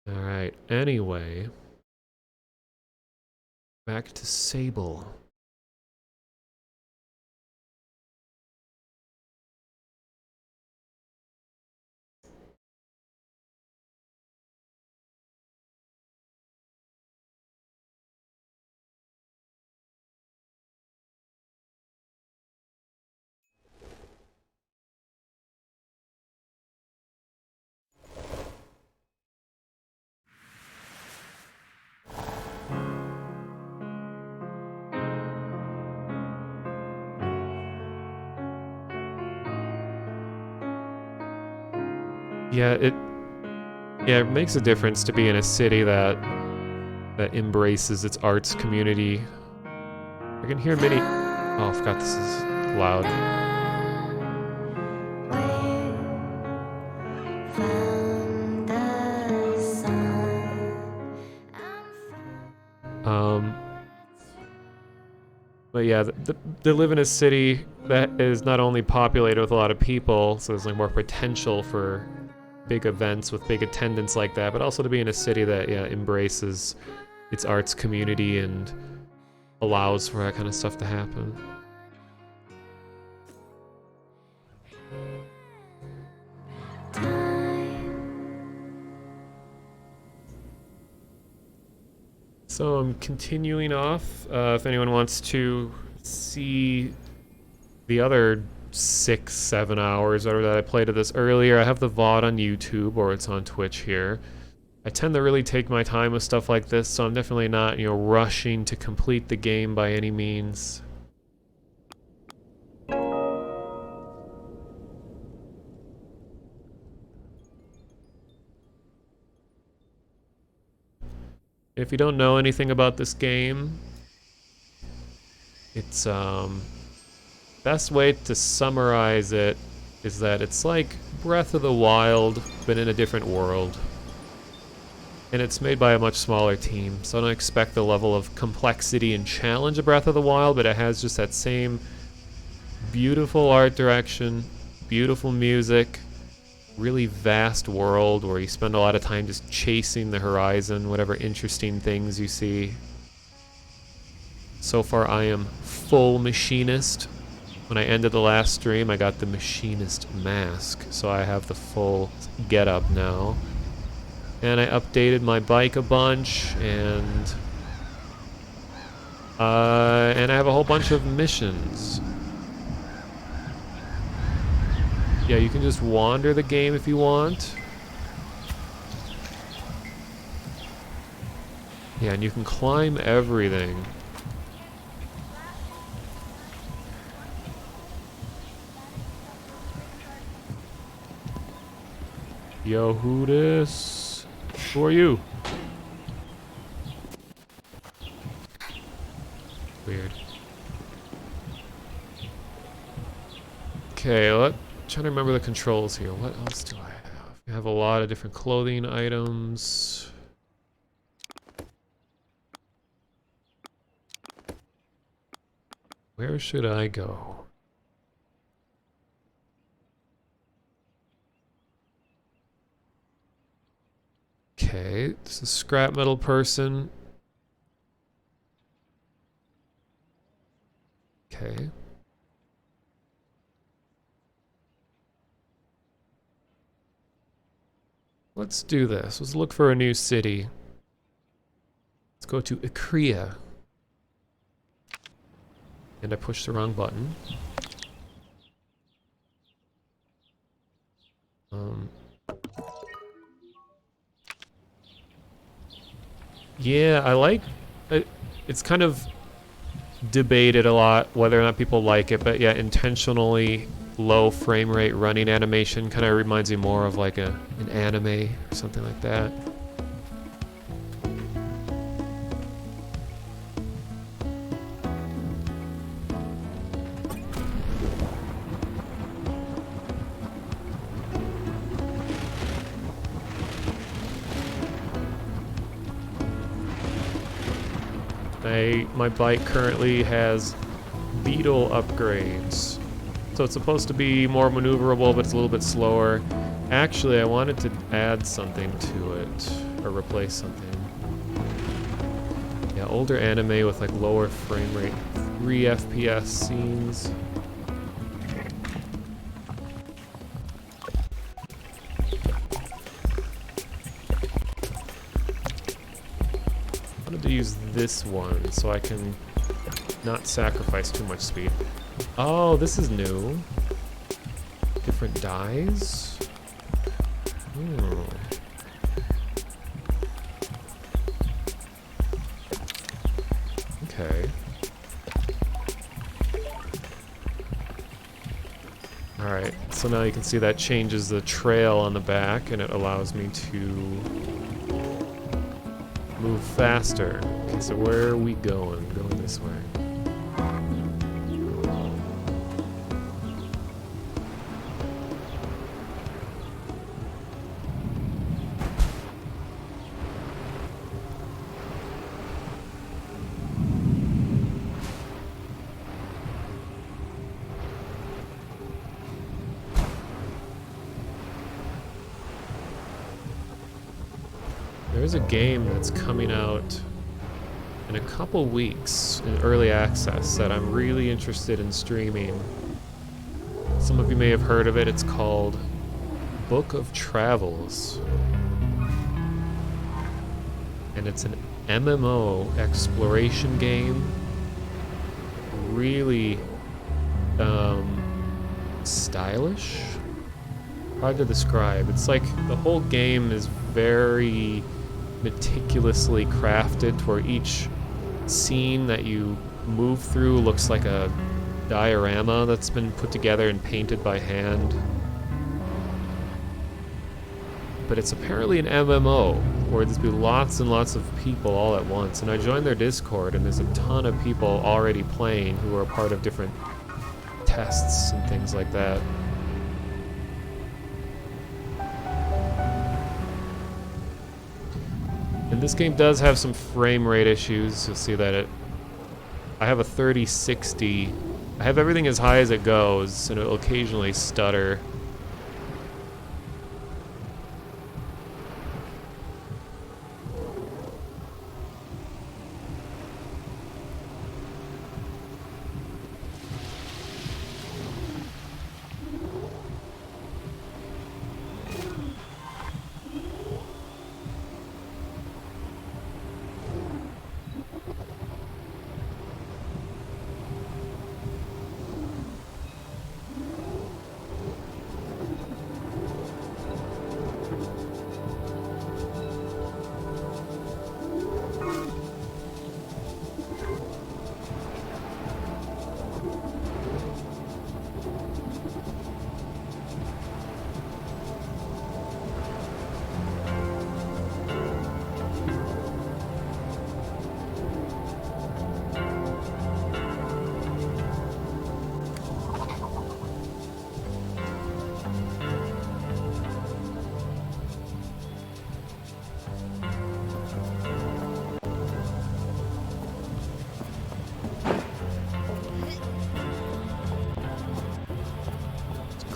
Alright, anyway. Back to Sable. Yeah, it makes a difference to be in a city that embraces its arts community. I can hear many. Oh, I forgot this is loud. But yeah, they live in a city that is not only populated with a lot of people, so there's like more potential for big events with big attendance like that, but also to be in a city that embraces its arts community and allows for that kind of stuff to happen. So I'm continuing off. If anyone wants to see the other 6-7 hours or that I played of this earlier, I have the VOD on YouTube or it's on Twitch here. I tend to really take my time with stuff like this, so I'm definitely not, rushing to complete the game by any means. If you don't know anything about this game, it's best way to summarize it is that it's like Breath of the Wild, but in a different world. And it's made by a much smaller team, so I don't expect the level of complexity and challenge of Breath of the Wild, but it has just that same beautiful art direction, beautiful music, really vast world where you spend a lot of time just chasing the horizon, whatever interesting things you see. So far I am full machinist. When I ended the last stream, I got the machinist mask, so I have the full getup now. And I updated my bike a bunch, and I have a whole bunch of missions. Yeah, you can just wander the game if you want. Yeah, and you can climb everything. Yo, who this? Who are you? Weird. Okay, trying to remember the controls here. What else do I have? I have a lot of different clothing items. Where should I go? Okay, this is scrap metal person. Okay. Let's do this. Let's look for a new city. Let's go to Ikria. And I pushed the wrong button. Yeah, I like it. It's kind of debated a lot whether or not people like it, but yeah, intentionally low frame rate running animation kind of reminds me more of like an anime or something like that. My bike currently has beetle upgrades. So it's supposed to be more maneuverable, but it's a little bit slower. Actually, I wanted to add something to it, or replace something. Yeah, older anime with like lower frame rate, 3 FPS scenes. I wanted to use this one so I can not sacrifice too much speed. Oh, this is new. Different dyes? Hmm. Okay. Alright, so now you can see that changes the trail on the back and it allows me to move faster. Okay, so where are we going? Going this way. There's a game that's coming out in a couple weeks in early access that I'm really interested in streaming. Some of you may have heard of it. It's called Book of Travels. And it's an MMO exploration game. Really stylish. Hard to describe. It's like the whole game is very meticulously crafted to where each scene that you move through looks like a diorama that's been put together and painted by hand. But it's apparently an MMO where there's be lots and lots of people all at once. And I joined their Discord and there's a ton of people already playing who are part of different tests and things like that. And this game does have some frame rate issues. You'll see that I have a 3060. I have everything as high as it goes, and it'll occasionally stutter.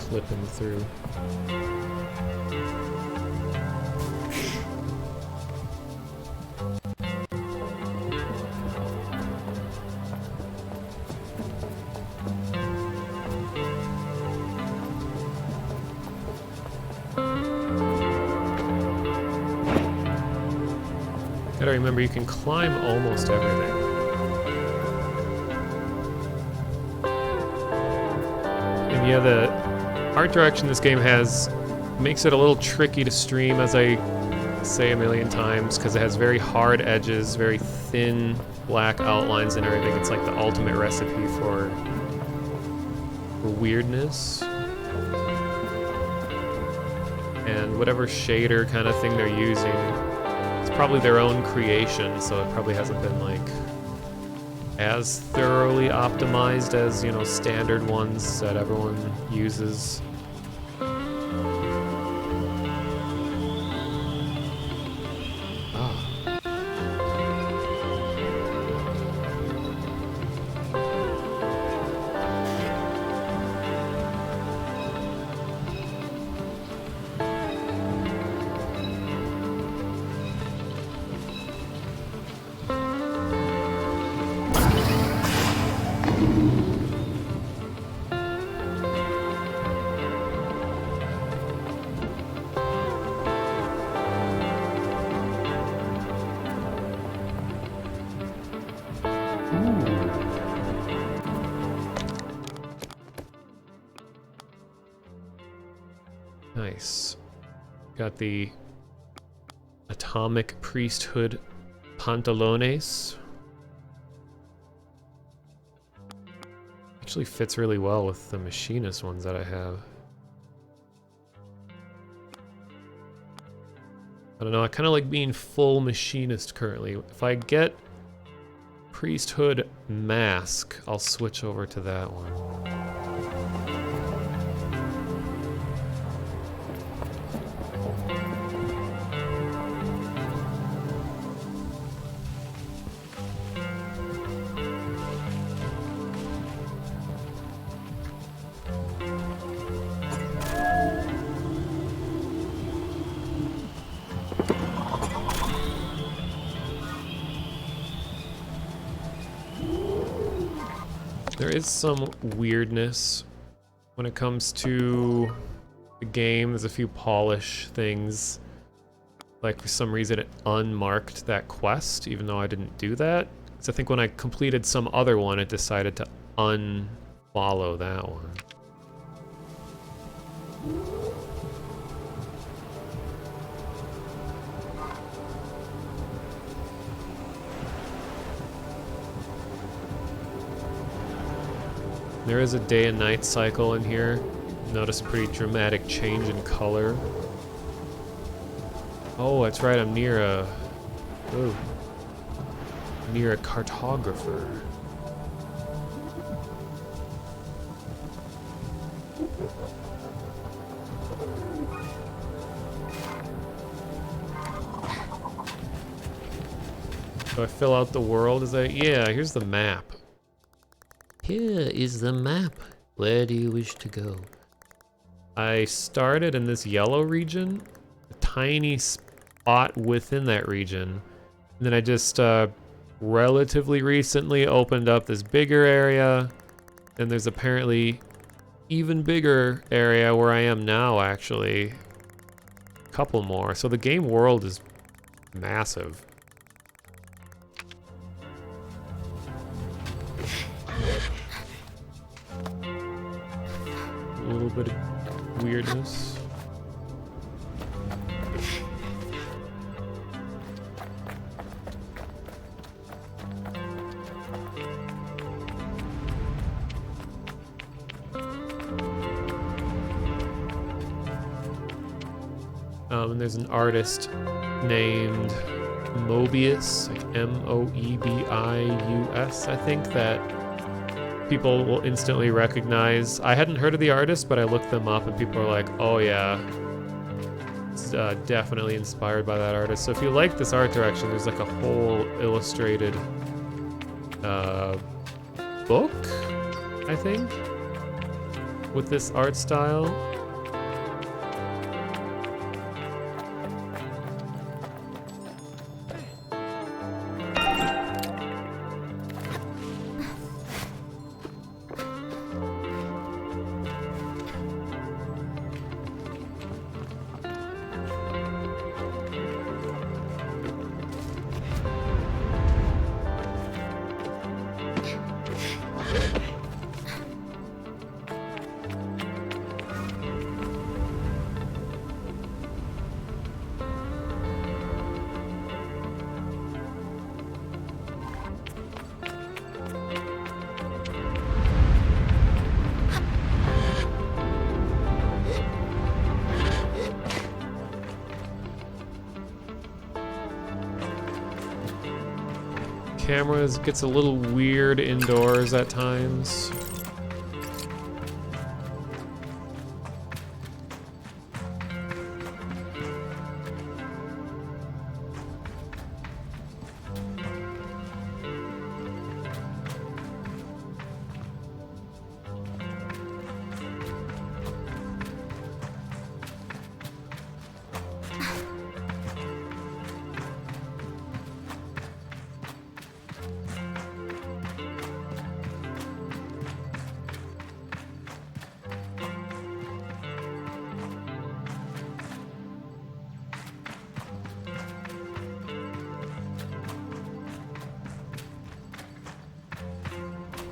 Clipping through. Gotta remember, you can climb almost everything. And yeah, the art direction this game has makes it a little tricky to stream, as I say a million times, because it has very hard edges, very thin black outlines and everything. It's like the ultimate recipe for weirdness. And whatever shader kind of thing they're using, it's probably their own creation, so it probably hasn't been like as thoroughly optimized as, you know, standard ones that everyone uses. Nice. Got the Atomic Priesthood Pantalones. Actually fits really well with the machinist ones that I have. I don't know, I kind of like being full machinist currently. If I get Priesthood Mask, I'll switch over to that one. There is some weirdness when it comes to the game. There's a few polish things. Like for some reason it unmarked that quest, even though I didn't do that. So I think when I completed some other one, it decided to unfollow that one. There is a day and night cycle in here. Notice a pretty dramatic change in color. Oh, that's right, I'm near a... Ooh. Near a cartographer. So I fill out the world as yeah, here's the map. Here is the map. Where do you wish to go? I started in this yellow region, a tiny spot within that region. And then I just relatively recently opened up this bigger area. And there's apparently even bigger area where I am now, actually. A couple more. So the game world is massive. A little bit of weirdness. And there's an artist named Moebius, like Moebius, I think, that people will instantly recognize. I hadn't heard of the artist, but I looked them up and people are like, oh yeah, it's definitely inspired by that artist. So if you like this art direction, there's like a whole illustrated book, I think, with this art style. Cameras gets a little weird indoors at times.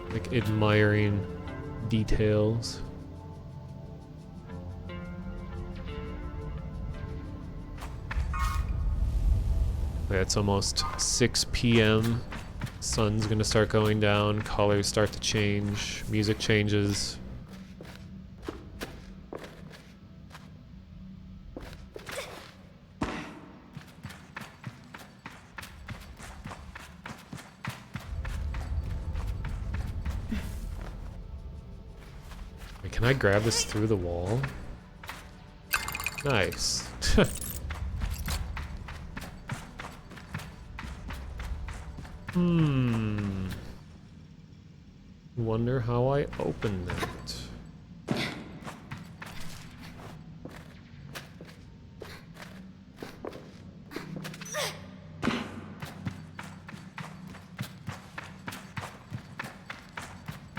Like admiring details. Yeah, it's almost 6 p.m. Sun's gonna start going down, colors start to change, music changes. Wait, can I grab this through the wall? Nice. Wonder how I open that.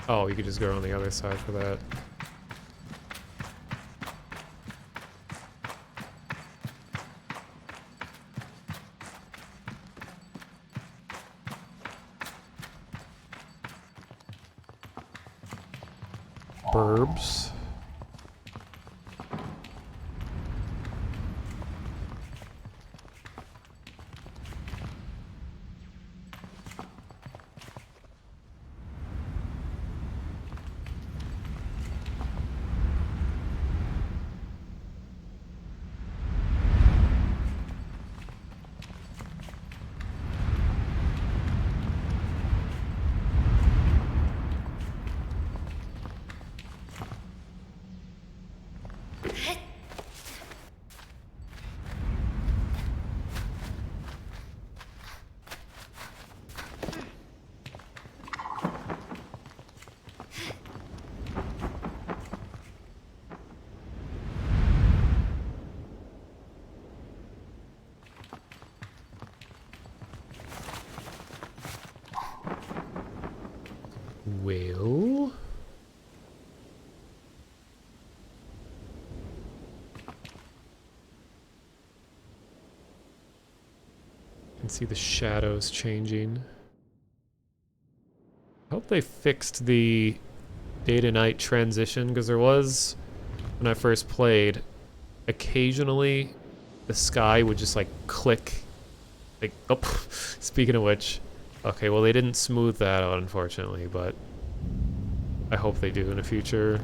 Oh, you could just go on the other side for that. Burbs. Well, you can see the shadows changing. I hope they fixed the day to night transition, because there was, when I first played, occasionally the sky would just like click. Like, oh, speaking of which, okay, well they didn't smooth that out unfortunately, but I hope they do in the future.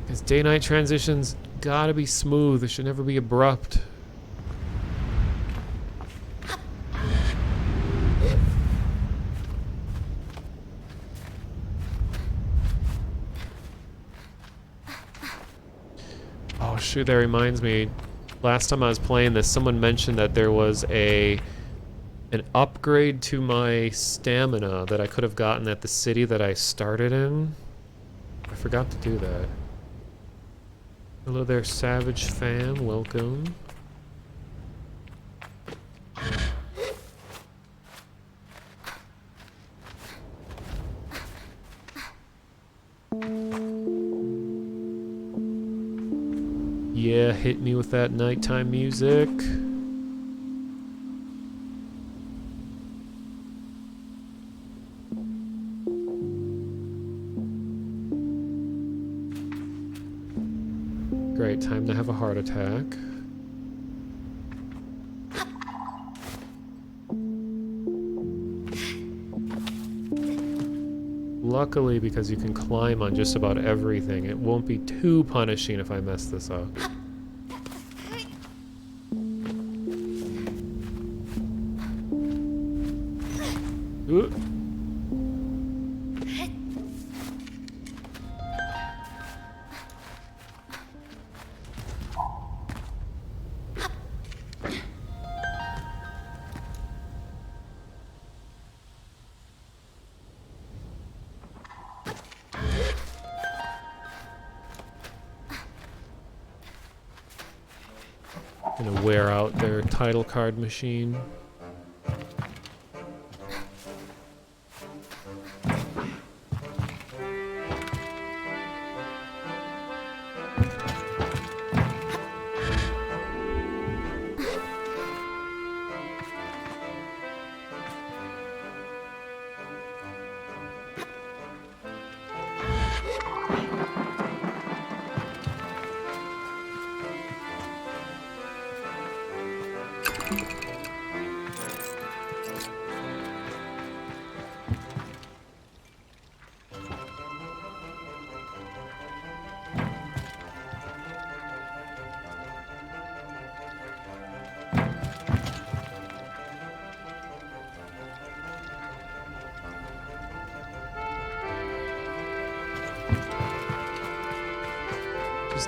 Because day-night transitions gotta be smooth, it should never be abrupt. Oh shoot, that reminds me. Last time I was playing this, someone mentioned that there was an upgrade to my stamina that I could have gotten at the city that I started in. I forgot to do that. Hello there, Savage Fam. Welcome. Yeah, hit me with that nighttime music. Great, time to have a heart attack. Luckily, because you can climb on just about everything, it won't be too punishing if I mess this up. Ooh. Gonna wear out their title card machine.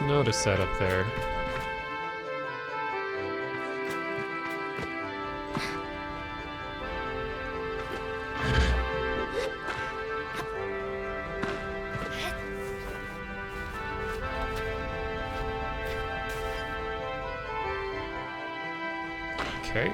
just noticed that up there. Okay.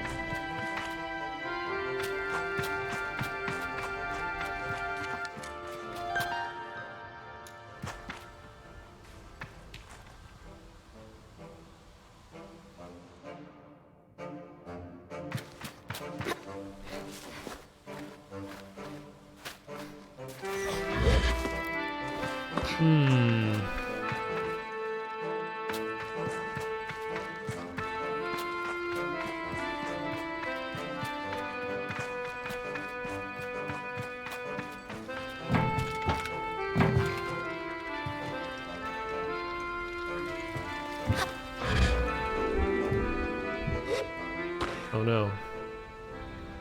Oh no.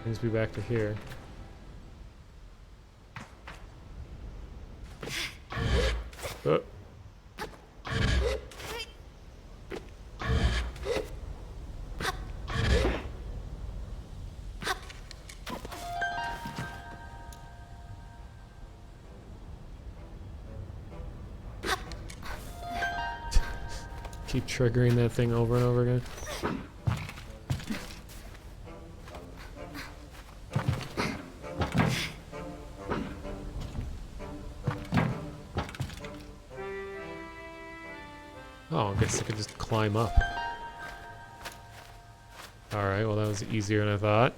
Brings me back to here. Oh. Keep triggering that thing over and over again. Oh, I guess I could just climb up. Alright, well that was easier than I thought.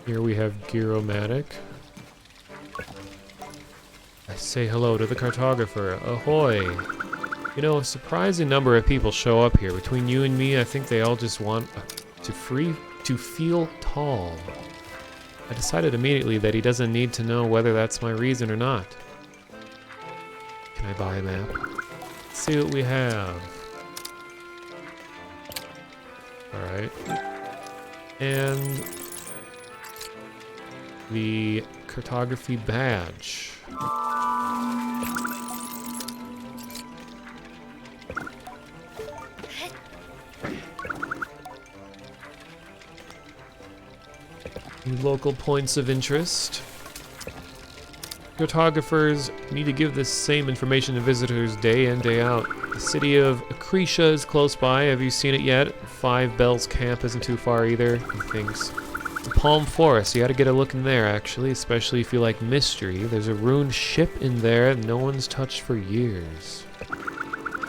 Here we have Gearomatic. I say hello to the cartographer. Ahoy! You know, a surprising number of people show up here. Between you and me, I think they all just want to feel tall. I decided immediately that he doesn't need to know whether that's my reason or not. Can I buy a map? Let's see what we have. Alright. And the Cartography Badge. Local points of interest. Cartographers need to give this same information to visitors day in, day out. The city of Acretia is close by. Have you seen it yet? Five Bells Camp isn't too far either, he thinks. The Palm Forest, you gotta get a look in there actually, especially if you like mystery. There's a ruined ship in there that no one's touched for years.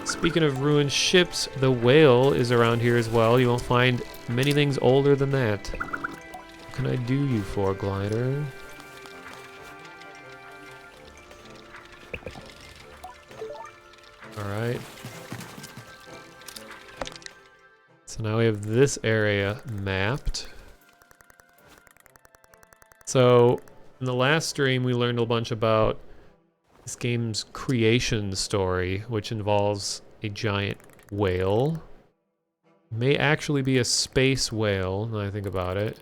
Speaking of ruined ships, the Whale is around here as well. You won't find many things older than that. What can I do you for, Glider? Alright. So now we have this area mapped. So, in the last stream we learned a bunch about this game's creation story, which involves a giant whale. It may actually be a space whale, now I think about it.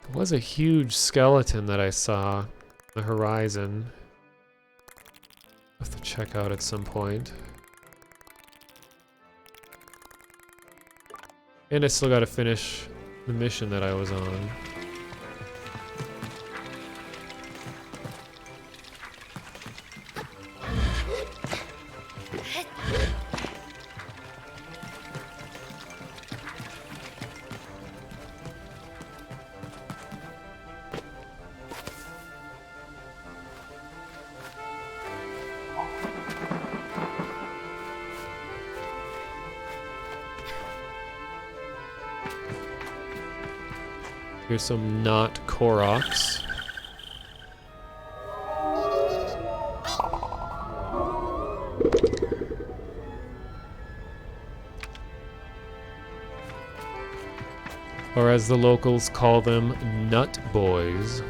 There was a huge skeleton that I saw on the horizon. I'll have to check out at some point. And I still gotta finish the mission that I was on. Here's some not Koroks. Or as the locals call them, nut boys.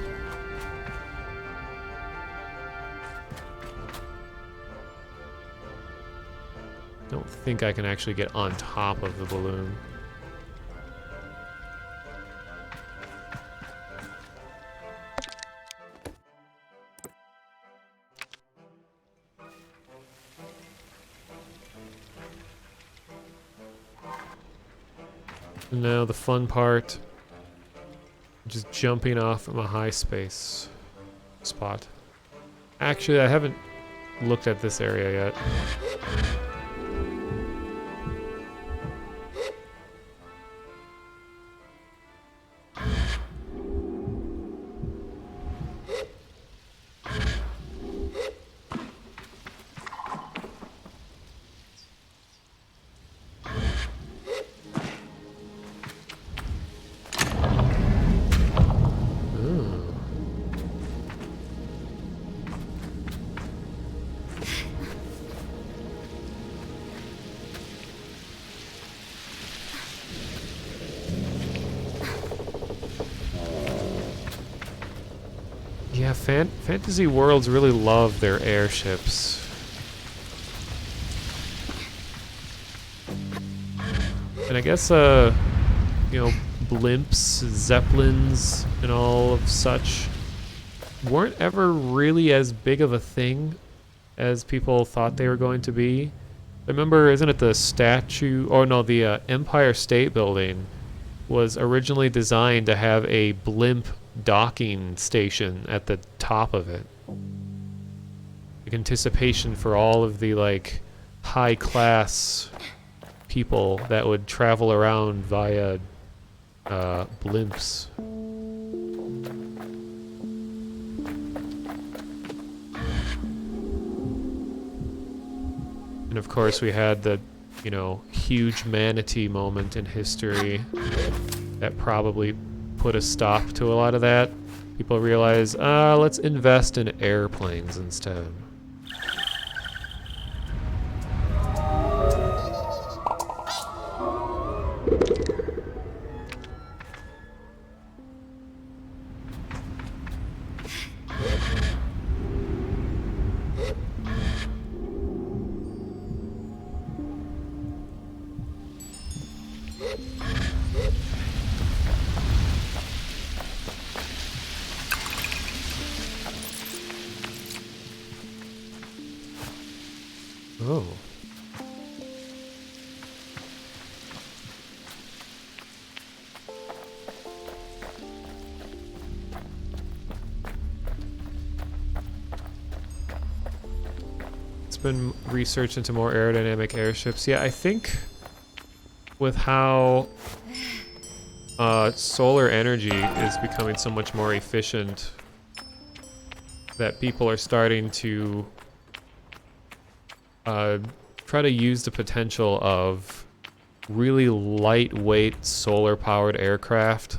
think I can actually get on top of the balloon. And now the fun part, just jumping off from a high space spot. Actually, I haven't looked at this area yet. Yeah, fantasy worlds really love their airships. And I guess, you know, blimps, zeppelins, and all of such weren't ever really as big of a thing as people thought they were going to be. I remember, isn't it the statue, or no, the Empire State Building was originally designed to have a blimp docking station at the top of it. Like anticipation for all of the like high class people that would travel around via blimps. And of course we had the, you know, huge manatee moment in history that probably put a stop to a lot of that. People realize, let's invest in airplanes instead. Oh. It's been researched into more aerodynamic airships. Yeah, I think with how solar energy is becoming so much more efficient that people are starting to try to use the potential of really lightweight solar-powered aircraft.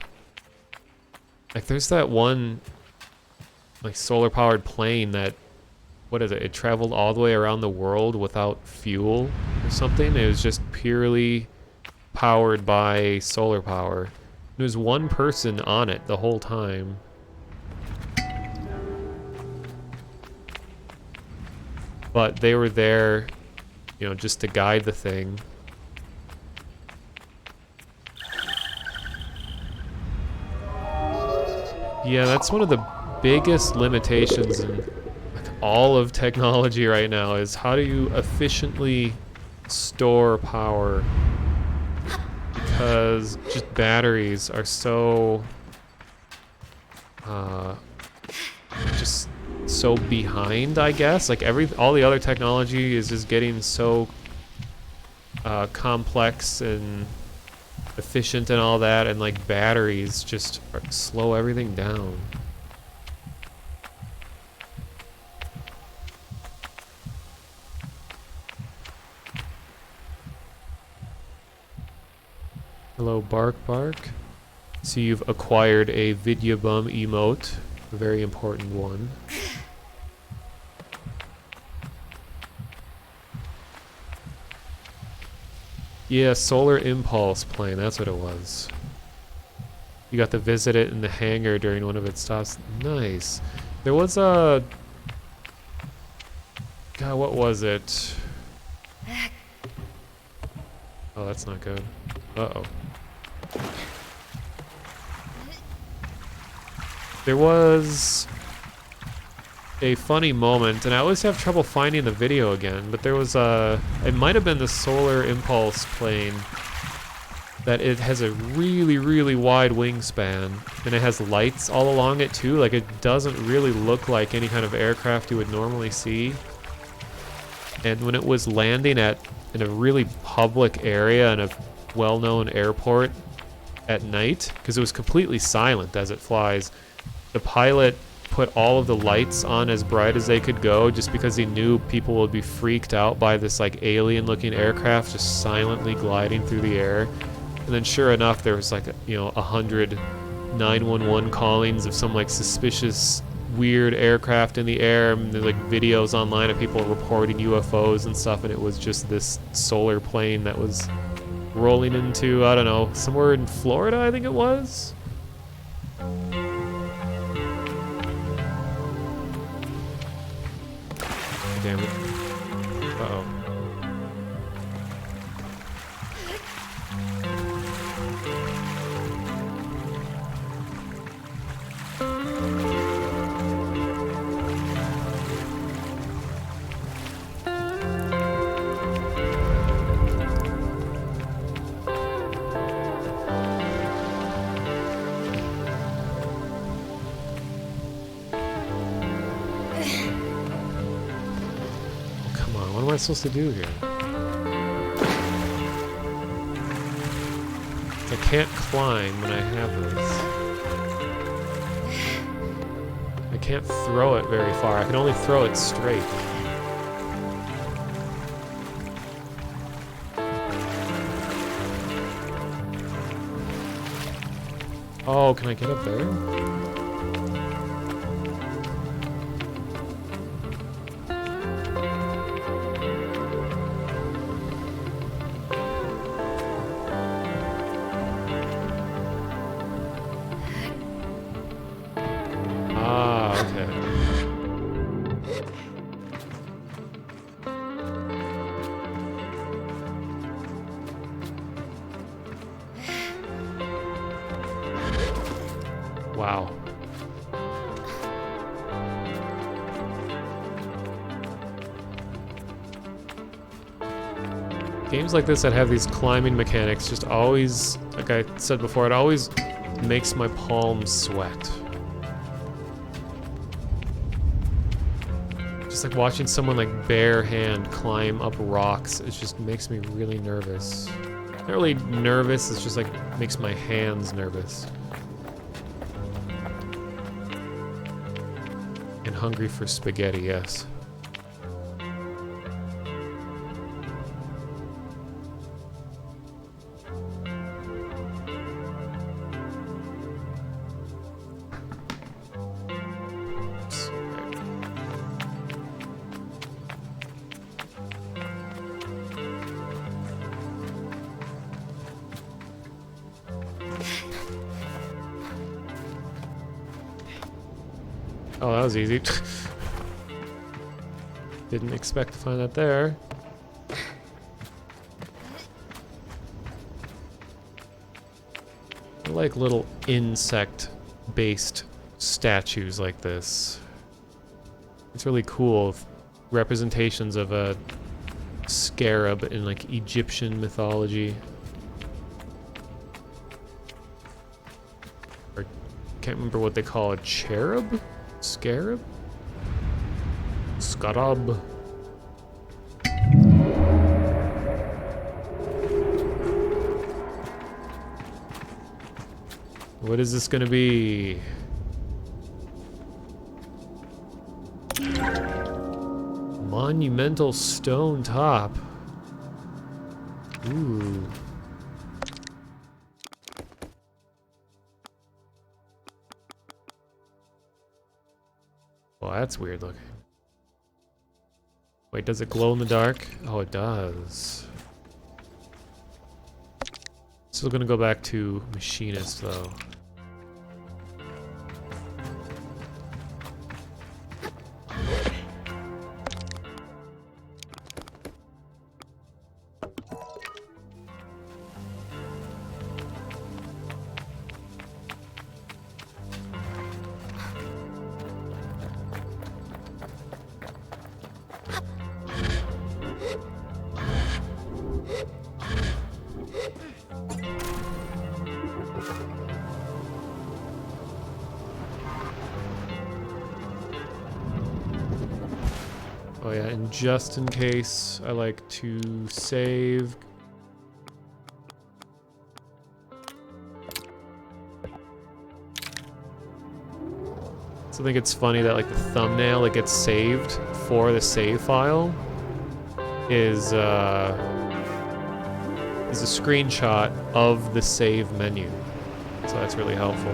Like there's that one like solar-powered plane that, what is it? It traveled all the way around the world without fuel or something. It was just purely powered by solar power. There was one person on it the whole time. But they were there, you know, just to guide the thing. Yeah, that's one of the biggest limitations in like, all of technology right now is how do you efficiently store power? Because just batteries are so just so behind, I guess. Like all the other technology is just getting so complex and efficient and all that, and like batteries just slow everything down. Hello, Bark Bark. So you've acquired a Vidya Bum emote, a very important one. Yeah, Solar Impulse plane, that's what it was. You got to visit it in the hangar during one of its stops. Nice. There was a... God, what was it? Oh, that's not good. Uh-oh. There was a funny moment, and I always have trouble finding the video again, but there was it might have been the Solar Impulse plane, that it has a really, really wide wingspan, and it has lights all along it too. Like, it doesn't really look like any kind of aircraft you would normally see. And when it was landing in a really public area in a well-known airport at night, because it was completely silent as it flies, the pilot put all of the lights on as bright as they could go, just because he knew people would be freaked out by this like alien-looking aircraft just silently gliding through the air. And then sure enough, there was like, 100 911 callings of some like suspicious weird aircraft in the air, and there's like videos online of people reporting UFOs and stuff, and it was just this solar plane that was rolling into, I don't know, somewhere in Florida, I think it was. Damn it. Uh-oh. What am I supposed to do here? I can't climb when I have this. I can't throw it very far. I can only throw it straight. Oh, can I get up there? Wow. Games like this that have these climbing mechanics just always, like I said before, it always makes my palms sweat. Just like watching someone like bare hand climb up rocks, it just makes me really nervous. Not really nervous, it's just like makes my hands nervous. And hungry for spaghetti, yes. Oh, that was easy. Didn't expect to find that there. I like little insect-based statues like this. It's really cool. Representations of a scarab in like Egyptian mythology. Or can't remember what they call a cherub? Scarab? Scarab. What is this gonna be? Monumental stone top. Ooh. Well, that's weird looking. Wait, does it glow in the dark? Oh, it does. Still gonna go back to machinist though. Oh yeah, and just in case, I like to save. So I think it's funny that like the thumbnail that gets saved for the save file is a screenshot of the save menu. So that's really helpful.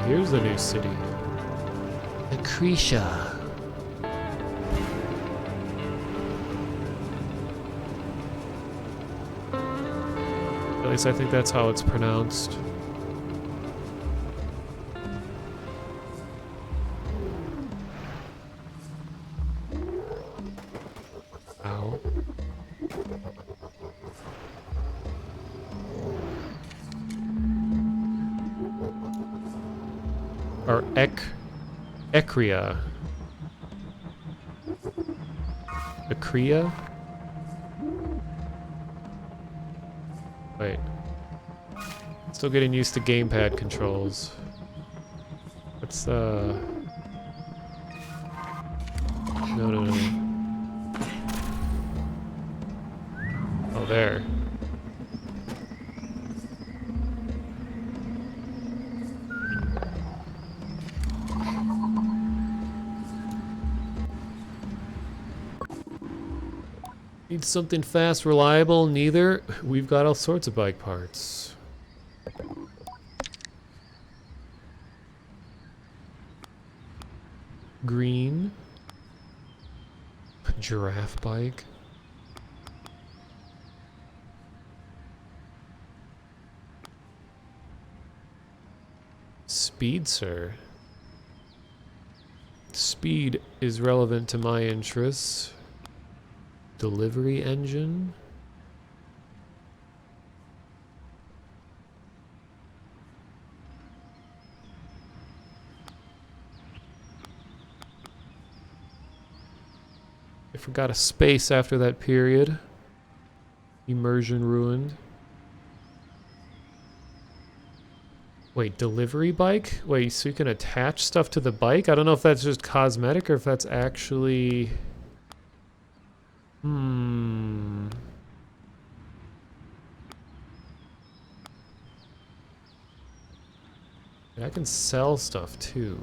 Here's the new city. Acretia. At least I think that's how it's pronounced. Ow. Or Ecria. Acria? Wait. Still getting used to gamepad controls. Let's, No, no, no. Oh, there. Need something fast, reliable, neither. We've got all sorts of bike parts. Green. Giraffe bike. Speed, sir. Speed is relevant to my interests. Delivery engine. I forgot a space after that period. Immersion ruined. Wait, delivery bike? Wait, so you can attach stuff to the bike? I don't know if that's just cosmetic or if that's actually... I can sell stuff too.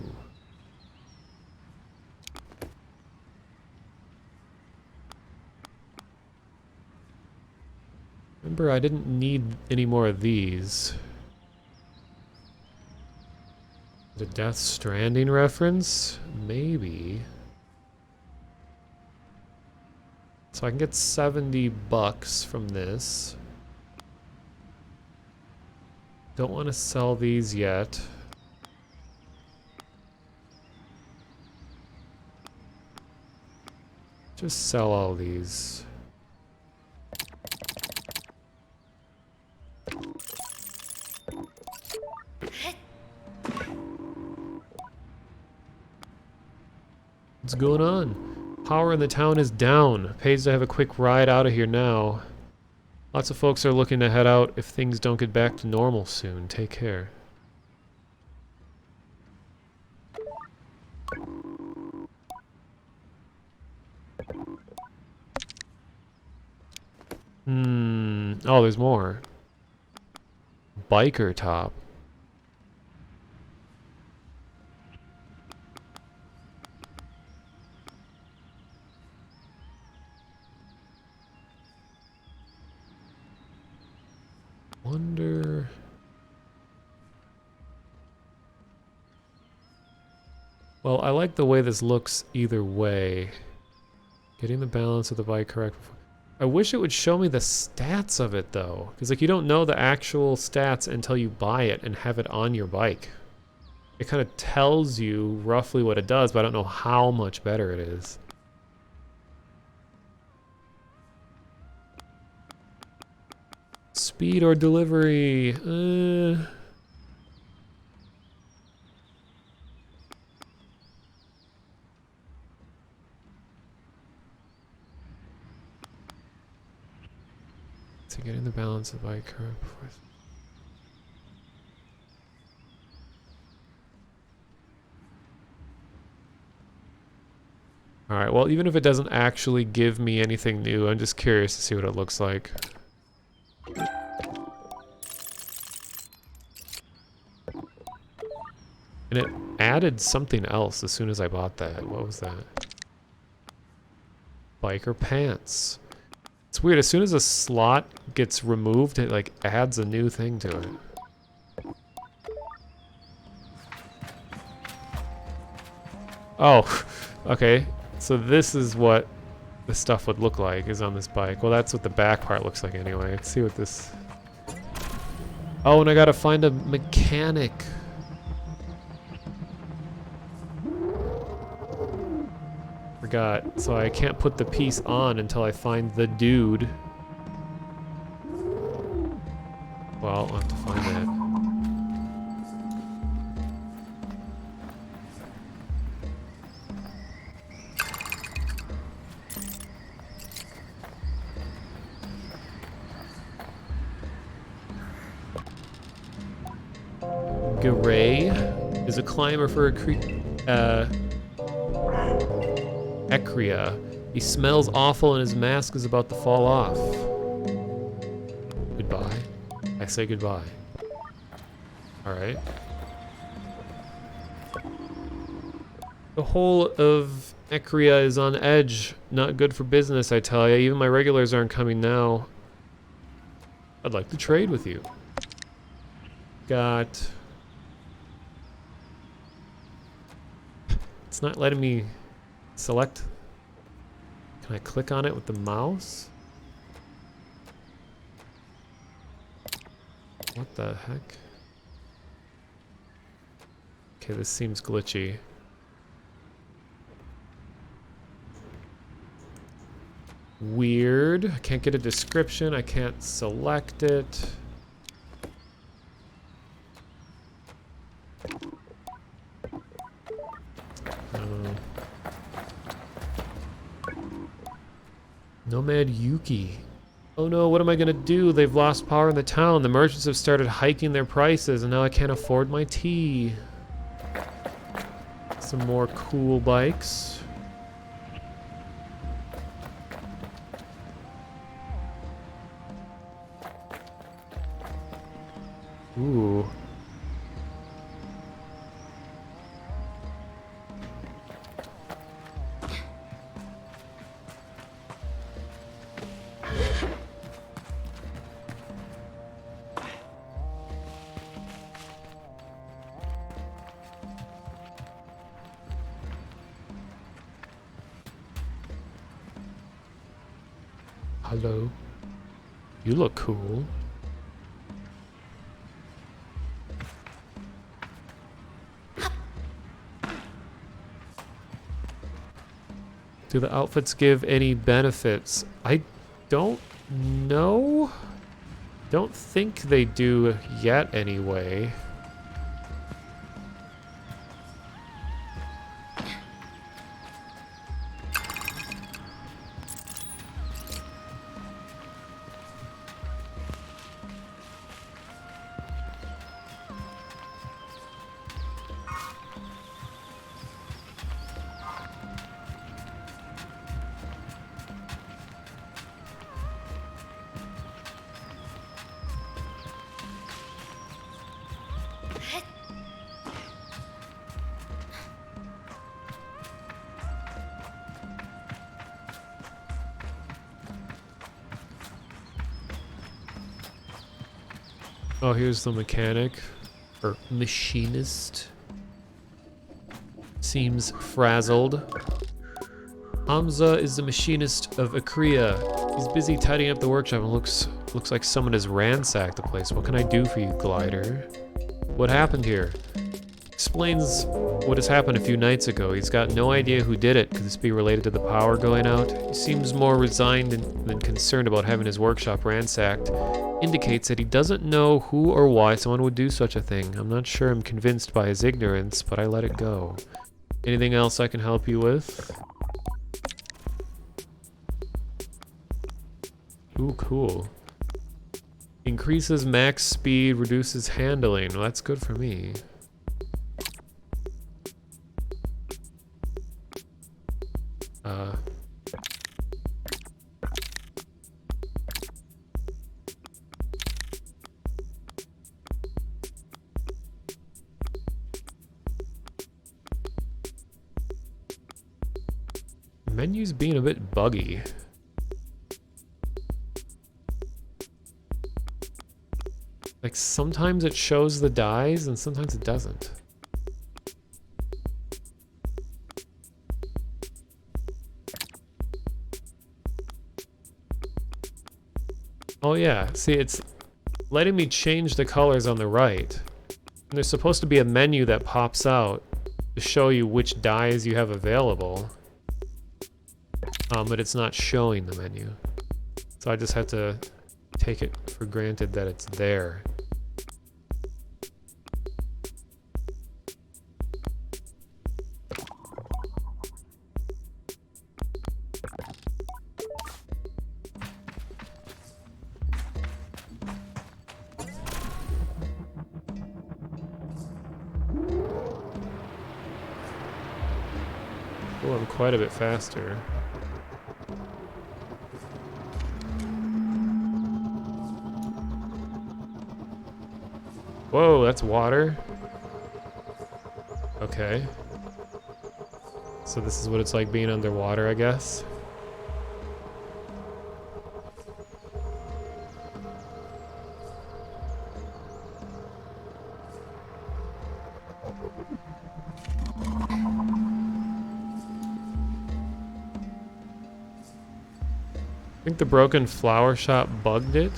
Remember, I didn't need any more of these. The Death Stranding reference? Maybe. So I can get 70 bucks from this. Don't want to sell these yet. Just sell all these. What's going on? Power in the town is down. Pays to have a quick ride out of here now. Lots of folks are looking to head out if things don't get back to normal soon. Take care. Oh, there's more. Biker top. Wonder... Well, I like the way this looks either way. Getting the balance of the bike correct. I wish it would show me the stats of it though, because like you don't know the actual stats until you buy it and have it on your bike. It kind of tells you roughly what it does, but I don't know how much better it is. Speed or delivery? So getting the balance of the bike curve before. Alright, well even if it doesn't actually give me anything new, I'm just curious to see what it looks like. And it added something else as soon as I bought that. What was that? Biker pants. It's weird, as soon as a slot gets removed, it like adds a new thing to it. Oh, okay. So this is what the stuff would look like, is on this bike. Well, that's what the back part looks like anyway. Let's see what this... Oh, and I gotta find a mechanic. Forgot. So I can't put the piece on until I find the dude. Well, I'll have to find that. Garay is a climber for Ecria. He smells awful and his mask is about to fall off. Goodbye. I say goodbye. Alright. The whole of Ecria is on edge. Not good for business, I tell you. Even my regulars aren't coming now. I'd like to trade with you. Got... It's not letting me select. Can I click on it with the mouse? What the heck? Okay, this seems glitchy. Weird. I can't get a description. I can't select it. Nomad Yuki. Oh no, what am I gonna do? They've lost power in the town. The merchants have started hiking their prices and now I can't afford my tea. Some more cool bikes. Ooh. Hello. You look cool. Do the outfits give any benefits? I don't know. Don't think they do yet anyway. Oh, here's the mechanic, or machinist. Seems frazzled. Hamza is the machinist of Akria. He's busy tidying up the workshop and looks like someone has ransacked the place. What can I do for you, Glider? What happened here? Explains what has happened a few nights ago. He's got no idea who did it. Could this be related to the power going out? He seems more resigned than concerned about having his workshop ransacked. Indicates that he doesn't know who or why someone would do such a thing. I'm not sure I'm convinced by his ignorance, but I let it go. Anything else I can help you with? Ooh, cool. Increases max speed, reduces handling. Well, that's good for me. Menu's being a bit buggy. Like sometimes it shows the dies and sometimes it doesn't. Oh yeah, see, it's letting me change the colors on the right. And there's supposed to be a menu that pops out to show you which dyes you have available. But it's not showing the menu. So I just have to take it for granted that it's there. Oh, I'm quite a bit faster. Whoa, that's water. Okay. So this is what it's like being underwater, I guess. I think the broken flower shop bugged it.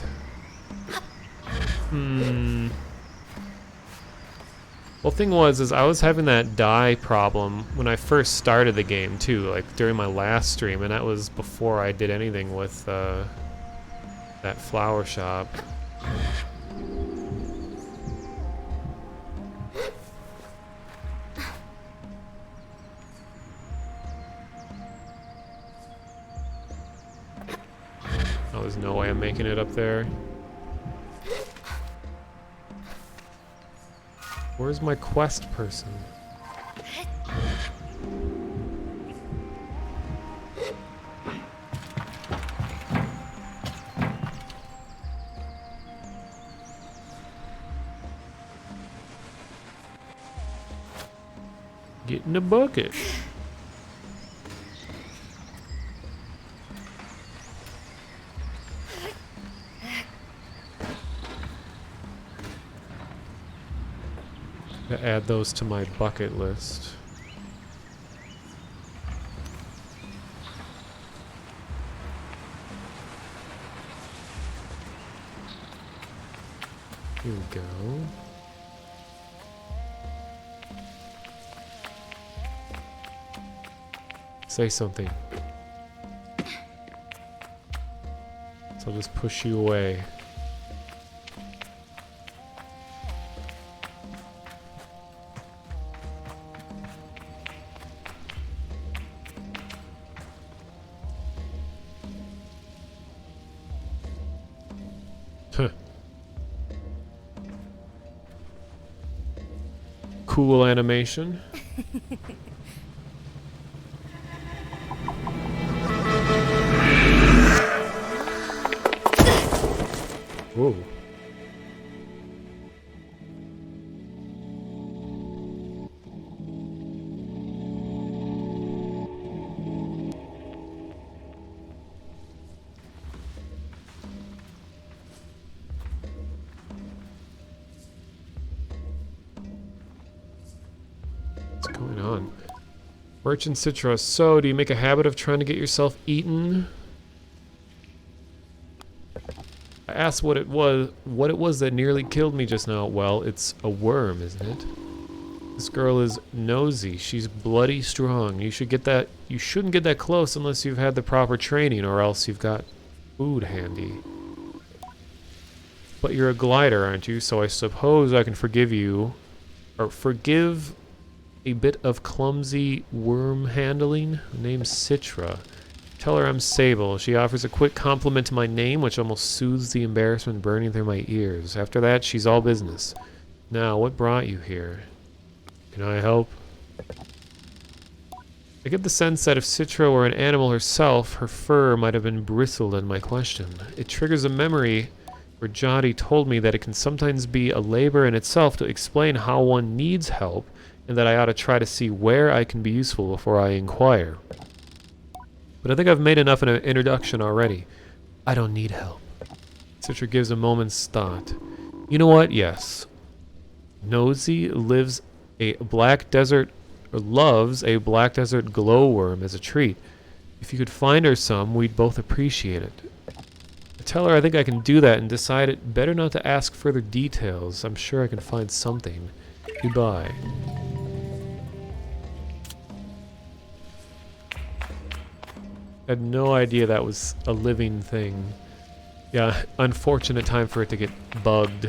Well, thing was, I was having that dye problem when I first started the game too, like during my last stream, and that was before I did anything with that flower shop. Oh, there's no way I'm making it up there. Where's my quest person? Get in the bucket. To add those to my bucket list. Here we go. Say something. So I'll just push you away. Cool animation. Whoa. Merchant Citra, so do you make a habit of trying to get yourself eaten? I asked what it was that nearly killed me just now. Well, it's a worm, isn't it? This girl is nosy. She's bloody strong. You shouldn't get that close unless you've had the proper training, or else you've got food handy. But you're a glider, aren't you? So I suppose I can forgive you, or forgive a bit of clumsy worm handling. Her name's Citra. Tell her I'm Sable. She offers a quick compliment to my name, which almost soothes the embarrassment burning through my ears. After that, she's all business. Now, what brought you here? Can I help? I get the sense that if Citra were an animal herself, her fur might have been bristled at my question. It triggers a memory where Jody told me that it can sometimes be a labor in itself to explain how one needs help, and that I ought to try to see where I can be useful before I inquire. But I think I've made enough of an introduction already. I don't need help. Citra gives a moment's thought. You know what? Yes. Nosy loves a black desert glowworm as a treat. If you could find her some, we'd both appreciate it. I tell her I think I can do that and decide it better not to ask further details. I'm sure I can find something. Goodbye. I had no idea that was a living thing. Yeah, unfortunate time for it to get bugged.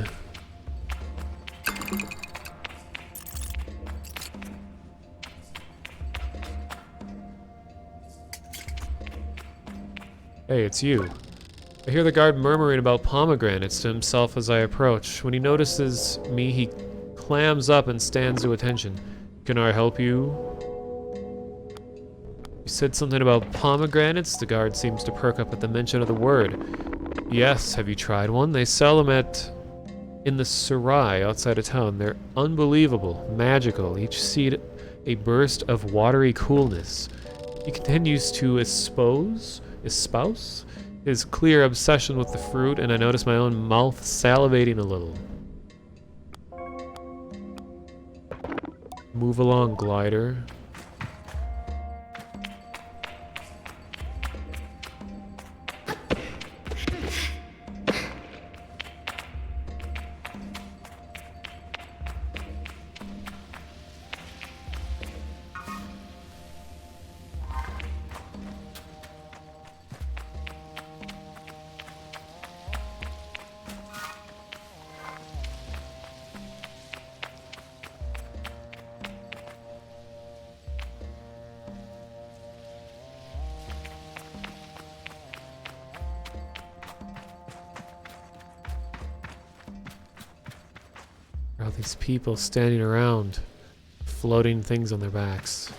Hey, it's you. I hear the guard murmuring about pomegranates to himself as I approach. When he notices me, he clams up and stands to attention. Can I help you? You said something about pomegranates? The guard seems to perk up at the mention of the word. Yes, have you tried one? They sell them in the Sarai outside of town. They're unbelievable, magical, each seed a burst of watery coolness. He continues to espouse his clear obsession with the fruit, and I notice my own mouth salivating a little. Move along, glider. All these people standing around, floating things on their backs.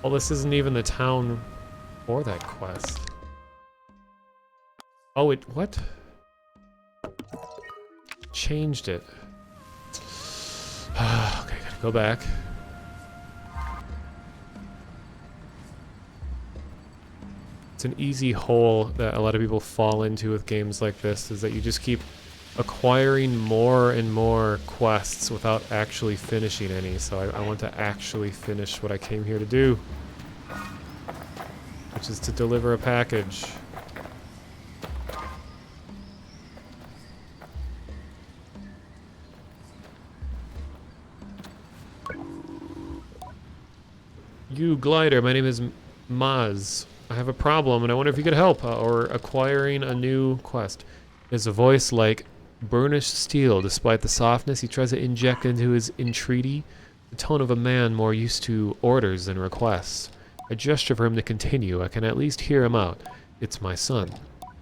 Well, this isn't even the town for that quest. Oh, what? Changed it. Okay, gotta go back. It's an easy hole that a lot of people fall into with games like this, is that you just keep acquiring more and more quests without actually finishing any. So I want to actually finish what I came here to do, which is to deliver a package. You, Glider, my name is Maz. I have a problem and I wonder if you could help, or acquiring a new quest. There's a voice like burnished steel. Despite the softness he tries to inject into his entreaty, the tone of a man more used to orders than requests. I gesture for him to continue. I can at least hear him out. It's my son.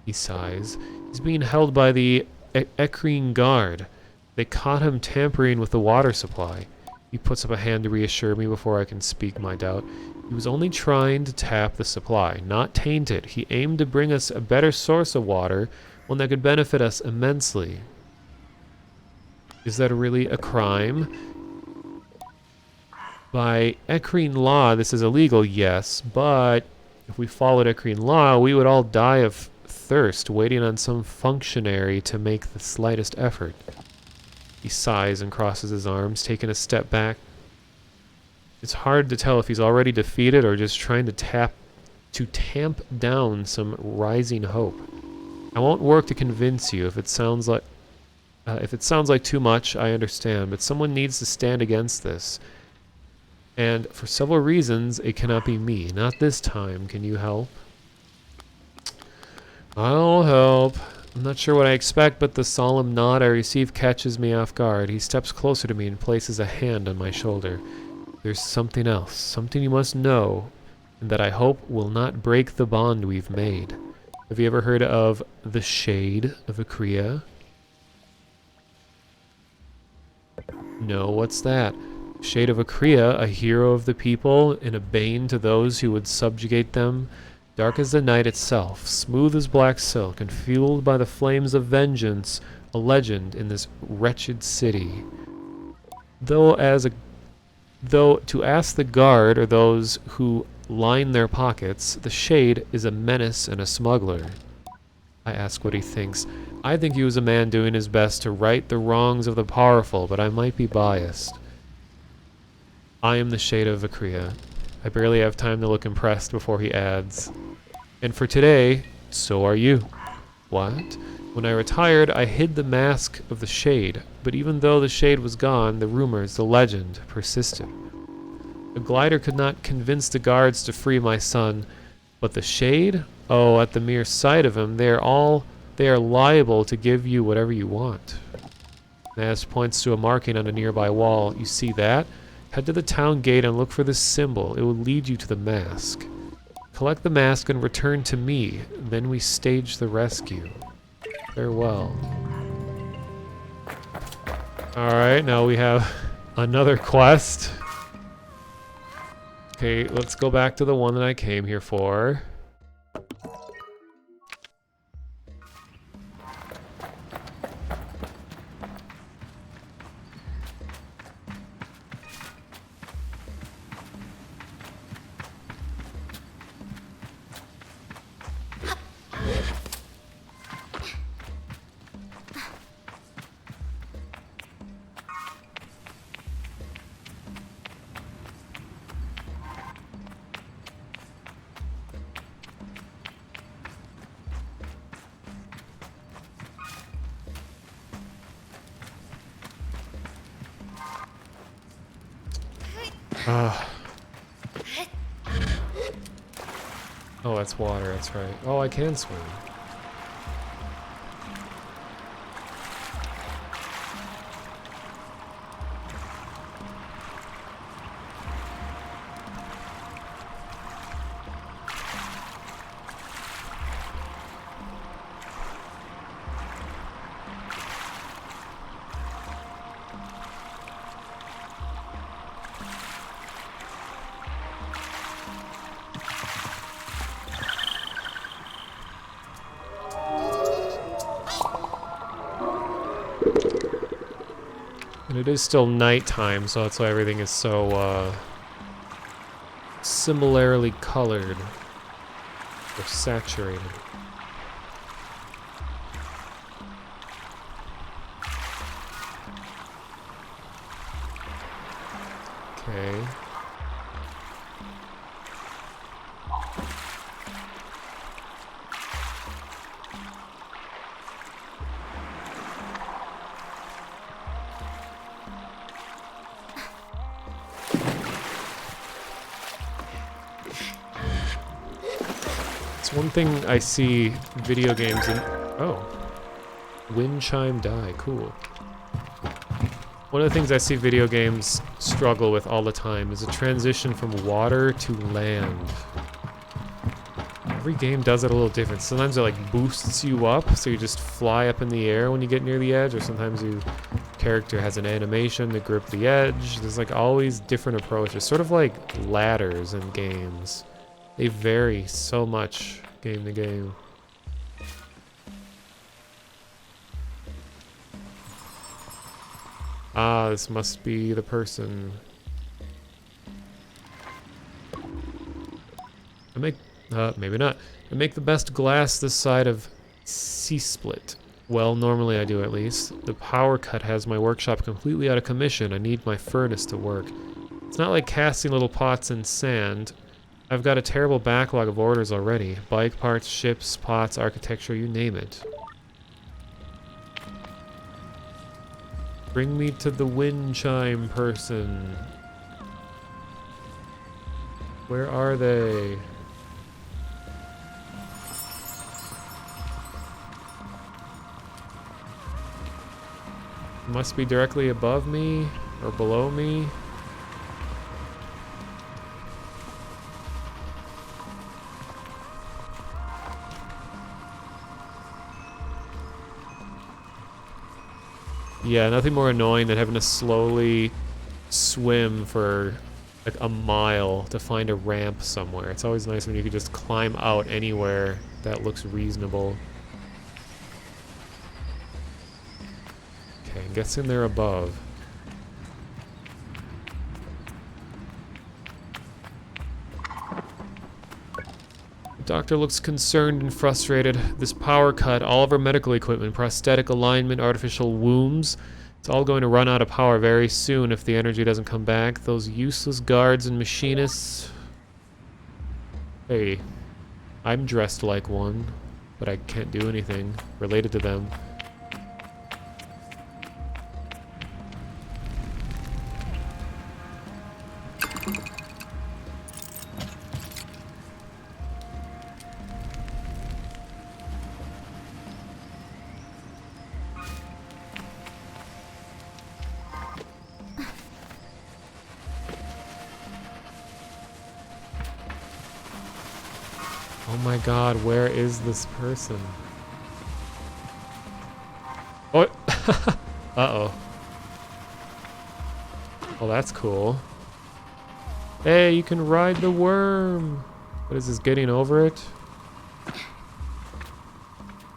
He sighs. He's being held by the Ecrine guard. They caught him tampering with the water supply. He puts up a hand to reassure me before I can speak my doubt. He was only trying to tap the supply, not taint it. He aimed to bring us a better source of water, one that could benefit us immensely. Is that really a crime? By Ecrine law, this is illegal, yes, but if we followed Ecrine law, we would all die of thirst, waiting on some functionary to make the slightest effort. He sighs and crosses his arms, taking a step back. It's hard to tell if he's already defeated or just trying to tamp down some rising hope. I won't work to convince you. If it sounds like too much, I understand, but someone needs to stand against this. And for several reasons, it cannot be me. Not this time. Can you help? I'll help. I'm not sure what I expect, but the solemn nod I receive catches me off guard. He steps closer to me and places a hand on my shoulder. There's something else, something you must know, and that I hope will not break the bond we've made. Have you ever heard of the Shade of Akria? No, what's that? Shade of Akria, a hero of the people, and a bane to those who would subjugate them. Dark as the night itself, smooth as black silk, and fueled by the flames of vengeance, a legend in this wretched city. Though to ask the guard or those who line their pockets, the Shade is a menace and a smuggler. I ask what he thinks. I think he was a man doing his best to right the wrongs of the powerful, but I might be biased. I am the Shade of Akria. I barely have time to look impressed before he adds, and for today, so are you. What? When I retired, I hid the mask of the Shade, but even though the Shade was gone, the rumors, the legend, persisted. A glider could not convince the guards to free my son, but the Shade? Oh, at the mere sight of him, they are liable to give you whatever you want. Naz points to a marking on a nearby wall. You see that? Head to the town gate and look for this symbol. It will lead you to the mask. Collect the mask and return to me. Then we stage the rescue. Farewell. Alright, now we have another quest. Okay, let's go back to the one that I came here for. Oh, that's water, that's right. Oh, I can swim. And it is still nighttime, so that's why everything is so, similarly colored. Or saturated. Okay. One thing I see video games in... Oh. Wind chime die. Cool. One of the things I see video games struggle with all the time is a transition from water to land. Every game does it a little different. Sometimes it like boosts you up, so you just fly up in the air when you get near the edge, or sometimes your character has an animation to grip the edge. There's like always different approaches, sort of like ladders in games. They vary so much game to game. Ah, this must be the person. Maybe not. I make the best glass this side of C-split. Well, normally I do at least. The power cut has my workshop completely out of commission. I need my furnace to work. It's not like casting little pots in sand. I've got a terrible backlog of orders already. Bike parts, ships, pots, architecture, you name it. Bring me to the wind chime person. Where are they? Must be directly above me or below me. Yeah, nothing more annoying than having to slowly swim for like a mile to find a ramp somewhere. It's always nice when you can just climb out anywhere that looks reasonable. Okay, I'm guessing they're above. The doctor looks concerned and frustrated. This power cut, all of our medical equipment, prosthetic alignment, artificial wombs, it's all going to run out of power very soon if the energy doesn't come back. Those useless guards and machinists. Hey, I'm dressed like one, but I can't do anything related to them. Oh my god, where is this person? Oh! Uh-oh. Well, that's cool. Hey, you can ride the worm! What is this, getting over it?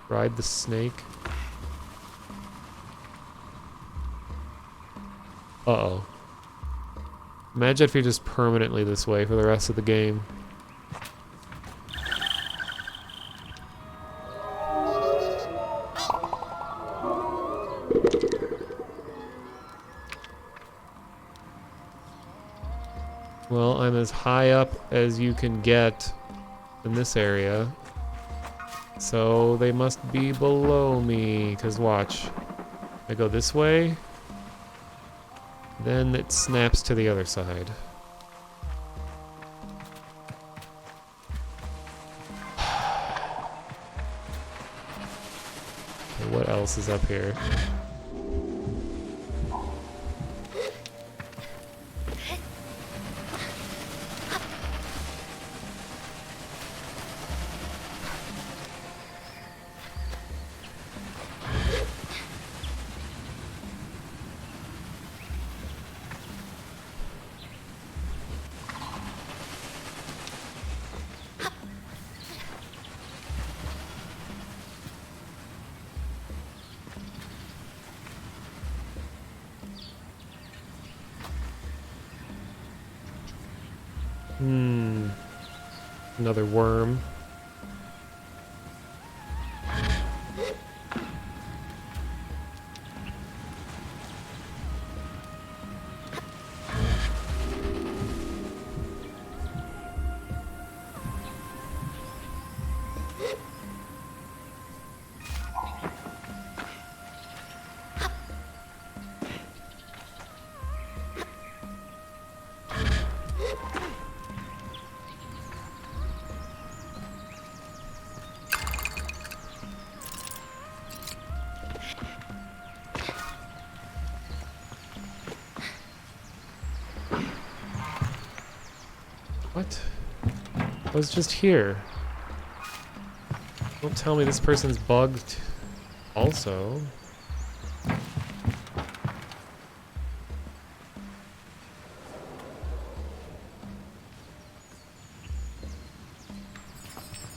Ride the snake. Uh-oh. Imagine if you're just permanently this way for the rest of the game. Well, I'm as high up as you can get in this area. So they must be below me, because watch. I go this way, then it snaps to the other side. Okay, what else is up here? Another worm. was just here. Don't tell me this person's bugged also.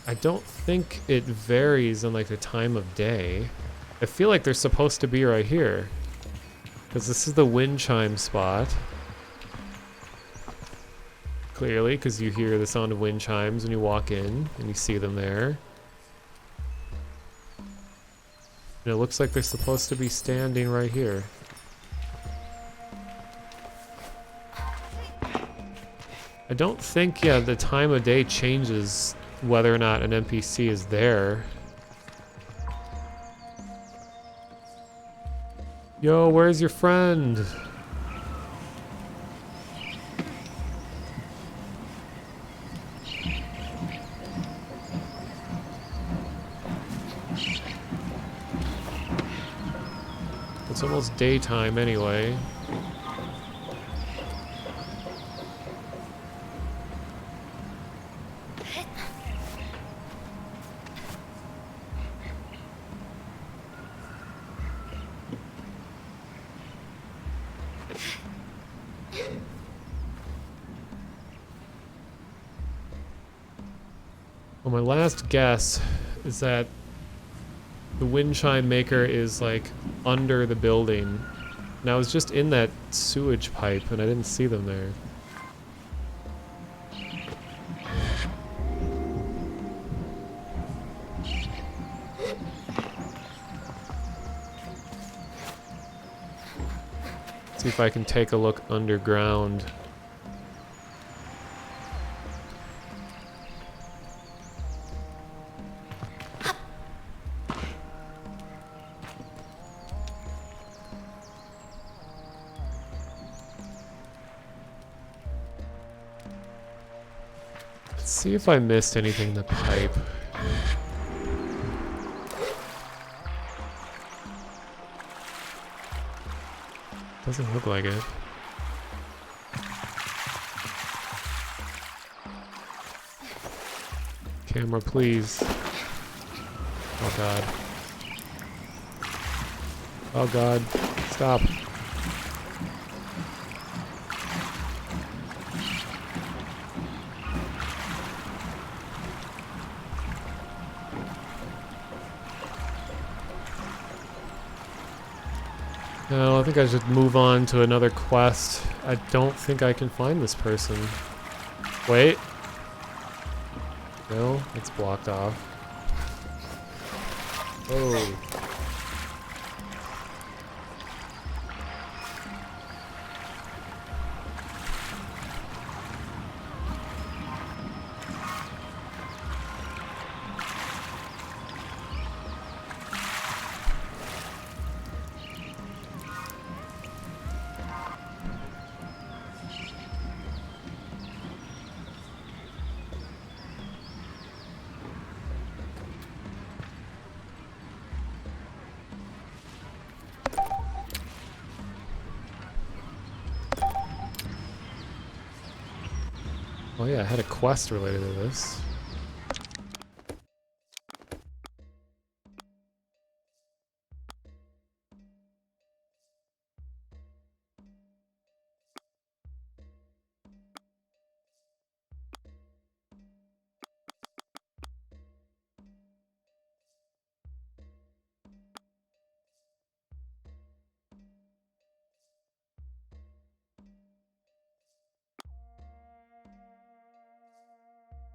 I don't think it varies in like the time of day. I feel like they're supposed to be right here. Because this is the wind chime spot. Clearly, because you hear the sound of wind chimes when you walk in and you see them there. And it looks like they're supposed to be standing right here. I don't think, yeah, the time of day changes whether or not an NPC is there. Yo, where's your friend? It's almost daytime anyway. Well, my last guess is that the wind chime maker is like under the building. And I was just in that sewage pipe and I didn't see them there. See if I can take a look underground. Let's see if I missed anything in the pipe. Doesn't look like it. Camera, please. Oh god. Oh god. Stop. No, I think I should move on to another quest. I don't think I can find this person. Wait. No, it's blocked off. Oh. Oh yeah, I had a quest related to this.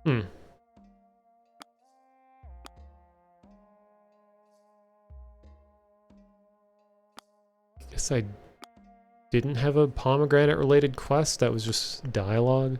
Hmm. Guess I didn't have a pomegranate related quest, that was just dialogue.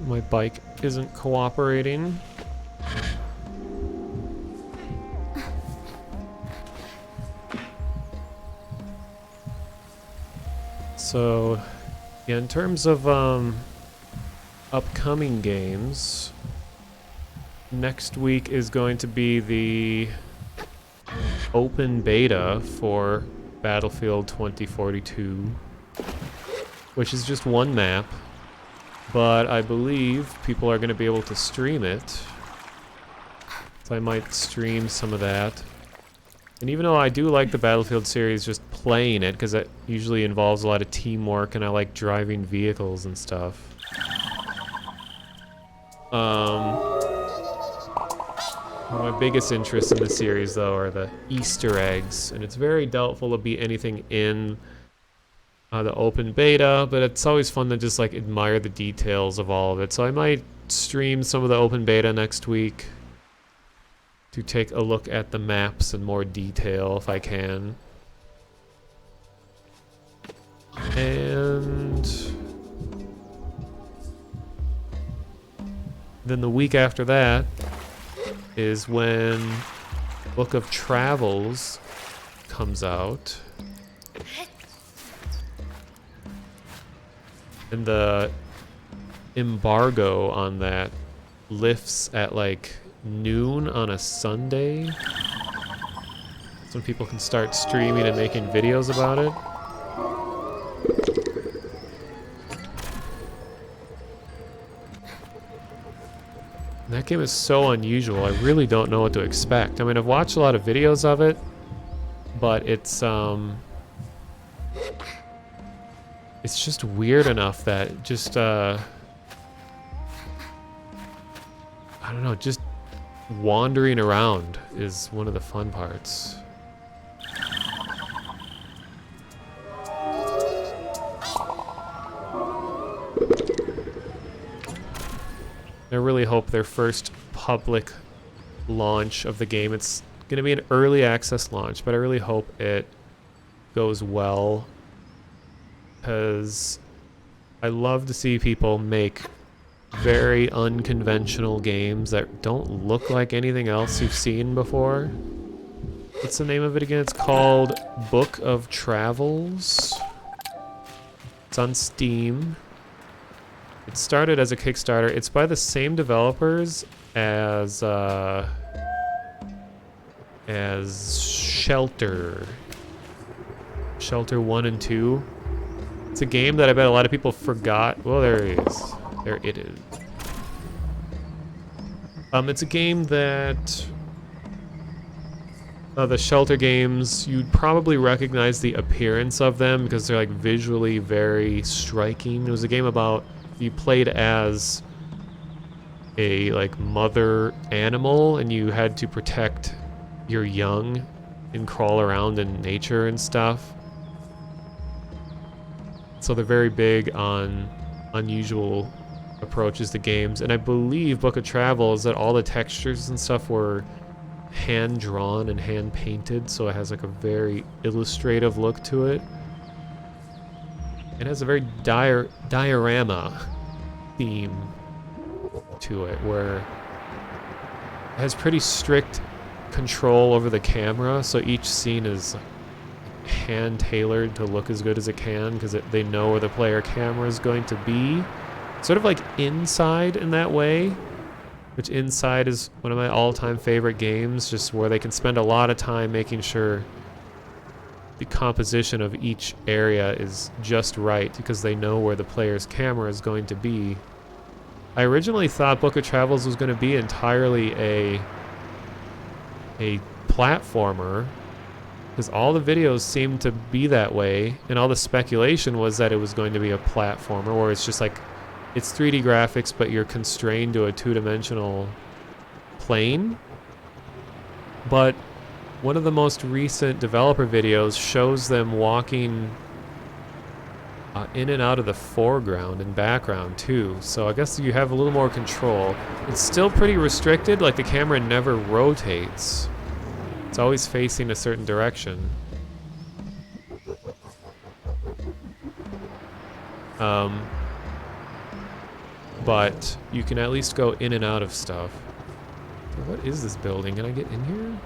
My bike isn't cooperating. So, yeah, in terms of upcoming games, next week is going to be the open beta for Battlefield 2042, which is just one map, but I believe people are going to be able to stream it, so I might stream some of that. And even though I do like the Battlefield series, just playing it, because it usually involves a lot of teamwork, and I like driving vehicles and stuff. One of my biggest interests in the series, though, are the Easter eggs, and it's very doubtful to be anything in the open beta, but it's always fun to just like admire the details of all of it. So I might stream some of the open beta next week to take a look at the maps in more detail if I can. And then the week after that is when Book of Travels comes out. And the embargo on that lifts at like noon on a Sunday. So people can start streaming and making videos about it. That game is so unusual. I really don't know what to expect. I mean, I've watched a lot of videos of it, but it's just weird enough that just I don't know, just wandering around is one of the fun parts. I really hope their first public launch of the game, it's going to be an early access launch, but I really hope it goes well, because I love to see people make very unconventional games that don't look like anything else you've seen before. What's the name of it again? It's called Book of Travels. It's on Steam. It started as a Kickstarter. It's by the same developers as Shelter. Shelter 1 and 2. It's a game that I bet a lot of people forgot. Well, there it is. There it is. It's a game that the Shelter games, you'd probably recognize the appearance of them because they're like visually very striking. It was a game about, you played as a like mother animal and you had to protect your young and crawl around in nature and stuff. So they're very big on unusual approaches to games, and I believe Book of Travels that all the textures and stuff were hand drawn and hand painted, so it has like a very illustrative look to it. It has a very diorama theme to it, where it has pretty strict control over the camera, so each scene is hand tailored to look as good as it can because they know where the player camera is going to be. Sort of like Inside in that way, which Inside is one of my all-time favorite games, just where they can spend a lot of time making sure the composition of each area is just right because they know where the player's camera is going to be. I originally thought Book of Travels was going to be entirely a platformer, because all the videos seemed to be that way, and all the speculation was that it was going to be a platformer, where it's just like, it's 3D graphics, but you're constrained to a two-dimensional plane. But one of the most recent developer videos shows them walking in and out of the foreground and background too, so I guess you have a little more control. It's still pretty restricted, like the camera never rotates. It's always facing a certain direction. but you can at least go in and out of stuff. So what is this building? Can I get in here?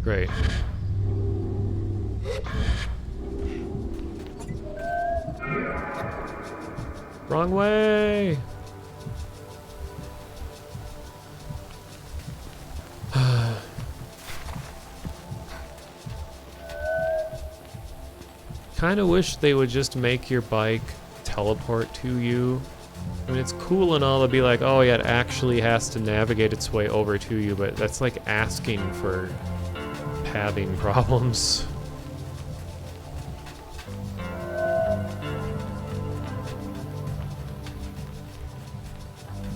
Great. Wrong way! Kinda wish they would just make your bike teleport to you. I mean, it's cool and all to be like, oh yeah, it actually has to navigate its way over to you, but that's like asking for pathing problems.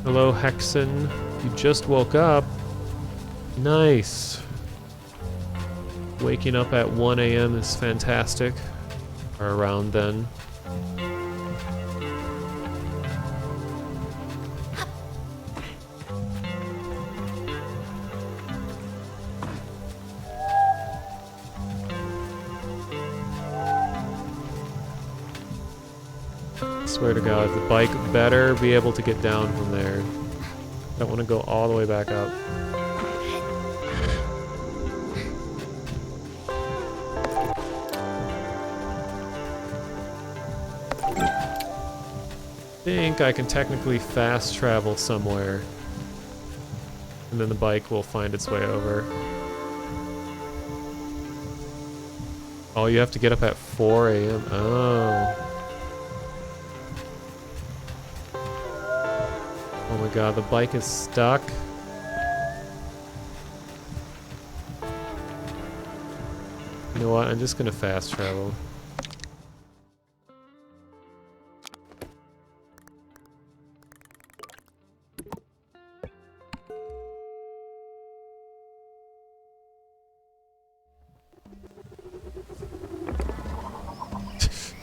Hello, Hexen. You just woke up. Nice. Waking up at 1 a.m. is fantastic. Or around then. Swear to God, the bike better be able to get down from there. I don't want to go all the way back up. I think I can technically fast travel somewhere. And then the bike will find its way over. Oh, you have to get up at 4 a.m. Oh. Oh my God, the bike is stuck. You know what? I'm just gonna fast travel.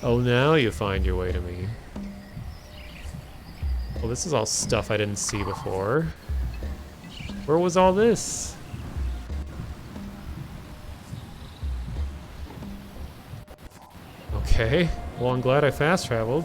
Oh, now you find your way to me. Well, this is all stuff I didn't see before. Where was all this? Okay. Well, I'm glad I fast traveled.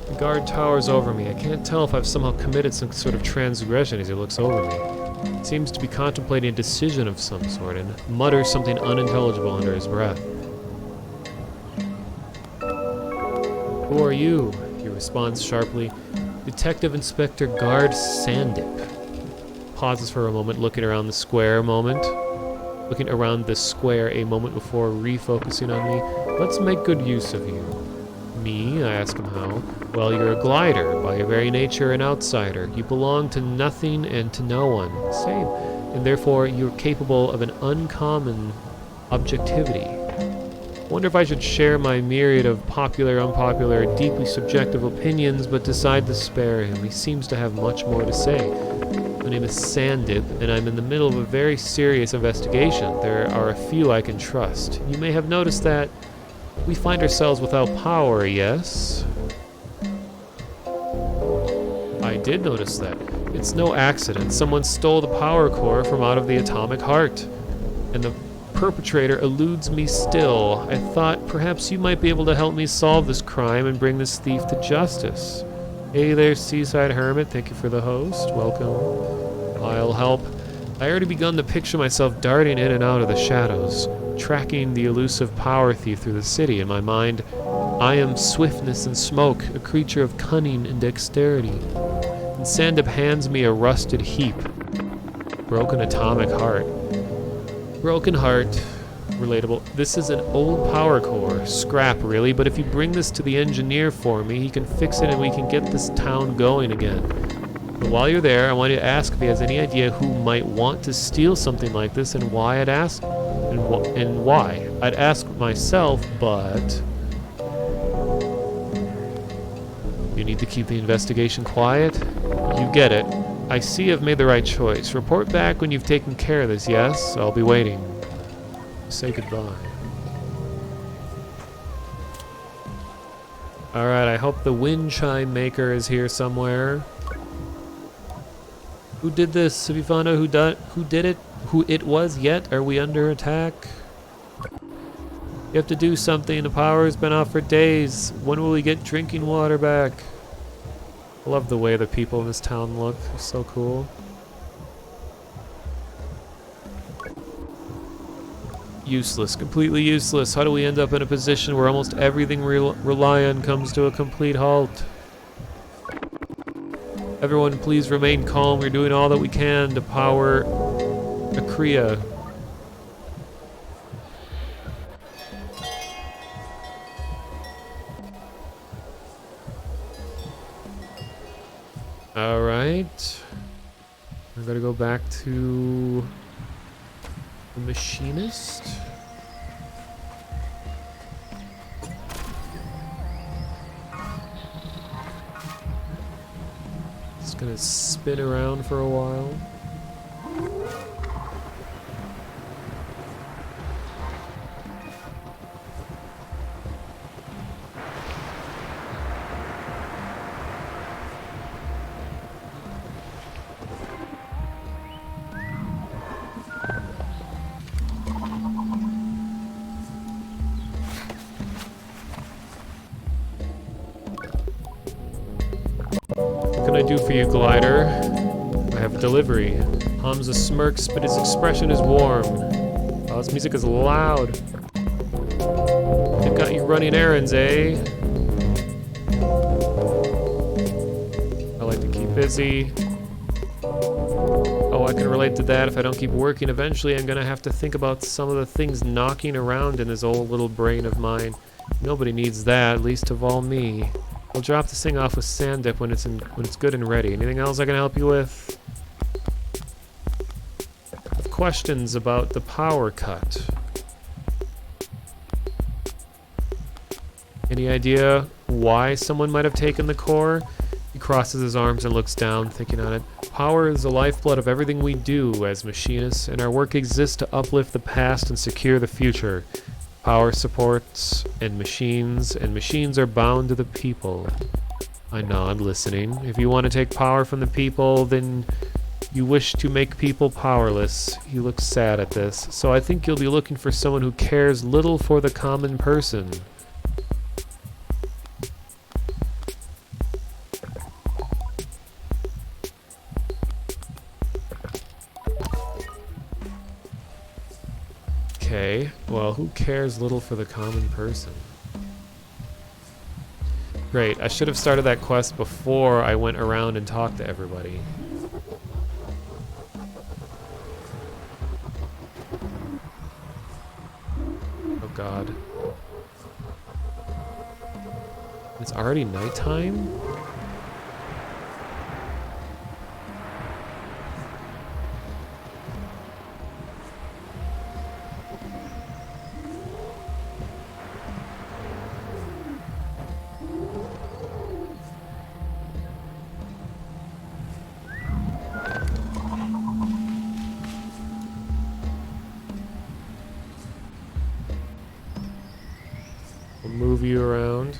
The guard towers over me. I can't tell if I've somehow committed some sort of transgression as he looks over me. He seems to be contemplating a decision of some sort and mutters something unintelligible under his breath. Who are you? He responds sharply. Detective Inspector Guard Sandip. Pauses for a moment, looking around the square a moment before refocusing on me. Let's make good use of you. Me? I ask him how. Well, you're a glider, by your very nature an outsider. You belong to nothing and to no one. Same. And therefore, you're capable of an uncommon objectivity. Wonder if I should share my myriad of popular, unpopular, deeply subjective opinions, but decide to spare him. He seems to have much more to say. My name is Sandip, and I'm in the middle of a very serious investigation. There are a few I can trust. You may have noticed that we find ourselves without power, yes? I did notice that. It's no accident. Someone stole the power core from out of the atomic heart. And the perpetrator eludes me still. I thought perhaps you might be able to help me solve this crime and bring this thief to justice. Hey there, Seaside Hermit. Thank you for the host. Welcome. I'll help. I already begun to picture myself darting in and out of the shadows, tracking the elusive power thief through the city. In my mind, I am swiftness and smoke, a creature of cunning and dexterity. And Sandip hands me a rusted heap. Broken atomic heart. Broken heart. Relatable. This is an old power core. Scrap, really, but if you bring this to the engineer for me, he can fix it and we can get this town going again. But while you're there, I want you to ask if he has any idea who might want to steal something like this and why I'd ask. And why. I'd ask myself, but... You need to keep the investigation quiet? You get it. I see I've made the right choice. Report back when you've taken care of this, yes? I'll be waiting. Say goodbye. Alright, I hope the wind chime maker is here somewhere. Who did this? Have you found out who did it? Who it was yet? Are we under attack? You have to do something. The power's been off for days. When will we get drinking water back? I love the way the people in this town look. They're so cool. Useless. Completely useless. How do we end up in a position where almost everything we rely on comes to a complete halt? Everyone, please remain calm. We're doing all that we can to power Akria. Alright. We're gonna go back to the machinist. Just gonna spin around for a while. What can I do for you, glider? I have a delivery. Hamza smirks, but his expression is warm. Oh, his music is loud. They've got you running errands, eh? I like to keep busy. Oh, I can relate to that. If I don't keep working, eventually I'm gonna have to think about some of the things knocking around in this old little brain of mine. Nobody needs that, least of all me. I'll drop this thing off with Sandip when it's good and ready. Anything else I can help you with? I have questions about the power cut. Any idea why someone might have taken the core? He crosses his arms and looks down, thinking on it. Power is the lifeblood of everything we do as machinists, and our work exists to uplift the past and secure the future. Power supports and machines are bound to the people. I nod, listening. If you want to take power from the people, then you wish to make people powerless. He looks sad at this. So I think you'll be looking for someone who cares little for the common person. Okay, well, who cares little for the common person? Great, I should have started that quest before I went around and talked to everybody. Oh god. It's already nighttime? Move you around.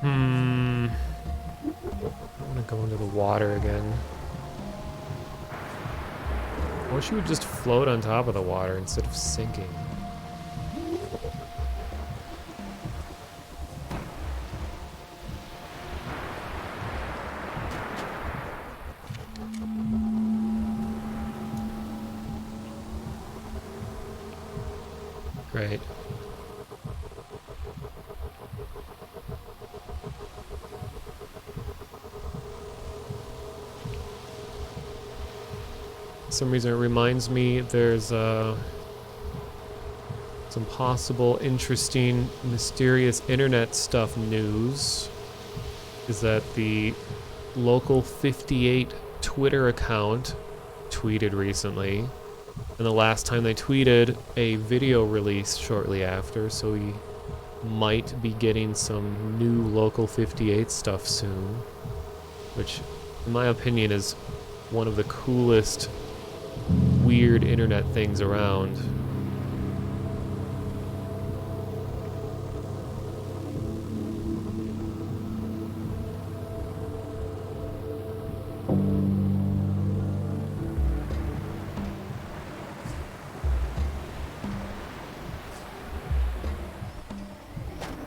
I want to go into the water again. I wish you would just float on top of the water instead of sinking. Great. For some reason it reminds me there's some possible interesting mysterious internet stuff news is that the local 58 Twitter account tweeted recently, and the last time they tweeted a video released shortly after, so we might be getting some new local 58 stuff soon, which in my opinion is one of the coolest weird internet things around.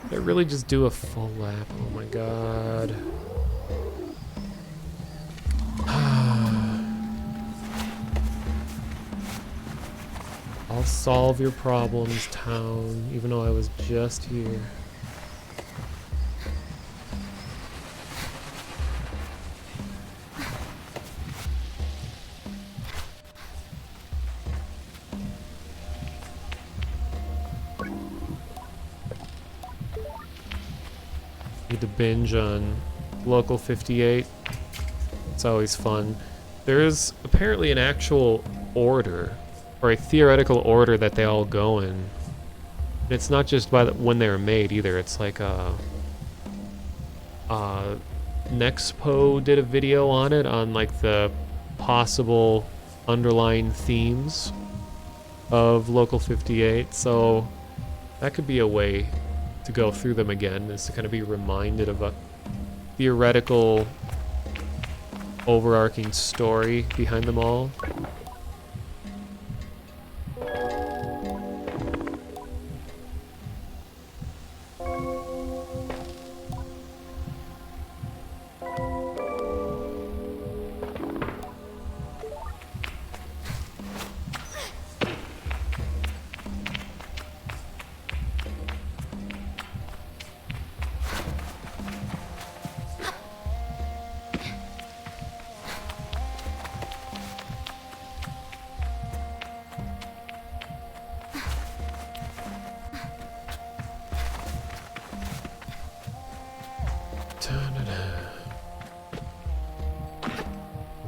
Did I really just do a full lap? Oh my god. I'll solve your problems, town, even though I was just here. Need to binge on Local 58. It's always fun. There is apparently an actual order, or a theoretical order that they all go in. And it's not just by when they're made either. It's like Nexpo did a video on it, on like the possible underlying themes of Local 58. So that could be a way to go through them again, is to kind of be reminded of a theoretical overarching story behind them all.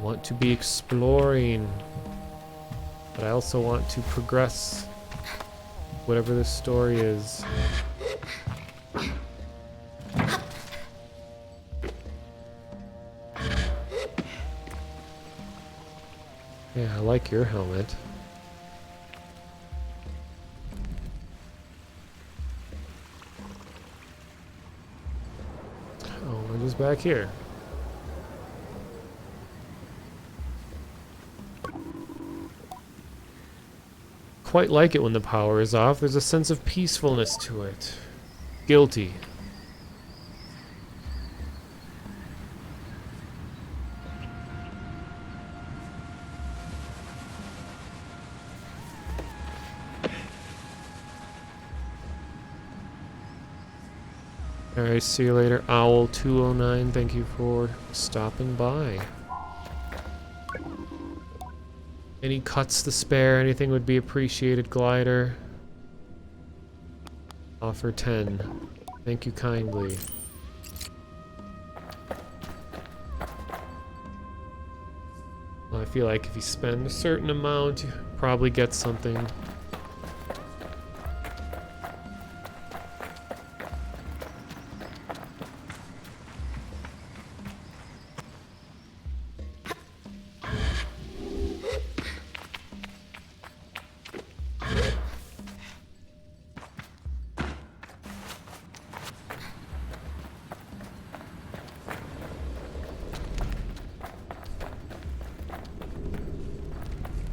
I want to be exploring, but I also want to progress whatever this story is. Yeah, I like your helmet. Oh, we're just back here. Quite like it when the power is off. There's a sense of peacefulness to it. Guilty. Alright, see you later, Owl209. Thank you for stopping by. Any cuts to spare, anything would be appreciated, Glider. Offer 10. Thank you kindly. Well, I feel like if you spend a certain amount, you probably get something.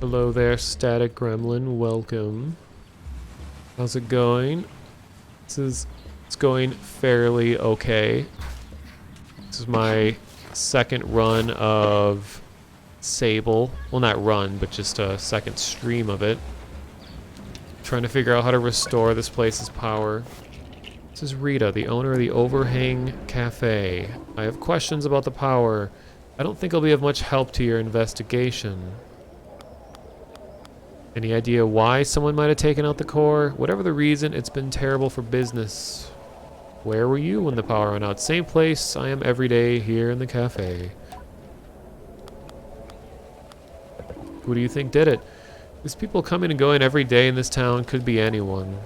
Hello there, static gremlin. Welcome. How's it going? It's going fairly okay. This is my second run of Sable. Well, not run, but just a second stream of it. Trying to figure out how to restore this place's power. This is Rita, the owner of the Overhang Cafe. I have questions about the power. I don't think I'll be of much help to your investigation. Any idea why someone might have taken out the core? Whatever the reason, it's been terrible for business. Where were you when the power went out? Same place I am every day here in the cafe. Who do you think did it? There's people coming and going every day in this town. Could be anyone.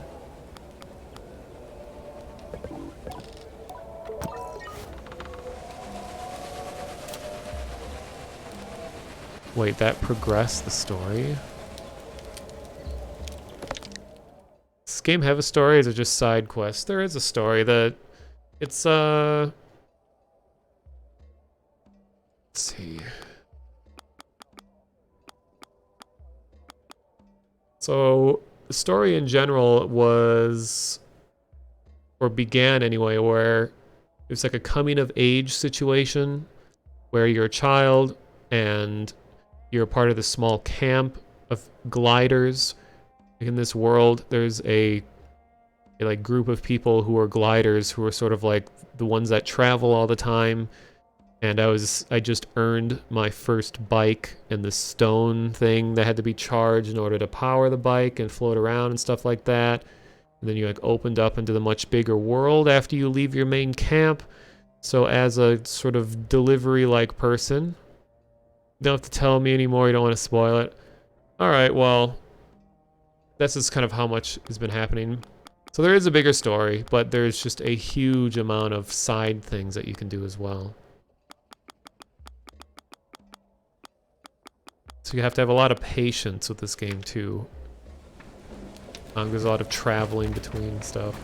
Wait, that progressed the story? Does this game have a story, or is it just side quests? There is a story that... It's, let's see. So, the story in general was... or began anyway, where it was like a coming-of-age situation, where you're a child, and you're a part of this small camp of gliders. In this world, there's a like group of people who are gliders, who are sort of like the ones that travel all the time. And I just earned my first bike and the stone thing that had to be charged in order to power the bike and float around and stuff like that. And then you like opened up into the much bigger world after you leave your main camp. So as a sort of delivery-like person, you don't have to tell me anymore, you don't want to spoil it. Alright, well, this is kind of how much has been happening. So there is a bigger story, but there's just a huge amount of side things that you can do as well. So you have to have a lot of patience with this game too. There's a lot of traveling between stuff.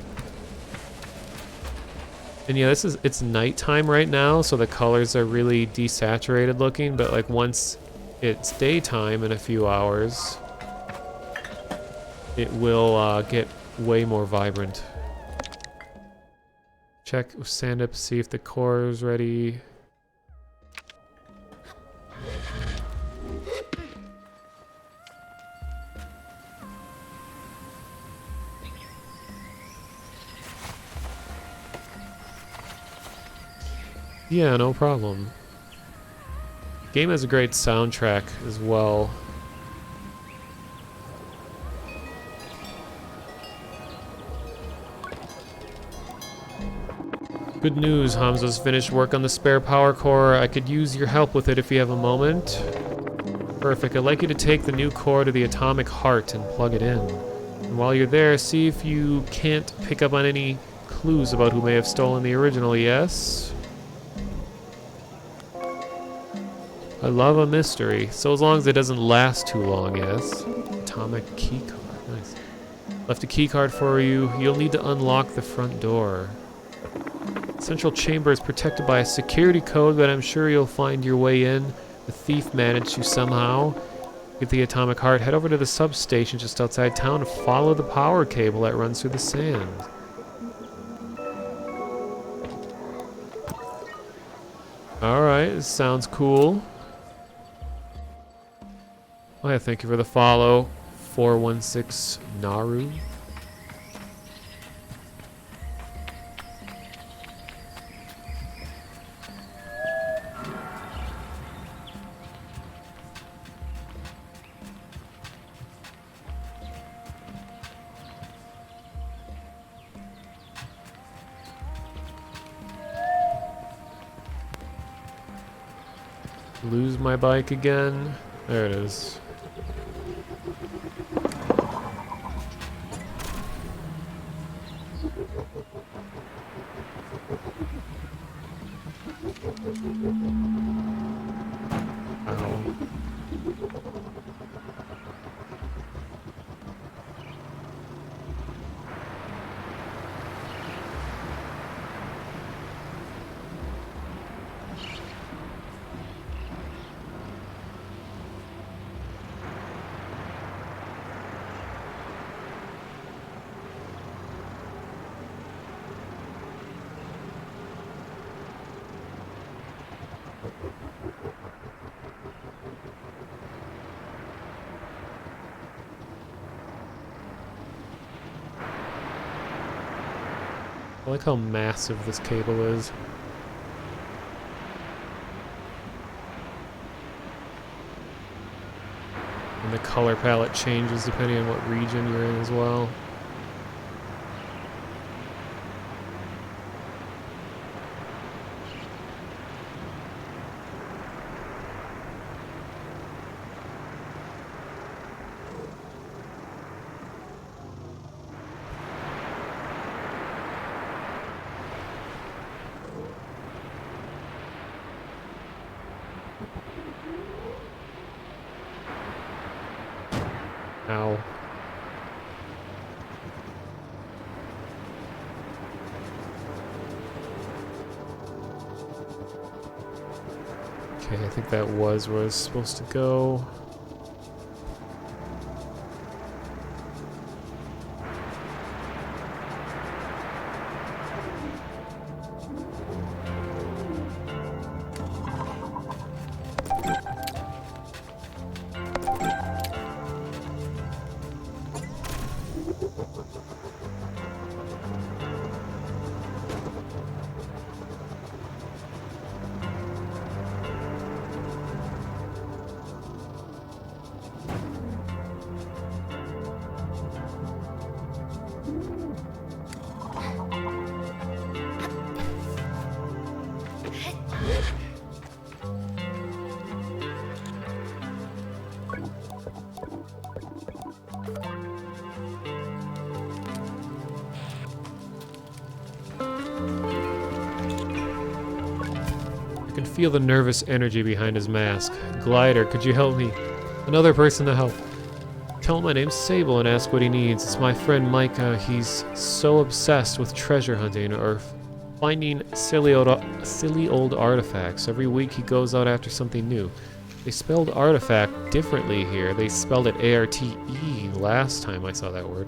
And yeah, it's nighttime right now, so the colors are really desaturated looking, but like once it's daytime in a few hours, it will get way more vibrant. Check sand up, see if the core is ready. Yeah, no problem. The game has a great soundtrack as well. Good news, Hamza's finished work on the spare power core. I could use your help with it if you have a moment. Perfect. I'd like you to take the new core to the atomic heart and plug it in. And while you're there, see if you can't pick up on any clues about who may have stolen the original, yes? I love a mystery, so as long as it doesn't last too long, yes? Atomic keycard, nice. Left a keycard for you. You'll need to unlock the front door. Central chamber is protected by a security code, but I'm sure you'll find your way in. The thief managed to somehow get the atomic heart. Head over to the substation just outside town and follow the power cable that runs through the sand. Alright, sounds cool. Oh yeah, thank you for the follow. 416 Naru. Lose my bike again. There it is. Ow. I like how massive this cable is. And the color palette changes depending on what region you're in as well. Ow. Okay, I think that was where I was supposed to go. I can feel the nervous energy behind his mask. Glider, could you help me? Another person to help. Tell him my name's Sable and ask what he needs. It's my friend Micah. He's so obsessed with treasure hunting or finding silly old artifacts. Every week he goes out after something new. They spelled artifact differently here. They spelled it A-R-T-E last time I saw that word.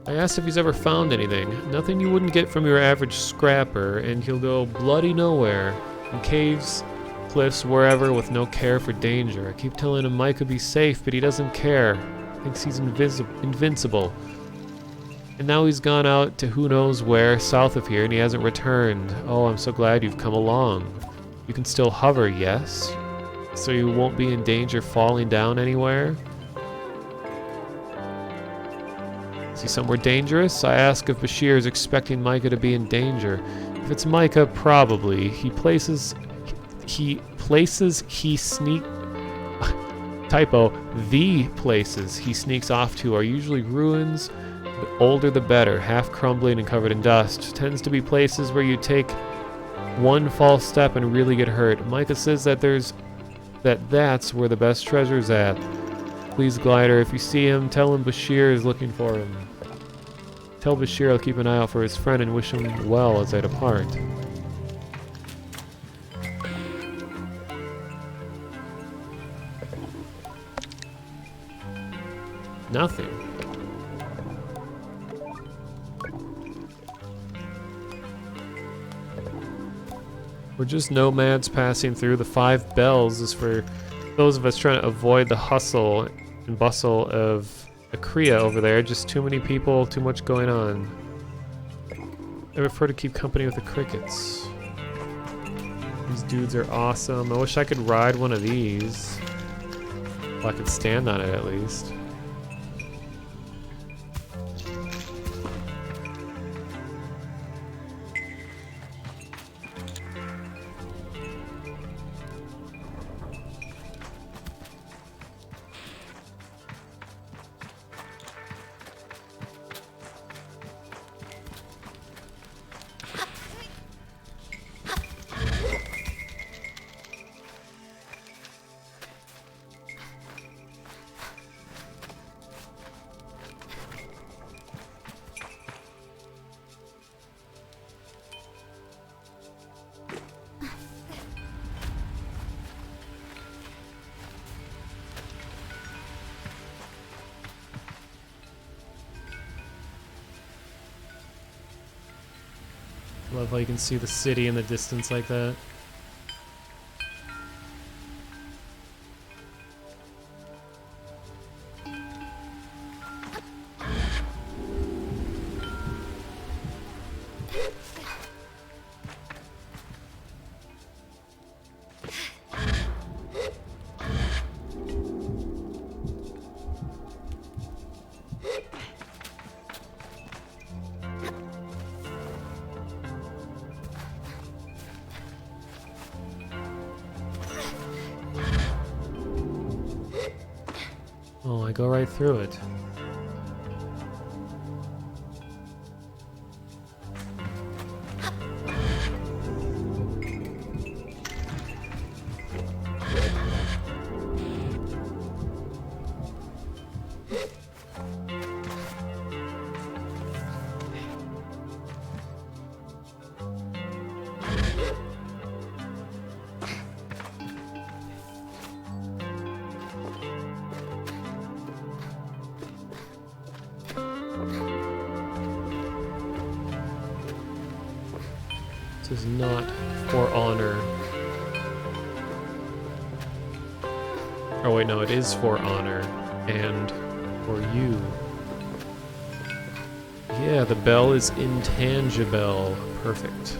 I asked if he's ever found anything. Nothing you wouldn't get from your average scrapper, and he'll go bloody nowhere. In caves, cliffs, wherever, with no care for danger. I keep telling him Mike could be safe, but he doesn't care. Thinks he's invincible. And now he's gone out to who knows where, south of here, and he hasn't returned. Oh, I'm so glad you've come along. You can still hover, yes? So you won't be in danger falling down anywhere? Is he somewhere dangerous? I ask if Bashir is expecting Micah to be in danger. If it's Micah, probably. The places he sneaks off to are usually ruins. The older the better, half crumbling and covered in dust. Tends to be places where you take one false step and really get hurt. Micah says that's where the best treasure's at. Please, Glider, if you see him, tell him Bashir is looking for him. Tell Bashir I'll keep an eye out for his friend and wish him well as I depart. Nothing. We're just nomads passing through. The 5 bells is for those of us trying to avoid the hustle and bustle of Akria over there. Just too many people, too much going on. I prefer to keep company with the crickets. These dudes are awesome. I wish I could ride one of these. Well, I could stand on it at least. Love how you can see the city in the distance like that. Oh, I go right through it. This is not for honor. Oh wait, no, it is for honor. And for you. Yeah, the bell is intangible. Perfect.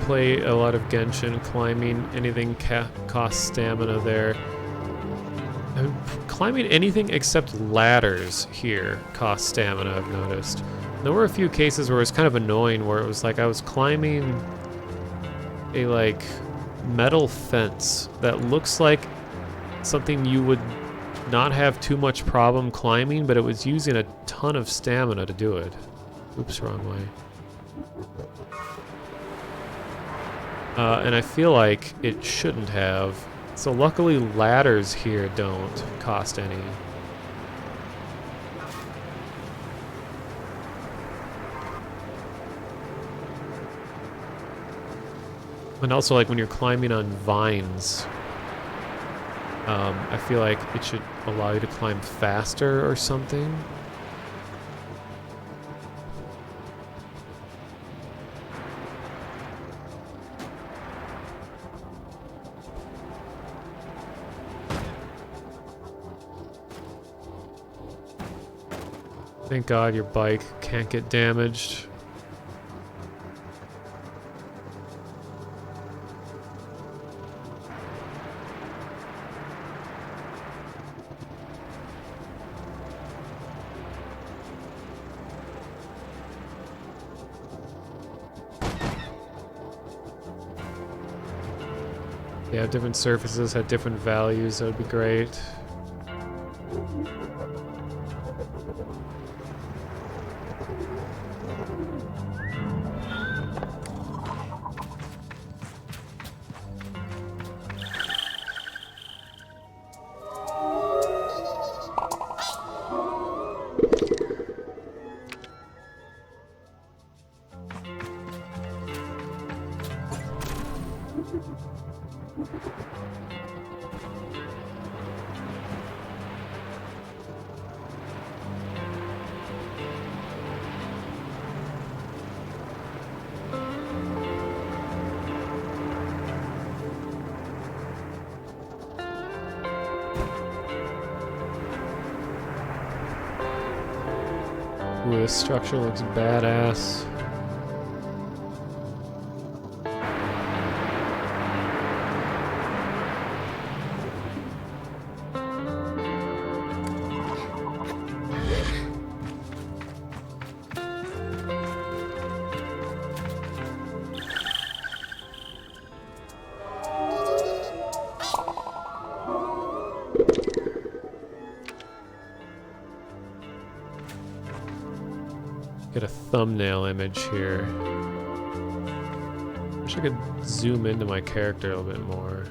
Play a lot of Genshin. Climbing anything costs stamina there. Climbing anything except ladders here costs stamina, I've noticed. There were a few cases where it was kind of annoying, where it was like I was climbing a like metal fence that looks like something you would not have too much problem climbing, but it was using a ton of stamina to do it. Oops, wrong way. And I feel like it shouldn't have. So luckily ladders here don't cost any. And also like when you're climbing on vines, I feel like it should allow you to climb faster or something. Thank God your bike can't get damaged. Yeah, different surfaces had different values, that would be great. Ooh, this structure looks badass. thumbnail image here. Wish I could zoom into my character a little bit more.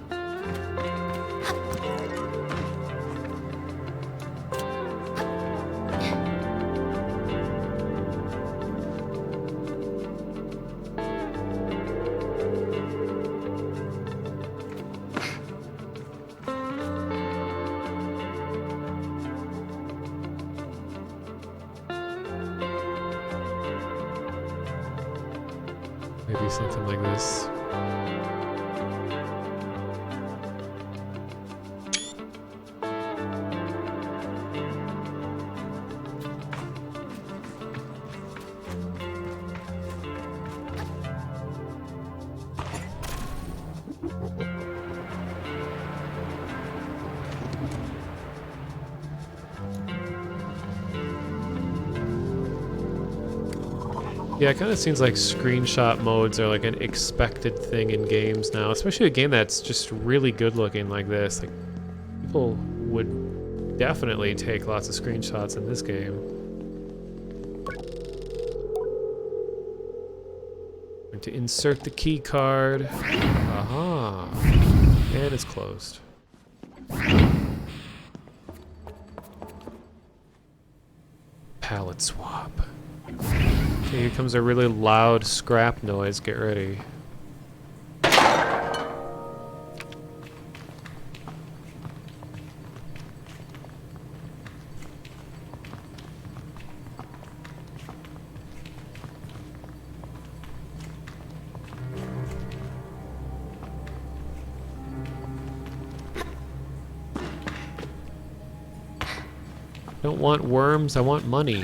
Maybe something like this. Yeah, it kind of seems like screenshot modes are like an expected thing in games now, especially a game that's just really good looking like this. Like, people would definitely take lots of screenshots in this game. Going to insert the key card. Aha. And it's closed. Palette swap. Okay, here comes a really loud scrap noise. Get ready. Don't want worms, I want money.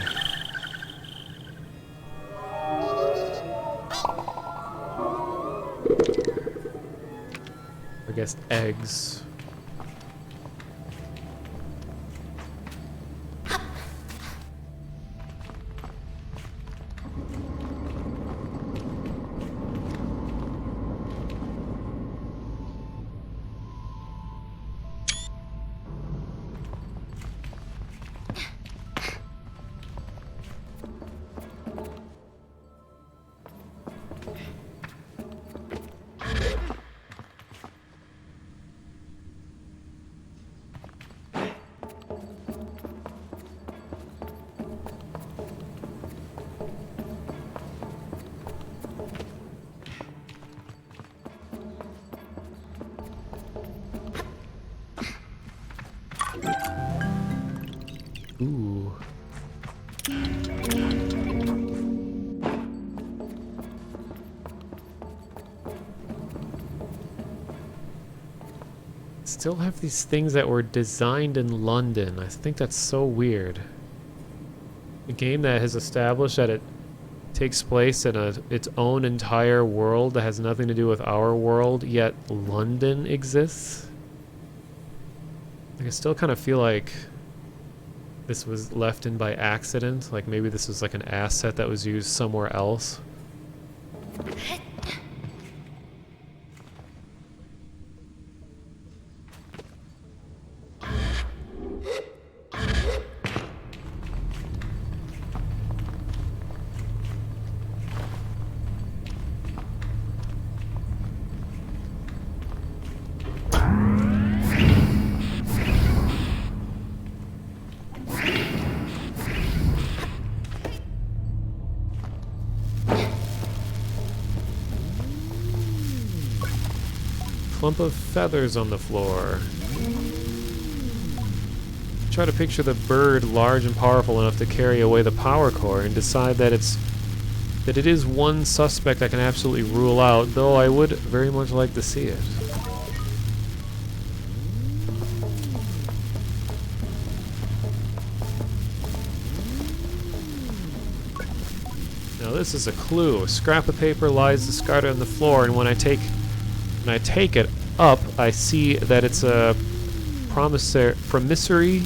I guess eggs. Ooh. Still have these things that were designed in London. I think that's so weird. A game that has established that it takes place in its own entire world that has nothing to do with our world, yet London exists. Like, I still kind of feel like this was left in by accident. Like maybe this was like an asset that was used somewhere else. Clump of feathers on the floor. Try to picture the bird large and powerful enough to carry away the power core and decide that it is one suspect I can absolutely rule out, though I would very much like to see it. Now this is a clue. A scrap of paper lies discarded on the floor, and when I take it up, I see that it's a promissory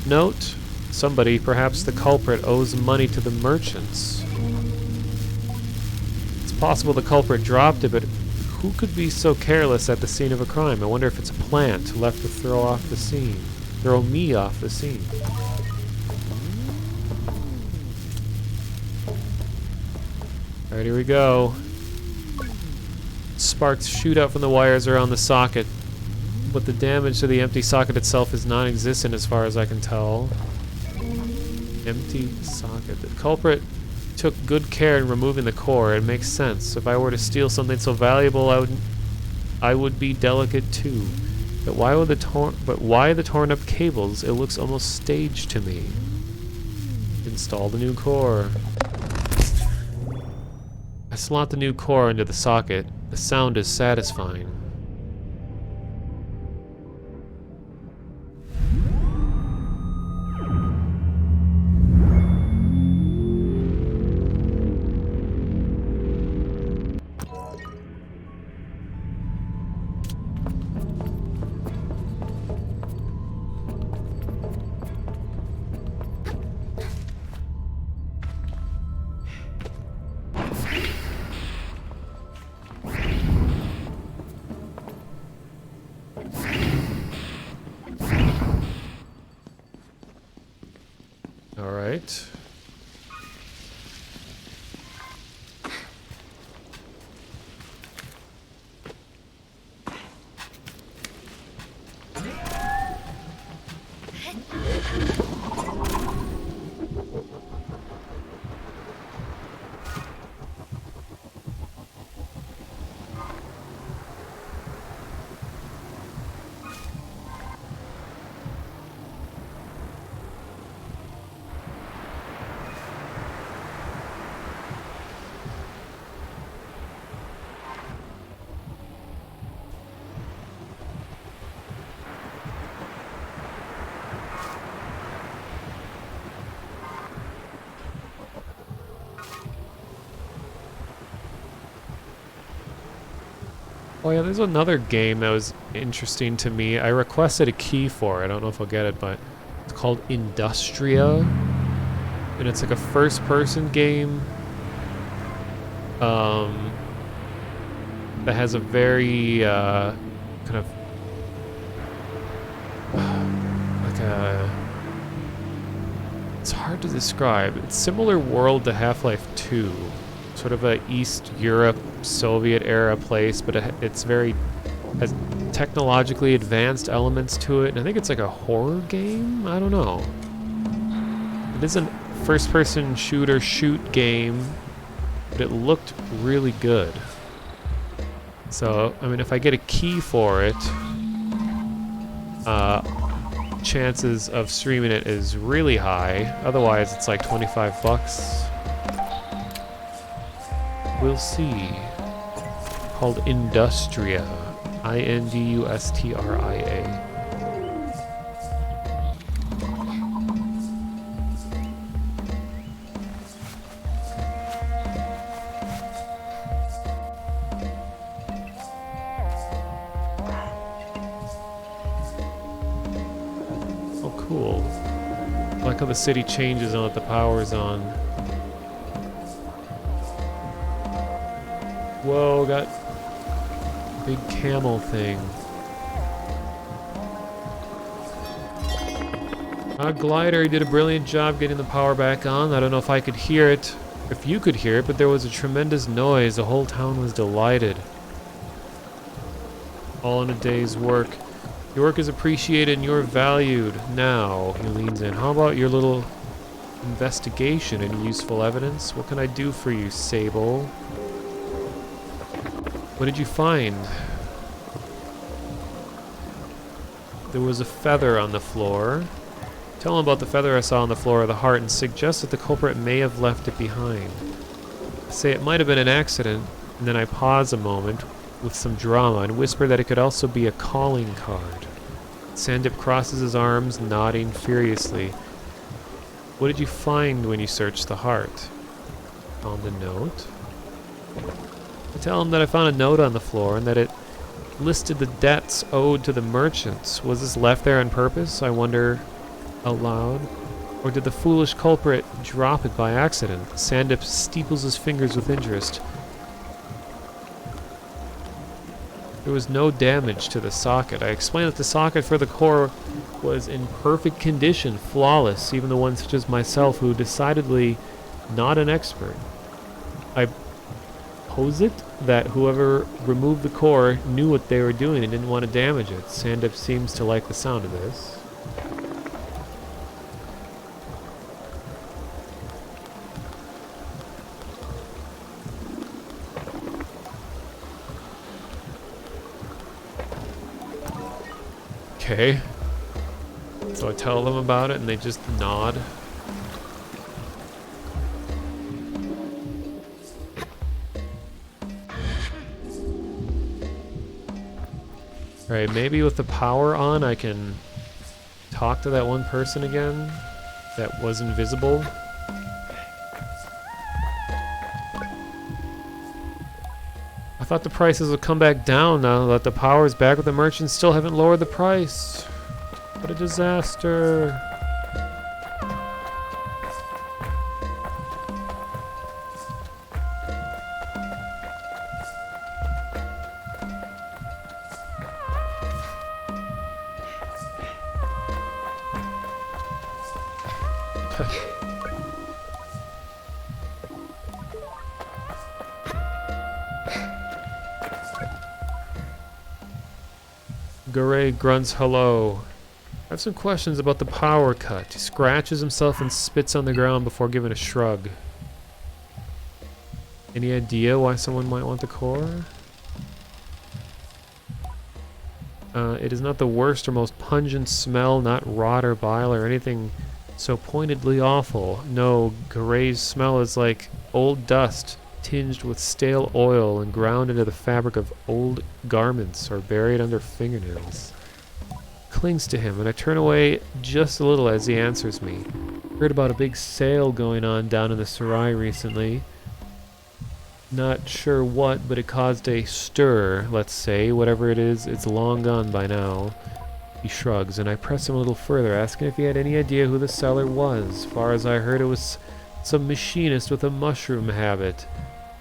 note. Somebody, perhaps the culprit, owes money to the merchants. It's possible the culprit dropped it, but who could be so careless at the scene of a crime? I wonder if it's a plant left to throw me off the scene. Alright, here we go. Sparks shoot out from the wires around the socket, but the damage to the empty socket itself is non-existent as far as I can tell. Empty socket. The culprit took good care in removing the core. It makes sense. If I were to steal something so valuable, I would be delicate too. But why the torn up cables? It looks almost staged to me. Install the new core. I slot the new core into the socket. The sound is satisfying. Alright. Oh yeah, there's another game that was interesting to me. I requested a key for it. I don't know if I'll get it, but it's called Industria. And it's like a first-person game that has a very kind of like a... It's hard to describe. It's similar world to Half-Life 2. Sort of a East Europe, Soviet era place, but it's very has technologically advanced elements to it, and I think it's like a horror game? I don't know. It is a first-person shoot game, but it looked really good. So, I mean, if I get a key for it, chances of streaming it is really high. Otherwise, it's like 25 bucks. We'll see. Called Industria. Industria. Oh, cool. I like how the city changes now that the power's on. Whoa, got big camel thing. Glider, he did a brilliant job getting the power back on. I don't know if I could hear it, if you could hear it, but there was a tremendous noise. The whole town was delighted. All in a day's work. Your work is appreciated and you're valued. Now, he leans in. How about your little investigation? Any useful evidence? What can I do for you, Sable? What did you find? There was a feather on the floor. Tell him about the feather I saw on the floor of the heart and suggest that the culprit may have left it behind. I say it might have been an accident, and then I pause a moment with some drama and whisper that it could also be a calling card. Sandip crosses his arms, nodding furiously. What did you find when you searched the heart? Found a note? I tell him that I found a note on the floor and that it listed the debts owed to the merchants. Was this left there on purpose, I wonder aloud? Or did the foolish culprit drop it by accident? Sandip steeples his fingers with interest. There was no damage to the socket. I explained that the socket for the core was in perfect condition, flawless, even the one such as myself who decidedly not an expert. I posit that whoever removed the core knew what they were doing and didn't want to damage it. Sandip seems to like the sound of this. Okay. So I tell them about it and they just nod. Alright, maybe with the power on I can talk to that one person again that was invisible. I thought the prices would come back down now that the power's back, but the merchants still haven't lowered the price. What a disaster. Garay grunts hello. I have some questions about the power cut. He scratches himself and spits on the ground before giving a shrug. Any idea why someone might want the core? It is not the worst or most pungent smell, not rot or bile or anything so pointedly awful. No, Garay's smell is like old dust tinged with stale oil and ground into the fabric of old garments or buried under fingernails. Clings to him, and I turn away just a little as he answers me. Heard about a big sale going on down in the Sarai recently. Not sure what, but it caused a stir, let's say. Whatever it is, it's long gone by now. He shrugs, and I press him a little further, asking if he had any idea who the seller was. As far as I heard, it was some machinist with a mushroom habit.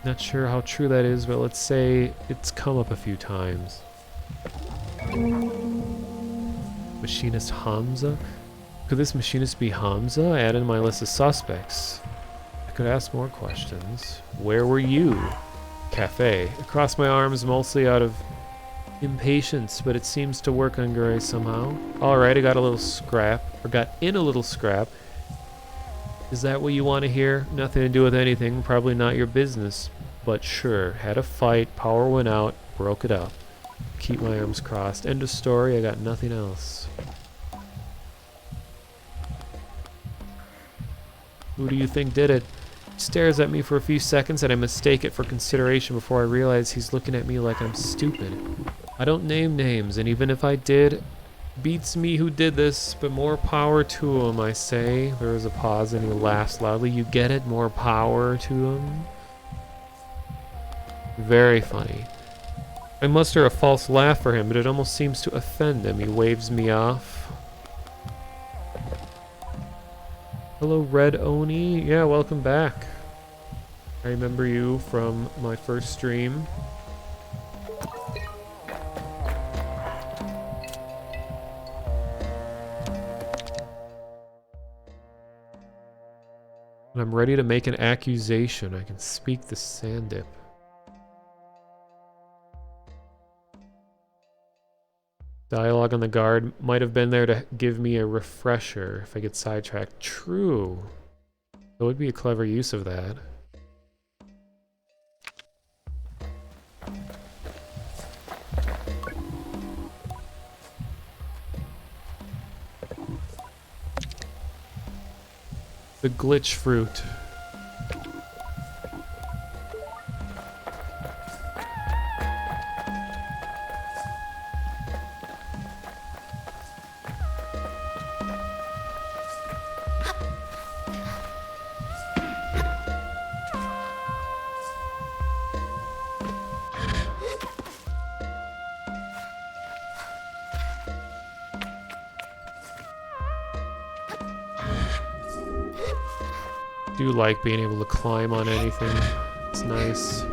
Not sure how true that is, but let's say it's come up a few times. Machinist Hamza? Could this machinist be Hamza? I added to my list of suspects. I could ask more questions. Where were you? Cafe. I crossed my arms mostly out of impatience, but it seems to work on Garay somehow. Alright, I got a little scrap, or got in a little scrap. Is that what you want to hear? Nothing to do with anything, probably not your business. But sure, had a fight, power went out, broke it up. Keep my arms crossed. End of story, I got nothing else. Who do you think did it? He stares at me for a few seconds and I mistake it for consideration before I realize he's looking at me like I'm stupid. I don't name names, and even if I did, beats me who did this, but more power to him, I say. There is a pause and he laughs loudly. You get it? More power to him? Very funny. I muster a false laugh for him, but it almost seems to offend him. He waves me off. Hello, Red Oni. Yeah, welcome back. I remember you from my first stream. I'm ready to make an accusation. I can speak the Sandip. Dialogue on the guard might have been there to give me a refresher if I get sidetracked. True. That would be a clever use of that. The glitch fruit. Do like being able to climb on anything. It's nice.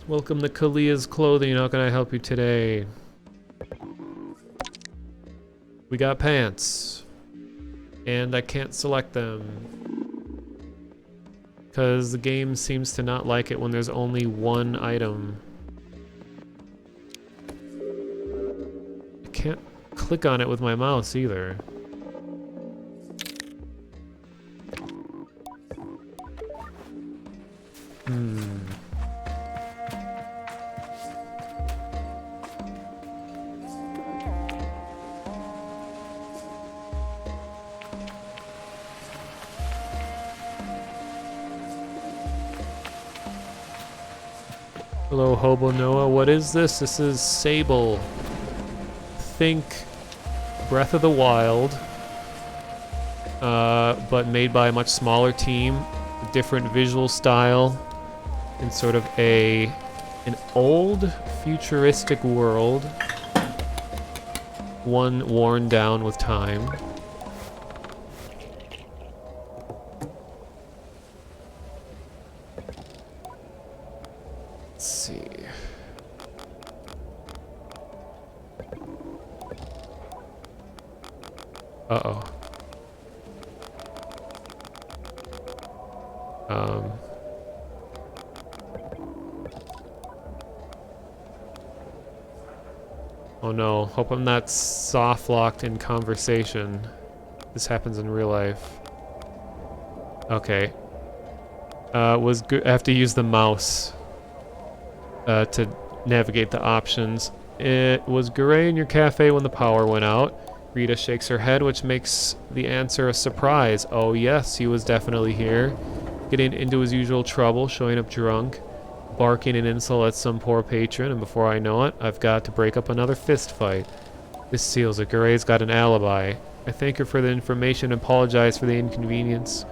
Welcome to Kalia's Clothing. How can I help you today? We got pants. And I can't select them. Because the game seems to not like it when there's only one item. I can't click on it with my mouse either. Hello, Hobo Noah. What is this? This is Sable. Think Breath of the Wild, but made by a much smaller team, a different visual style, in sort of an old futuristic world, one worn down with time. Let's see. Uh-oh. Oh no, hope I'm not soft-locked in conversation. This happens in real life. Okay. I have to use the mouse to navigate the options. It was Gray in your cafe when the power went out. Rita shakes her head, which makes the answer a surprise. Oh yes, he was definitely here. Getting into his usual trouble, showing up drunk, barking an insult at some poor patron, and before I know it, I've got to break up another fist fight. This seals it. Garay's got an alibi. I thank her for the information and apologize for the inconvenience.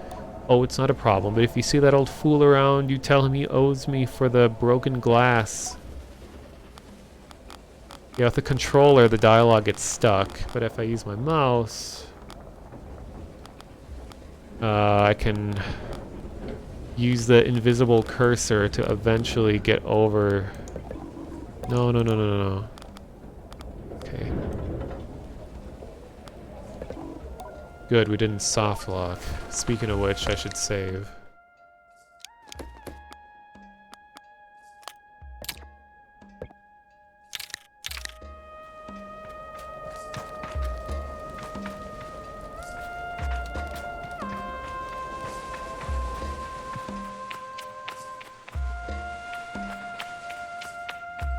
Oh, it's not a problem, but if you see that old fool around, you tell him he owes me for the broken glass. Yeah, with the controller, the dialogue gets stuck, but if I use my mouse, I can use the invisible cursor to eventually get over. No. Okay. Good, we didn't soft lock. Speaking of which, I should save.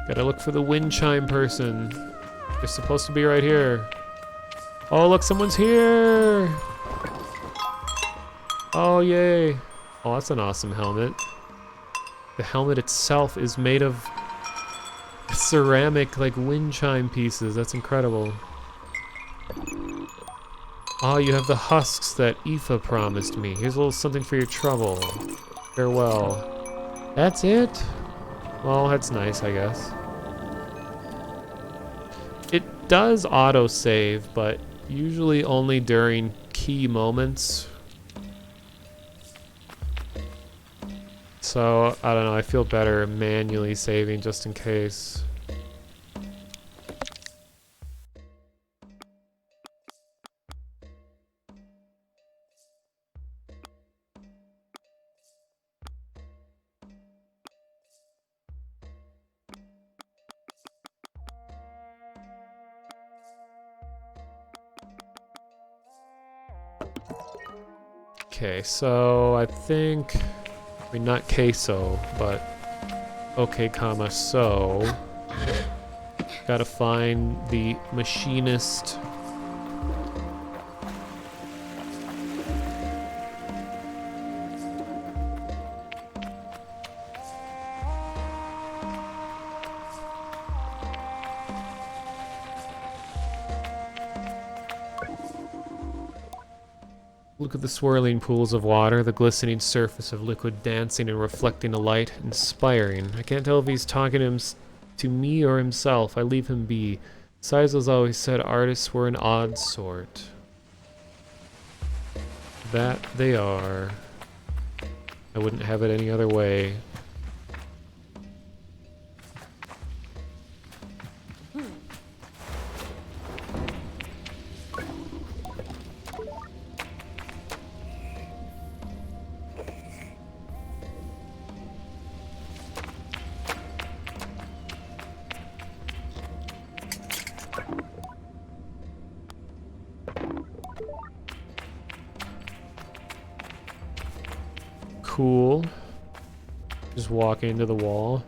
Gotta look for the wind chime person. They're supposed to be right here. Oh, look, someone's here! Oh, yay. Oh, that's an awesome helmet. The helmet itself is made of ceramic, like, wind chime pieces. That's incredible. Oh, you have the husks that Aoife promised me. Here's a little something for your trouble. Farewell. That's it? Well, that's nice, I guess. It does auto-save, but usually only during key moments. So, I don't know, I feel better manually saving just in case. Okay, so I think, I mean not queso, but okay, comma, so gotta find the machinist. Look at the swirling pools of water, the glistening surface of liquid dancing and reflecting the light, inspiring. I can't tell if he's talking to me or himself. I leave him be. Sizel's always said artists were an odd sort. That they are. I wouldn't have it any other way. cool. Just walk into the wall.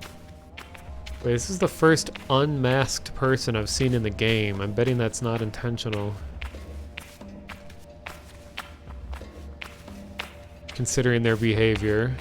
Wait, this is the first unmasked person I've seen in the game. I'm betting that's not intentional. Considering their behavior.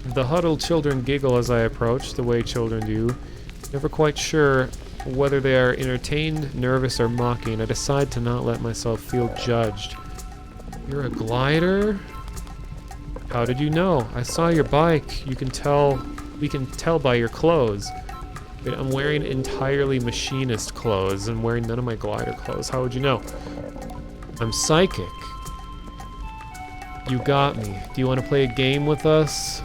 The huddled children giggle as I approach, the way children do. Never quite sure whether they are entertained, nervous, or mocking. I decide to not let myself feel judged. You're a glider? How did you know? I saw your bike. We can tell by your clothes. Wait, I'm wearing entirely machinist clothes. I'm wearing none of my glider clothes. How would you know? I'm psychic. You got me. Do you want to play a game with us?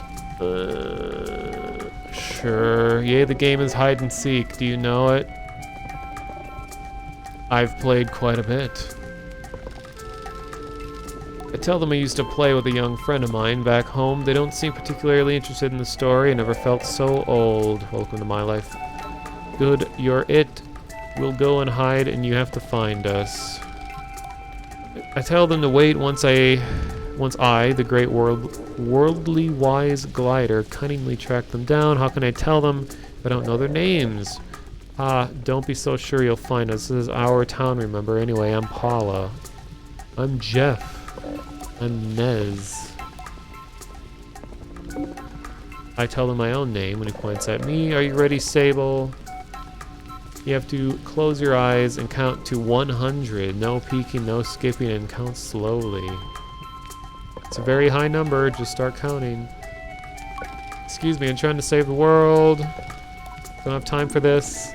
Sure. Yay, the game is hide and seek. Do you know it? I've played quite a bit. I tell them I used to play with a young friend of mine back home. They don't seem particularly interested in the story. I never felt so old. Welcome to my life. Good, you're it. We'll go and hide and you have to find us. I tell them to wait once I, the great worldly wise glider, cunningly track them down. How can I tell them if I don't know their names? Don't be so sure you'll find us. This is our town, remember? Anyway, I'm Paula. I'm Jeff. I'm Nez. I tell them my own name when he points at me. Are you ready, Sable? You have to close your eyes and count to 100. No peeking, no skipping, and count slowly. It's a very high number. Just start counting. Excuse me, I'm trying to save the world. Don't have time for this.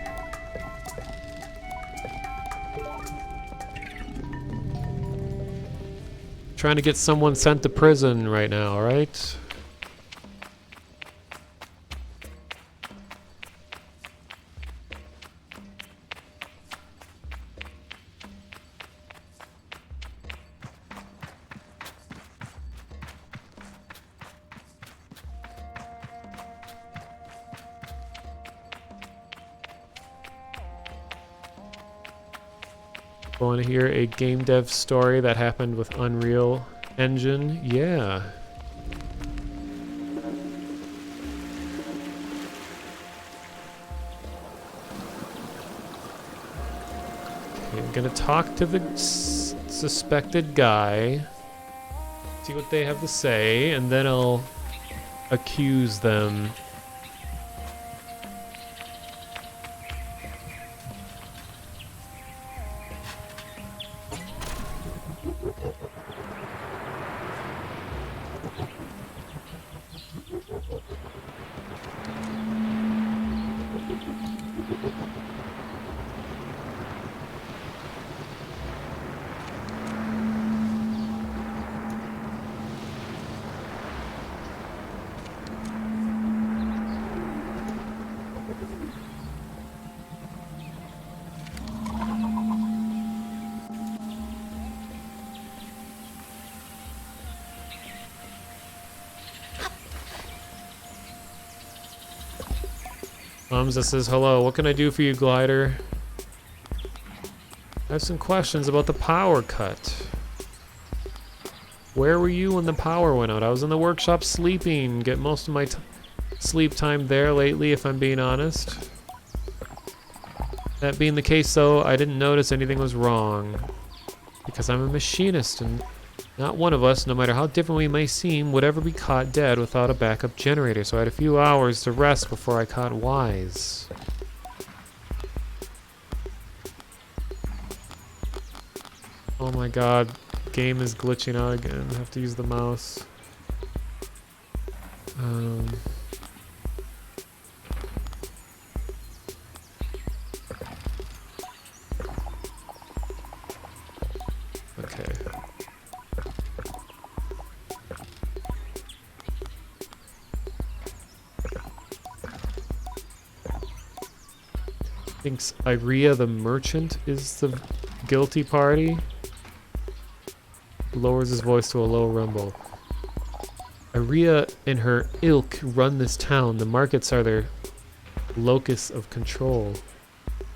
Trying to get someone sent to prison right now, alright? Want to hear a game dev story that happened with Unreal Engine? Yeah. Okay, I'm gonna talk to the suspected guy, see what they have to say, and then I'll accuse them. Hamza says, hello, what can I do for you, Glider? I have some questions about the power cut. Where were you when the power went out? I was in the workshop sleeping. Get most of my sleep time there lately, if I'm being honest. That being the case, though, I didn't notice anything was wrong. Because I'm a machinist and Not one of us, no matter how different we may seem, would ever be caught dead without a backup generator, so I had a few hours to rest before I caught Wise. Oh my god, game is glitching out again. I have to use the mouse. Okay. Thinks Iria the merchant is the guilty party. Lowers his voice to a low rumble. Iria and her ilk run this town. The markets are their locus of control.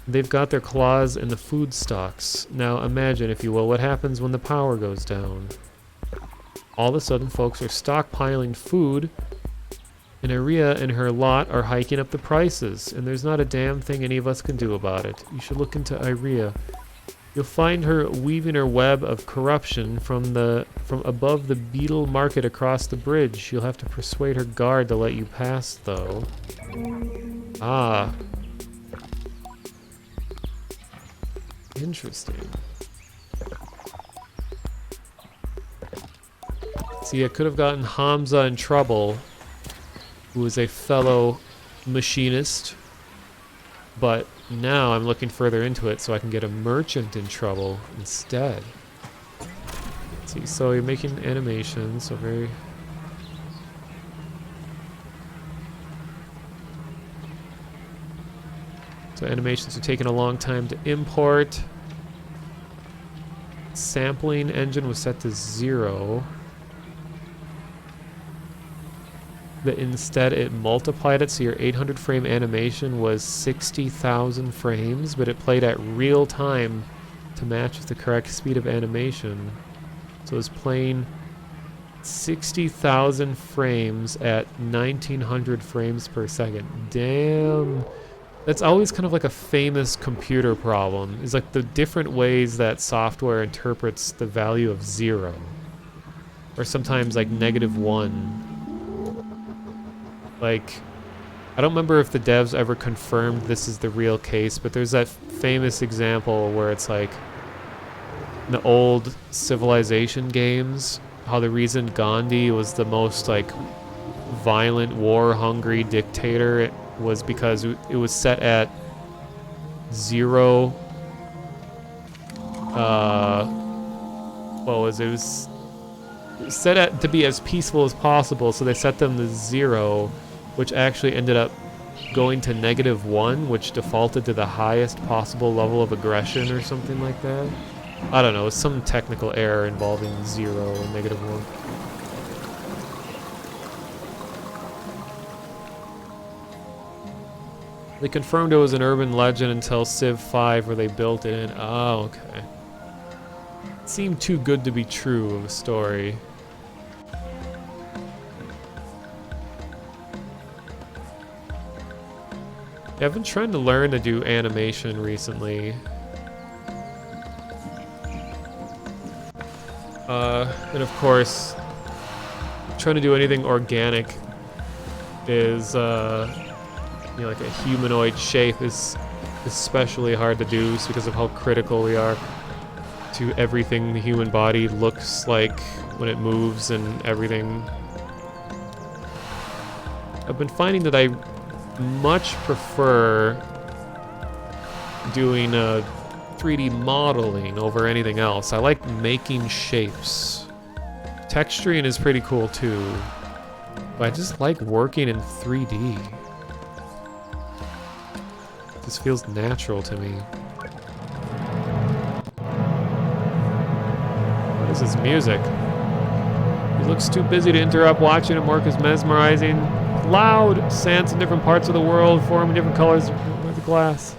They've got their claws in the food stocks. Now imagine, if you will, what happens when the power goes down. All of a sudden, folks are stockpiling food, and Iria and her lot are hiking up the prices, and there's not a damn thing any of us can do about it. You should look into Iria. You'll find her weaving her web of corruption from above the beetle market across the bridge. You'll have to persuade her guard to let you pass, though. Ah. Interesting. See, I could have gotten Hamza in trouble, who is a fellow machinist, but now I'm looking further into it so I can get a merchant in trouble instead. See, so you're making animations, so very... So animations are taking a long time to import. Sampling engine was set to 0. But instead it multiplied it, so your 800 frame animation was 60,000 frames, but it played at real time to match the correct speed of animation. So it was playing 60,000 frames at 1900 frames per second. Damn. That's always kind of like a famous computer problem, is like the different ways that software interprets the value of 0. Or sometimes like -1. Like, I don't remember if the devs ever confirmed this is the real case, but there's that famous example where it's like in the old Civilization games, how the reason Gandhi was the most like violent, war-hungry dictator was because it was set at 0. What was it? It was set at to be as peaceful as possible, so they set them to 0, which actually ended up going to -1, which defaulted to the highest possible level of aggression or something like that. I don't know, some technical error involving 0 and -1. They confirmed it was an urban legend until Civ 5 where they built it in. Oh, okay. It seemed too good to be true of a story. Yeah, I've been trying to learn to do animation recently. And of course, trying to do anything organic is, you know, like a humanoid shape is especially hard to do just because of how critical we are to everything the human body looks like when it moves and everything. I've been finding that I much prefer doing 3D modeling over anything else. I like making shapes. Texturing is pretty cool too, but I just like working in 3D. This feels natural to me. What is this music? He looks too busy to interrupt. Watching him work is mesmerizing. Loud! Sands in different parts of the world form in different colors with the glass.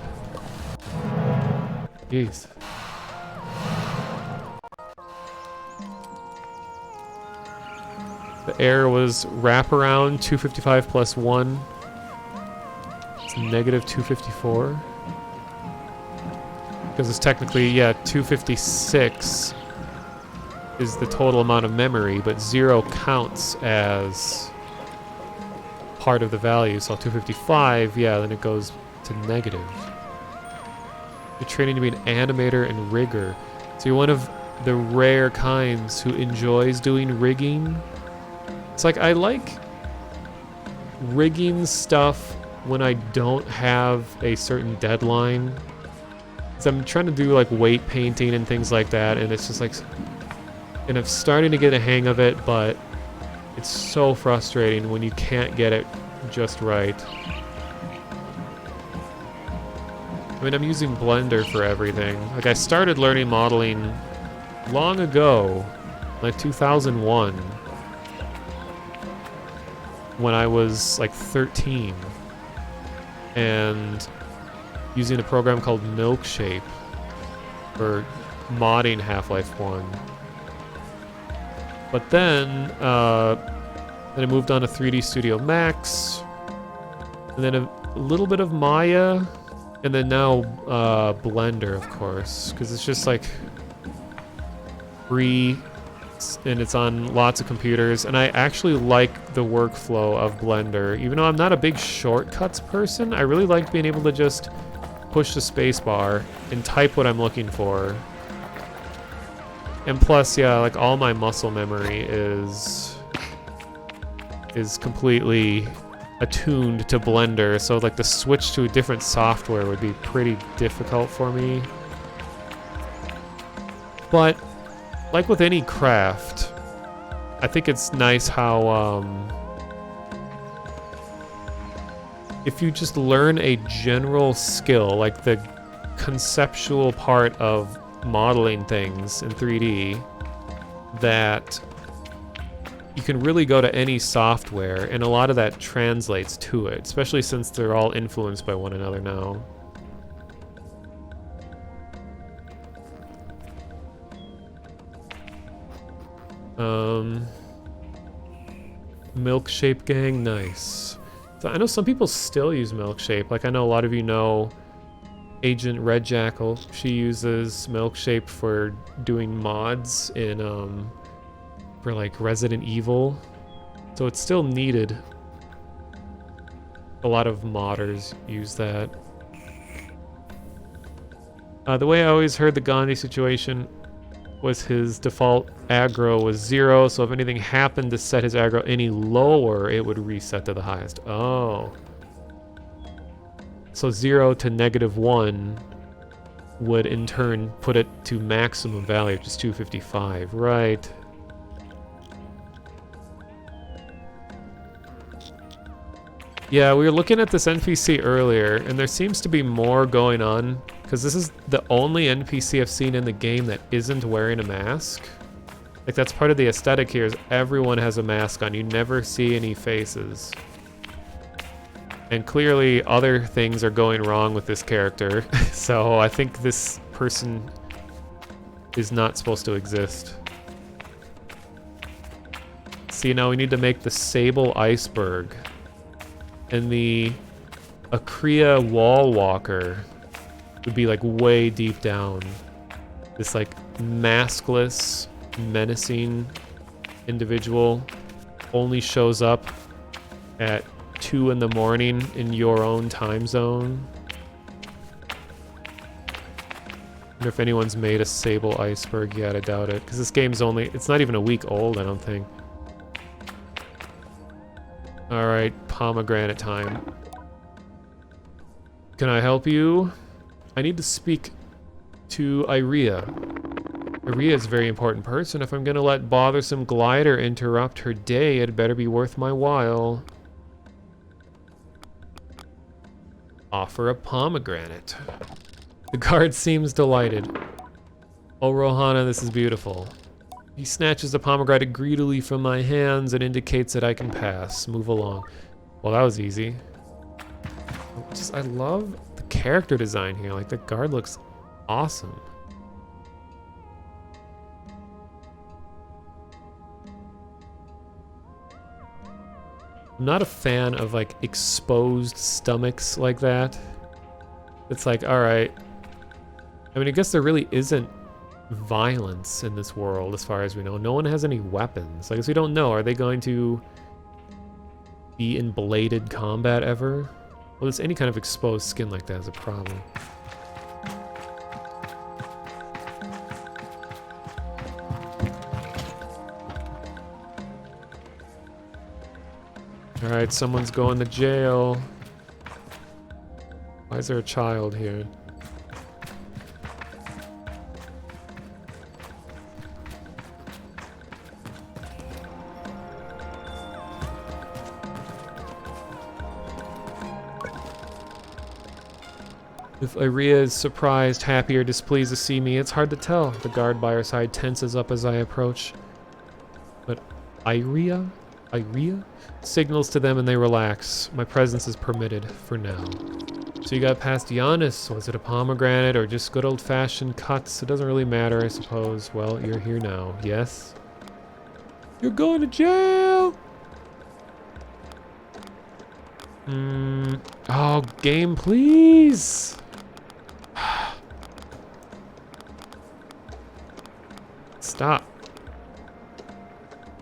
Jeez. The error was wraparound 255 plus 1. It's -254. Because it's technically, yeah, 256. is the total amount of memory, but 0 counts as part of the value. So 255, yeah, then it goes to negative. You're training to be an animator and rigger. So you're one of the rare kinds who enjoys doing rigging. It's like, I like rigging stuff when I don't have a certain deadline. So I'm trying to do like weight painting and things like that, and it's just like, and I'm starting to get a hang of it, but it's so frustrating when you can't get it just right. I mean, I'm using Blender for everything. Like, I started learning modeling long ago, like 2001, when I was like 13, and using a program called Milkshape for modding Half-Life 1. But then I moved on to 3D Studio Max, and then a little bit of Maya, and then now Blender, of course, because it's just like free, and it's on lots of computers, and I actually like the workflow of Blender. Even though I'm not a big shortcuts person, I really like being able to just push the space bar and type what I'm looking for. And plus, yeah, like all my muscle memory is completely attuned to Blender, so like the switch to a different software would be pretty difficult for me. But like with any craft, I think it's nice how if you just learn a general skill, like the conceptual part of modeling things in 3D, that you can really go to any software, and a lot of that translates to it, especially since they're all influenced by one another now. Milkshape gang, nice. So I know some people still use Milkshape. Like, I know a lot of you know Agent Red Jackal. She uses Milkshape for doing mods in for like Resident Evil. So it's still needed. A lot of modders use that. The way I always heard the Gandhi situation was his default aggro was 0, so if anything happened to set his aggro any lower, it would reset to the highest. Oh. So 0 to -1 would in turn put it to maximum value, which is 255. Right. Yeah, we were looking at this NPC earlier, and there seems to be more going on, because this is the only NPC I've seen in the game that isn't wearing a mask. Like, that's part of the aesthetic here, is everyone has a mask on. You never see any faces. And clearly other things are going wrong with this character, so I think this person is not supposed to exist. See, now we need to make the Sable iceberg. And the Akria wall walker would be like way deep down. This like maskless, menacing individual only shows up at 2 in the morning in your own time zone. I wonder if anyone's made a Sable iceberg yet. I doubt it, because this game's it's not even a week old, I don't think. Alright, pomegranate time. Can I help you? I need to speak to Iria. Iria is a very important person. If I'm gonna let bothersome glider interrupt her day, it better be worth my while. Offer a pomegranate. The guard seems delighted. Oh, Rohana, this is beautiful. He snatches the pomegranate greedily from my hands and indicates that I can pass. Move along. Well, that was easy. I love the character design here. Like, the guard looks awesome. I'm not a fan of, like, exposed stomachs like that. It's like, alright. I mean, I guess there really isn't violence in this world, as far as we know. No one has any weapons. I guess we don't know. Are they going to be in bladed combat ever? Well, there's any kind of exposed skin like that is a problem. Alright, someone's going to jail. Why is there a child here? If Iria is surprised, happy, or displeased to see me, it's hard to tell. The guard by her side tenses up as I approach. But Iria signals to them and they relax. My presence is permitted for now. So you got past Giannis. Was it a pomegranate or just good old-fashioned cuts? It doesn't really matter, I suppose. Well, you're here now. Yes? You're going to jail! Oh, game, please! Stop.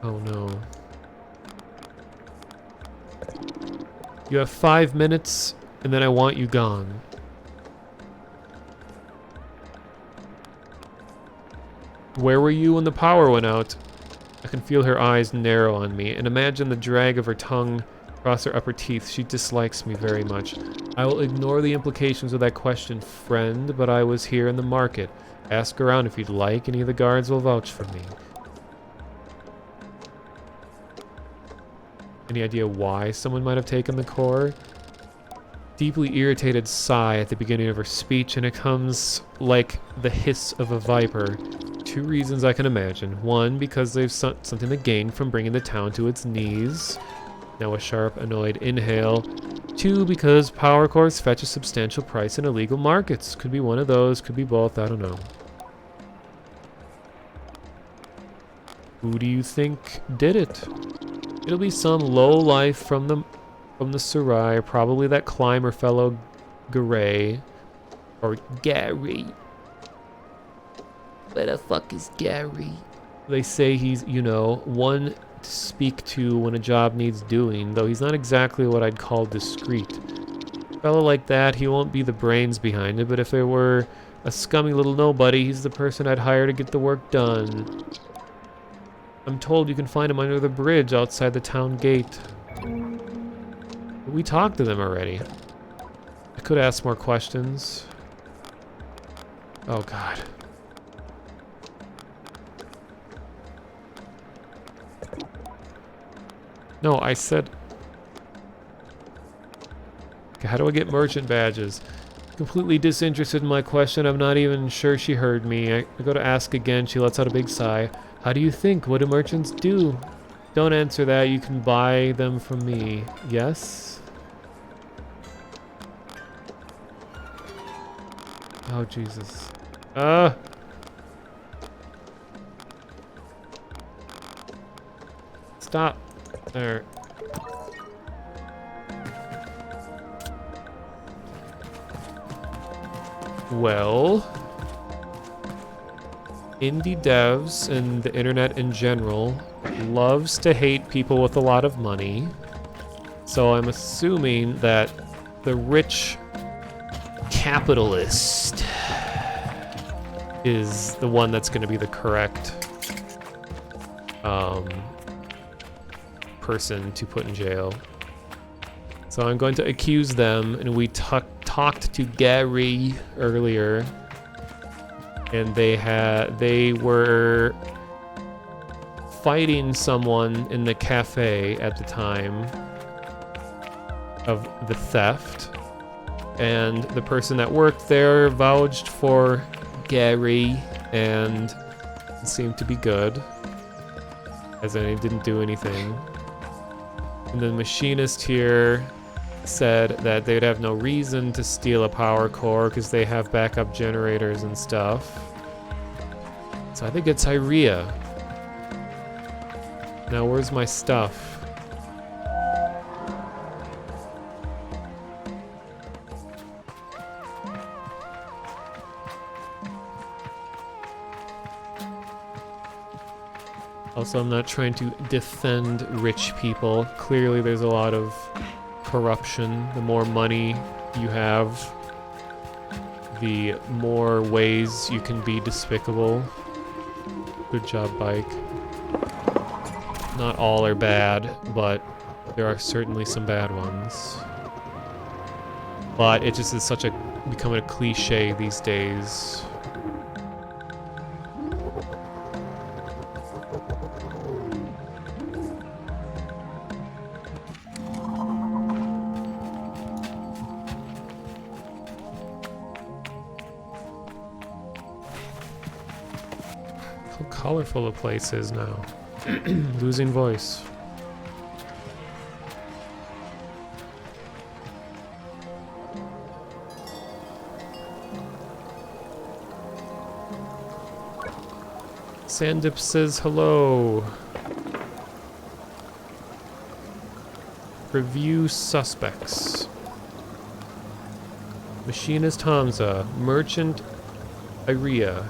Oh no. You have 5 minutes, and then I want you gone. Where were you when the power went out? I can feel her eyes narrow on me, and imagine the drag of her tongue across her upper teeth. She dislikes me very much. I will ignore the implications of that question, friend, but I was here in the market. Ask around if you'd like. Any of the guards will vouch for me. Any idea why someone might have taken the core? Deeply irritated sigh at the beginning of her speech, and it comes like the hiss of a viper. 2 reasons I can imagine. 1, because they've something to gain from bringing the town to its knees. Now a sharp, annoyed inhale. 2, because power cores fetch a substantial price in illegal markets. Could be one of those, could be both, I don't know. Who do you think did it? It'll be some lowlife from the Sarai, probably that climber fellow Gray. Or Gary. Where the fuck is Gary? They say he's, you know, one to speak to when a job needs doing, though he's not exactly what I'd call discreet. A fellow like that, he won't be the brains behind it, but if there were a scummy little nobody, he's the person I'd hire to get the work done. I'm told you can find him under the bridge outside the town gate. We talked to them already. I could ask more questions. Oh god. No, I said... Okay, how do I get merchant badges? Completely disinterested in my question. I'm not even sure she heard me. I go to ask again. She lets out a big sigh. How do you think? What do merchants do? Don't answer that. You can buy them from me. Yes? Oh, Jesus. Stop. There. Well, indie devs and the internet in general loves to hate people with a lot of money. So I'm assuming that the rich capitalist is the one that's going to be the correct person to put in jail. So I'm going to accuse them, and we talked to Gary earlier, and they were fighting someone in the cafe at the time of the theft, and the person that worked there vouched for Gary, and it seemed to be good, as in he didn't do anything. And the machinist here said that they'd have no reason to steal a power core because they have backup generators and stuff. So I think it's Iria. Now where's my stuff? Also, I'm not trying to defend rich people. Clearly, there's a lot of corruption. The more money you have, the more ways you can be despicable. Good job, Bike. Not all are bad, but there are certainly some bad ones. But it just is such a becoming a cliche these days. How colorful a place is now. Losing voice. Sandip says hello. Review suspects. Machinist Hamza. Merchant Iria.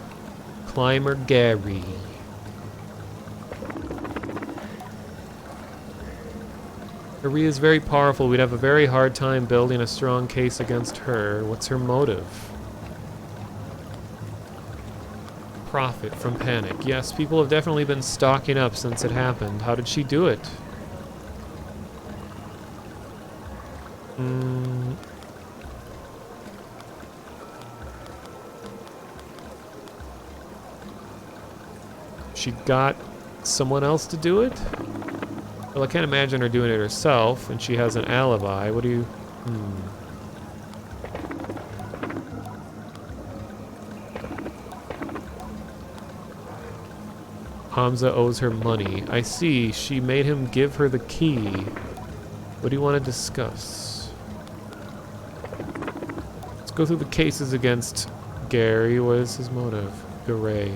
Climber Gary. Iria is very powerful. We'd have a very hard time building a strong case against her. What's her motive? Profit from panic. Yes, people have definitely been stocking up since it happened. How did she do it? She got someone else to do it? Well, I can't imagine her doing it herself, and she has an alibi. What do you... Hamza owes her money. I see. She made him give her the key. What do you want to discuss? Let's go through the cases against Gary. What is his motive? Gare.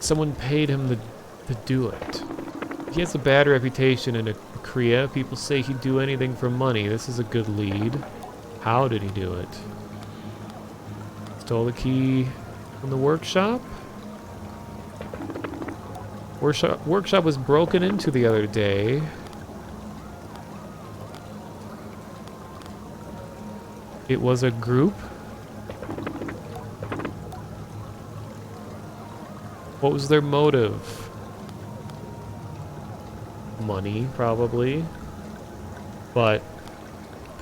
Someone paid him to do it. He has a bad reputation in Korea. People say he'd do anything for money. This is a good lead. How did he do it? Stole the key from the workshop? Workshop was broken into the other day. It was a group? What was their motive? Money, probably. But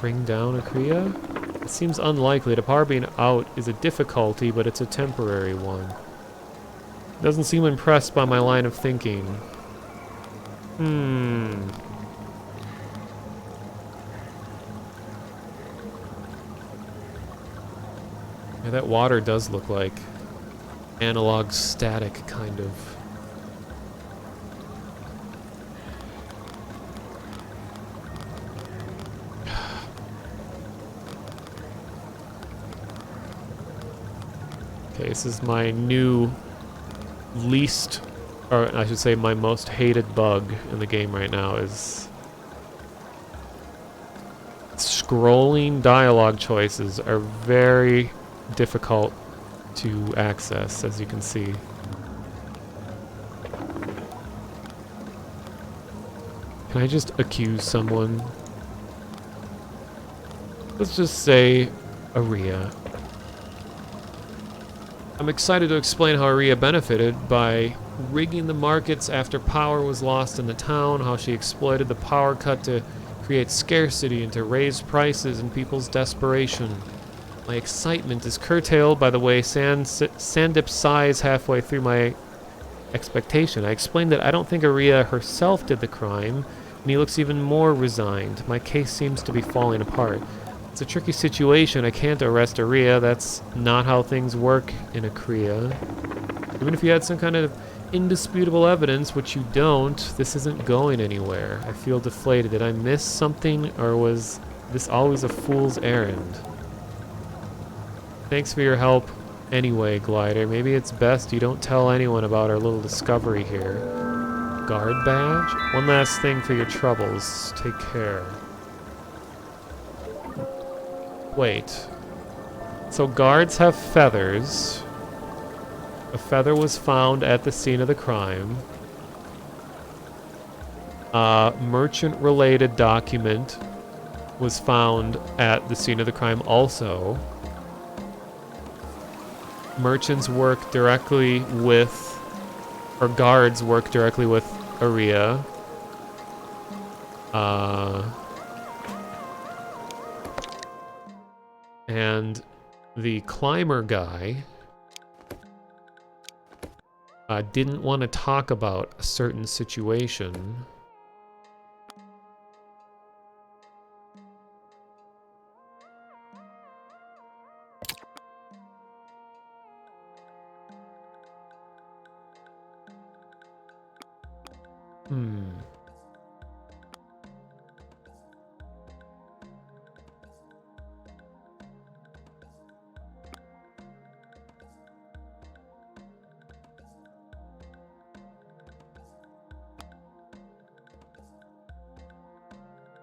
bring down Akria? It seems unlikely. The power being out is a difficulty, but it's a temporary one. Doesn't seem impressed by my line of thinking. Yeah, that water does look like analog static, kind of. Okay, this is my new least, or I should say my most hated bug in the game right now is scrolling dialogue choices are very difficult to access, as you can see. Can I just accuse someone? Let's just say Aria. I'm excited to explain how Aria benefited by rigging the markets after power was lost in the town, how she exploited the power cut to create scarcity and to raise prices in people's desperation. My excitement is curtailed by the way Sandip sighs halfway through my expectation. I explained that I don't think Aria herself did the crime, and he looks even more resigned. My case seems to be falling apart. It's a tricky situation. I can't arrest Aria. That's not how things work in Akria. Even if you had some kind of indisputable evidence, which you don't, this isn't going anywhere. I feel deflated. Did I miss something, or was this always a fool's errand? Thanks for your help anyway, Glider. Maybe it's best you don't tell anyone about our little discovery here. Guard badge? One last thing for your troubles. Take care. Wait. So guards have feathers. A feather was found at the scene of the crime. A merchant-related document was found at the scene of the crime also. Merchants work directly with, or guards work directly with Aria. And the climber guy didn't want to talk about a certain situation.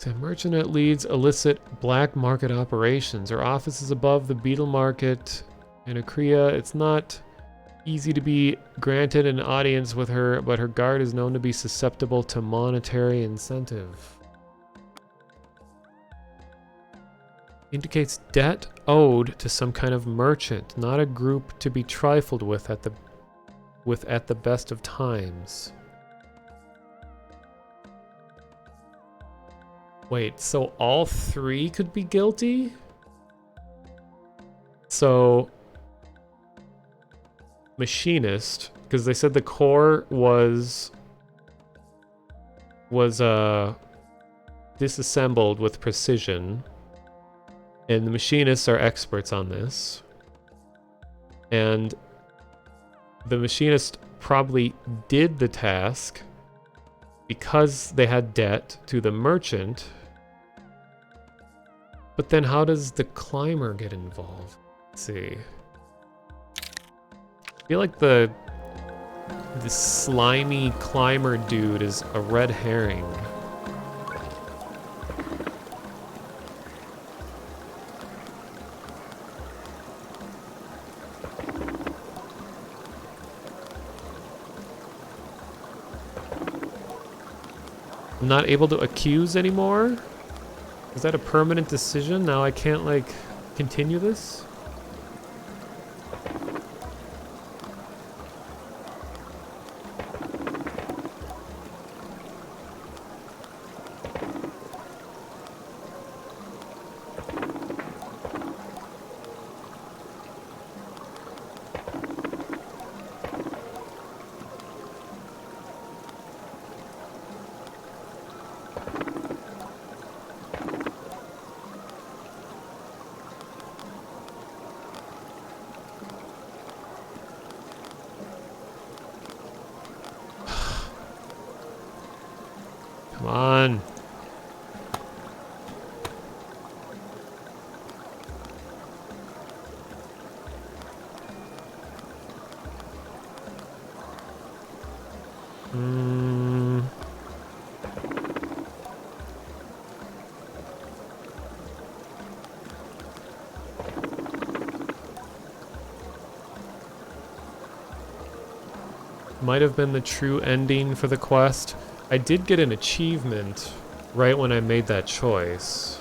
A merchant that leads illicit black market operations. Her office is above the beetle market in Akria. It's not easy to be granted an audience with her, but her guard is known to be susceptible to monetary incentive. Indicates debt owed to some kind of merchant, not a group to be trifled with at the best of times. Wait, so all three could be guilty? So, machinist, because they said the core was disassembled with precision, and the machinists are experts on this. And the machinist probably did the task because they had debt to the merchant. But then how does the climber get involved? Let's see. I feel like the slimy climber dude is a red herring. I'm not able to accuse anymore? Is that a permanent decision? Now I can't, like, continue this? Come on. Might have been the true ending for the quest. I did get an achievement right when I made that choice.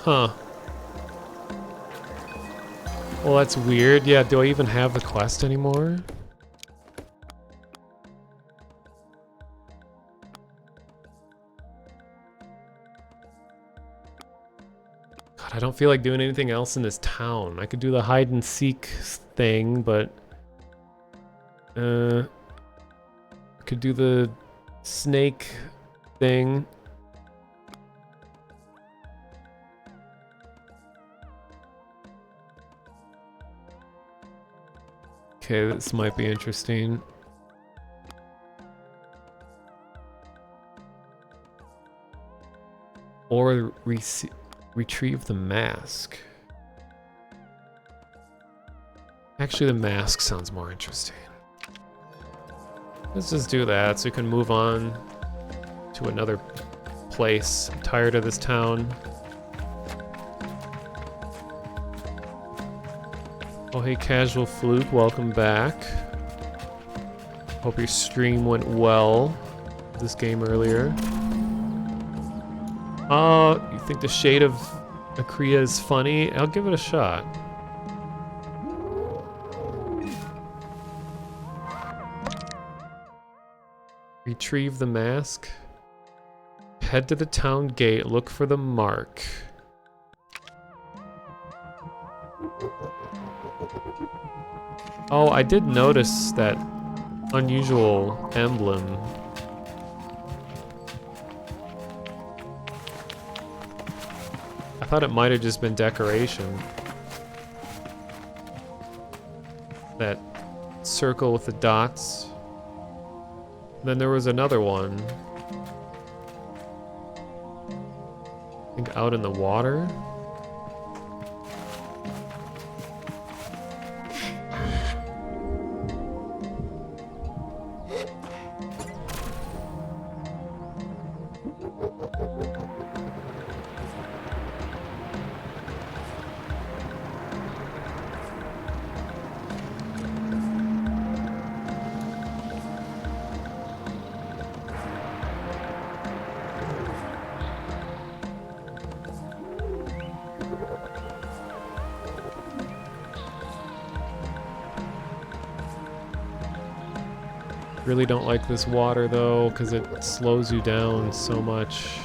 Huh. Well, that's weird. Yeah, do I even have the quest anymore? God, I don't feel like doing anything else in this town. I could do the hide and seek thing, but I could do the snake thing. Okay, this might be interesting. Or receive. Retrieve the mask. Actually, the mask sounds more interesting. Let's just do that so we can move on to another place. I'm tired of this town. Oh, hey, Casual Fluke, welcome back. Hope your stream went well this game earlier. You think the Shade of Akria is funny? I'll give it a shot. Retrieve the mask. Head to the town gate, look for the mark. Oh, I did notice that unusual emblem. I thought it might have just been decoration. That circle with the dots. Then there was another one. I think out in the water. Really don't like this water though, because it slows you down so much.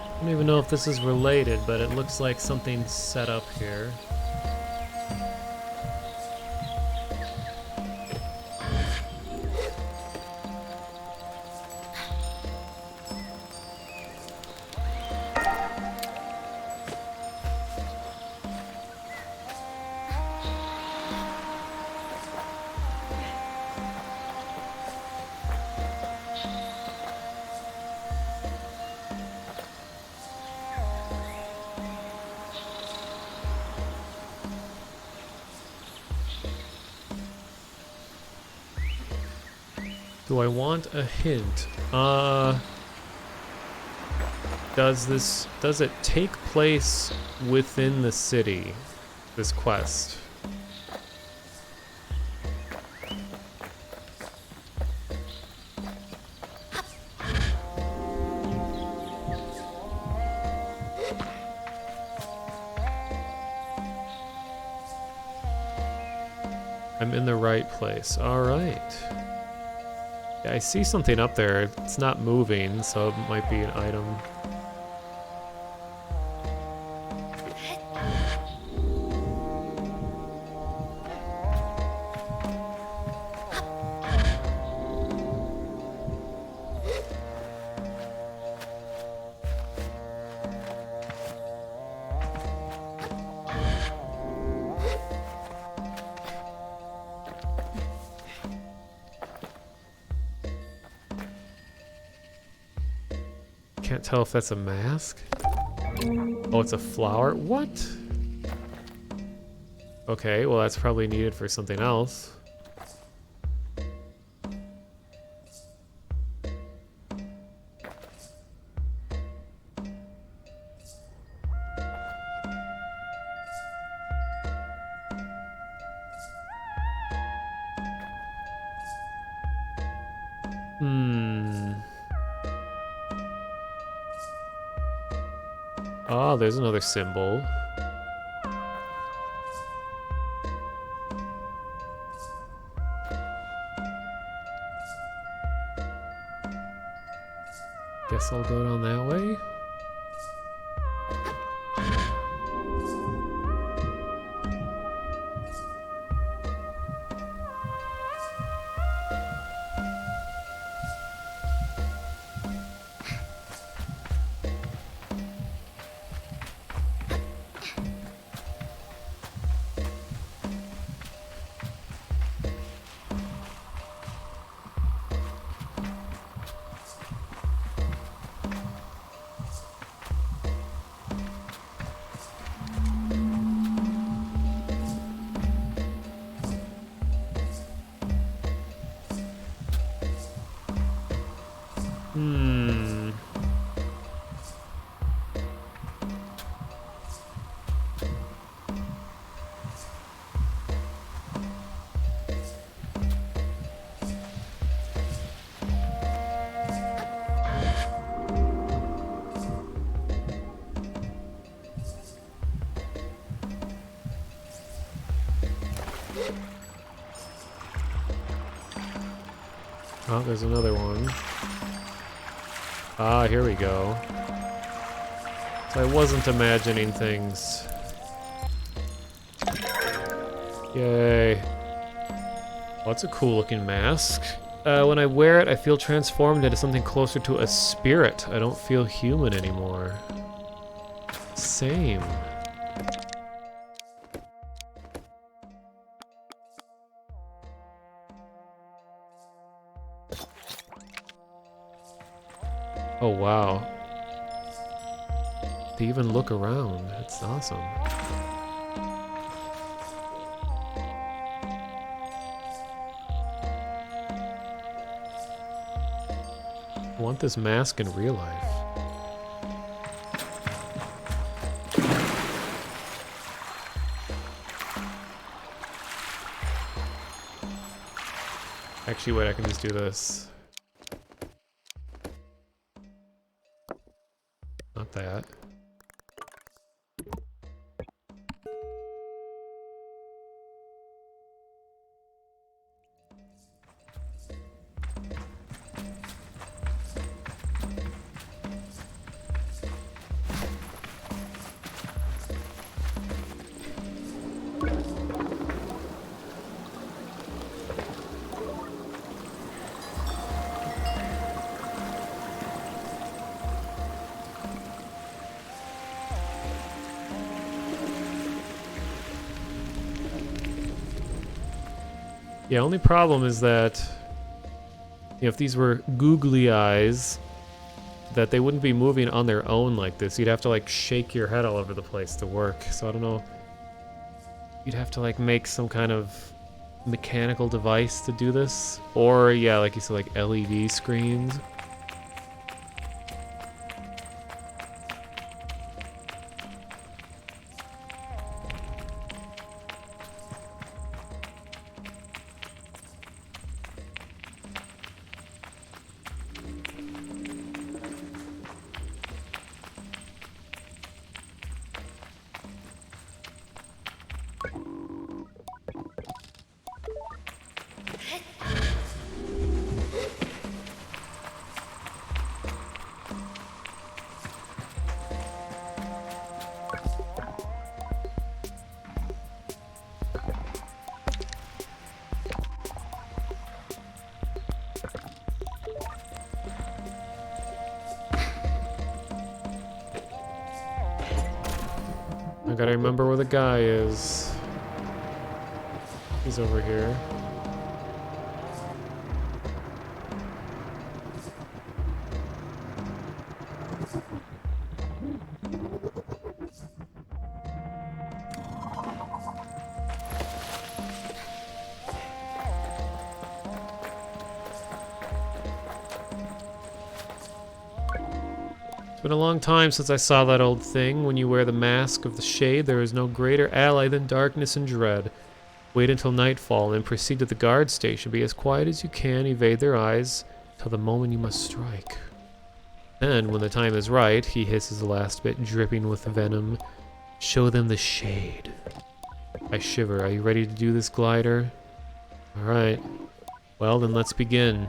I don't even know if this is related, but it looks like something's set up here. Do I want a hint? Does it take place within the city, this quest? I'm in the right place. Alright. Yeah, I see something up there. It's not moving, so it might be an item. Can't tell if that's a mask. Oh, it's a flower? What? Okay, well that's probably needed for something else. Oh, there's another symbol. Guess I'll go down that way. Oh, there's another one. Ah, here we go. So I wasn't imagining things. Yay. Well, that's a cool looking mask. When I wear it, I feel transformed into something closer to a spirit. I don't feel human anymore. Same. Oh wow. They even look around. It's awesome. I want this mask in real life. Actually, wait, I can just do this. Not that. Yeah, only problem is that, you know, if these were googly eyes, that they wouldn't be moving on their own like this. You'd have to like shake your head all over the place to work. So I don't know. You'd have to like make some kind of mechanical device to do this. Or yeah, like you said, like LED screens. gotta remember where the guy is. He's over here. It's been a long time since I saw that old thing. When you wear the mask of the shade, there is no greater ally than darkness and dread. Wait until nightfall, and then proceed to the guard station. Be as quiet as you can, evade their eyes, till the moment you must strike. Then, when the time is right, he hisses the last bit, dripping with venom. Show them the shade. I shiver. Are you ready to do this, glider? Alright. Well, then let's begin.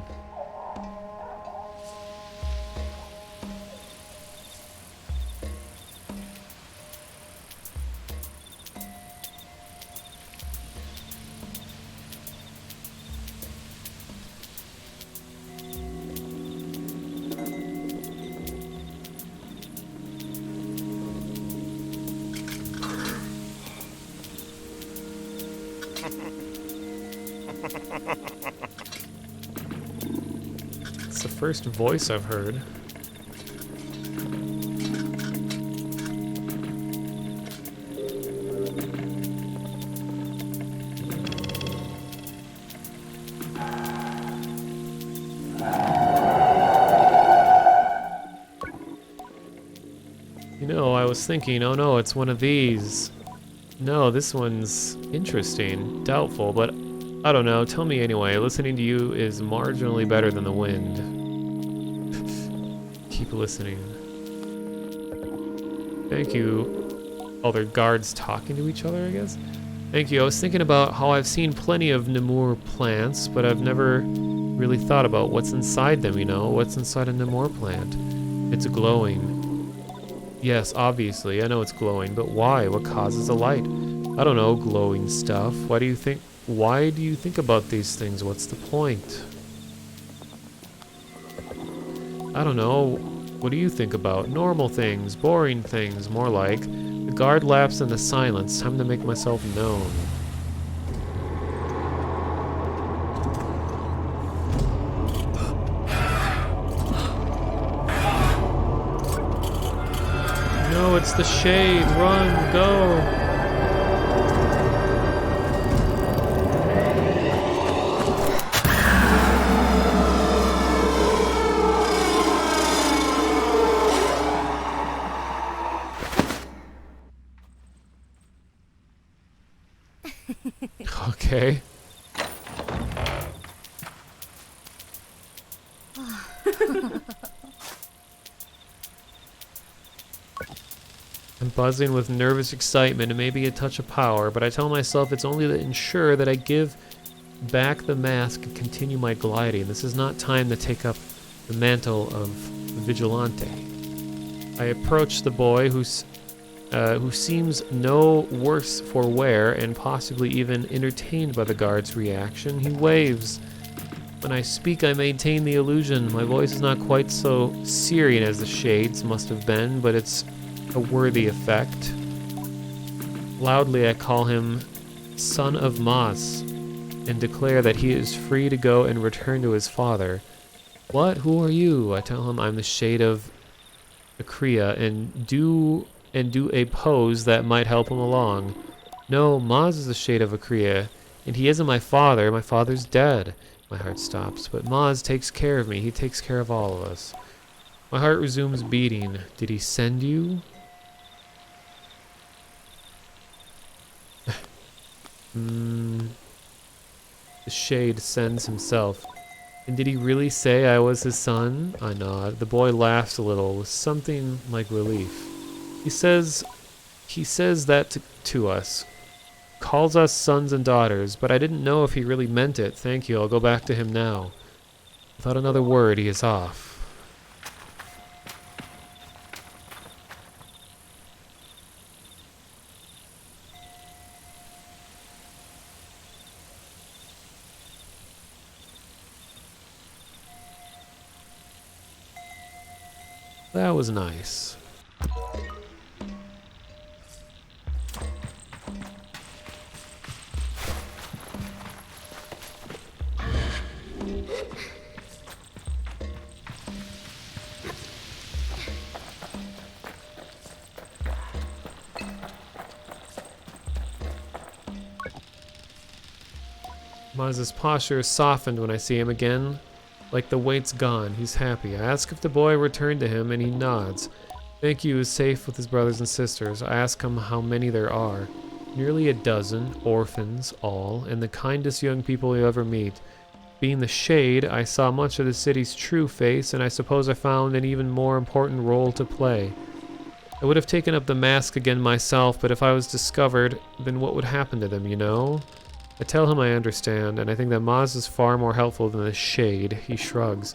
It's the first voice I've heard. You know, I was thinking, oh no, it's one of these. No, this one's interesting. Doubtful, but I don't know. Tell me anyway. Listening to you is marginally better than the wind. Keep listening. Thank you. Oh, they're guards talking to each other, I guess? Thank you. I was thinking about how I've seen plenty of Namur plants, but I've never really thought about what's inside them, you know? What's inside a Namur plant? It's glowing. Yes, obviously, I know it's glowing, but why? What causes the light? I don't know, glowing stuff. Why do you think about these things? What's the point? I don't know. What do you think about? Normal things, boring things, more like. The guard laughs in the silence. Time to make myself known. No, it's the shade. Run, go. Okay. I'm buzzing with nervous excitement and maybe a touch of power, but I tell myself it's only to ensure that I give back the mask and continue my gliding. This is not time to take up the mantle of vigilante. I approach the boy who seems no worse for wear and possibly even entertained by the guard's reaction. He waves. When I speak, I maintain the illusion. My voice is not quite so searing as the shade's must have been, but it's a worthy effect. Loudly, I call him Son of Maz and declare that he is free to go and return to his father. What? Who are you? I tell him I'm the shade of Akria and do a pose that might help him along. No, Maz is the shade of Akria, and he isn't my father. My father's dead. My heart stops, but Maz takes care of me. He takes care of all of us. My heart resumes beating. Did he send you? The shade sends himself. And did he really say I was his son? I nod. The boy laughs a little with something like relief. He says that to us. Calls us sons and daughters, but I didn't know if he really meant it. Thank you, I'll go back to him now. Without another word, he is off. That was nice. Maz's posture is softened when I see him again. Like the weight's gone, he's happy. I ask if the boy returned to him, and he nods. Thank you, is safe with his brothers and sisters. I ask him how many there are. Nearly a dozen, orphans, all, and the kindest young people you ever meet. Being the Shade, I saw much of the city's true face, and I suppose I found an even more important role to play. I would have taken up the mask again myself, but if I was discovered, then what would happen to them, you know? I tell him I understand, and I think that Maz is far more helpful than the Shade. He shrugs.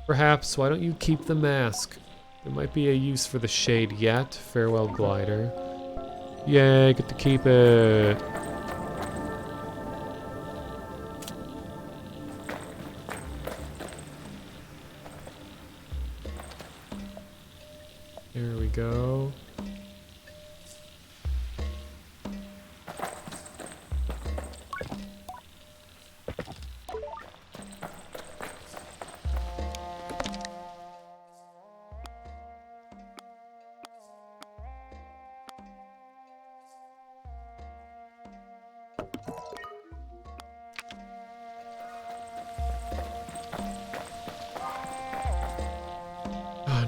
Perhaps, why don't you keep the mask? There might be a use for the Shade yet. Farewell, glider. Yay, get to keep it. There we go.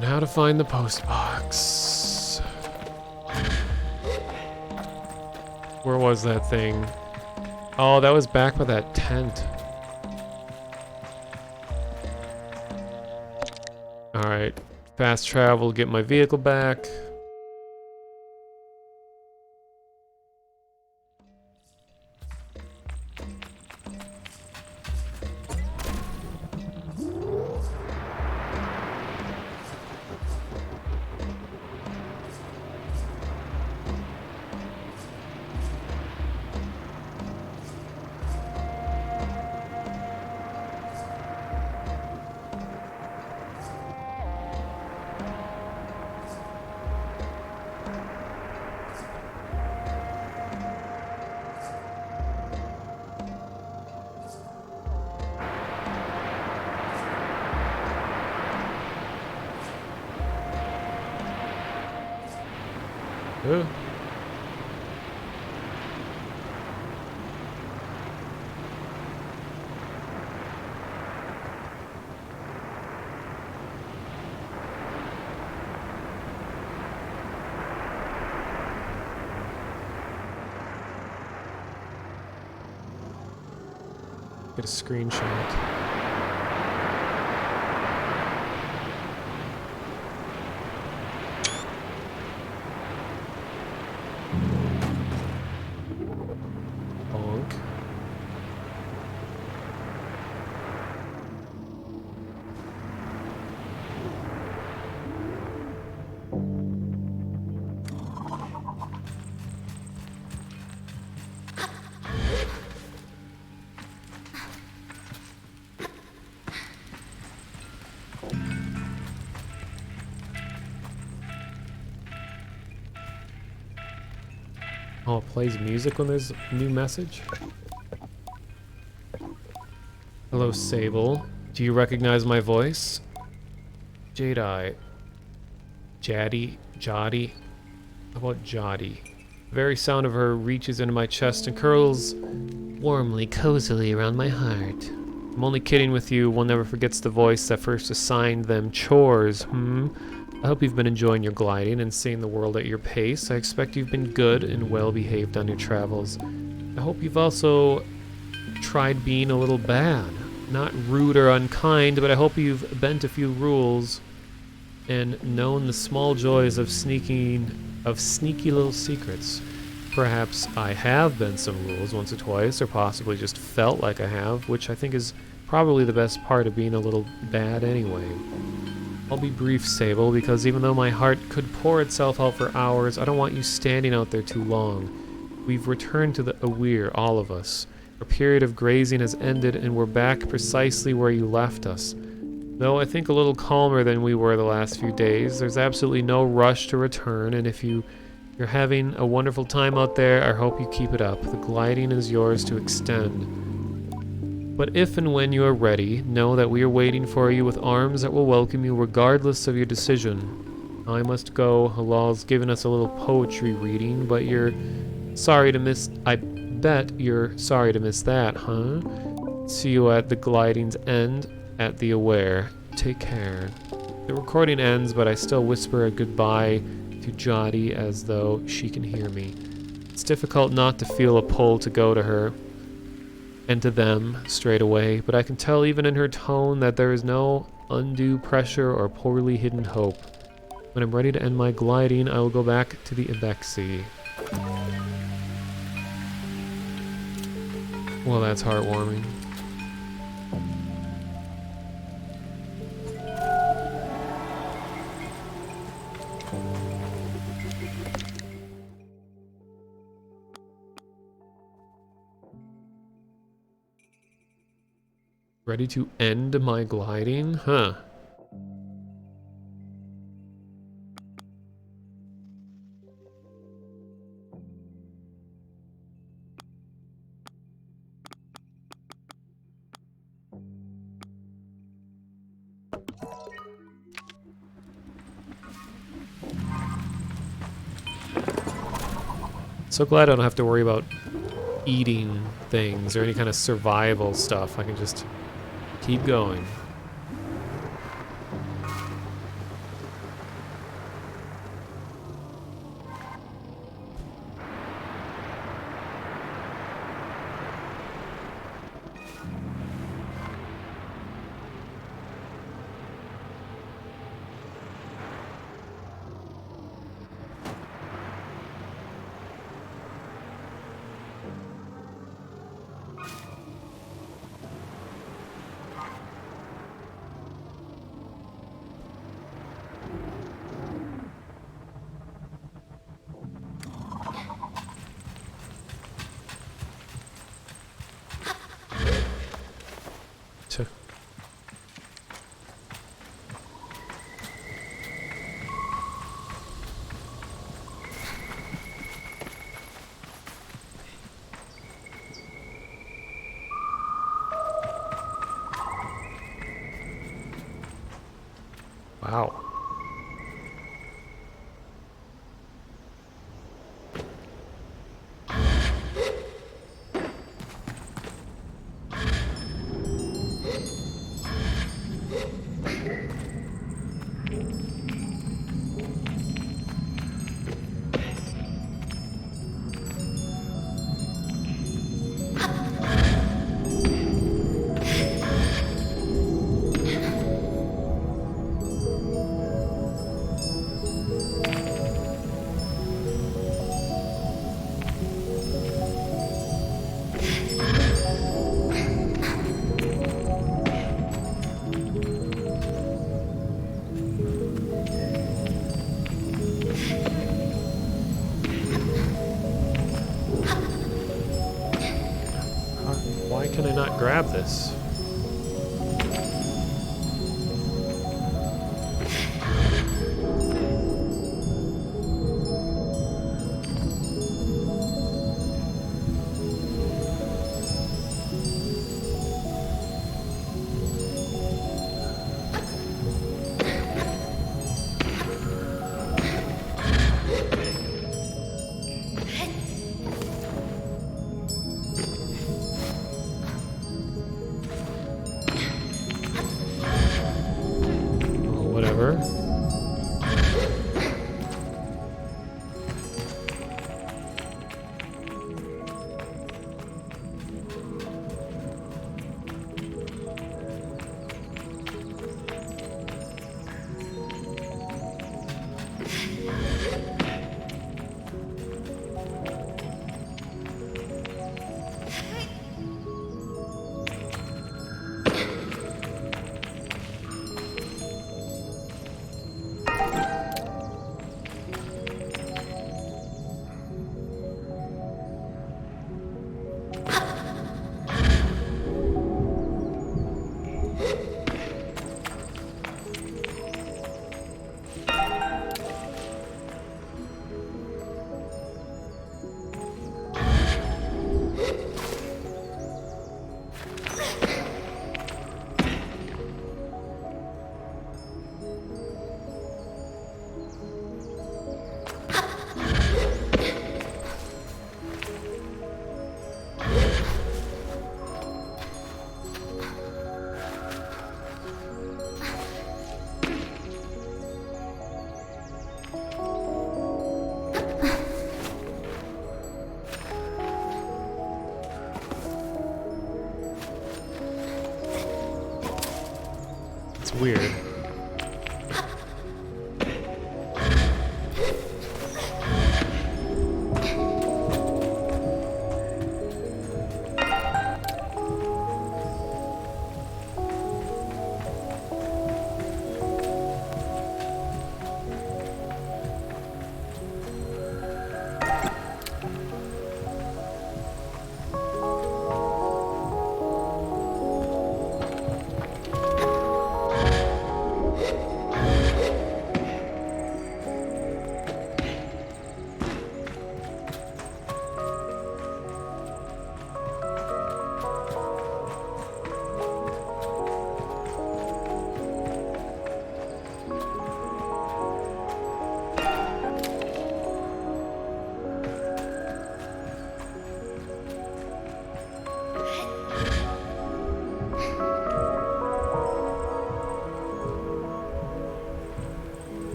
Now to find the post box. Where was that thing? Oh, that was back by that tent. Alright. Fast travel, get my vehicle back. Ooh. Get a screenshot. Oh, it plays music when there's a new message? Hello, Sable. Do you recognize my voice? Jedi. Jaddy? Joddy? How about Joddy? The very sound of her reaches into my chest and curls warmly, cozily around my heart. I'm only kidding with you. One never forgets the voice that first assigned them chores, I hope you've been enjoying your gliding and seeing the world at your pace. I expect you've been good and well behaved on your travels. I hope you've also tried being a little bad. Not rude or unkind, but I hope you've bent a few rules and known the small joys of sneaky little secrets. Perhaps I have bent some rules once or twice, or possibly just felt like I have, which I think is probably the best part of being a little bad anyway. I'll be brief, Sable, because even though my heart could pour itself out for hours, I don't want you standing out there too long. We've returned to the Awir, all of us. Our period of grazing has ended, and we're back precisely where you left us. Though I think a little calmer than we were the last few days, there's absolutely no rush to return, and if you're having a wonderful time out there, I hope you keep it up. The gliding is yours to extend. But if and when you are ready, know that we are waiting for you with arms that will welcome you regardless of your decision. I must go. Halal's given us a little poetry reading, but you're sorry to miss. bet you're sorry to miss that, huh? See you at the gliding's end at the Aware. Take care. The recording ends, but I still whisper a goodbye to Jody as though she can hear me. It's difficult not to feel a pull to go to her and to them straight away, but I can tell even in her tone that there is no undue pressure or poorly hidden hope. When I'm ready to end my gliding, I will go back to the Ibexi. Well, that's heartwarming. Ready to end my gliding? Huh. So glad I don't have to worry about eating things or any kind of survival stuff. I can just keep going. Wow. Why can I not grab this? It's weird.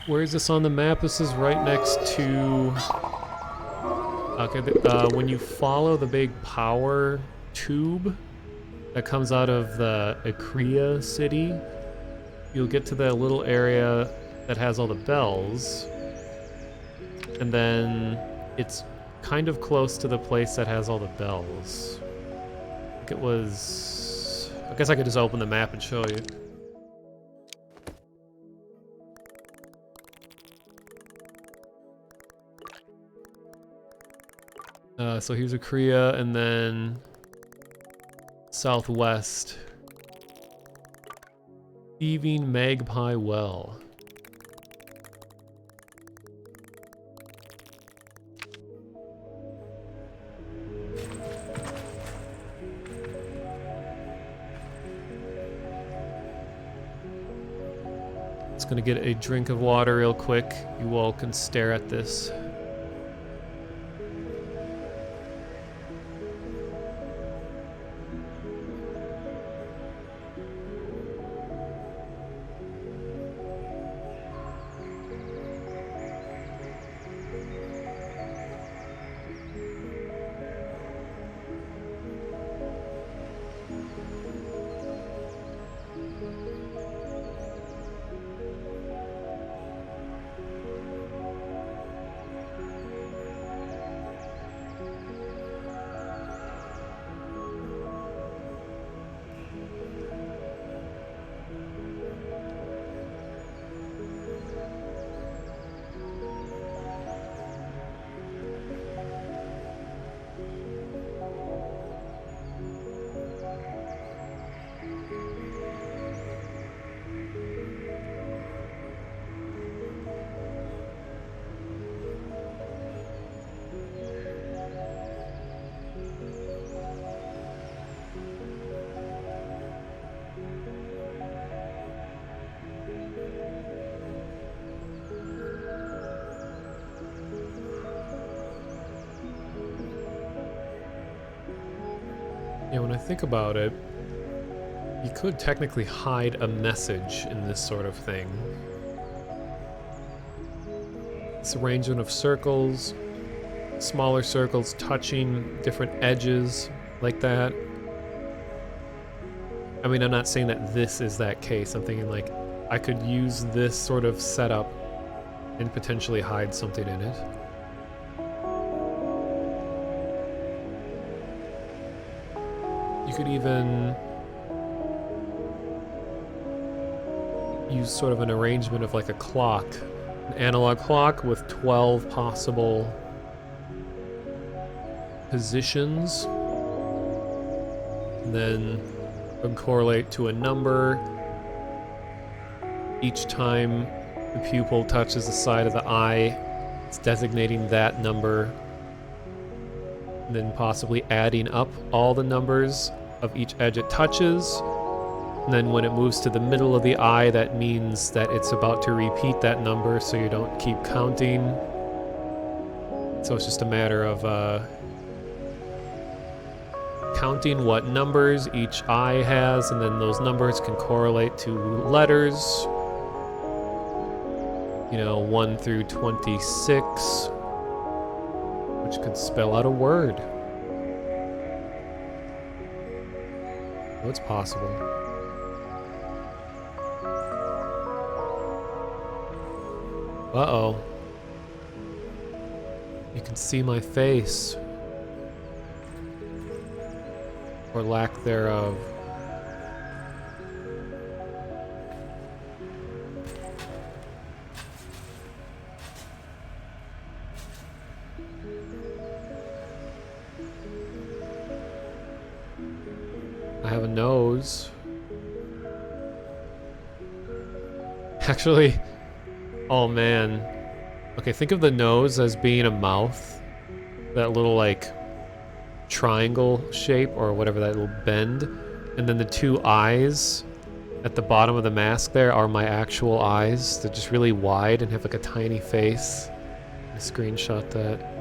Where is this on the map? This is right next to... Okay, when you follow the big power tube that comes out of the Akria city, you'll get to the little area that has all the bells. And then it's kind of close to the place that has all the bells. I think it was... I guess I could just open the map and show you. So here's Akria, and then southwest, Thieving Magpie Well. Just gonna get a drink of water real quick. You all can stare at this. Yeah, when I think about it, you could technically hide a message in this sort of thing. This arrangement of circles, smaller circles touching different edges like that. I mean, I'm not saying that this is that case. I'm thinking like I could use this sort of setup and potentially hide something in it. You could even use sort of an arrangement of like a clock, an analog clock with 12 possible positions, and then it would correlate to a number. Each time the pupil touches the side of the eye, it's designating that number, and then possibly adding up all the numbers of each edge it touches. And then when it moves to the middle of the eye, that means that it's about to repeat that number, so you don't keep counting. So it's just a matter of counting what numbers each eye has, and then those numbers can correlate to letters. You know, 1 through 26, which which could spell out a word. Oh, it's possible. Uh-oh. You can see my face. Or lack thereof. I have a nose. Actually, oh man. Okay, think of the nose as being a mouth. That little, like, triangle shape, or whatever, that little bend. And then the two eyes at the bottom of the mask there are my actual eyes. They're just really wide and have, like, a tiny face. I screenshot that.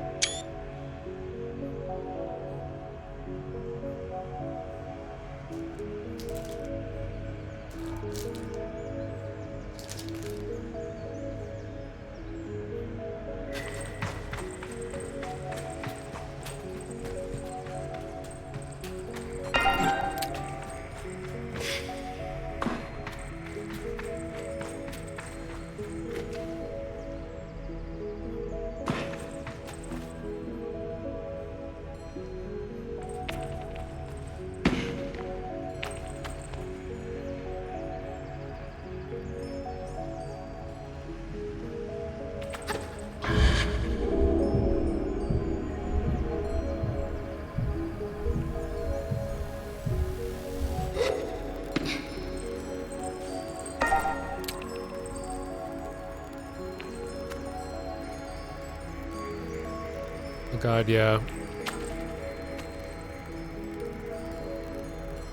Oh god, yeah.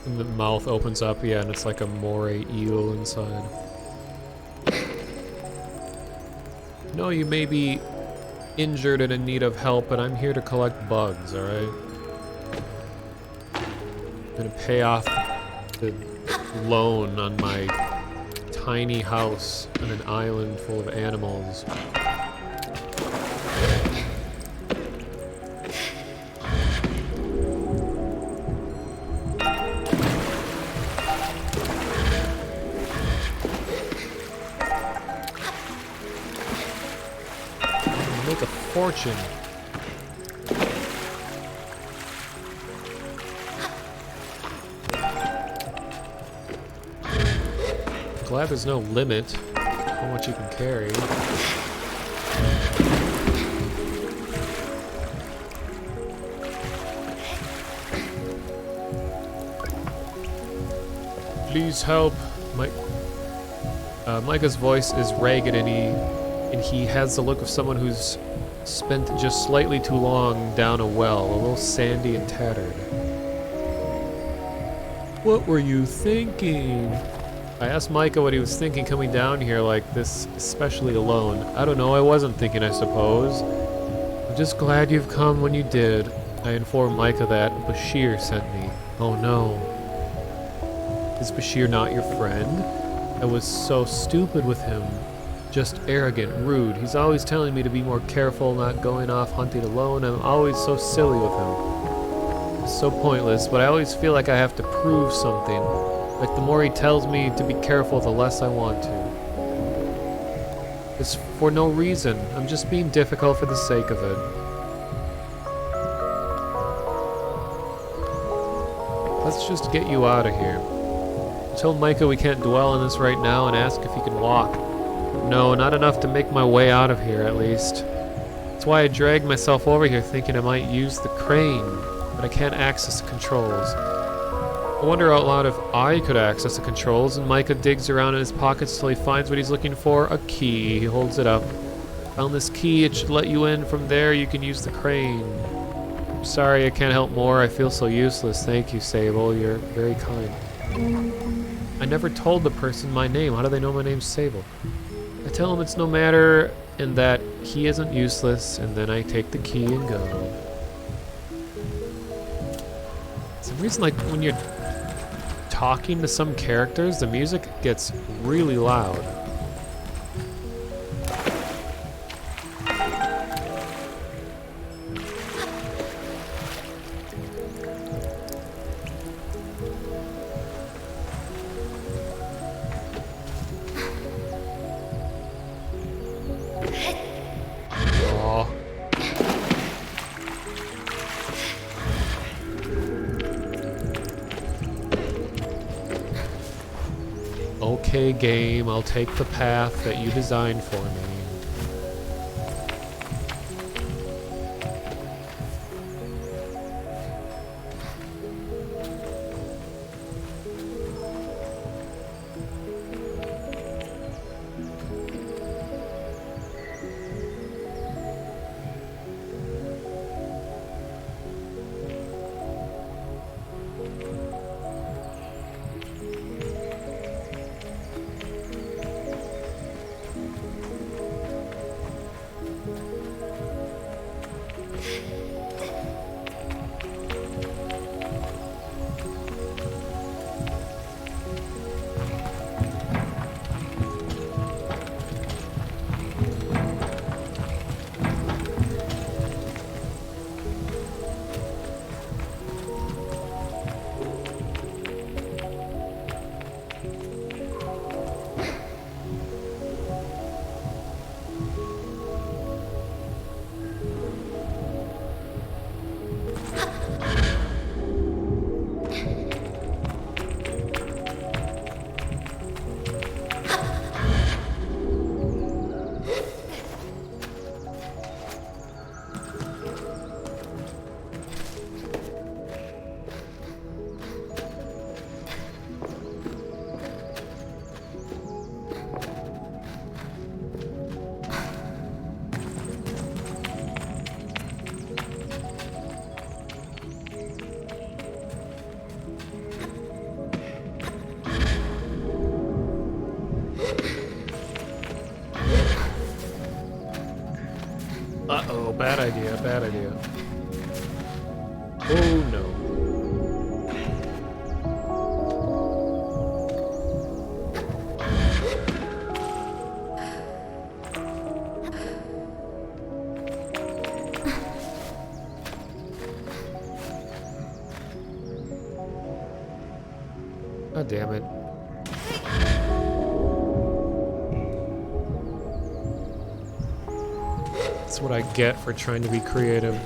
And the mouth opens up, yeah, and it's like a moray eel inside. No, you may be injured and in need of help, but I'm here to collect bugs, alright? I'm gonna pay off the loan on my tiny house on an island full of animals. Make a fortune. Glad there's no limit how much you can carry. Please help. Micah's voice is ragged and he has the look of someone who's spent just slightly too long down a well, a little sandy and tattered. What were you thinking? I asked Micah what he was thinking coming down here like this, especially alone. I don't know, I wasn't thinking, I suppose. I'm just glad you've come when you did. I informed Micah that Bashir sent me. Oh no. Is Bashir not your friend? I was so stupid with him. Just arrogant, rude. He's always telling me to be more careful, not going off hunting alone. I'm always so silly with him. It's so pointless, but I always feel like I have to prove something. Like the more he tells me to be careful, the less I want to. It's for no reason. I'm just being difficult for the sake of it. Let's just get you out of here. Tell Micah we can't dwell on this right now and ask if he can walk. No, not enough to make my way out of here, at least. That's why I dragged myself over here thinking I might use the crane, but I can't access the controls. I wonder out loud if I could access the controls, and Micah digs around in his pockets till he finds what he's looking for, a key. He holds it up. Found this key, it should let you in. From there, you can use the crane. I'm sorry, I can't help more. I feel so useless. Thank you, Sable. You're very kind. I never told the person my name. How do they know my name's Sable? I tell him it's no matter and that he isn't useless, and then I take the key and go. For some reason, like, when you're talking to some characters, the music gets really loud. Okay, game, I'll take the path that you designed for me. Uh-oh, bad idea, bad idea. Oh no. God damn it. That's what I get for trying to be creative.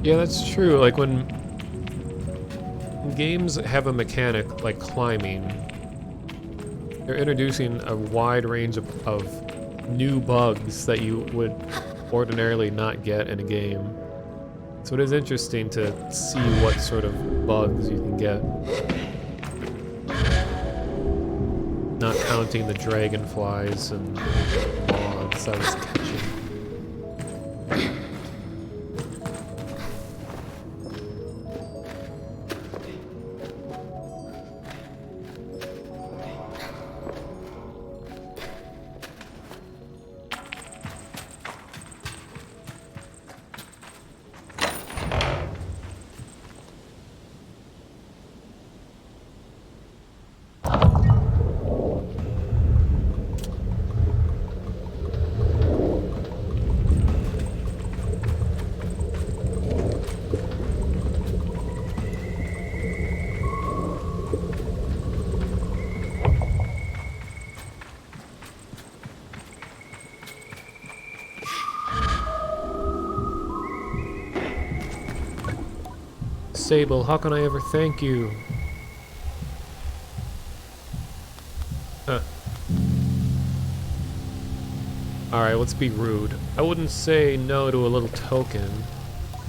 Yeah, that's true. Like when games have a mechanic like climbing, they're introducing a wide range of new bugs that you would ordinarily not get in a game. So it is interesting to see what sort of bugs you can get. Not counting the dragonflies and moths I was catching. Sable, how can I ever thank you? Alright, let's be rude. I wouldn't say no to a little token.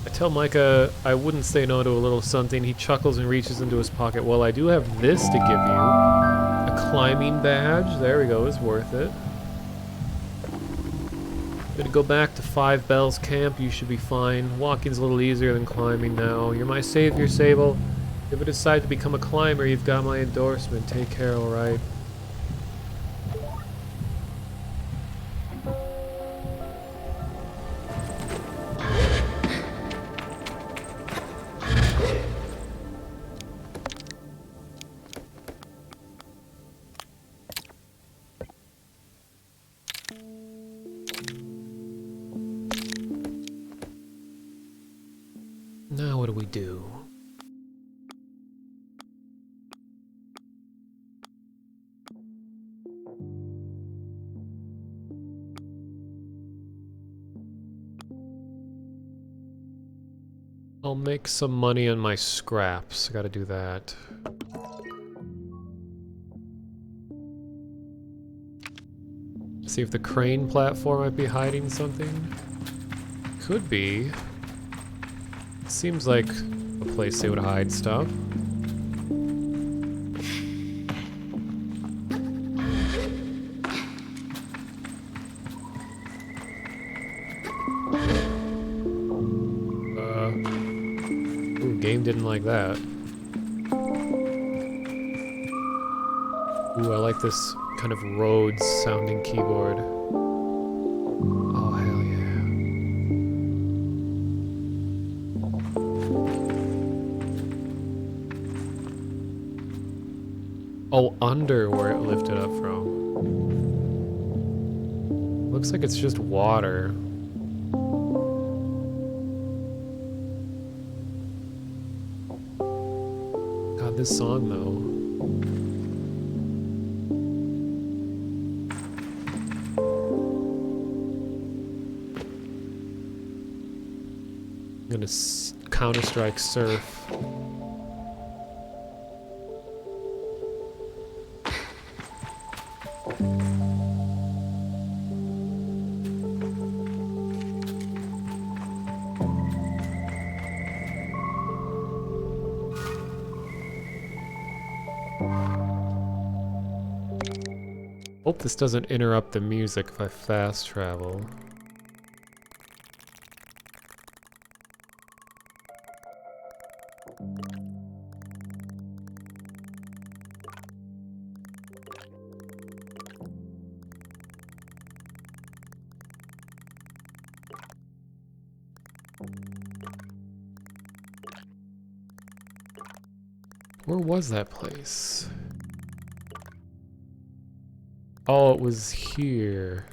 I tell Micah I wouldn't say no to a little something. He chuckles and reaches into his pocket. Well, I do have this to give you. A climbing badge. There we go, is worth it. Gonna go back to 5 Bells Camp. You should be fine. Walking's a little easier than climbing now. You're my savior, Sable. If I decide to become a climber, you've got my endorsement. Take care, alright? Now what do we do? I'll make some money on my scraps. I gotta do that. See if the crane platform might be hiding something. Could be. Seems like a place they would hide stuff. Ooh, game didn't like that. Ooh, I like this kind of Rhodes sounding keyboard. Oh, hell yeah. Oh, under where it lifted up from. Looks like it's just water. God, this song though. I'm gonna Counter-Strike Surf. Hope this doesn't interrupt the music if I fast travel. Where was that place? Oh, it was here.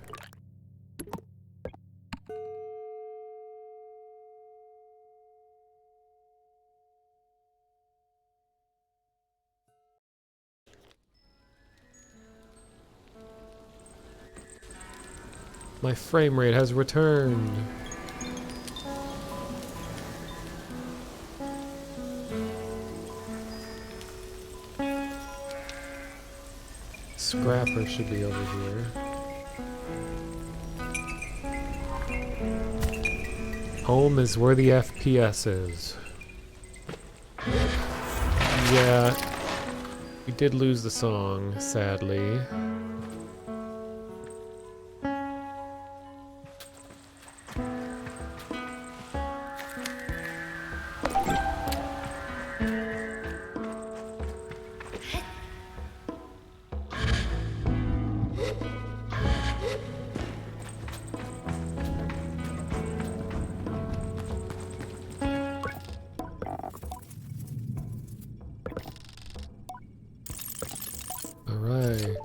My frame rate has returned. Scrapper should be over here. Home is where the FPS is. Yeah, we did lose the song, sadly. Alright.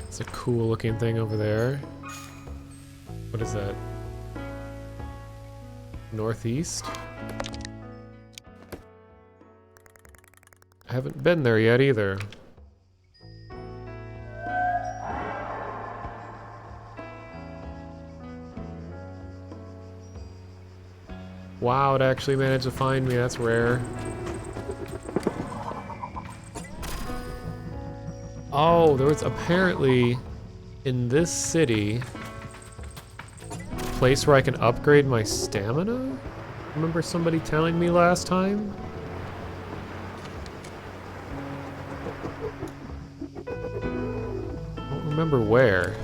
It's a cool looking thing over there. What is that? Northeast? I haven't been there yet either. Wow, it actually managed to find me. That's rare. Oh, there was apparently in this city a place where I can upgrade my stamina? Remember somebody telling me last time? I don't remember where.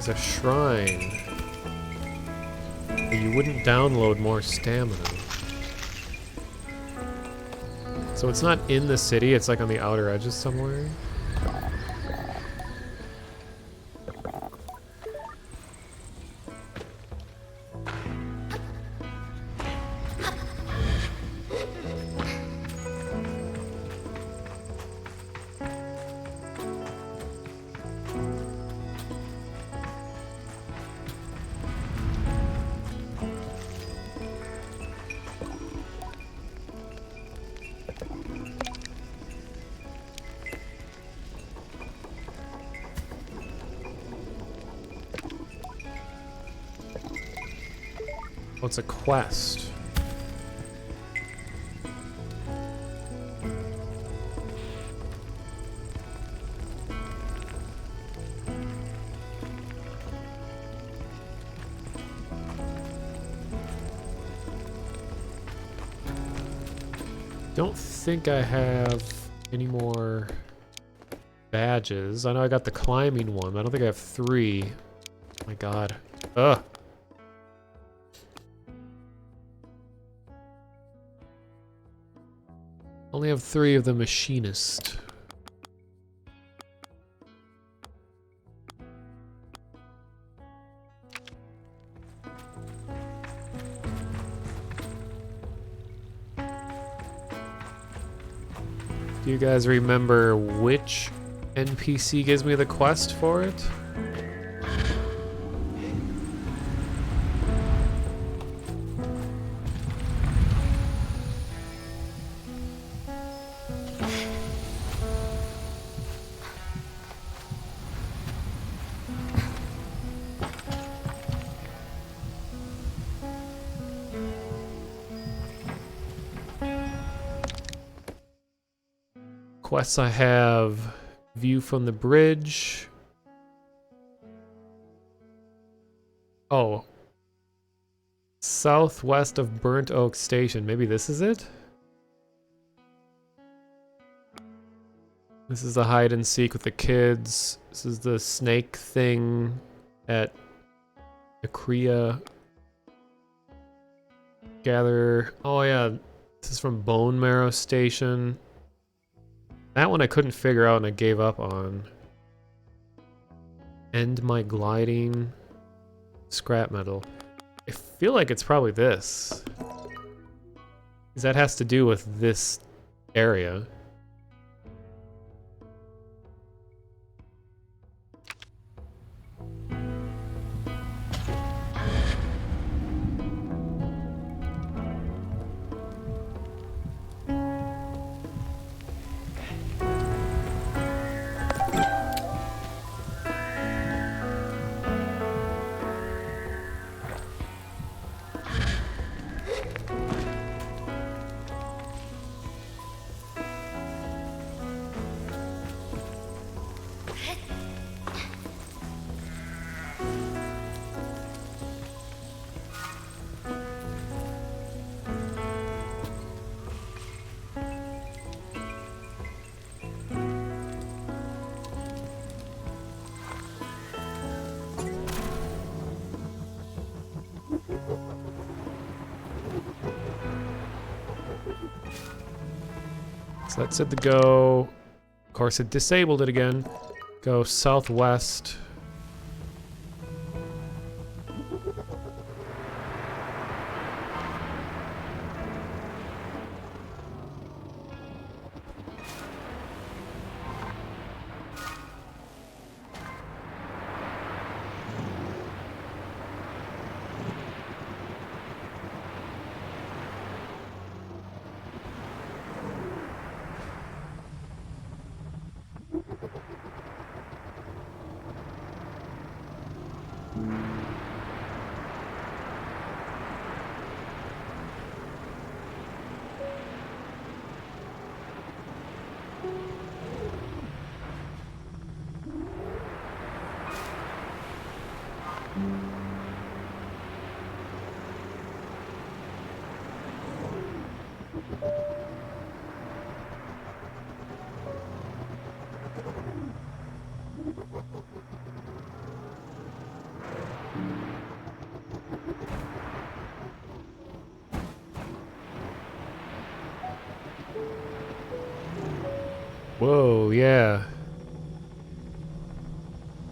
There's a shrine. But you wouldn't download more stamina. So it's not in the city, it's like on the outer edges somewhere. Oh, it's a quest. Don't think I have any more badges. I know I got the climbing one, but I don't think I have 3. Oh my god. Ugh. Only have 3 of the machinist. Do you guys remember which NPC gives me the quest for it? Quests I have: view from the bridge. Oh. Southwest of Burnt Oak Station. Maybe this is it? This is the hide and seek with the kids. This is the snake thing at Akria. Gather. Oh yeah, this is from Bone Marrow Station. That one I couldn't figure out and I gave up on. End my gliding. Scrap metal. I feel like it's probably this. Because that has to do with this area. So that said to go, of course it disabled it again. Go southwest. yeah.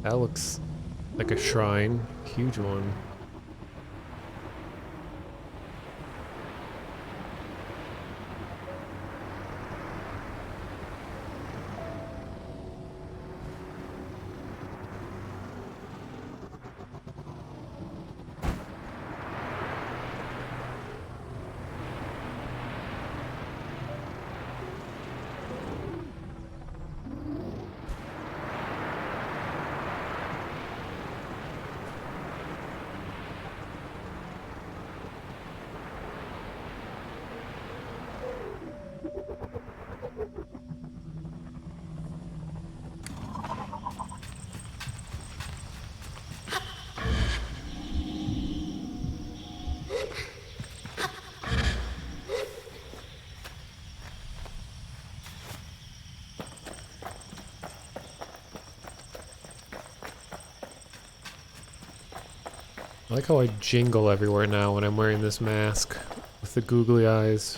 That looks like a shrine. Huge one. I like how I jingle everywhere now when I'm wearing this mask with the googly eyes.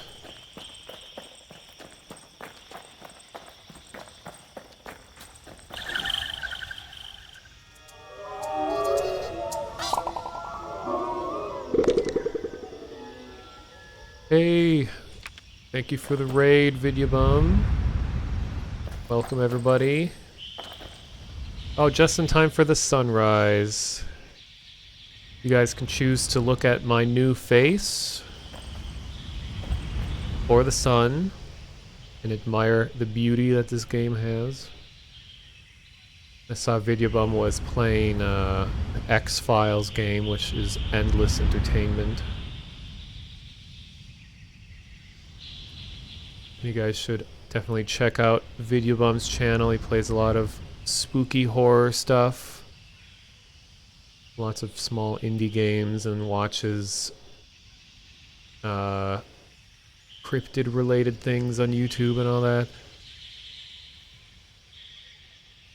Hey, thank you for the raid, Vidyabum. Welcome everybody. Oh, just in time for the sunrise. You guys can choose to look at my new face or the sun and admire the beauty that this game has. I saw Vidyabum was playing the X-Files game, which is endless entertainment. You guys should definitely check out Vidyabum's channel. He plays a lot of spooky horror stuff. Lots of small indie games and watches cryptid related things on YouTube and all that.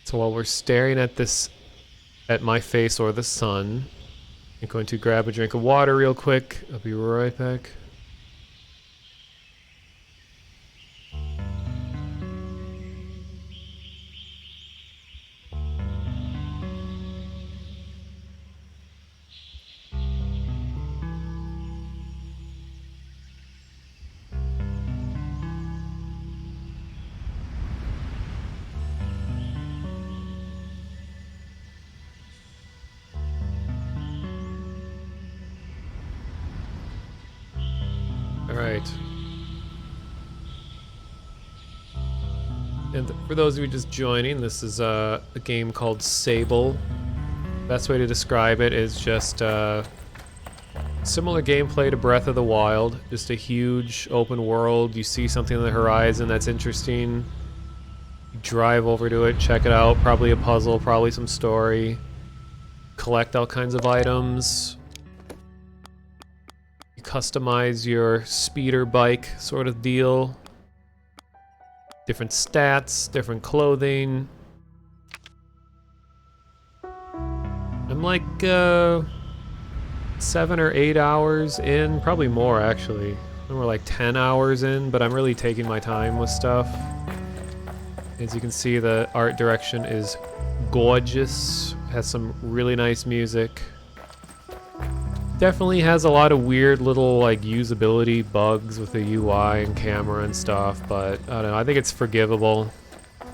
So while we're staring at this, at my face or the sun, I'm going to grab a drink of water real quick. I'll be right back. Alright. And for those of you just joining, this is a game called Sable. Best way to describe it is just similar gameplay to Breath of the Wild. Just a huge open world. You see something on the horizon that's interesting. You drive over to it, check it out. Probably a puzzle, probably some story. Collect all kinds of items. You customize your speeder bike sort of deal. Different stats, different clothing. I'm like 7 or 8 hours in, probably more actually. We're like 10 hours in, but I'm really taking my time with stuff. As you can see, the art direction is gorgeous. Has some really nice music. Definitely has a lot of weird little like usability bugs with the UI and camera and stuff, but I don't know, I think it's forgivable.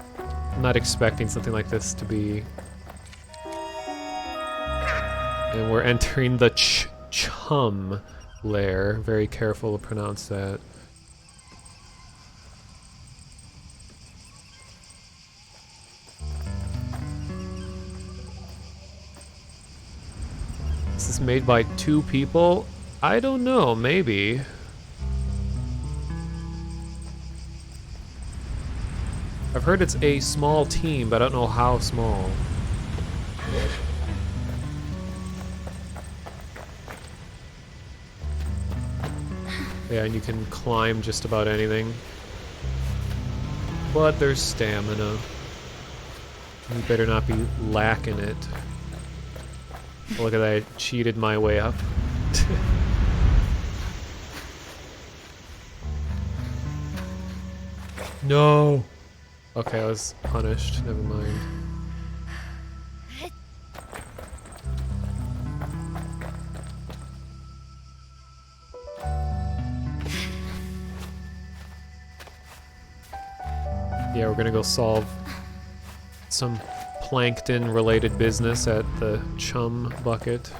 I'm not expecting something like this to be. And we're entering the Chum lair. Very careful to pronounce that. This is made by 2 people? I don't know, maybe. I've heard it's a small team, but I don't know how small. Yeah, and you can climb just about anything. But there's stamina. You better not be lacking it. Look at that, I cheated my way up. No! Okay, I was punished. Never mind. Yeah, we're gonna go solve some plankton-related business at the chum bucket.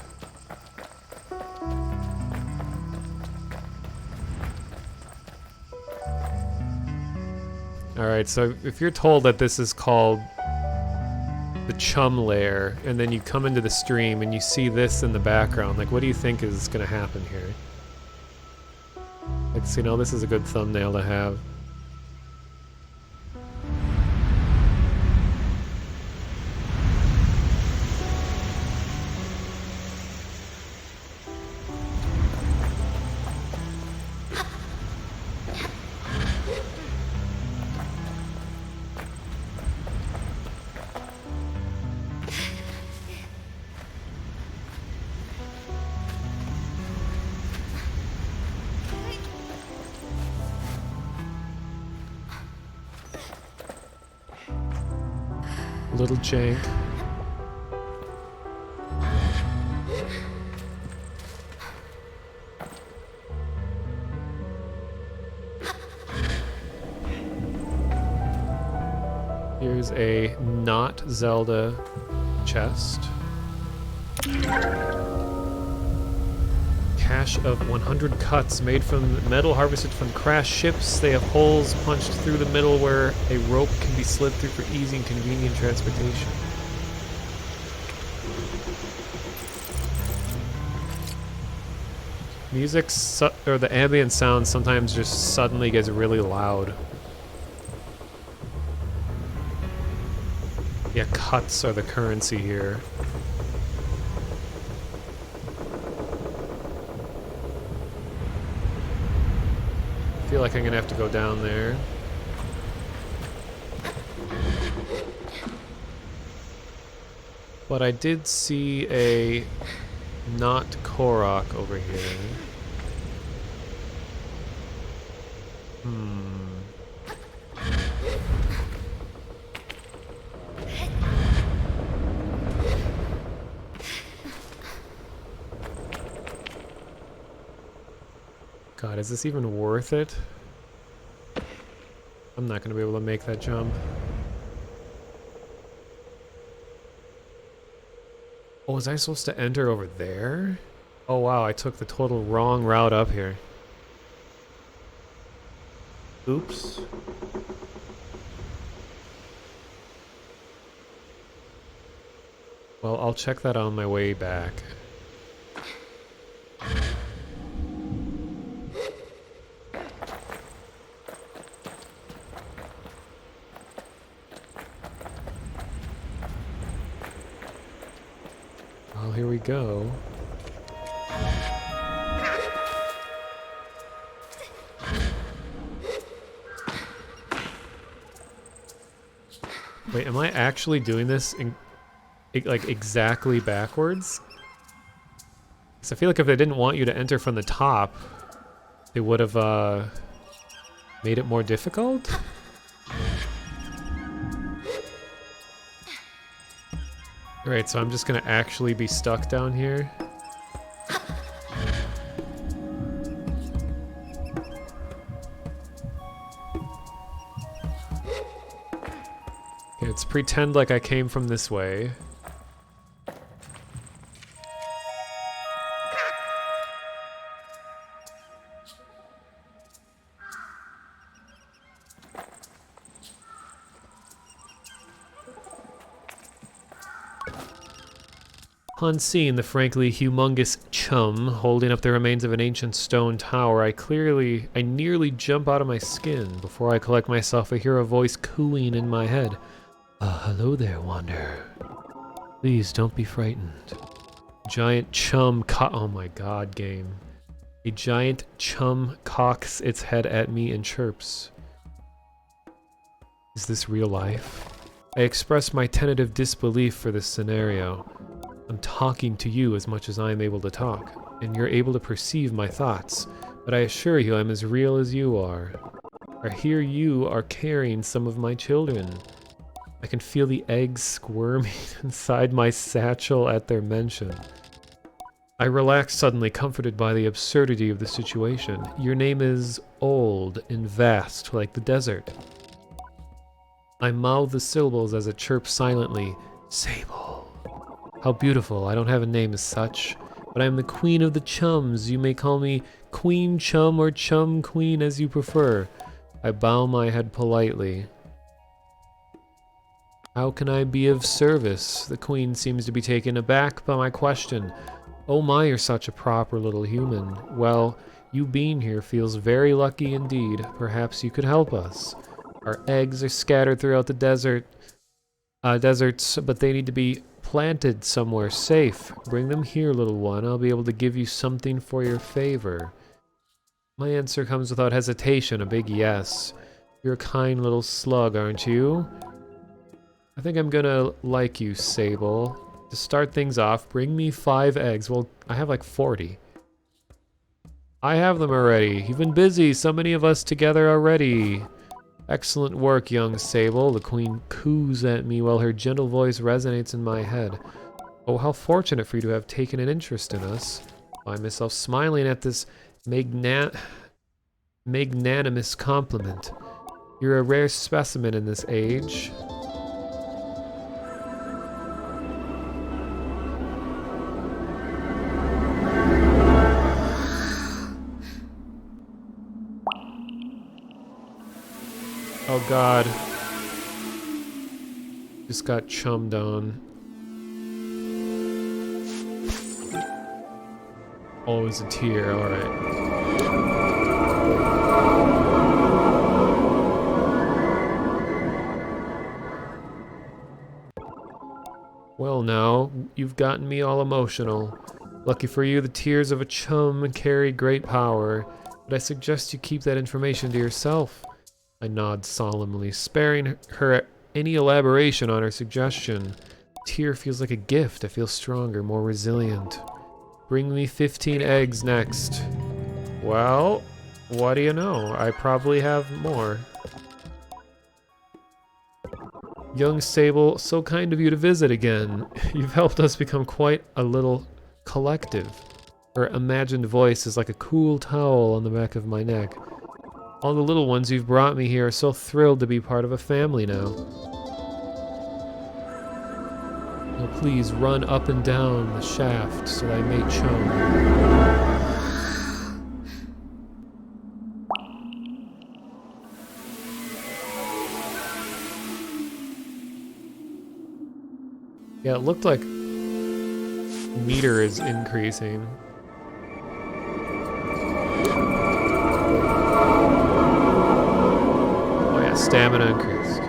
Alright, so if you're told that this is called the chum lair, and then you come into the stream and you see this in the background, like, what do you think is gonna happen here? Like, so, you know, this is a good thumbnail to have. Little jank. Here's a not Zelda chest. Cache of 100 cuts made from metal harvested from crashed ships. They have holes punched through the middle where a rope can be slid through for easy and convenient transportation. Music, or the ambient sound sometimes just suddenly gets really loud. Yeah, cuts are the currency here. I feel like I'm gonna have to go down there. But I did see a not Korok over here. God, is this even worth it? I'm not gonna be able to make that jump. Oh, was I supposed to enter over there? Oh wow, I took the total wrong route up here. Oops. Well, I'll check that on my way back. Well, here we go. Wait, am I actually doing this in, like, exactly backwards? Because I feel like if they didn't want you to enter from the top, they would have made it more difficult? Alright, so I'm just gonna actually be stuck down here. Okay, let's pretend like I came from this way. Upon seeing the frankly humongous chum holding up the remains of an ancient stone tower, I nearly jump out of my skin before I collect myself to hear a voice cooing in my head. Hello there, wanderer. Please don't be frightened. Giant chum oh my god, game. A giant chum cocks its head at me and chirps. Is this real life? I express my tentative disbelief for this scenario. I'm talking to you as much as I'm able to talk, and you're able to perceive my thoughts, but I assure you I'm as real as you are. I hear you are carrying some of my children. I can feel the eggs squirming inside my satchel at their mention. I relax suddenly, comforted by the absurdity of the situation. Your name is old and vast, like the desert. I mouth the syllables as it chirps silently. Sable. How beautiful. I don't have a name as such, but I am the queen of the chums. You may call me Queen Chum or Chum Queen as you prefer. I bow my head politely. How can I be of service? The queen seems to be taken aback by my question. Oh my, you're such a proper little human. Well, you being here feels very lucky indeed. Perhaps you could help us. Our eggs are scattered throughout the deserts, but they need to be planted somewhere safe. Bring them here, little one. I'll be able to give you something for your favor. My answer comes without hesitation, a big yes. You're a kind little slug, aren't you? I think I'm gonna like you, Sable. To start things off, bring me 5 eggs. Well, I have like 40. I have them already. You've been busy. So many of us together already. Excellent work, young Sable. The queen coos at me while her gentle voice resonates in my head. Oh, how fortunate for you to have taken an interest in us. I find myself smiling at this magnanimous compliment. You're a rare specimen in this age. Oh god. Just got chummed on. Oh, it was a tear, alright. Well now, you've gotten me all emotional. Lucky for you, the tears of a chum carry great power, but I suggest you keep that information to yourself. I nod solemnly, sparing her any elaboration on her suggestion. Tear feels like a gift. I feel stronger, more resilient. Bring me 15 eggs next. Well, what do you know? I probably have more. Young Sable, so kind of you to visit again. You've helped us become quite a little collective. Her imagined voice is like a cool towel on the back of my neck. All the little ones you've brought me here are so thrilled to be part of a family now. Now please run up and down the shaft so that I may chum. Yeah, it looked like meter is increasing. Stamina increased.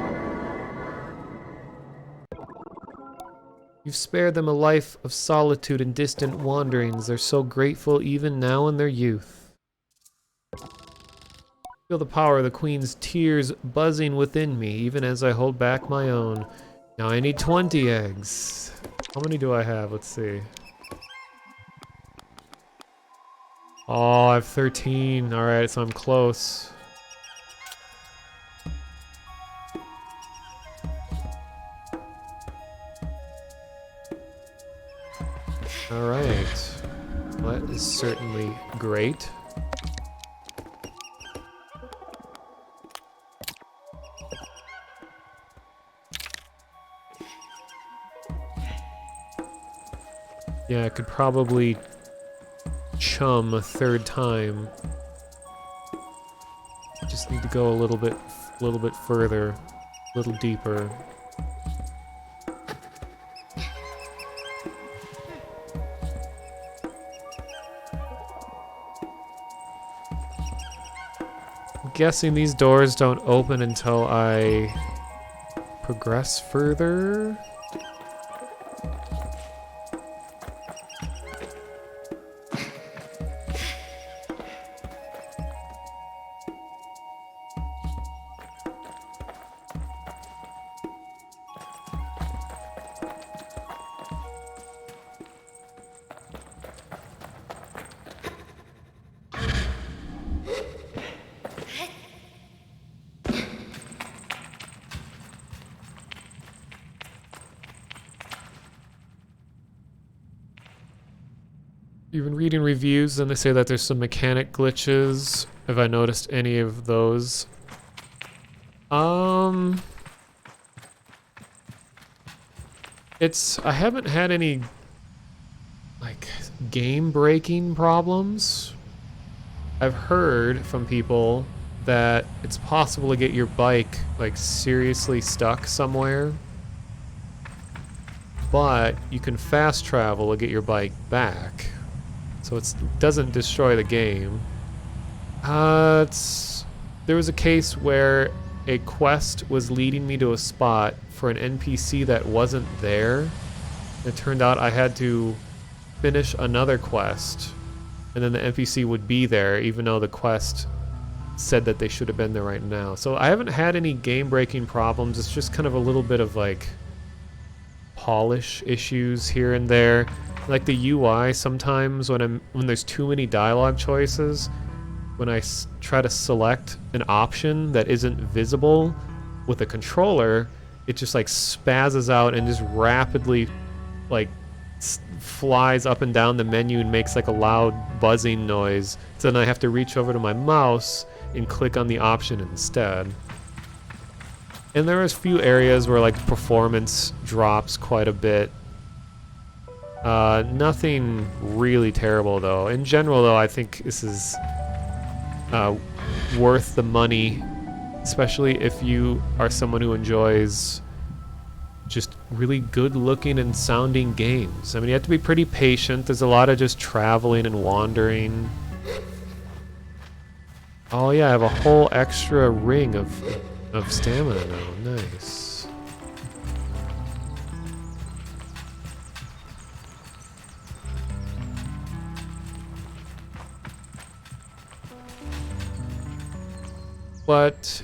You've spared them a life of solitude and distant wanderings. They're so grateful even now in their youth. Feel the power of the queen's tears buzzing within me, even as I hold back my own. Now I need 20 eggs. How many do I have? Let's see. Oh, I have 13. Alright, so I'm close. Alright. Well, that is certainly great. Yeah, I could probably chum a 3rd time. Just need to go a little bit further, a little deeper. I'm guessing these doors don't open until I progress further. even reading reviews, and they say that there's some mechanic glitches. Have I noticed any of those? I haven't had any, like, game-breaking problems. I've heard from people that it's possible to get your bike, like, seriously stuck somewhere, but you can fast travel to get your bike back, so it doesn't destroy the game. There was a case where a quest was leading me to a spot for an NPC that wasn't there. It turned out I had to finish another quest, and then the NPC would be there, even though the quest said that they should have been there right now. So I haven't had any game-breaking problems. It's just kind of a little bit of, like, polish issues here and there. Like the UI, sometimes when there's too many dialogue choices, when I try to select an option that isn't visible with a controller, it just, like, spazzes out and just rapidly, like, flies up and down the menu and makes, like, a loud buzzing noise. So then I have to reach over to my mouse and click on the option instead. And there are a few areas where, like, performance drops quite a bit. Nothing really terrible, though. In general, though, I think this is worth the money, especially if you are someone who enjoys just really good looking and sounding games. I mean, you have to be pretty patient. There's a lot of just traveling and wandering. Oh yeah, I have a whole extra ring of stamina now. Nice. But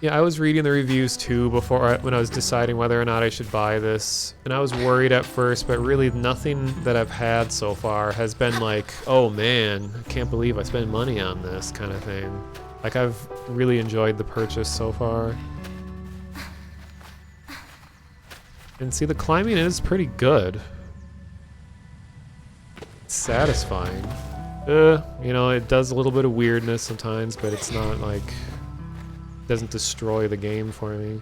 yeah, I was reading the reviews too when I was deciding whether or not I should buy this, and I was worried at first, but really nothing that I've had so far has been like, oh man, I can't believe I spent money on this kind of thing. Like, I've really enjoyed the purchase so far. And see, the climbing is pretty good. It's satisfying. You know, it does a little bit of weirdness sometimes, but it's not like... doesn't destroy the game for me.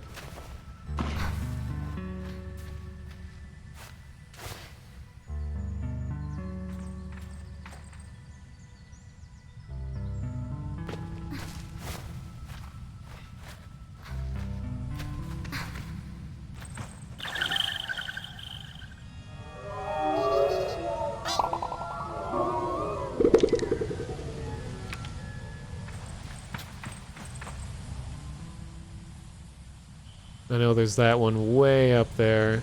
I know there's that one way up there.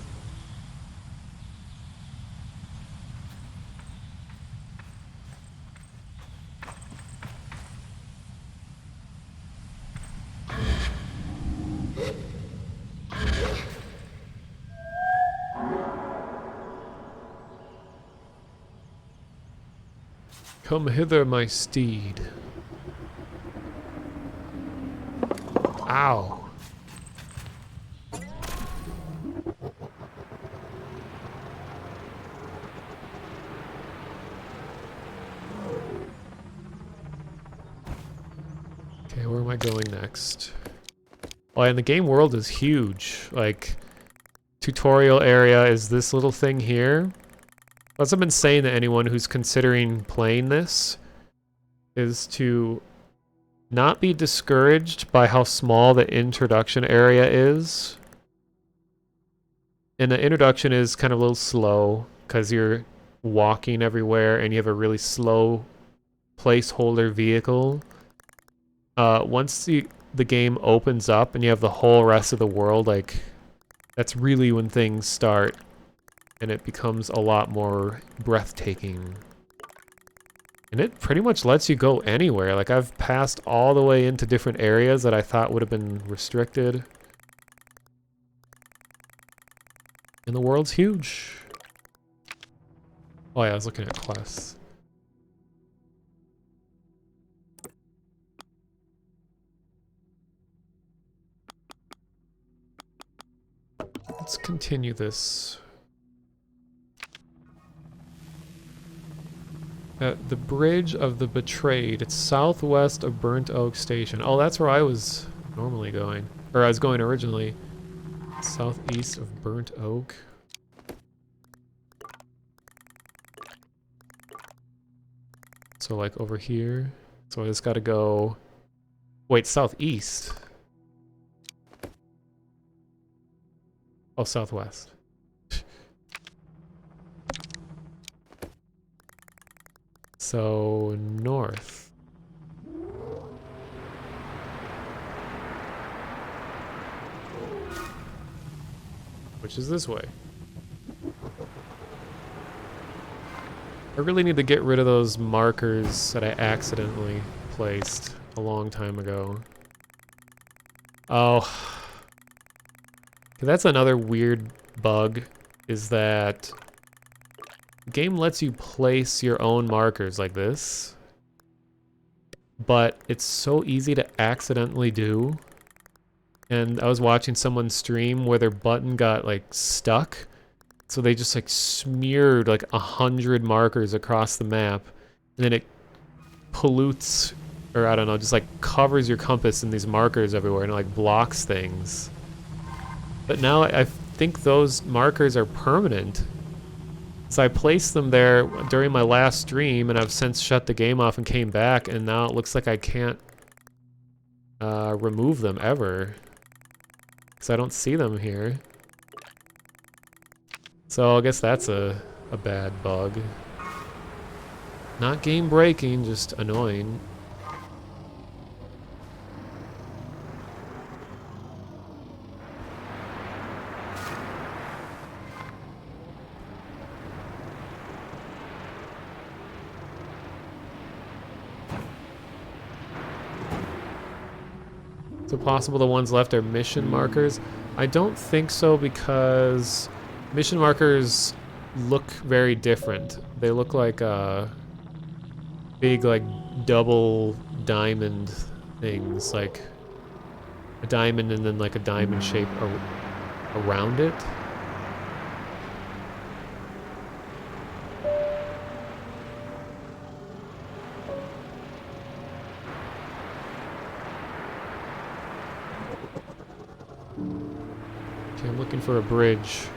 Come hither, my steed. Ow. Okay, where am I going next? Oh, and the game world is huge. Like, tutorial area is this little thing here. As I've been saying to anyone who's considering playing this, is to not be discouraged by how small the introduction area is. And the introduction is kind of a little slow because you're walking everywhere and you have a really slow placeholder vehicle. Once the game opens up and you have the whole rest of the world, like, that's really when things start and it becomes a lot more breathtaking. And it pretty much lets you go anywhere. Like, I've passed all the way into different areas that I thought would have been restricted. And the world's huge. Oh yeah, I was looking at quests. Let's continue this. At the Bridge of the Betrayed. It's southwest of Burnt Oak Station. Oh, that's where I was normally going. Or I was going originally. Southeast of Burnt Oak. So like over here. So I just gotta go... Wait, southeast. Oh, southwest. So, north. Which is this way. I really need to get rid of those markers that I accidentally placed a long time ago. Oh. That's another weird bug, is that the game lets you place your own markers like this, but it's so easy to accidentally do. And I was watching someone stream where their button got like stuck, so they just like smeared like 100 markers across the map, and then it pollutes, or I don't know, just like covers your compass in these markers everywhere and it like blocks things. But now I think those markers are permanent. So I placed them there during my last stream, and I've since shut the game off and came back, and now it looks like I can't remove them ever. Because I don't see them here. So I guess that's a bad bug. Not game breaking, just annoying. So possible the ones left are mission markers? I don't think so, because mission markers look very different. They look like big like double diamond things, like a diamond and then like a diamond shape around it. Okay, I'm looking for a bridge.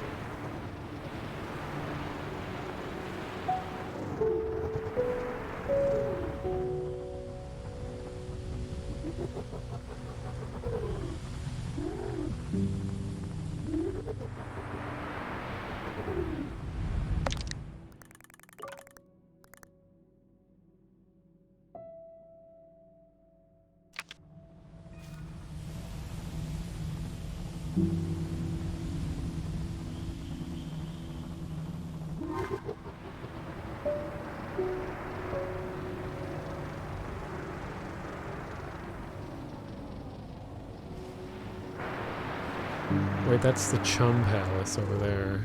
Wait, that's the Chum Palace over there.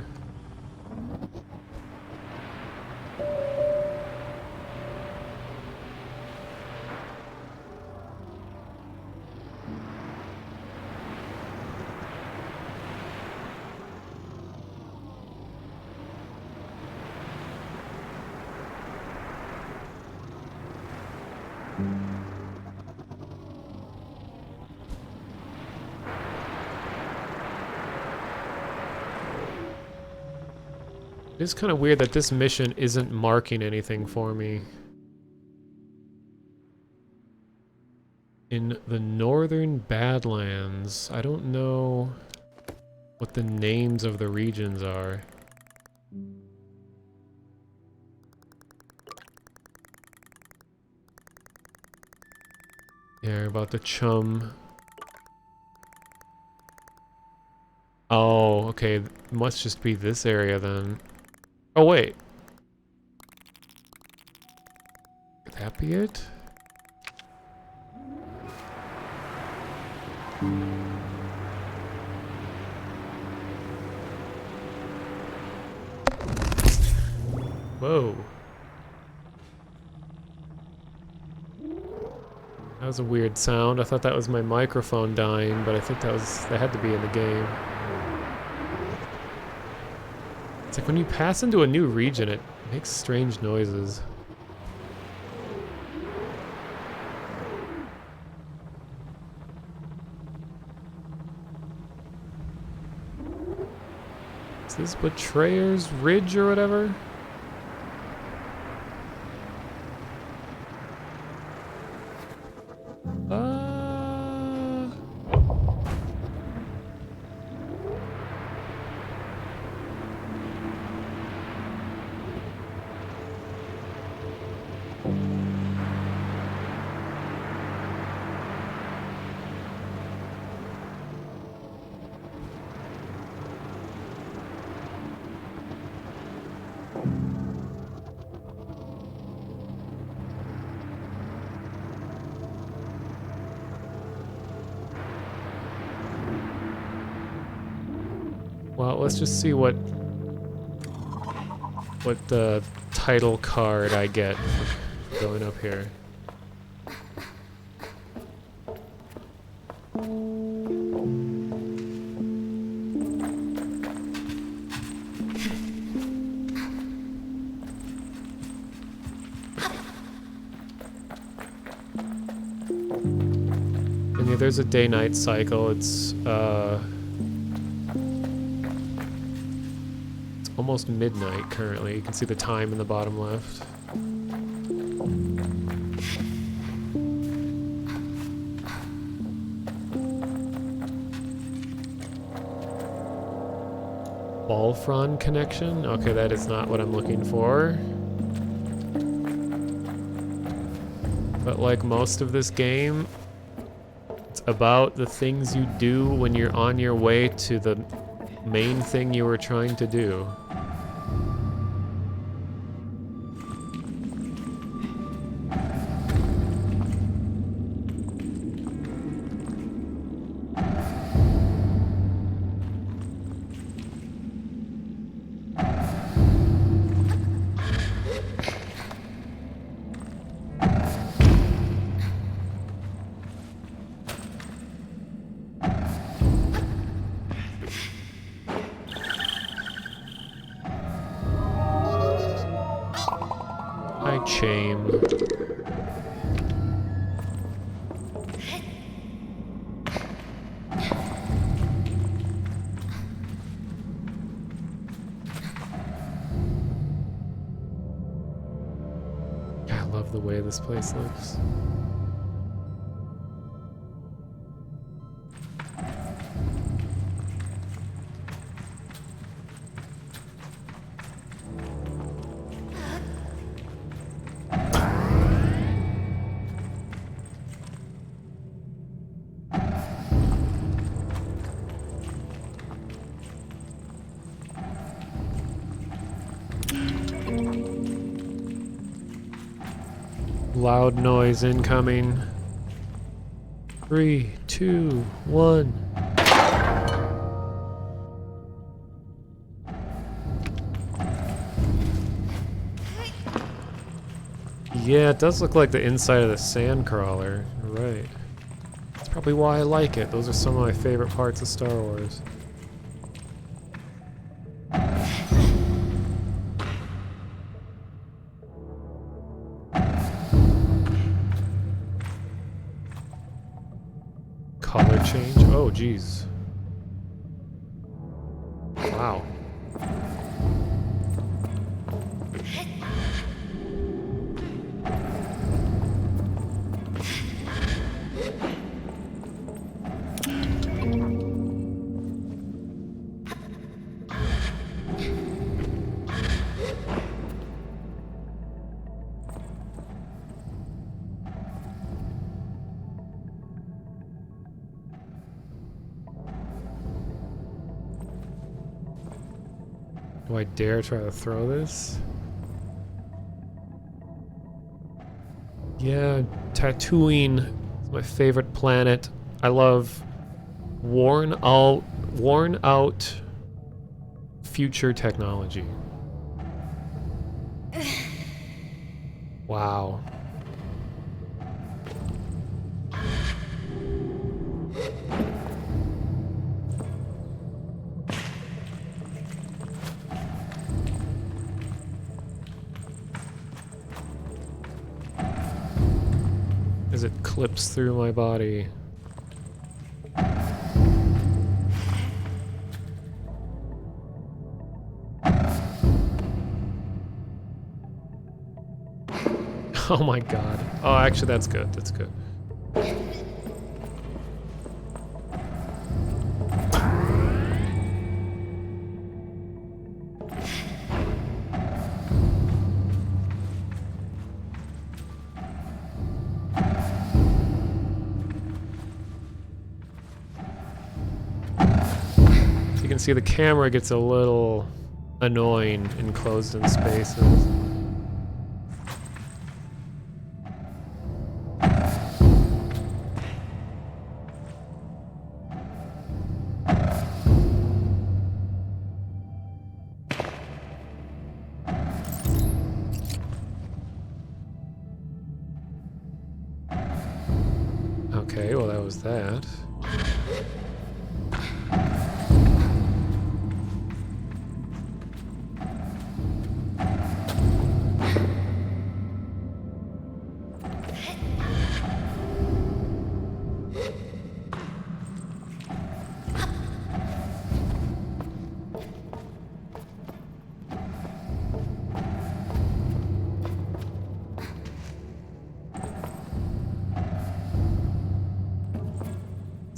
It's kind of weird that this mission isn't marking anything for me. In the Northern Badlands, I don't know what the names of the regions are. Yeah, about the Chum. Oh, okay, it must just be this area then. Oh, wait. Could that be it? Whoa. That was a weird sound. I thought that was my microphone dying, but I think that had to be in the game. It's like when you pass into a new region, it makes strange noises. Is this Betrayer's Ridge or whatever? Well, let's just see what the title card I get for going up here. And yeah, there's a day-night cycle. It's almost midnight currently. You can see the time in the bottom left. Ball frond connection? Okay, that is not what I'm looking for. But like most of this game, it's about the things you do when you're on your way to the main thing you were trying to do. Shame. I love the way this place looks. Loud noise incoming. 3, 2, 1. Yeah, it does look like the inside of the sandcrawler. Right. That's probably why I like it. Those are some of my favorite parts of Star Wars. Color change? Oh, geez. Wow. Do I dare try to throw this? Yeah, Tatooine is my favorite planet. I love worn out future technology. Wow. As it clips through my body. Oh my god. Oh, actually, that's good. That's good. You can see the camera gets a little annoying in closed-in spaces. Okay, well that was that.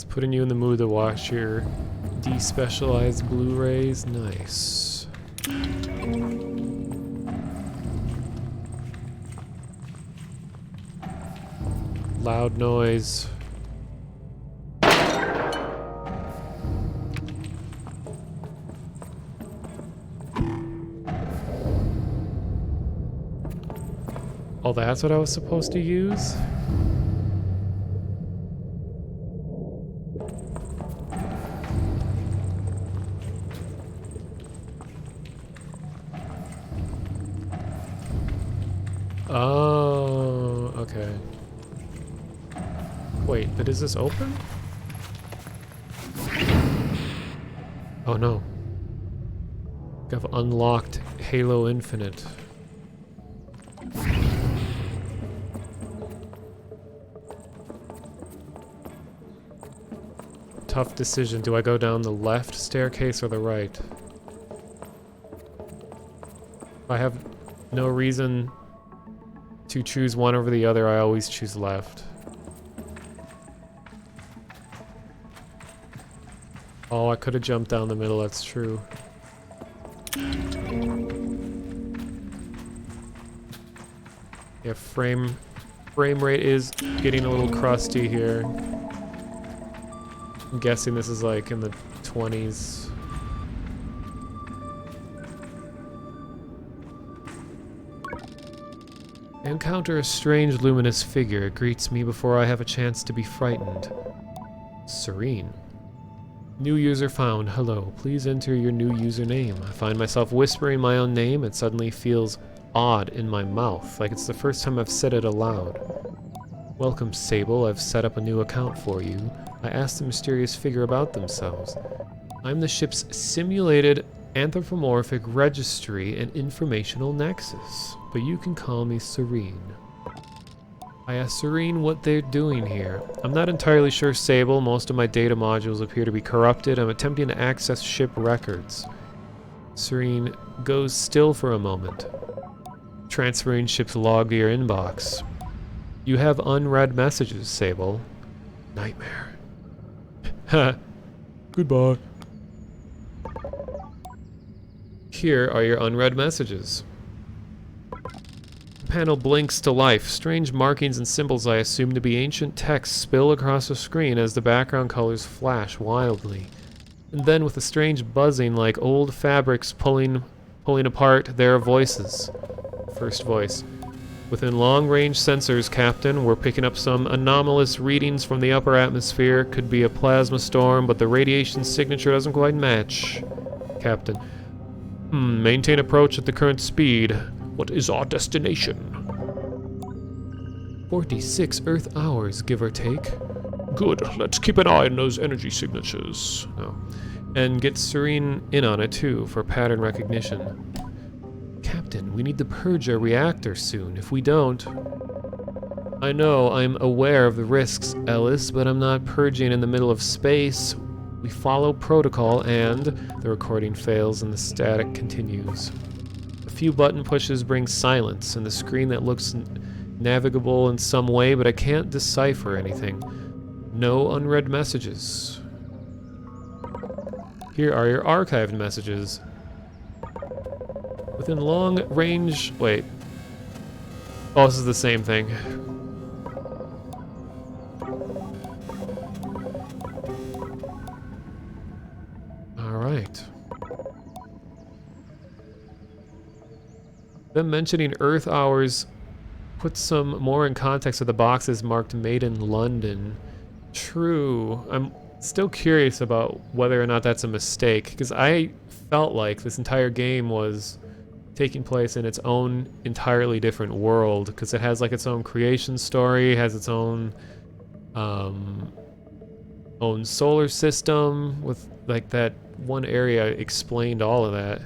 Putting you in the mood to watch your despecialized Blu-rays. Nice. Loud noise. Oh, that's what I was supposed to use? Oh, okay. Wait, but is this open? Oh no. I've unlocked Halo Infinite. Tough decision. Do I go down the left staircase or the right? I have no reason to choose one over the other. I always choose left. Oh, I could have jumped down the middle, that's true. Yeah, frame rate is getting a little crusty here. I'm guessing this is like in the 20s. I encounter a strange luminous figure. It greets me before I have a chance to be frightened. Serene. New user found. Hello. Please enter your new username. I find myself whispering my own name. It suddenly feels odd in my mouth, like it's the first time I've said it aloud. Welcome, Sable. I've set up a new account for you. I asked the mysterious figure about themselves. I'm the ship's simulated anthropomorphic registry and informational nexus, but you can call me Serene. I asked Serene what they're doing here. I'm not entirely sure, Sable. Most of my data modules appear to be corrupted. I'm attempting to access ship records. Serene goes still for a moment, transferring ship's log to your inbox. You have unread messages, Sable. Nightmare. Ha. Goodbye. Here are your unread messages. The panel blinks to life. Strange markings and symbols I assume to be ancient text spill across the screen as the background colors flash wildly. And then with a strange buzzing like old fabrics pulling apart, there are voices. First voice. Within long-range sensors, Captain, we're picking up some anomalous readings from the upper atmosphere. Could be a plasma storm, but the radiation signature doesn't quite match. Captain. Maintain approach at the current speed. What is our destination? 46 Earth hours, give or take. Good. Let's keep an eye on those energy signatures. Oh. And get Serene in on it, too, for pattern recognition. Captain, we need to purge our reactor soon. If we don't... I know, I'm aware of the risks, Ellis, but I'm not purging in the middle of space. We follow protocol and... The recording fails and the static continues. A few button pushes bring silence, and the screen that looks navigable in some way, but I can't decipher anything. No unread messages. Here are your archived messages. Within long range... Wait. Oh, this is the same thing. Alright. Them mentioning Earth hours puts some more in context of the boxes marked Made in London. True. I'm still curious about whether or not that's a mistake, because I felt like this entire game was taking place in its own entirely different world, because it has like its own creation story, has its own own solar system, with like that one area explained all of that.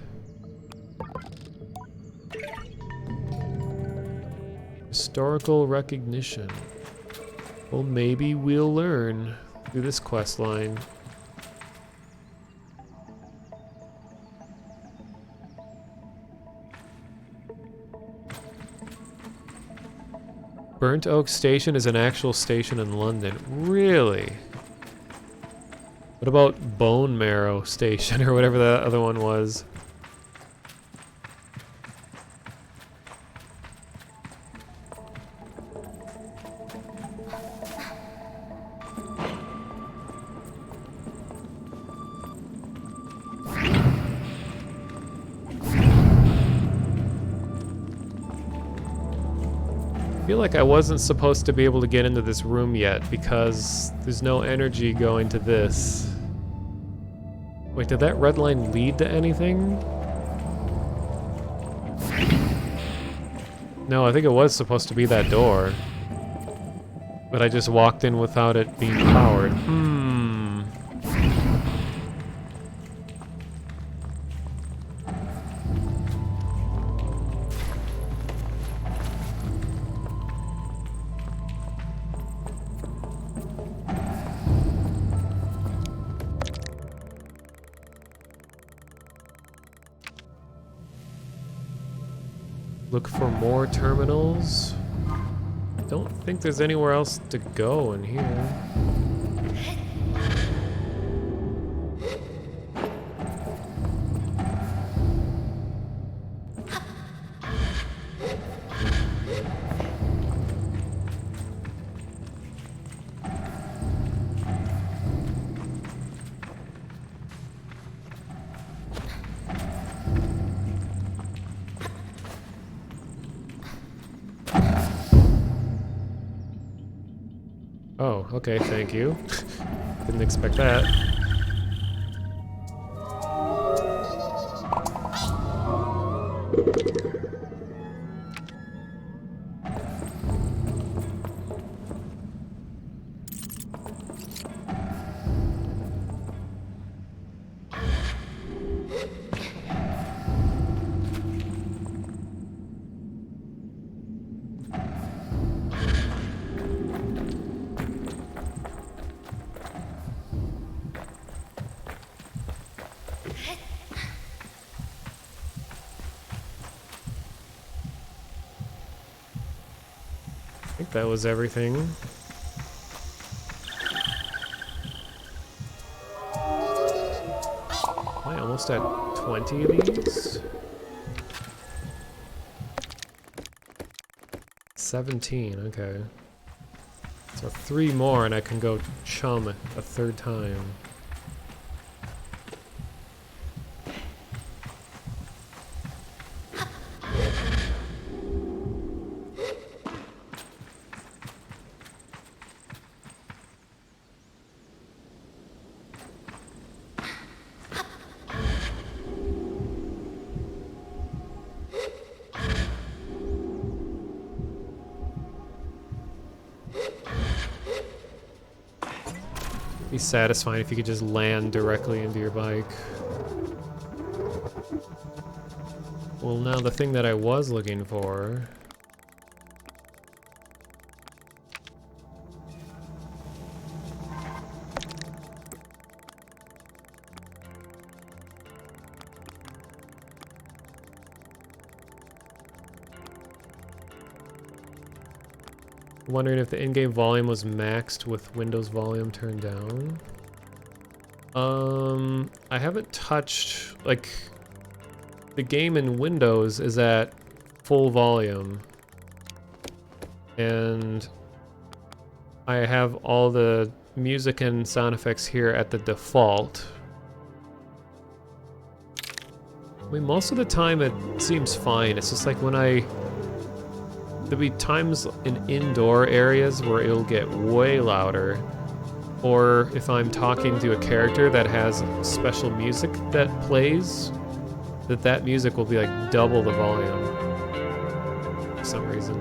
Historical recognition. Well, maybe we'll learn through this quest line. Burnt Oak Station is an actual station in London. Really? What about Bone Marrow Station, or whatever the other one was? I feel like I wasn't supposed to be able to get into this room yet because there's no energy going to this. Wait, did that red line lead to anything? No, I think it was supposed to be that door. But I just walked in without it being powered. Look for more terminals. Don't think there's anywhere else to go in here. Oh, okay, thank you. Didn't expect that. I think that was everything. Am I almost at 20 of these? 17, okay. So 3 more and I can go chum a third time. Be satisfying if you could just land directly into your bike. Well, now the thing that I was looking for... Wondering if the in-game volume was maxed with Windows volume turned down. I haven't touched, like, the game in Windows is at full volume. And I have all the music and sound effects here at the default. I mean, most of the time it seems fine. It's just like when there'll be times in indoor areas where it'll get way louder. Or if I'm talking to a character that has special music that plays, that music will be like double the volume for some reason.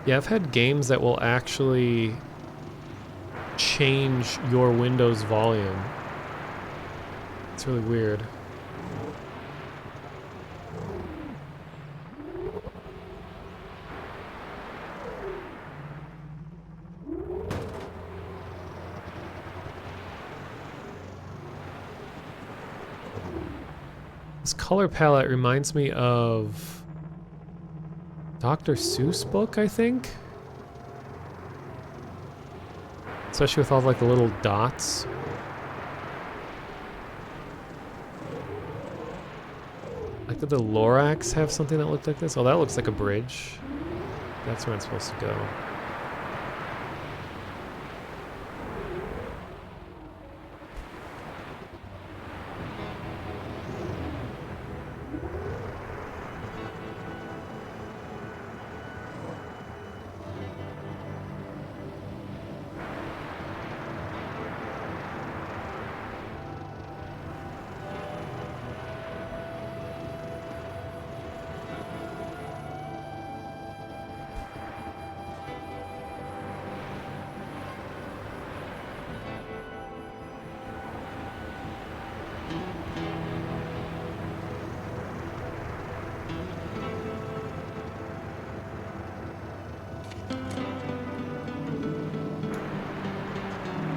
Yeah, I've had games that will actually change your Windows volume. It's really weird. This color palette reminds me of Dr. Seuss book, I think? Especially with all like the little dots. Like, did the Lorax have something that looked like this? Oh, that looks like a bridge. That's where I'm supposed to go.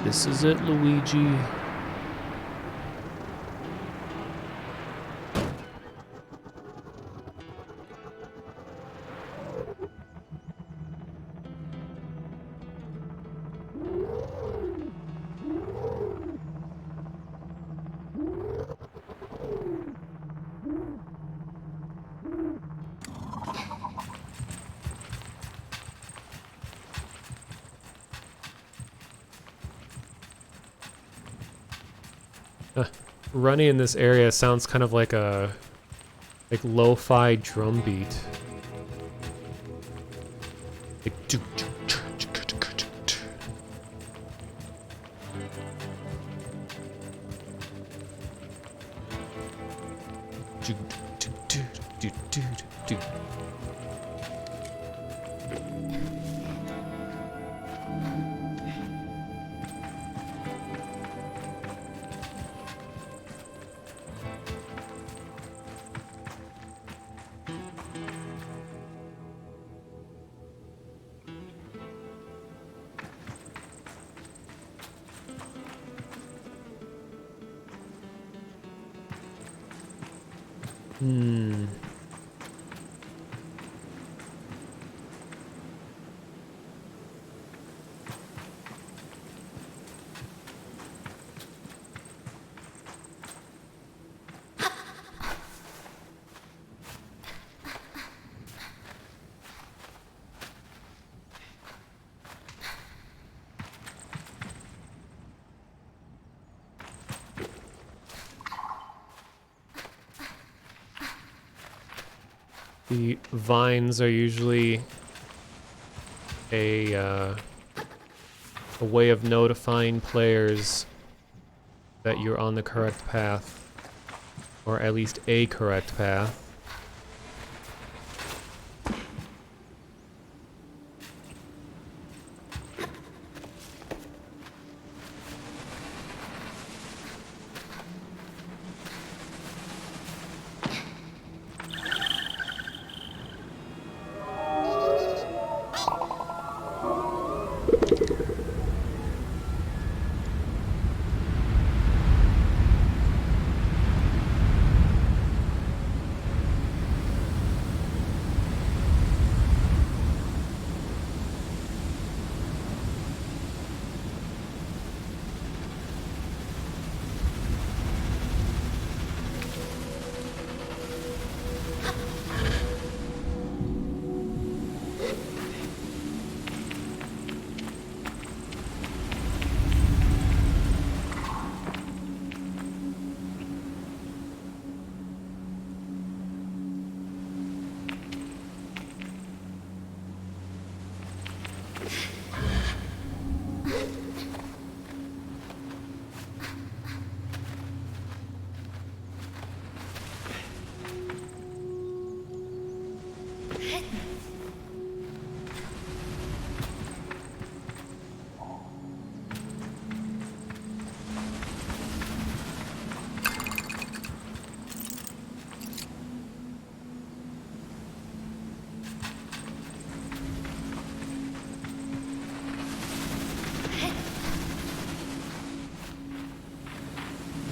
This is it, Luigi. Running in this area sounds kind of like a lo-fi drum beat. Like, the vines are usually a way of notifying players that you're on the correct path, or at least a correct path.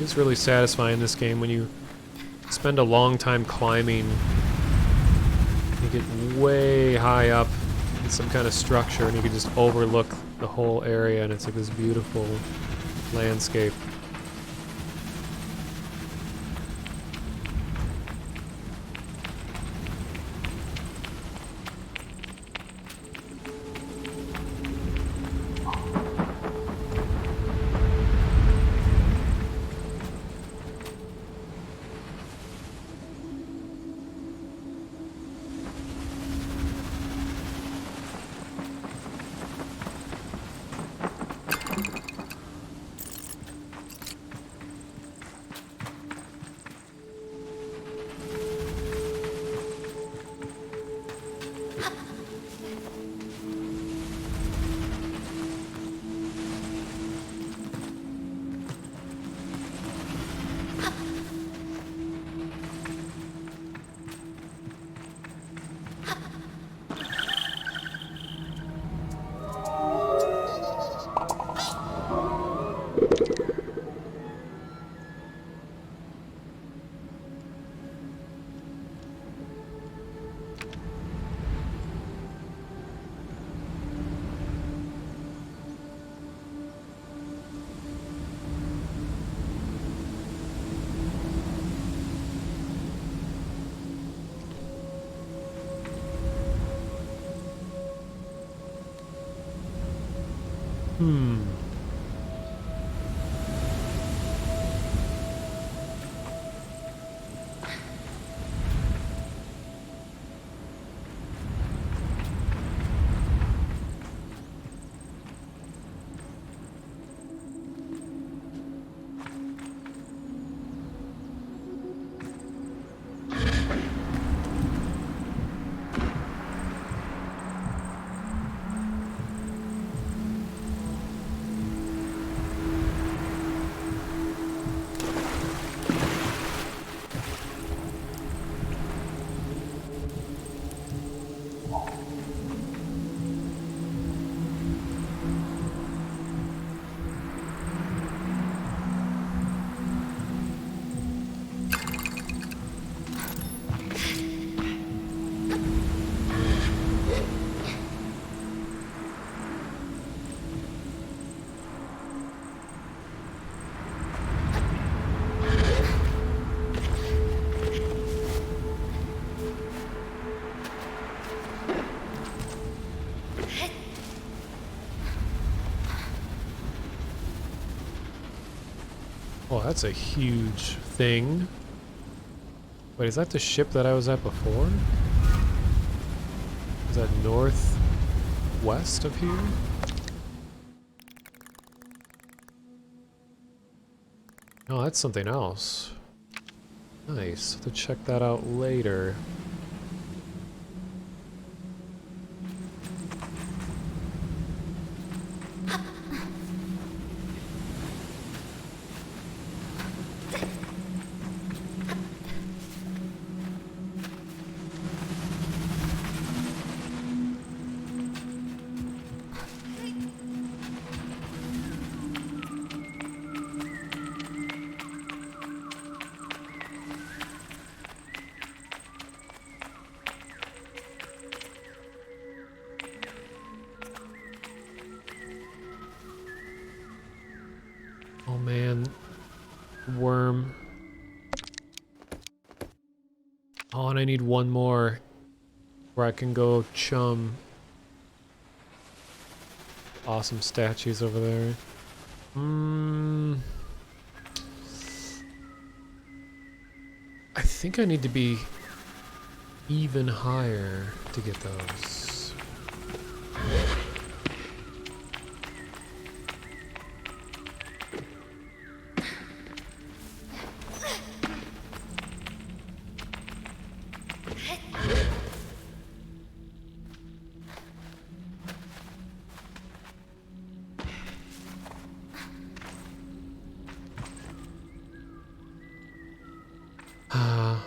is really satisfying in this game when you spend a long time climbing. You get way high up in some kind of structure and you can just overlook the whole area and it's like this beautiful landscape. Oh, that's a huge thing. Wait, is that the ship that I was at before? Is that northwest of here? No, that's something else. Nice. To check that out later. Oh man, worm. Oh, and I need one more where I can go chum. Awesome statues over there. I think I need to be even higher to get those.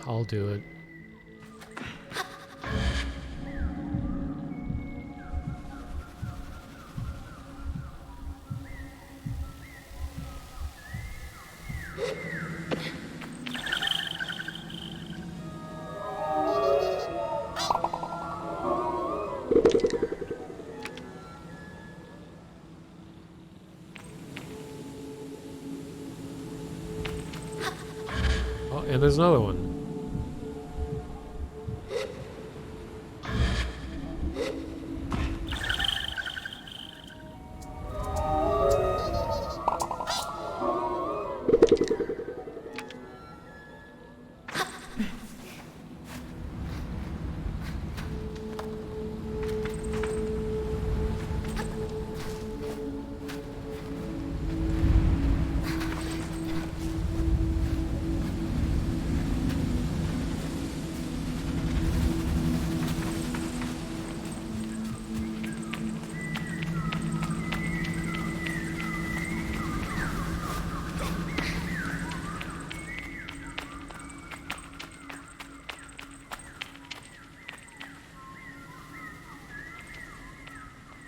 I'll do it. And there's another one.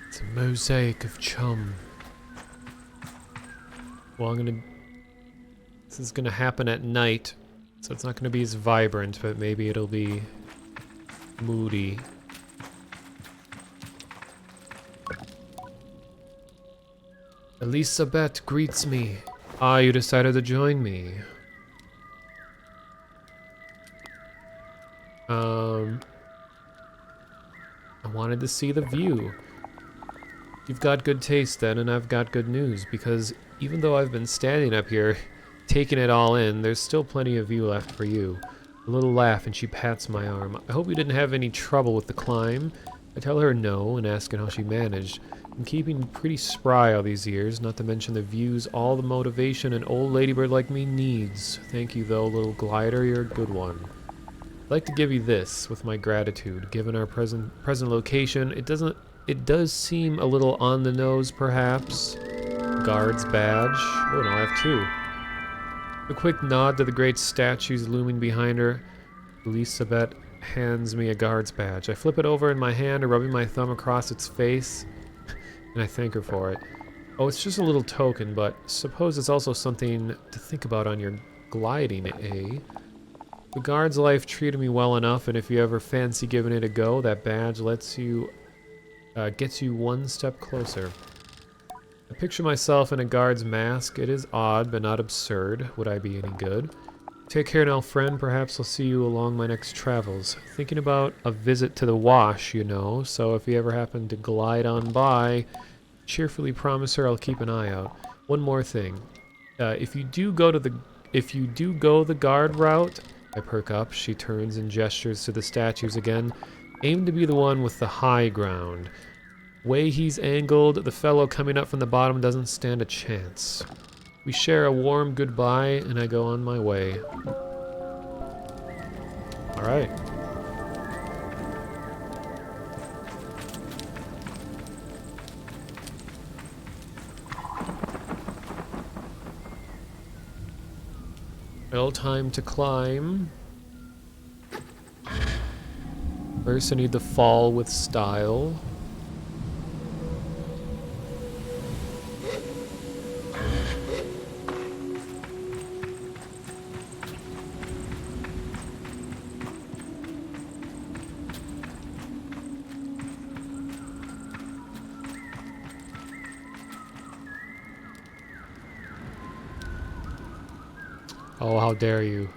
It's a mosaic of chum. Well, this is gonna happen at night, so it's not gonna be as vibrant, but maybe it'll be moody. Elisabeth greets me. Ah, you decided to join me. I wanted to see the view. You've got good taste then, and I've got good news, because even though I've been standing up here, taking it all in, there's still plenty of view left for you. A little laugh, and she pats my arm. I hope you didn't have any trouble with the climb. I tell her no, and ask her how she managed. I'm keeping pretty spry all these years, not to mention the views, all the motivation an old ladybird like me needs. Thank you though, little glider, you're a good one. I'd like to give you this, with my gratitude. Given our present location, it does seem a little on the nose, perhaps. Guard's badge. Oh no, I have two. A quick nod to the great statues looming behind her. Elisabeth hands me a guard's badge. I flip it over in my hand, rubbing my thumb across its face, and I thank her for it. Oh, it's just a little token, but suppose it's also something to think about on your gliding, eh? The guard's life treated me well enough, and if you ever fancy giving it a go, that badge gets you one step closer. I picture myself in a guard's mask. It is odd, but not absurd. Would I be any good? Take care now, friend. Perhaps I'll see you along my next travels. Thinking about a visit to the wash, you know, so if you ever happen to glide on by, cheerfully promise her I'll keep an eye out. One more thing. If you do go the guard route, I perk up. She turns and gestures to the statues again. Aim to be the one with the high ground. Way he's angled, the fellow coming up from the bottom doesn't stand a chance. We share a warm goodbye, and I go on my way. Alright. Well, time to climb. First, I need to fall with style. Oh, how dare you.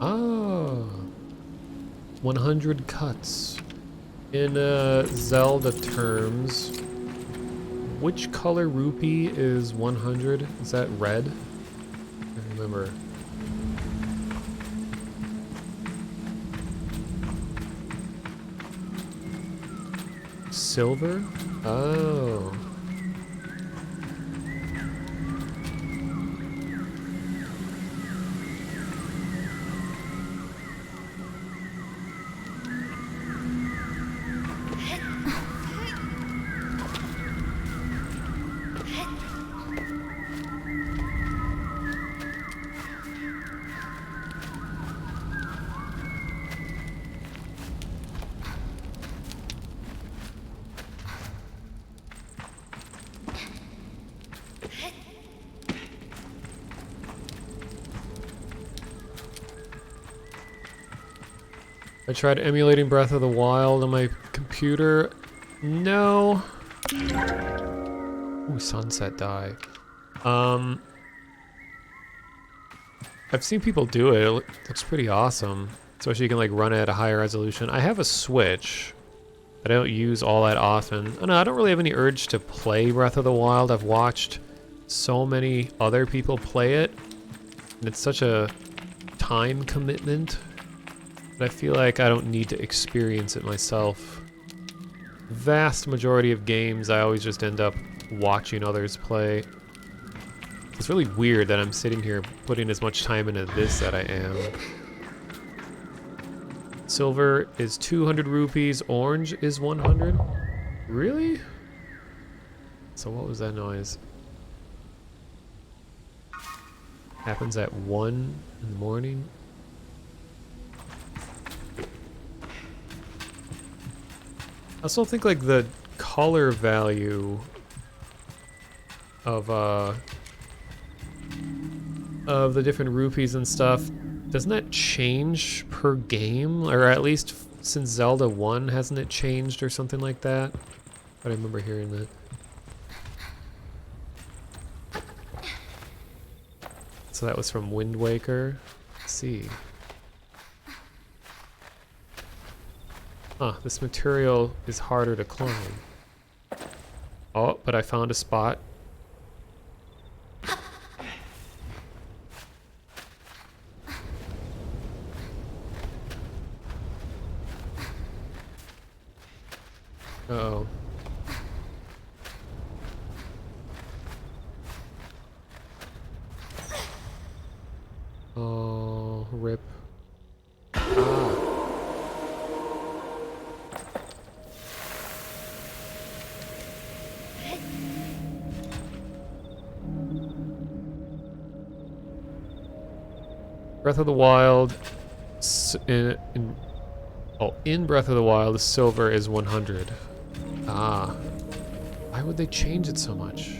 Ah, 100 cuts. In Zelda terms, which color rupee is 100? Is that red? I can't remember. Silver? Oh. I tried emulating Breath of the Wild on my computer. No. Ooh, sunset dye. I've seen people do it. It looks pretty awesome. Especially you can like run it at a higher resolution. I have a Switch. I don't use all that often. Oh, no, I don't really have any urge to play Breath of the Wild. I've watched so many other people play it. And it's such a time commitment that I feel like I don't need to experience it myself. Vast majority of games I always just end up watching others play. It's really weird that I'm sitting here putting as much time into this that I am. Silver is 200 rupees, orange is 100. Really? So what was that noise? Happens at 1 in the morning. I also think like the color value of the different rupees and stuff, doesn't that change per game? Or at least since Zelda 1, hasn't it changed or something like that? But I remember hearing that. So that was from Wind Waker. Let's see. Huh, this material is harder to climb. Oh, but I found a spot. Uh-oh. Oh, rip. Ah. Breath of the Wild, in Breath of the Wild, the silver is 100. Ah. Why would they change it so much?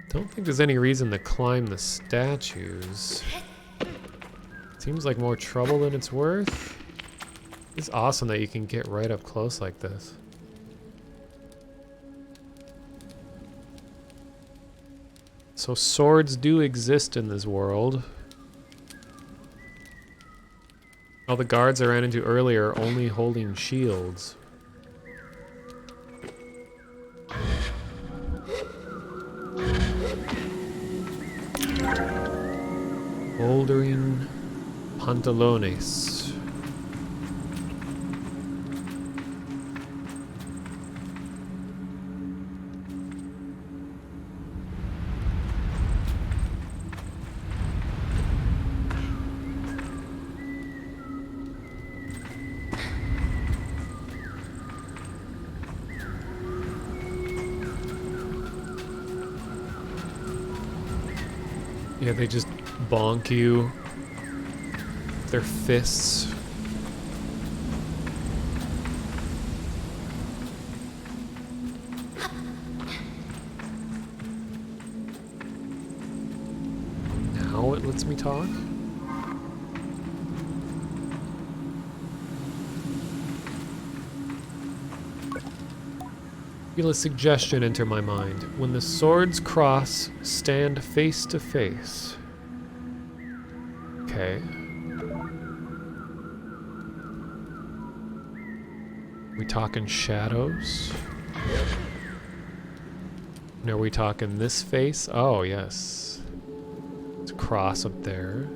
Don't think there's any reason to climb the statues. Seems like more trouble than it's worth. It's awesome that you can get right up close like this. So swords do exist in this world. All the guards I ran into earlier are only holding shields. Bouldering pantalones. Yeah, they just bonk you. Their fists. Now it lets me talk. Feel a suggestion enter my mind. When the swords cross, stand face to face. Okay. We talking shadows? And are we talking this face? Oh, yes. It's a cross up there.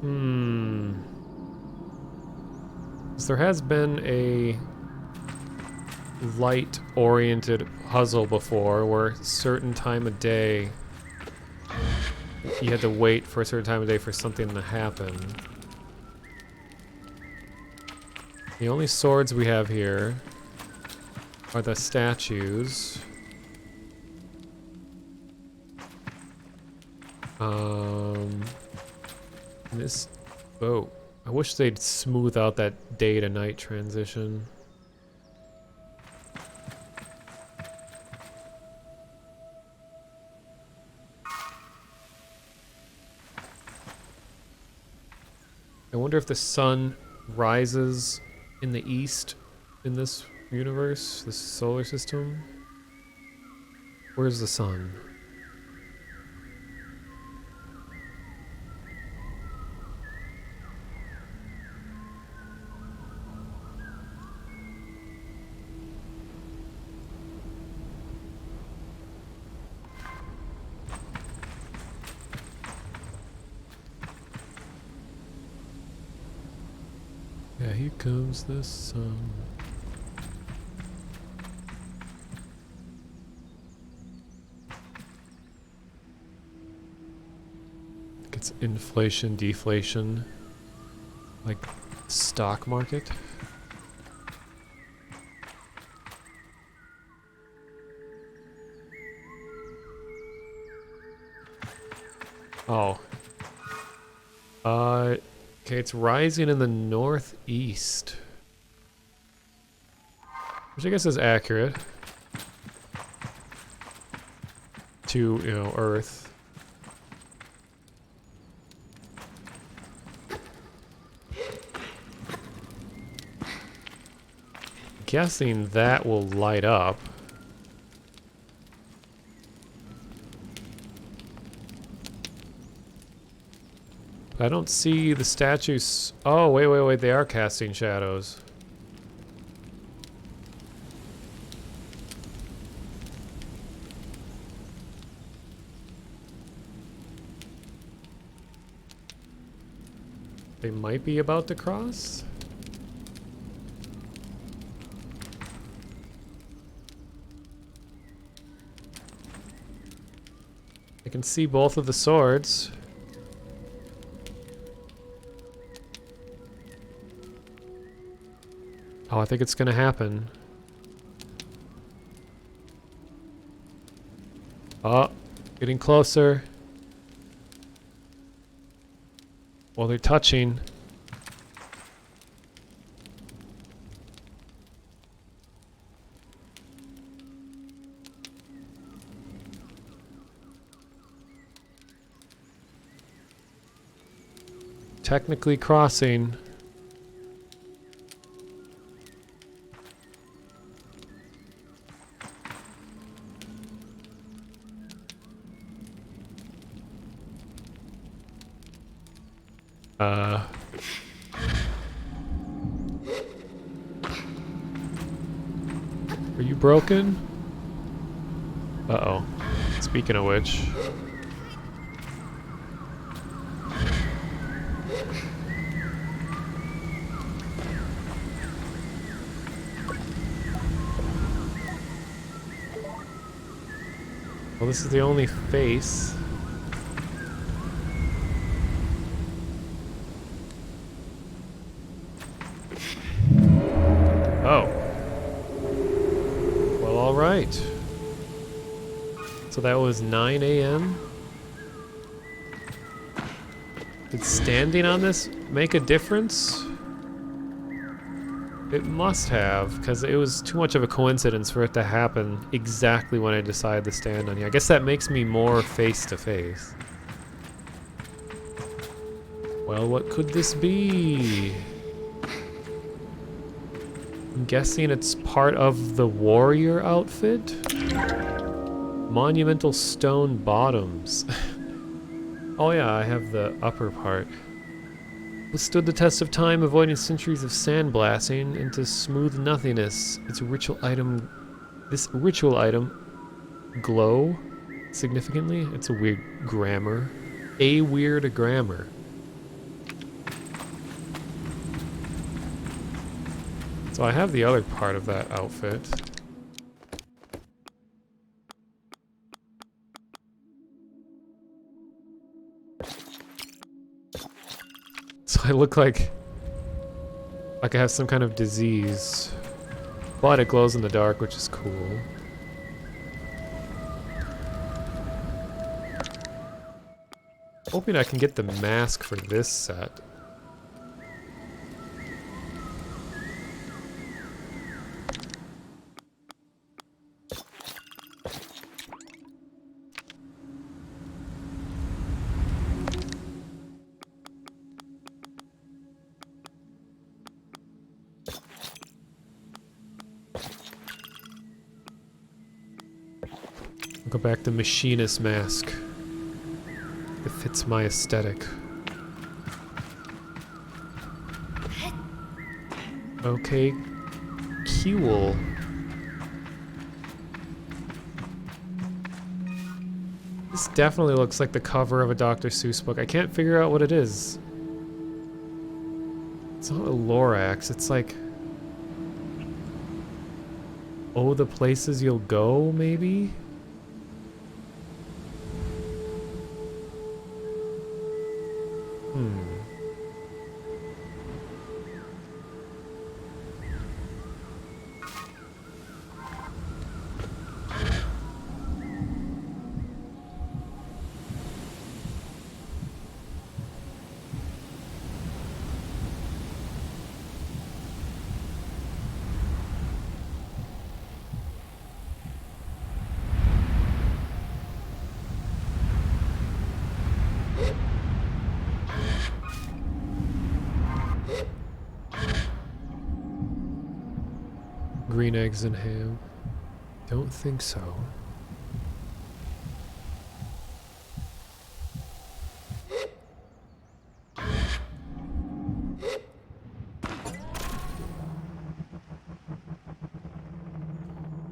Hmm. 'Cause there has been a light-oriented puzzle before where a certain time of day you had to wait for a certain time of day for something to happen. The only swords we have here are the statues. This boat. I wish they'd smooth out that day to night transition. I wonder if the sun rises in the east in this universe, this solar system. Where's the sun? Yeah, here comes the sun. I think it's inflation, deflation, like stock market. Oh. Okay, it's rising in the northeast. Which I guess is accurate. To, you know, Earth. Guessing that will light up. I don't see the statues. Oh, wait, they are casting shadows. They might be about to cross? I can see both of the swords. Oh, I think it's gonna happen. Oh, getting closer. Well, they're touching. Technically crossing. Are you broken? Uh-oh. Speaking of which. Well, this is the only face. Oh. Well, all right. So that was 9 a.m. Did standing on this make a difference? It must have, because it was too much of a coincidence for it to happen exactly when I decided to stand on here. I guess that makes me more face to face. Well, what could this be? I'm guessing it's part of the warrior outfit? Monumental stone bottoms. Oh yeah, I have the upper part. Withstood the test of time, avoiding centuries of sandblasting into smooth nothingness. This ritual item glow significantly. It's a weird grammar. A weird grammar. So I have the other part of that outfit. So I look like I have some kind of disease. But it glows in the dark, which is cool. Hoping I can get the mask for this set. Go back to machinist mask. It fits my aesthetic. Okay, cool. This definitely looks like the cover of a Dr. Seuss book. I can't figure out what it is. It's not a Lorax, it's like... Oh, the places you'll go, maybe? Green eggs and ham. Don't think so.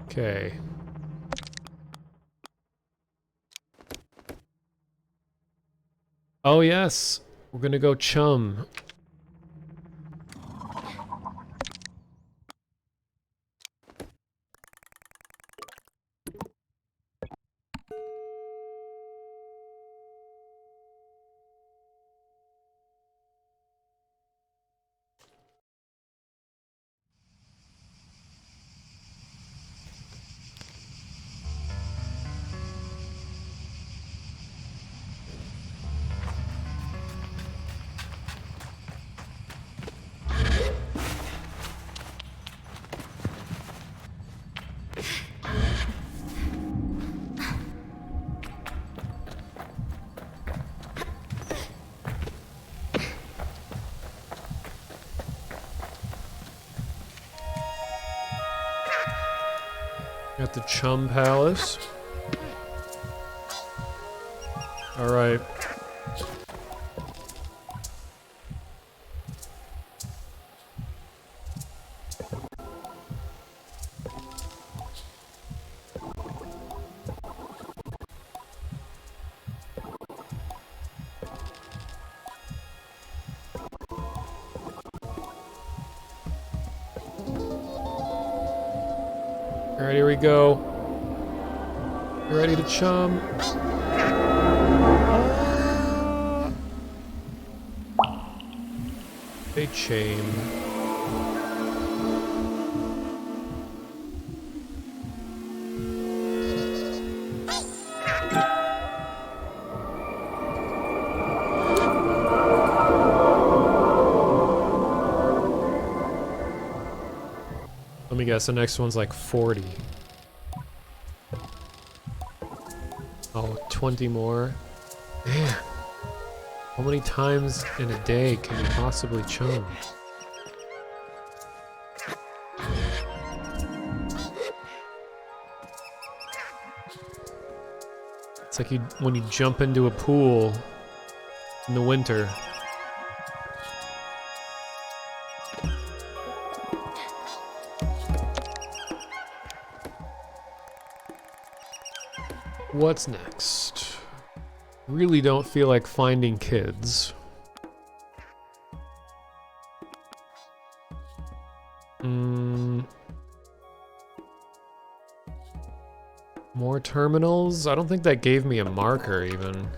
Okay. Oh yes, we're gonna go chum. At the Chum Palace. Alright. Alright, here we go. You ready to chum? A chain. Let me guess, the next one's like 40. Oh, 20 more. Man, how many times in a day can you possibly chum? It's like when you jump into a pool in the winter. What's next? Really don't feel like finding kids. More terminals? I don't think that gave me a marker even.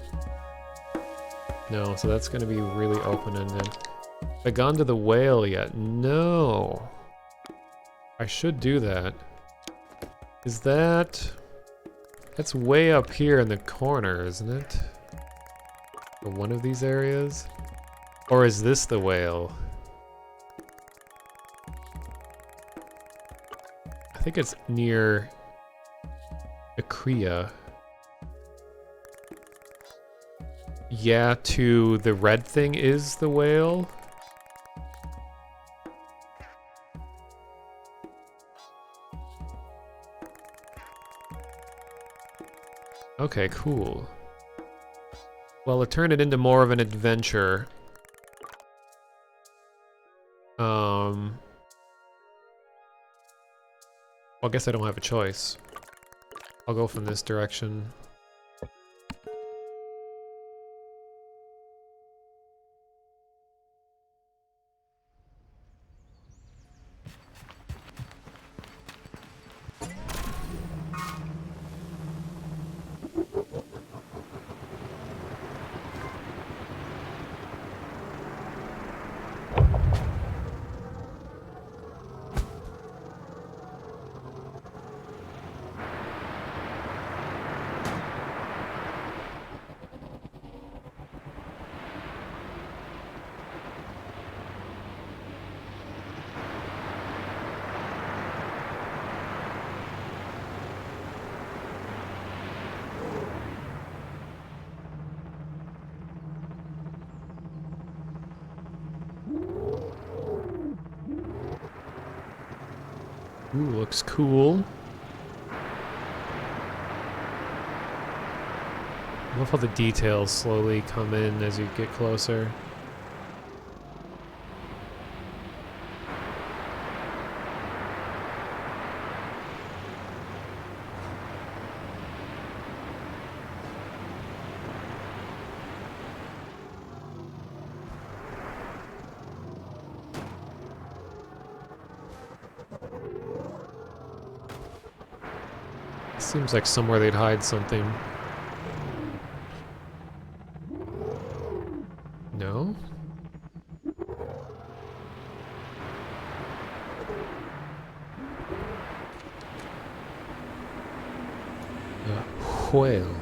No, so that's gonna be really open-ended. Have I gone to the whale yet? No. I should do that. Is that... That's way up here in the corner, isn't it? Or one of these areas? Or is this the whale? I think it's near Akria. Yeah, to the red thing is the whale. Okay, cool. Well, to turn it into more of an adventure. Well, I guess I don't have a choice. I'll go from this direction. Ooh, looks cool. I love how the details slowly come in as you get closer. Seems like somewhere they'd hide something. No? A whale.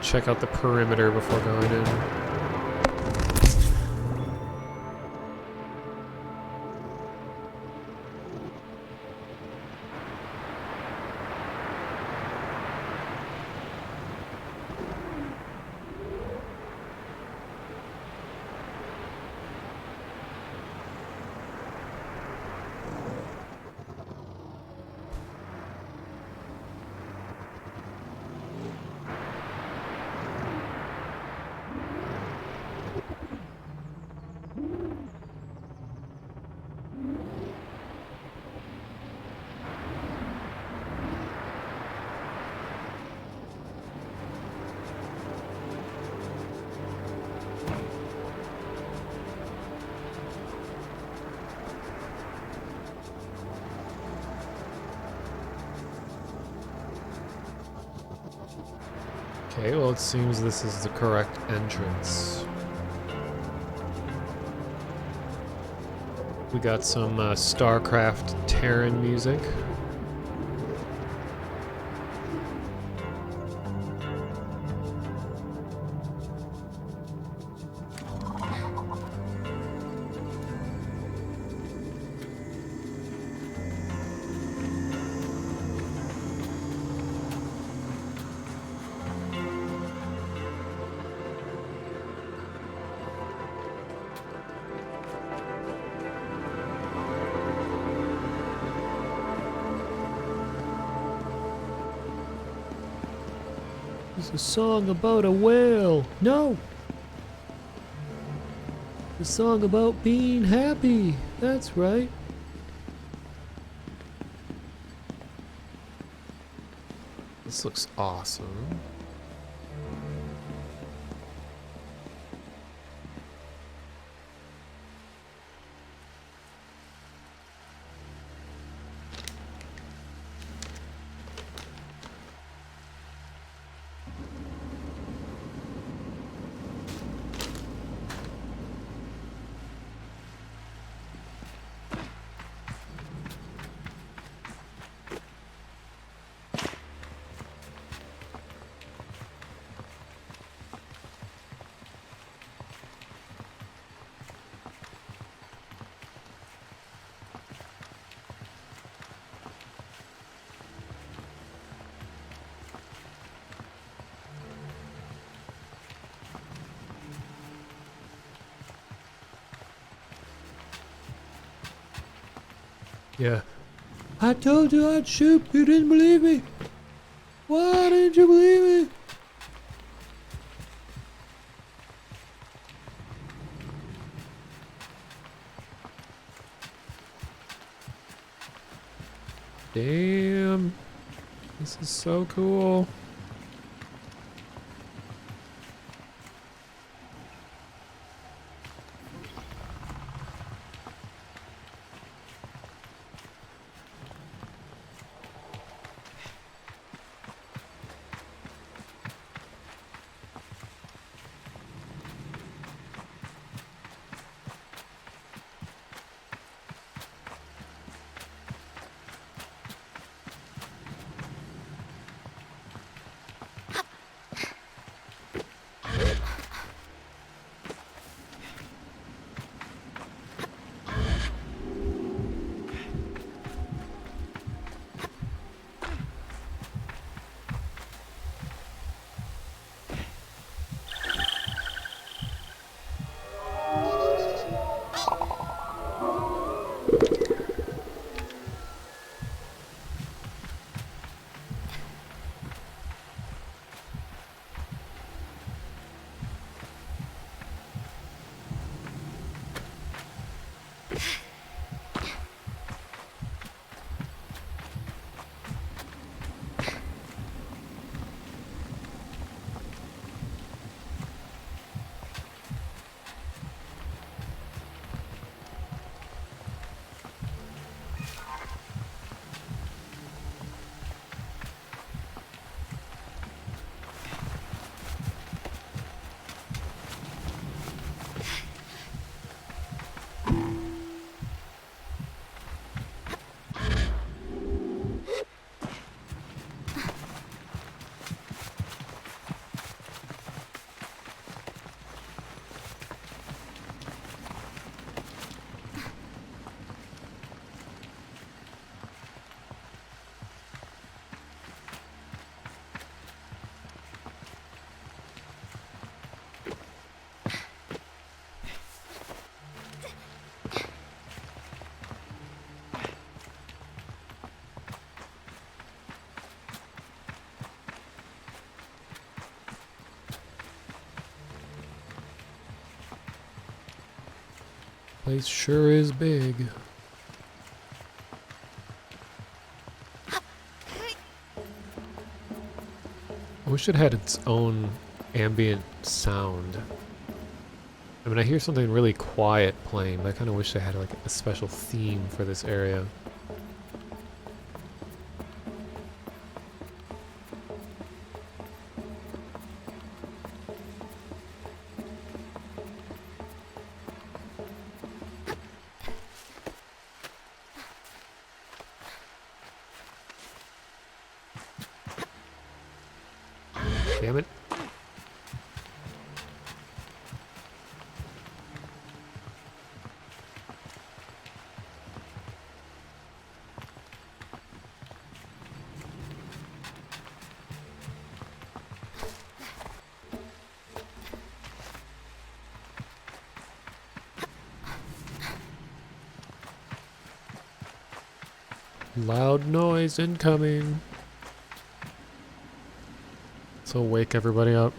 Check out the perimeter before going in. Okay, well it seems this is the correct entrance. We got some StarCraft Terran music. It's a song about a whale. No! A song about being happy. That's right. This looks awesome. Yeah. I told you I'd shoot. You didn't believe me. Why didn't you believe me? Damn. This is so cool. Place sure is big. I wish it had its own ambient sound. I mean, I hear something really quiet playing, but I kind of wish they had like a special theme for this area. Damn it. Loud noise incoming. So wake everybody up.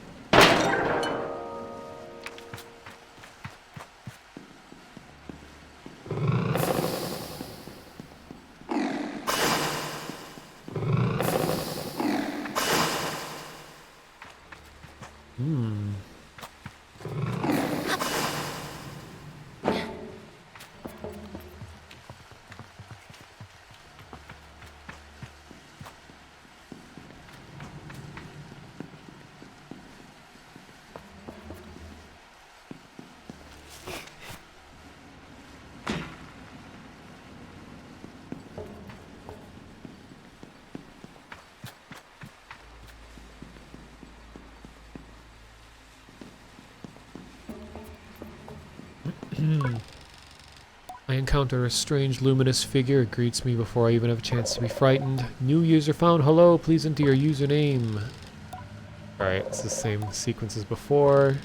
I encounter a strange luminous figure. It greets me before I even have a chance to be frightened. New user found. Hello, please enter your username. Alright, it's the same sequence as before.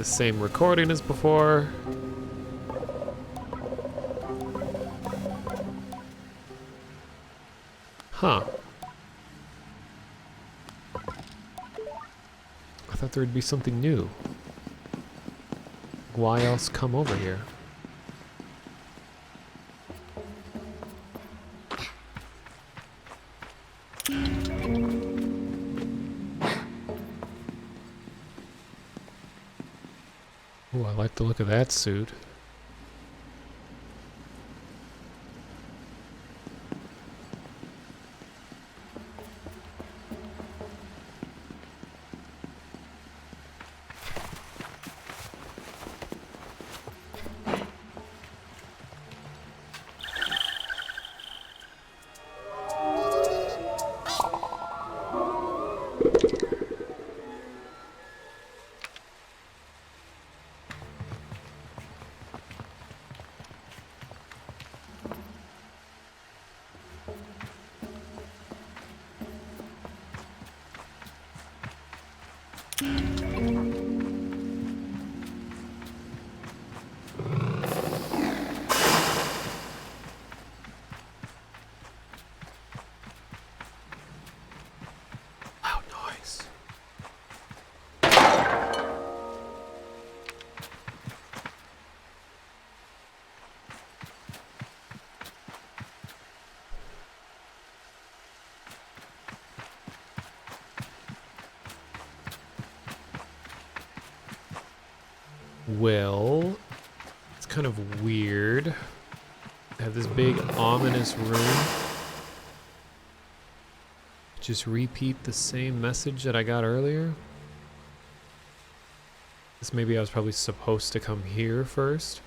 the same recording as before. Huh. I thought there would be something new. Why else come over here? Oh, I like the look of that suit. Loud noise. Well, it's kind of weird. I have this big ominous room. Just repeat the same message that I got earlier. Guess maybe I was probably supposed to come here first.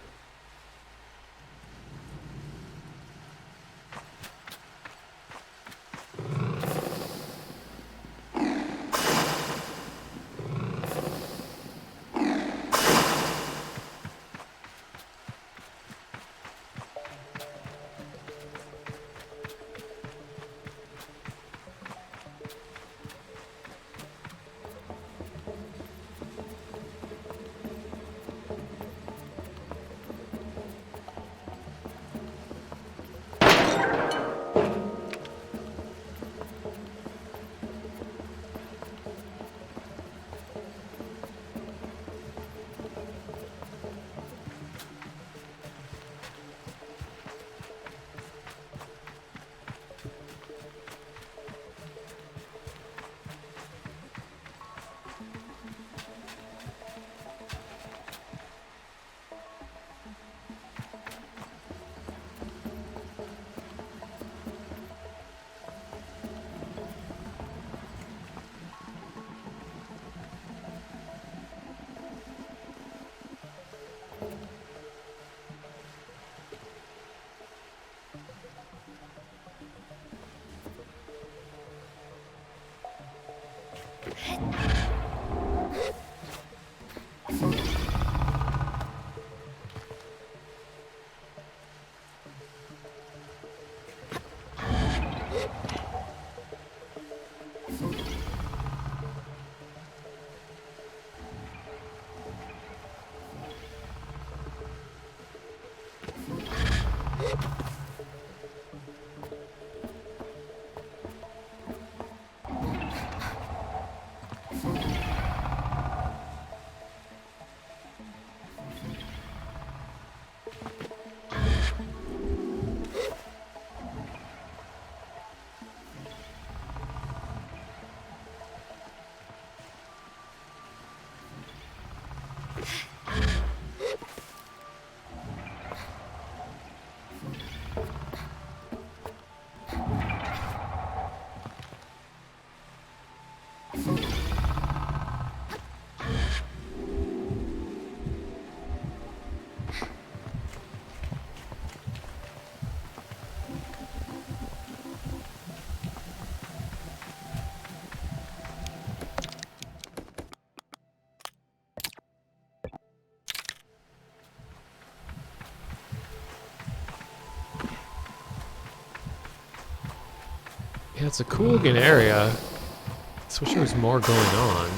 Yeah, it's a cool looking area. I wish there was more going on.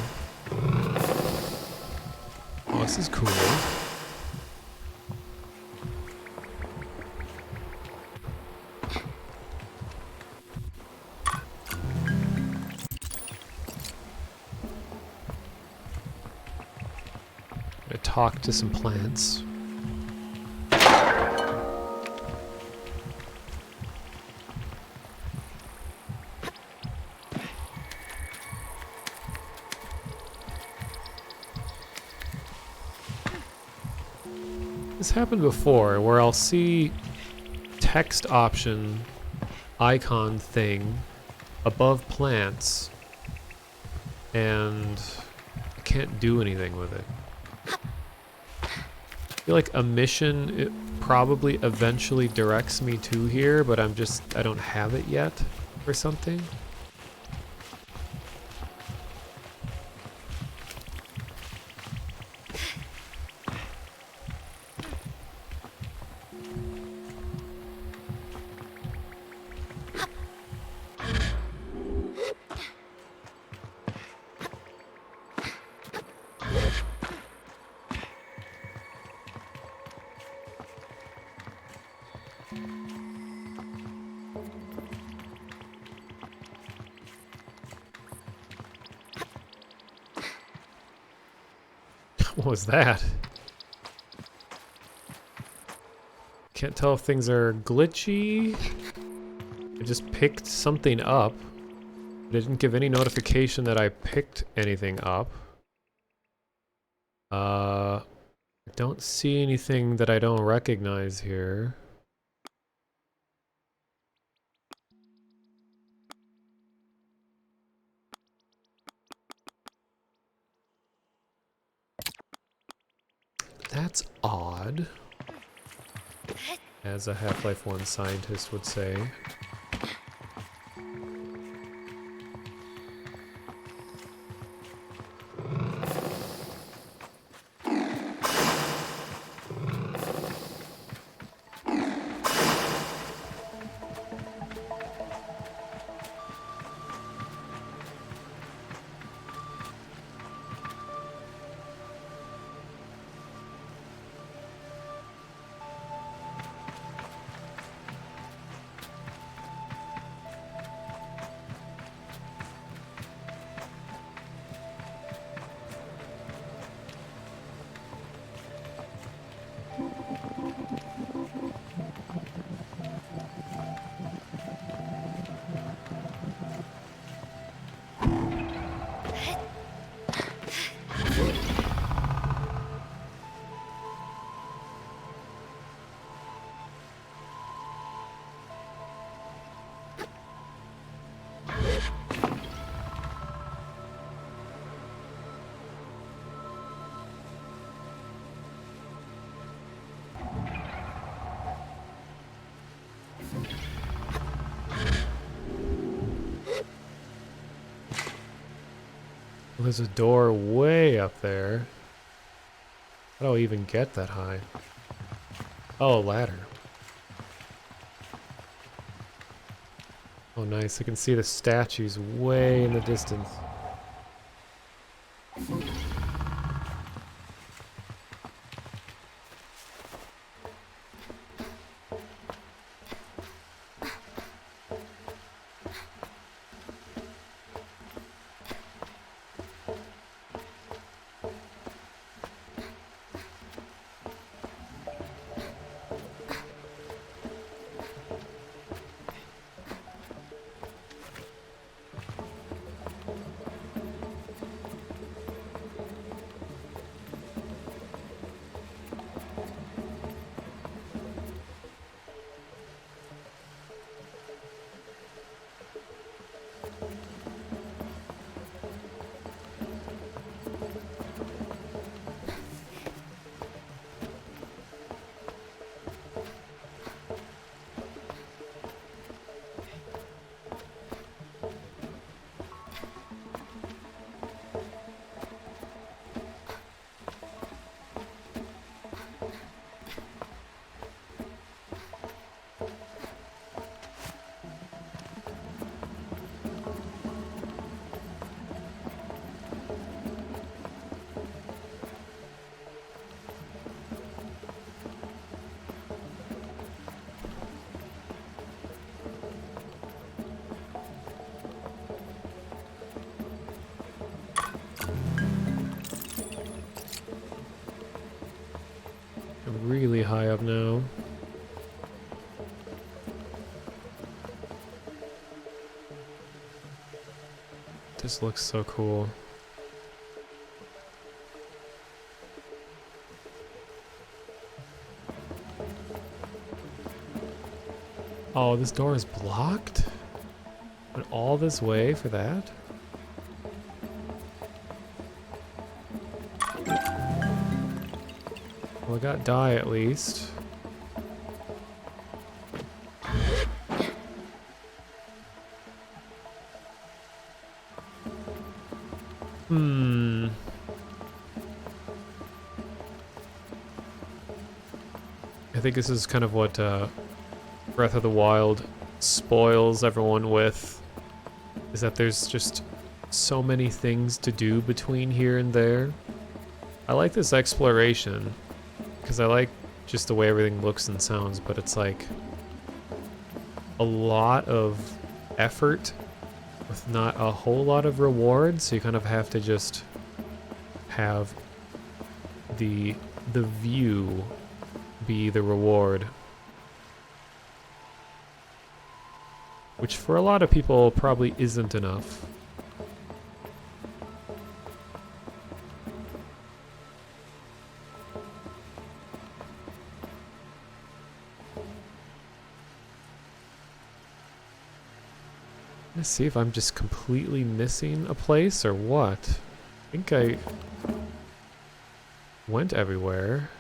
Oh, this is cool. Gonna talk to some plants. This happened before, where I'll see text option icon thing above plants, and I can't do anything with it. I feel like a mission, it probably eventually directs me to here, but I don't have it yet or something. What was that? Can't tell if things are glitchy. I just picked something up. It didn't give any notification that I picked anything up. I don't see anything that I don't recognize here. That's odd, as a Half-Life 1 scientist would say. There's a door way up there. How do I even get that high? Oh, a ladder. Oh, nice. I can see the statues way in the distance. just looks so cool. Oh, this door is blocked? Went all this way for that? Well, I got dye at least. I think this is kind of what Breath of the Wild spoils everyone with, is that there's just so many things to do between here and there. I like this exploration, because I like just the way everything looks and sounds, but it's like a lot of effort with not a whole lot of reward, so you kind of have to just have the view be the reward. Which for a lot of people probably isn't enough. Let's see if I'm just completely missing a place or what. I think I went everywhere.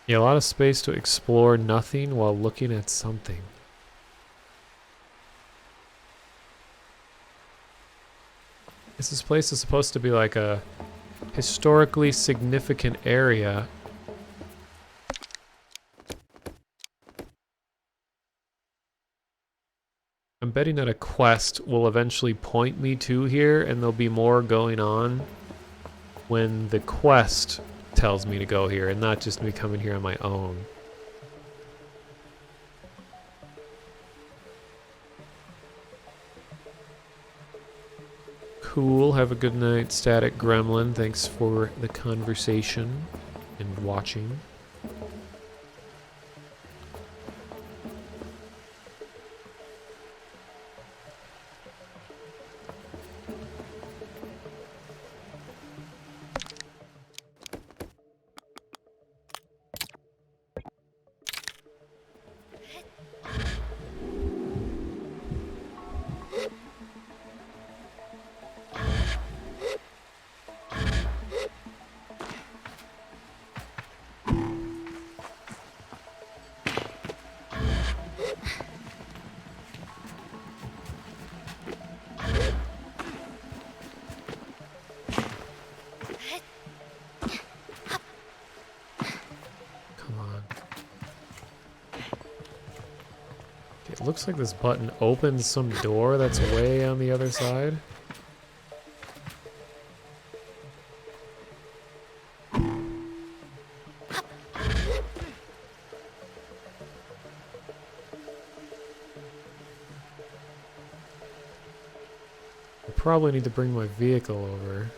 Yeah, a lot of space to explore nothing while looking at something. This place is supposed to be like a historically significant area. I'm betting that a quest will eventually point me to here, and there'll be more going on when the quest tells me to go here, and not just me coming here on my own. Cool. Have a good night, Static Gremlin. Thanks for the conversation and watching. It looks like this button opens some door that's way on the other side. I probably need to bring my vehicle over.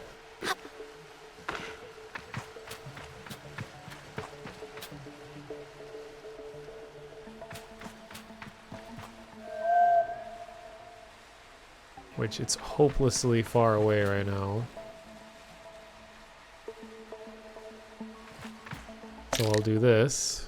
Which it's hopelessly far away right now. So I'll do this.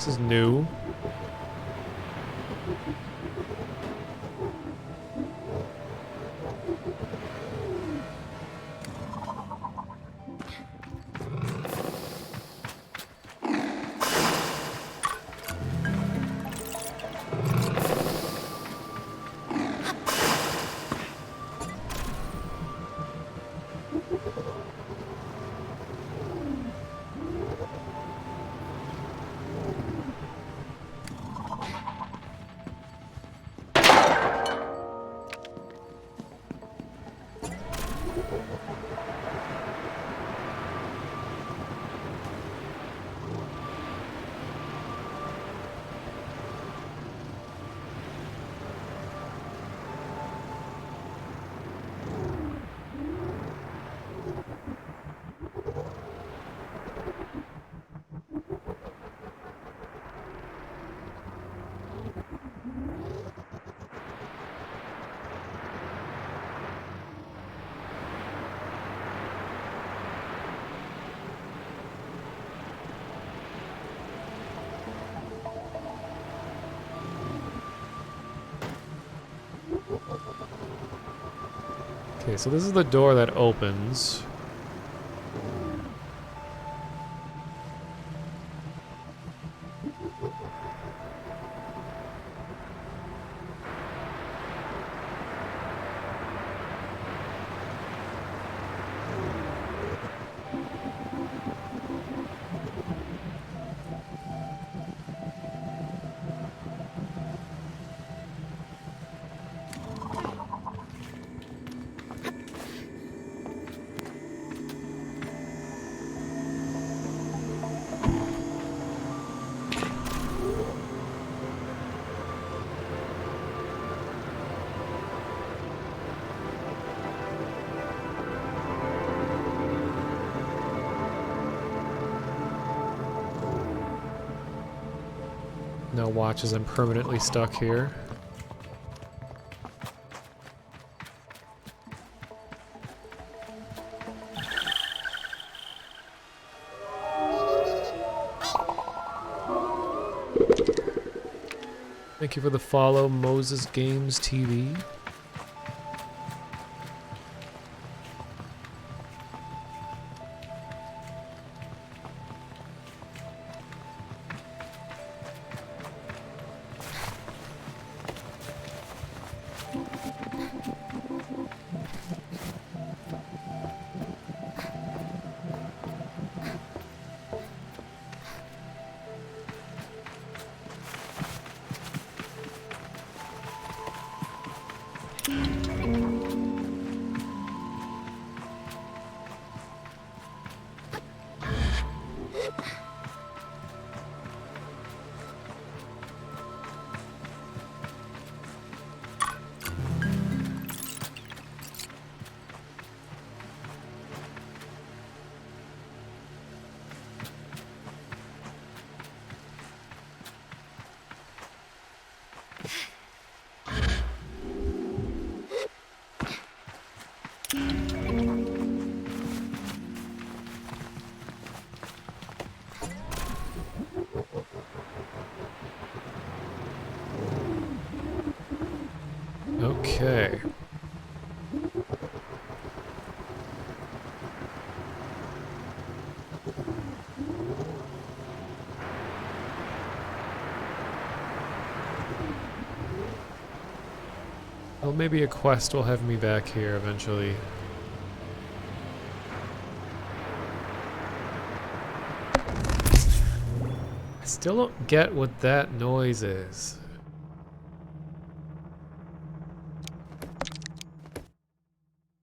This is new. Okay, so this is the door that opens. Now watch as I'm permanently stuck here. Thank you for the follow, Moses Games TV. Okay. Well, maybe a quest will have me back here eventually. I still don't get what that noise is.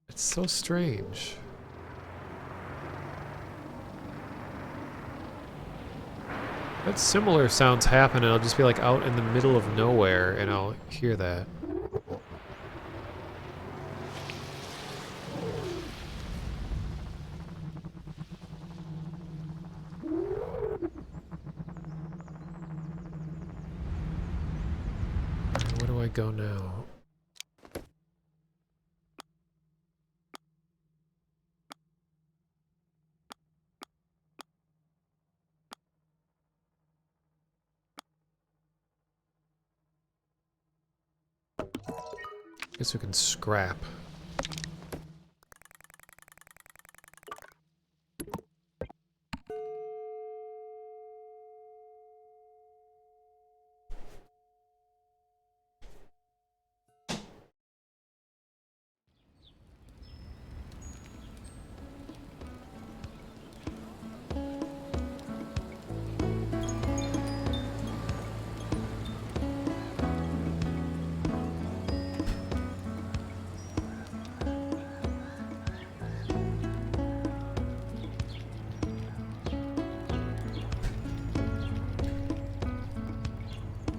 It's so strange. That similar sounds happen and I'll just be like out in the middle of nowhere and I'll hear that. Where do I go now? Guess we can scrap.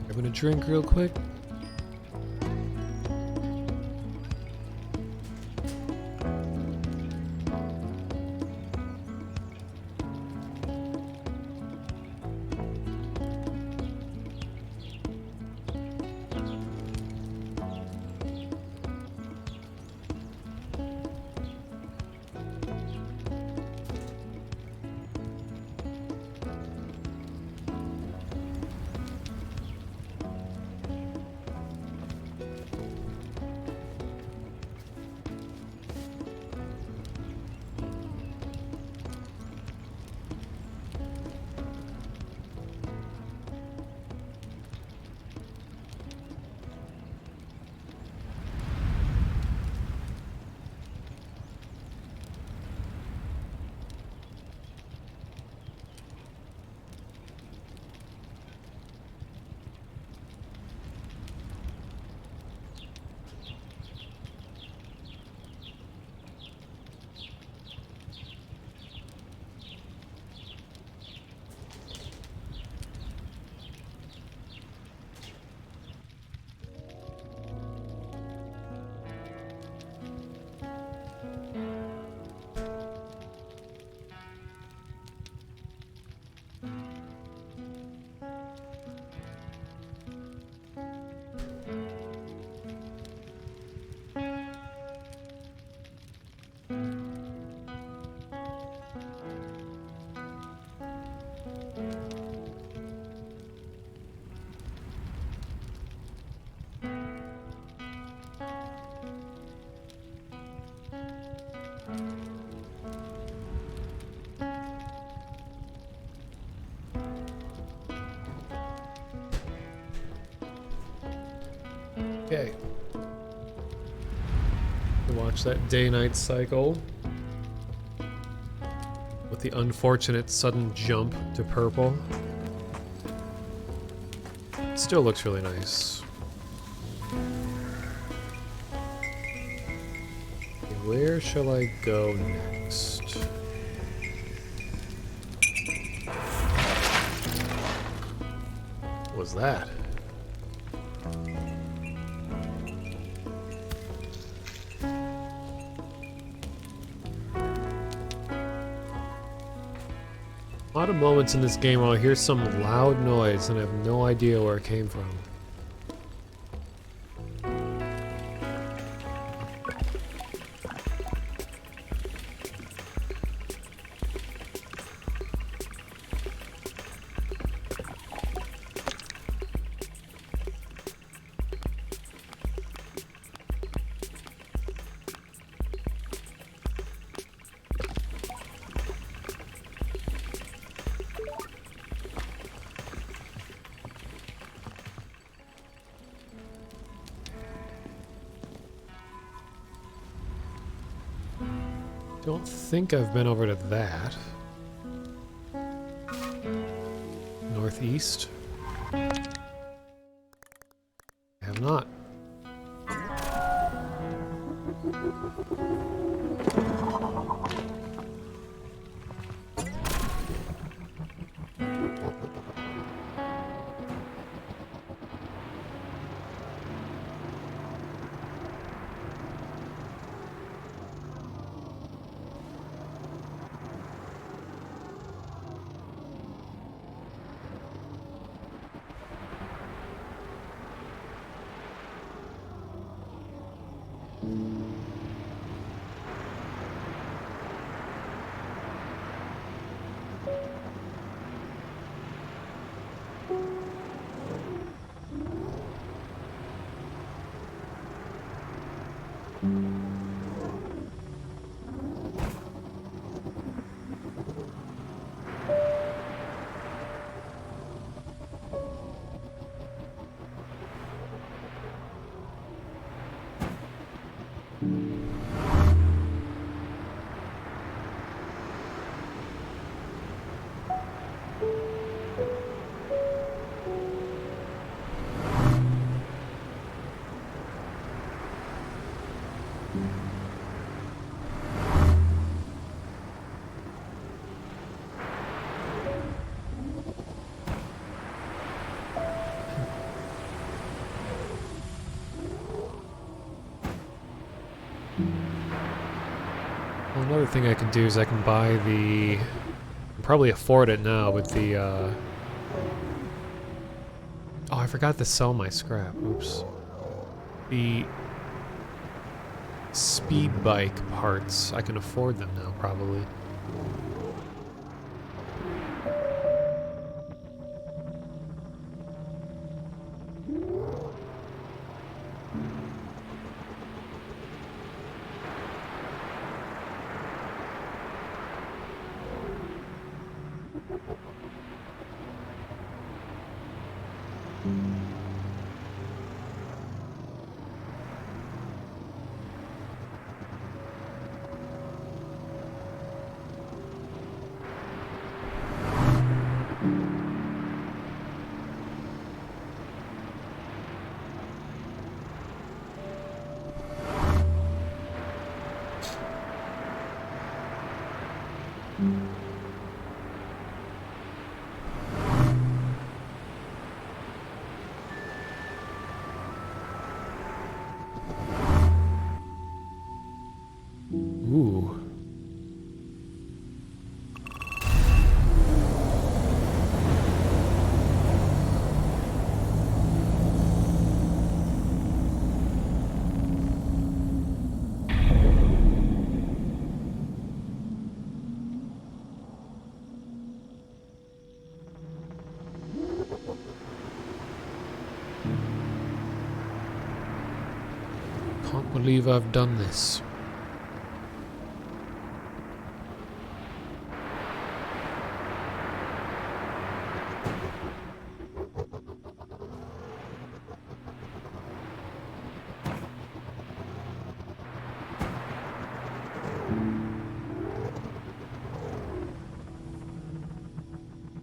I'm gonna drink real quick. Okay. Watch that day-night cycle with the unfortunate sudden jump to purple. Still looks really nice. Okay, where shall I go next? What was that? A lot of moments in this game where I'll hear some loud noise and I have no idea where it came from. Don't think I've been over to that. Northeast? I have not. another thing I can do is I can buy the... probably afford it now with the, Oh, I forgot to sell my scrap. Oops. The speed bike parts. I can afford them now, probably. Ooh. Can't believe I've done this.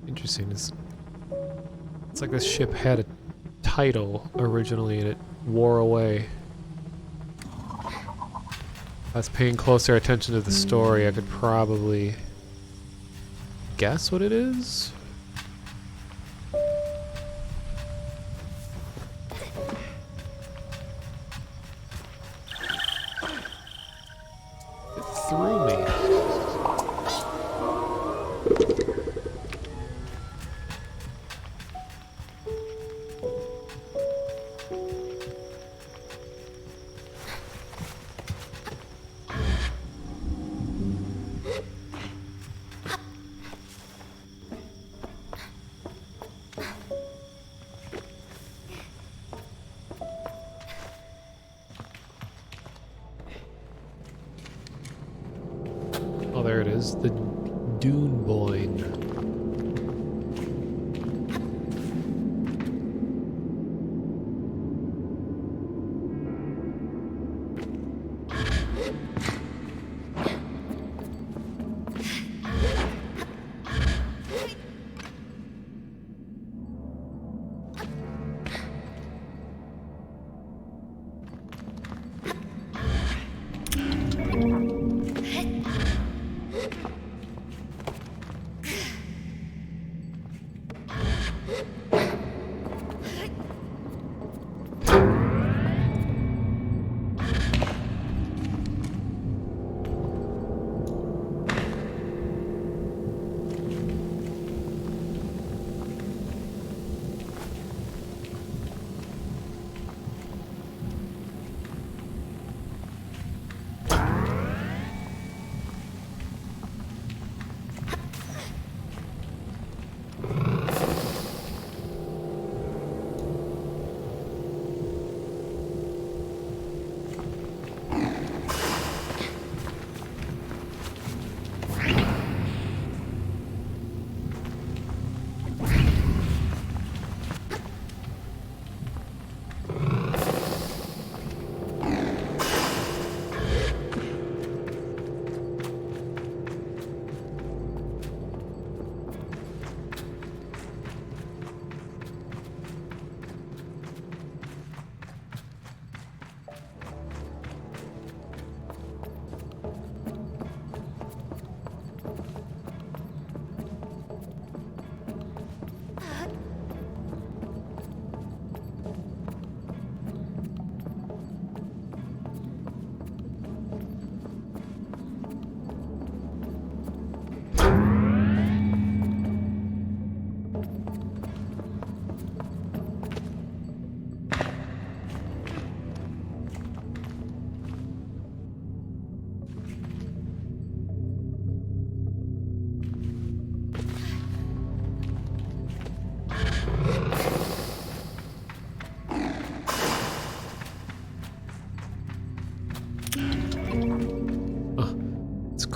Interesting. It's like this ship had a title originally and it wore away. If I was paying closer attention to the story, I could probably guess what it is. It threw me. Oh, there it is. The Dune Boyne.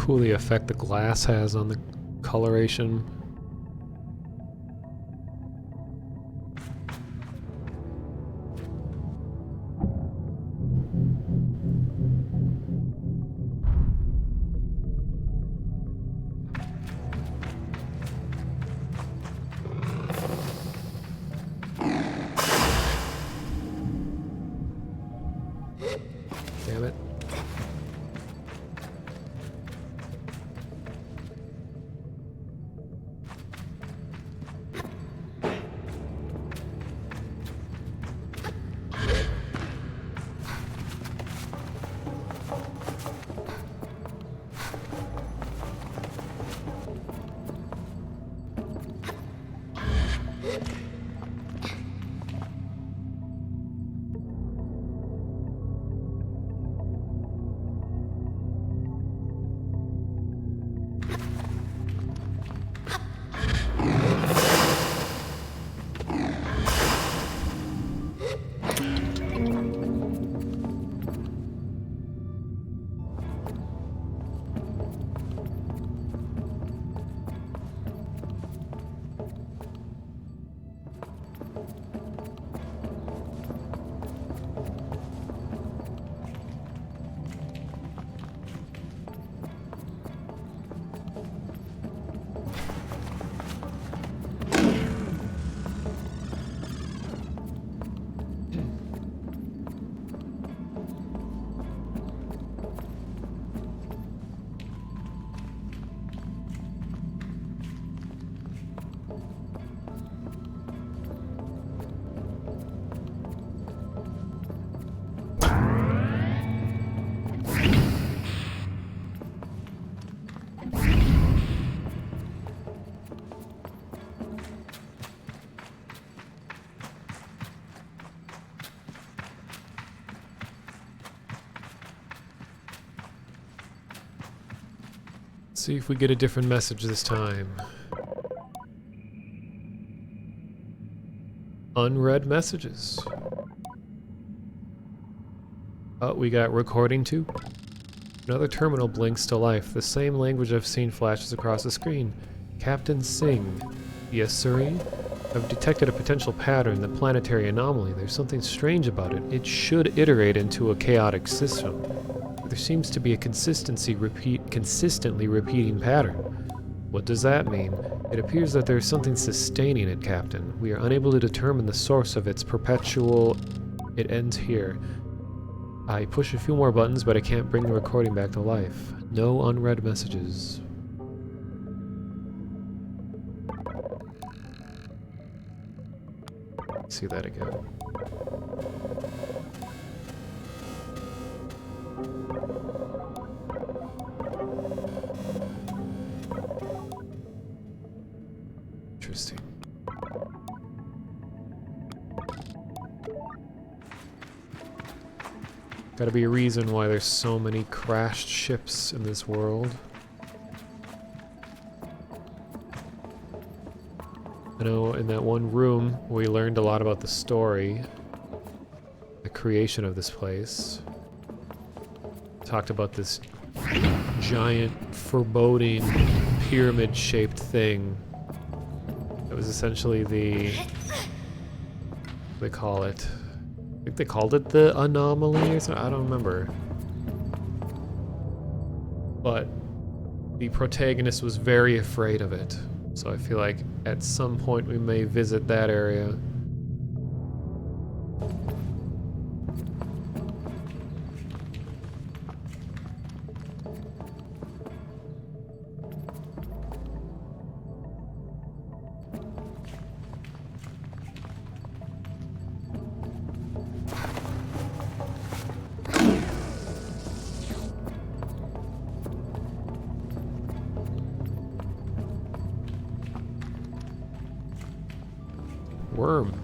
cool the effect the glass has on the coloration. Damn it. See if we get a different message this time. Unread messages. Oh, we got recording too. Another terminal blinks to life. The same language I've seen flashes across the screen. Captain Singh. Yes, sirree? I've detected a potential pattern, the planetary anomaly. There's something strange about it. It should iterate into a chaotic system. There seems to be a consistently repeating pattern. What does that mean? It appears that there is something sustaining it, Captain. We are unable to determine the source of its perpetual... It ends here. I push a few more buttons, but I can't bring the recording back to life. No unread messages. See that again. Interesting. Gotta be a reason why there's so many crashed ships in this world. I know in that one room we learned a lot about the story, the creation of this place. Talked about this giant, foreboding, pyramid-shaped thing. It was essentially the... what do they call it? I think they called it the anomaly or something. I don't remember. But the protagonist was very afraid of it. So I feel like at some point we may visit that area. Worm.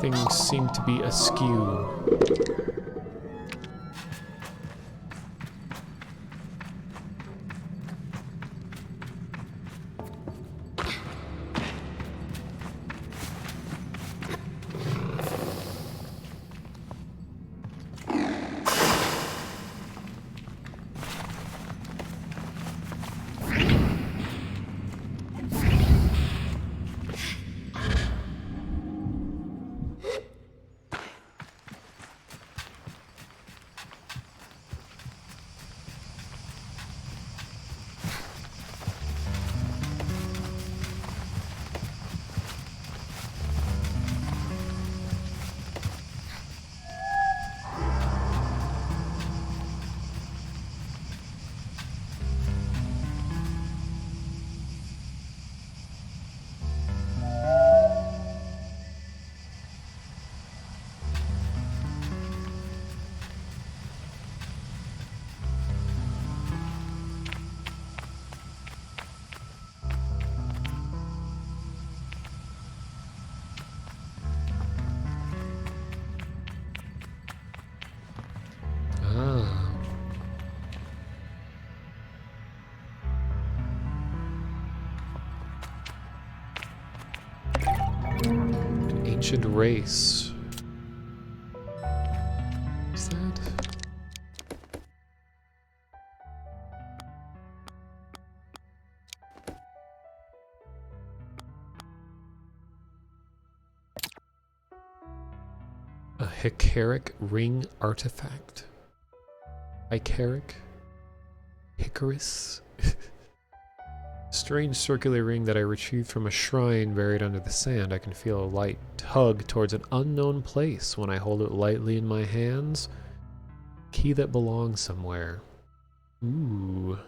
Things seem to be askew. Ancient race. Is that? A Hicaric ring artifact. Hicaric? Hicarus? Strange circular ring that I retrieved from a shrine buried under the sand. I can feel a light tug towards an unknown place when I hold it lightly in my hands. Key that belongs somewhere. Ooh.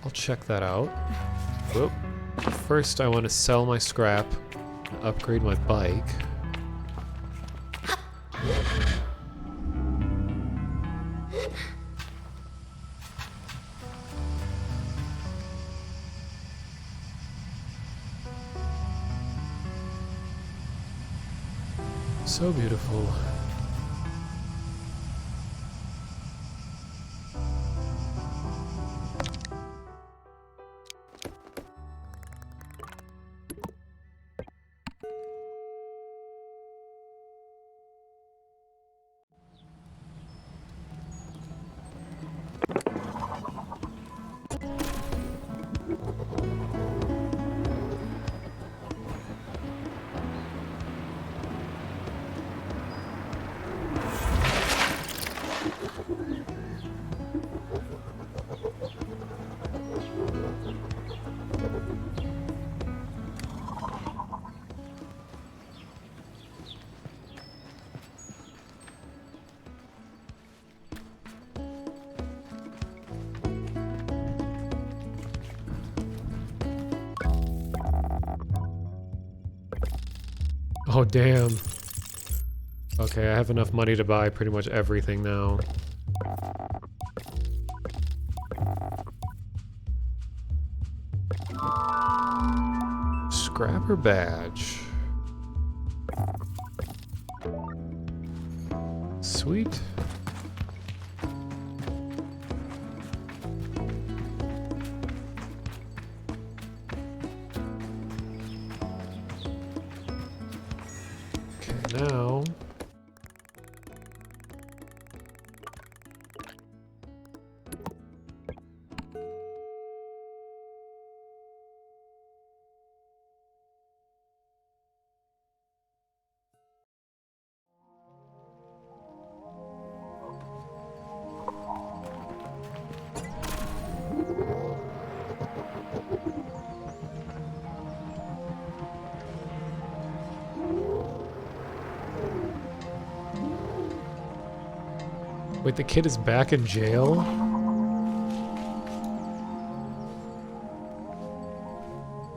I'll check that out. Whoop. First, I want to sell my scrap and upgrade my bike. So beautiful. Oh, damn. Okay, I have enough money to buy pretty much everything now. Scrapper badge. Sweet. Now, Wait, the kid is back in jail?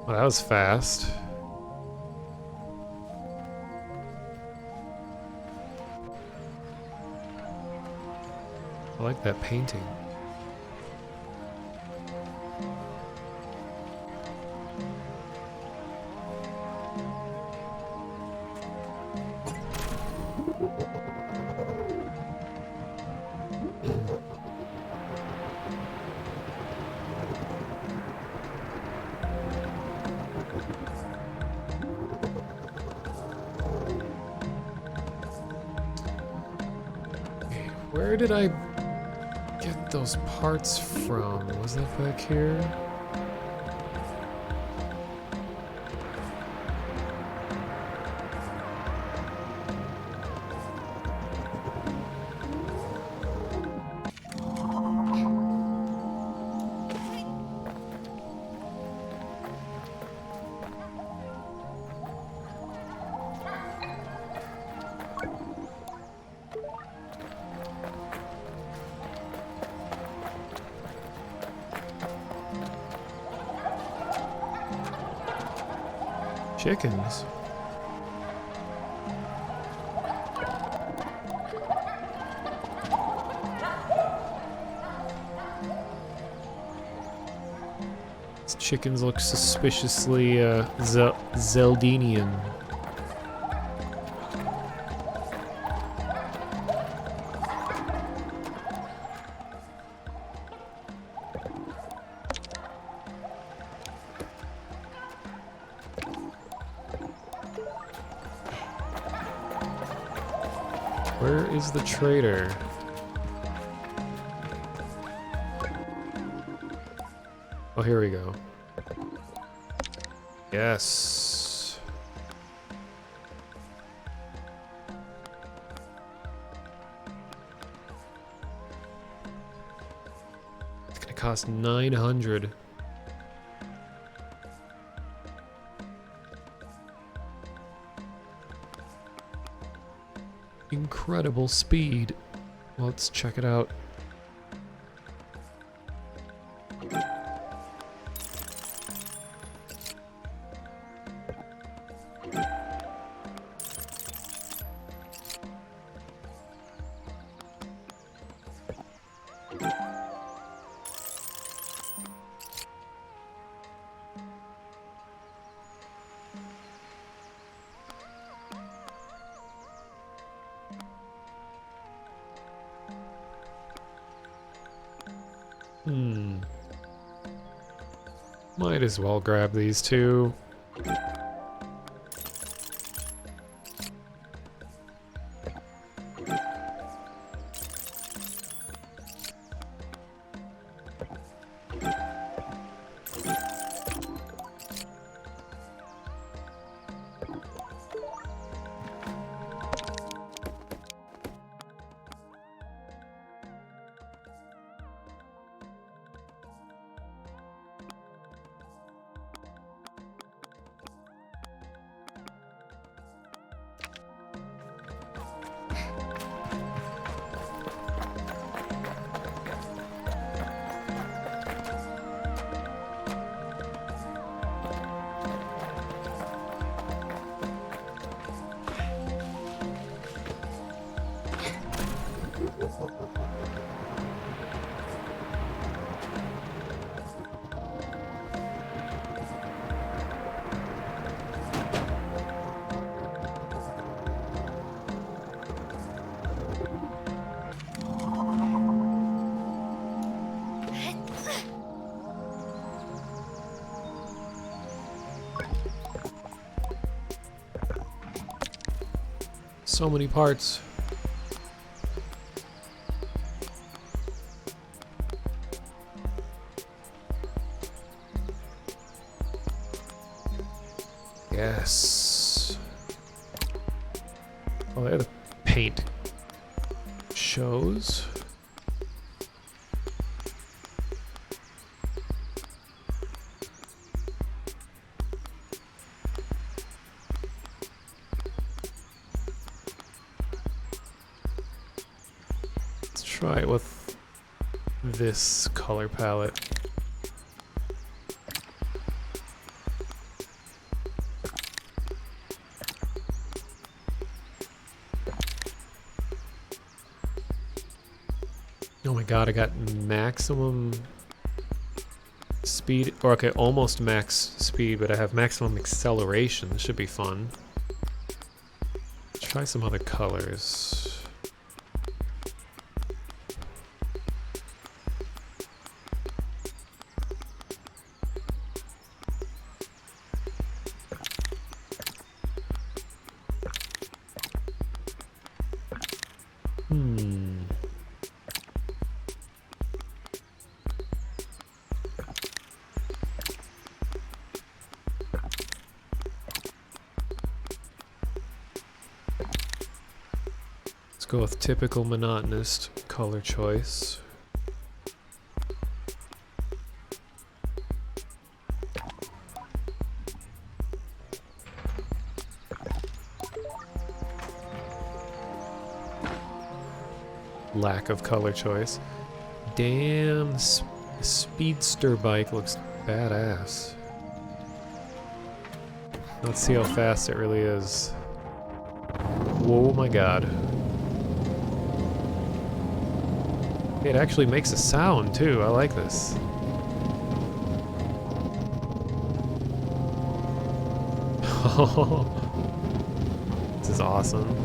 Well, that was fast. I like that painting. Where did I get those parts from? Was that back here? Chickens. These chickens look suspiciously Zeldinian. Where is the trader? Oh, here we go. Yes. It's gonna cost 900. Incredible speed. Let's check it out. Might as well grab these two. So many parts. Yes. Oh, there the paint shows. try it with this color palette. Oh my god, I got maximum speed, or okay, almost max speed, but I have maximum acceleration. This should be fun. Let's try some other colors. Go with typical monotonous color choice. Lack of color choice. Damn, the speedster bike looks badass. Let's see how fast it really is. Whoa my god. It actually makes a sound too. I like this. This is awesome.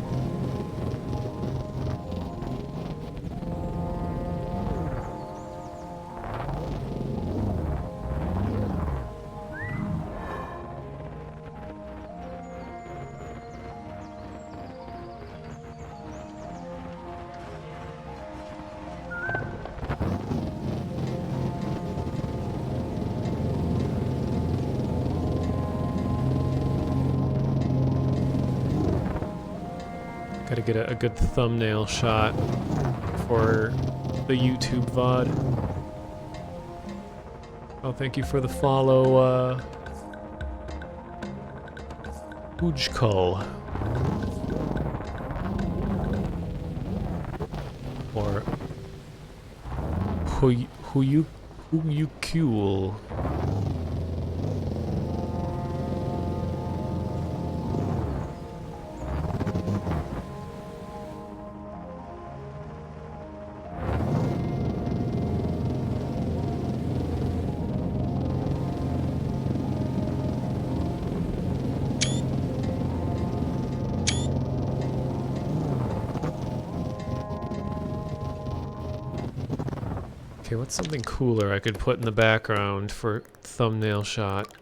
Gotta get a good thumbnail shot for the YouTube VOD. Oh, thank you for the follow, Ujkul. Or Huyukul. Okay, what's something cooler I could put in the background for thumbnail shot?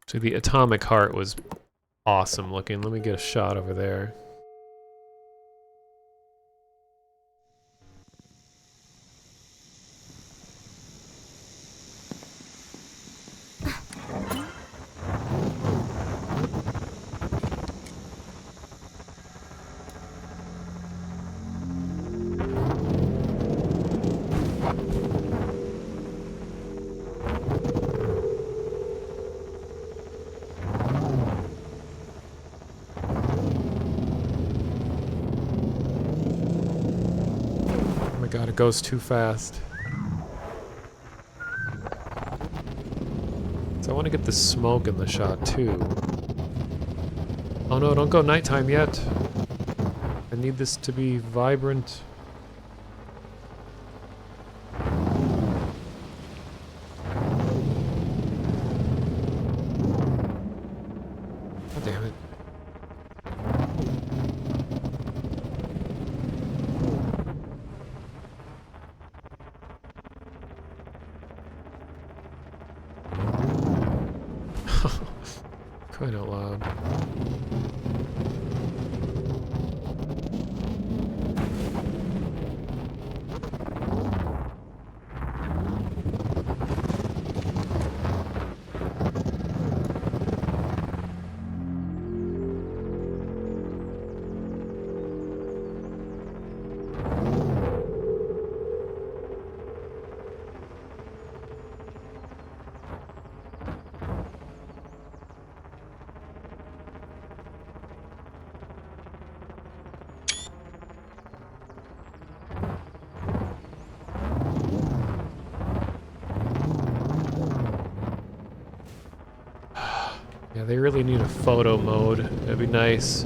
So the atomic heart was awesome looking. Let me get a shot over there. God, it goes too fast. So I want to get the smoke in the shot too. Oh no, don't go nighttime yet. I need this to be vibrant. God damn it. Crying out loud. Yeah, they really need a photo mode. That'd be nice.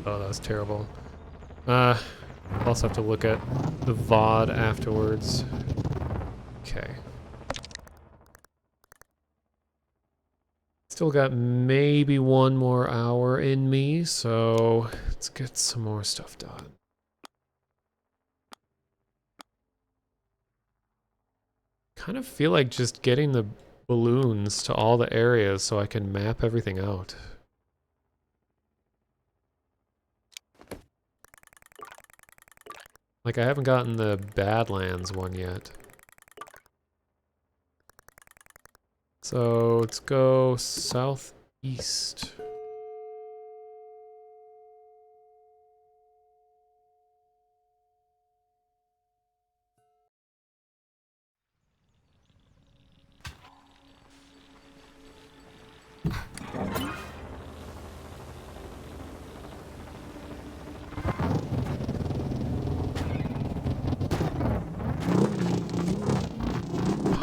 Oh, that was terrible. I'll also have to look at the VOD afterwards. Okay. Still got maybe 1 more hour in me, so let's get some more stuff done. Kind of feel like just getting the balloons to all the areas so I can map everything out. Like, I haven't gotten the Badlands one yet. So, let's go southeast.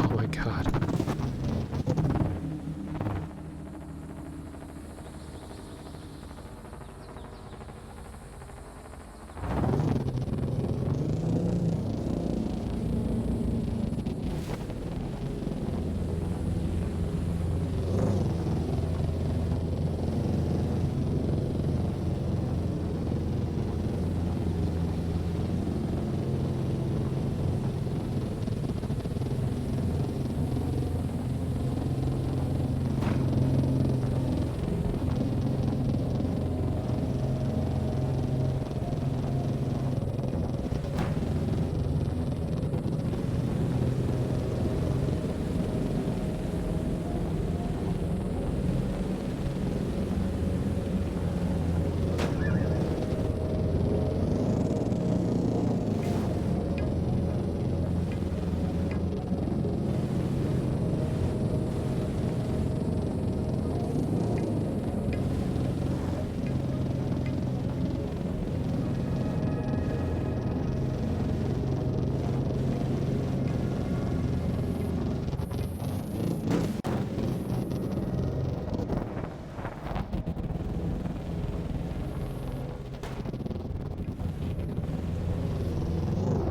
Oh my god.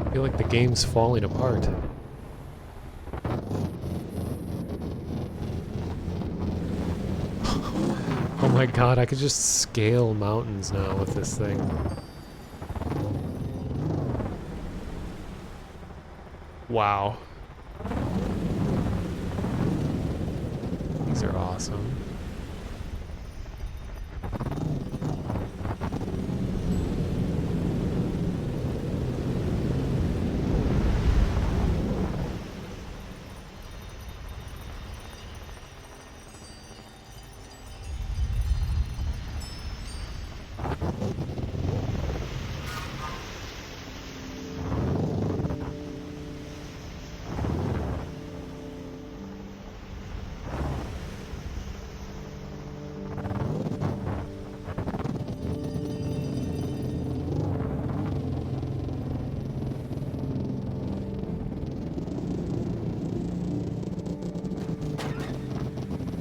I feel like the game's falling apart. Oh my god, I could just scale mountains now with this thing. Wow. These are awesome.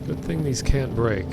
Good thing these can't break.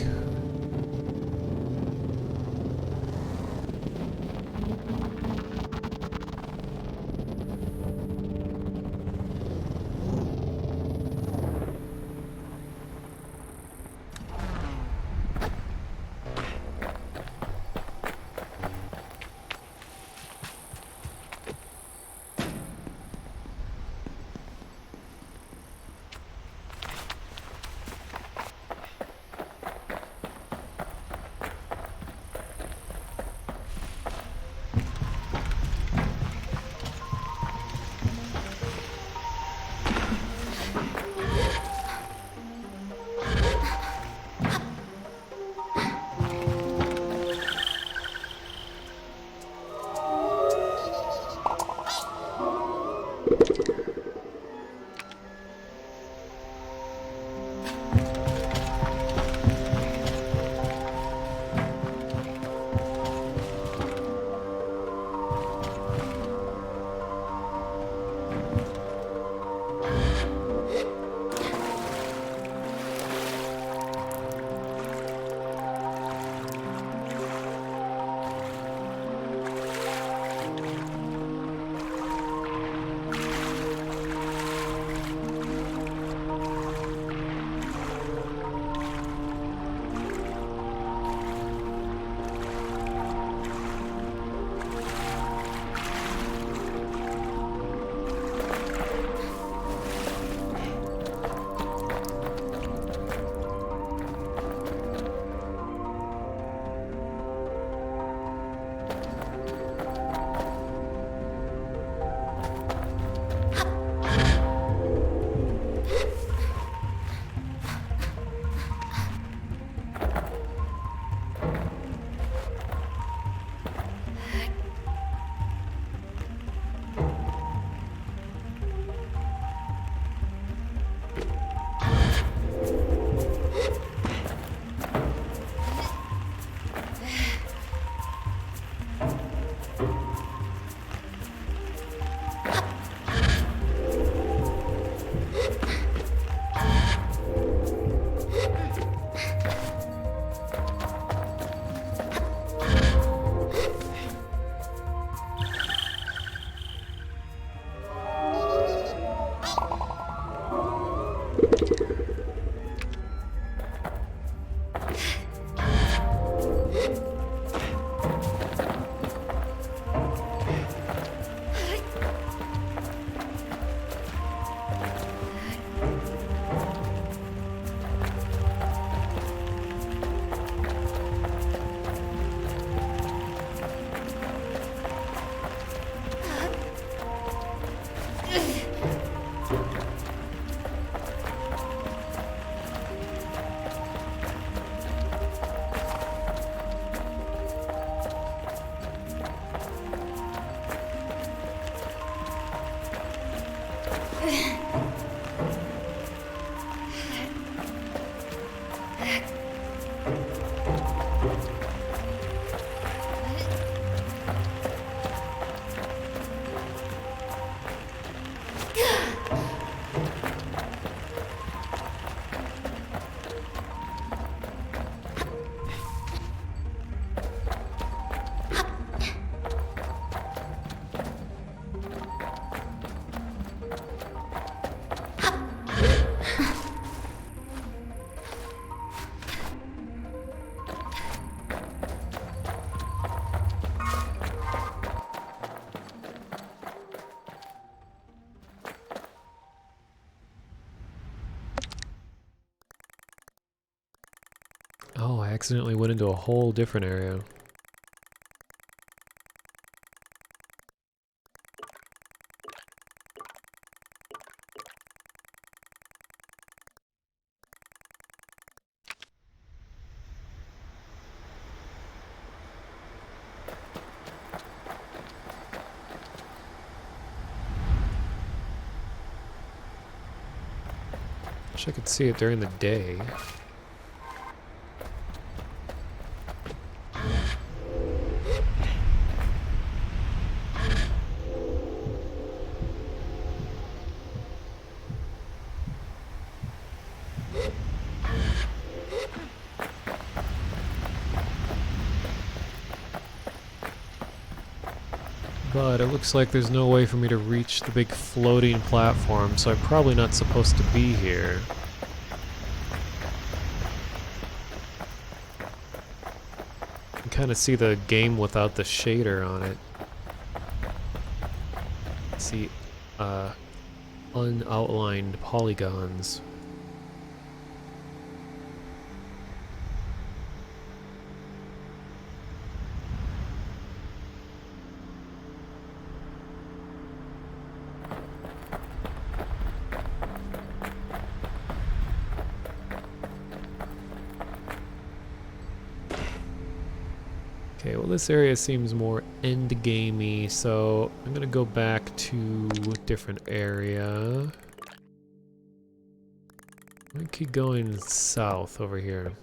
accidentally went into a whole different area. Wish I could see it during the day. But it looks like there's no way for me to reach the big floating platform, so I'm probably not supposed to be here. You can kind of see the game without the shader on it. See, unoutlined polygons. Okay, well this area seems more endgamey, so I'm gonna go back to a different area. I'm gonna keep going south over here.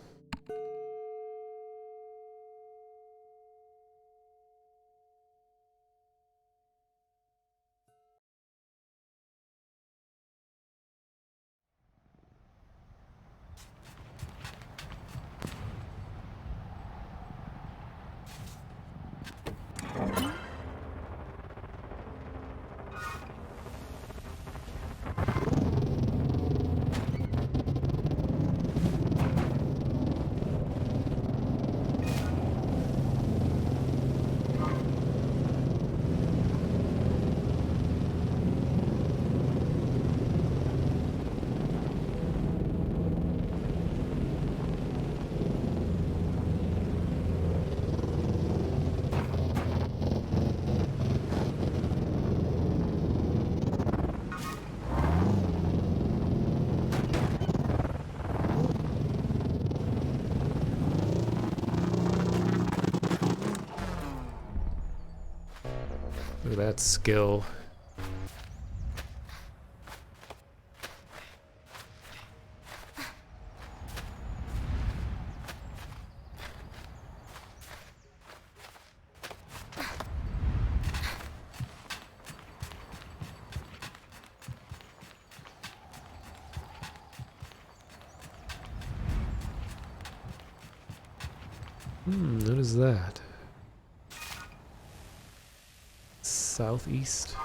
Look at that skill. What is that? Southeast?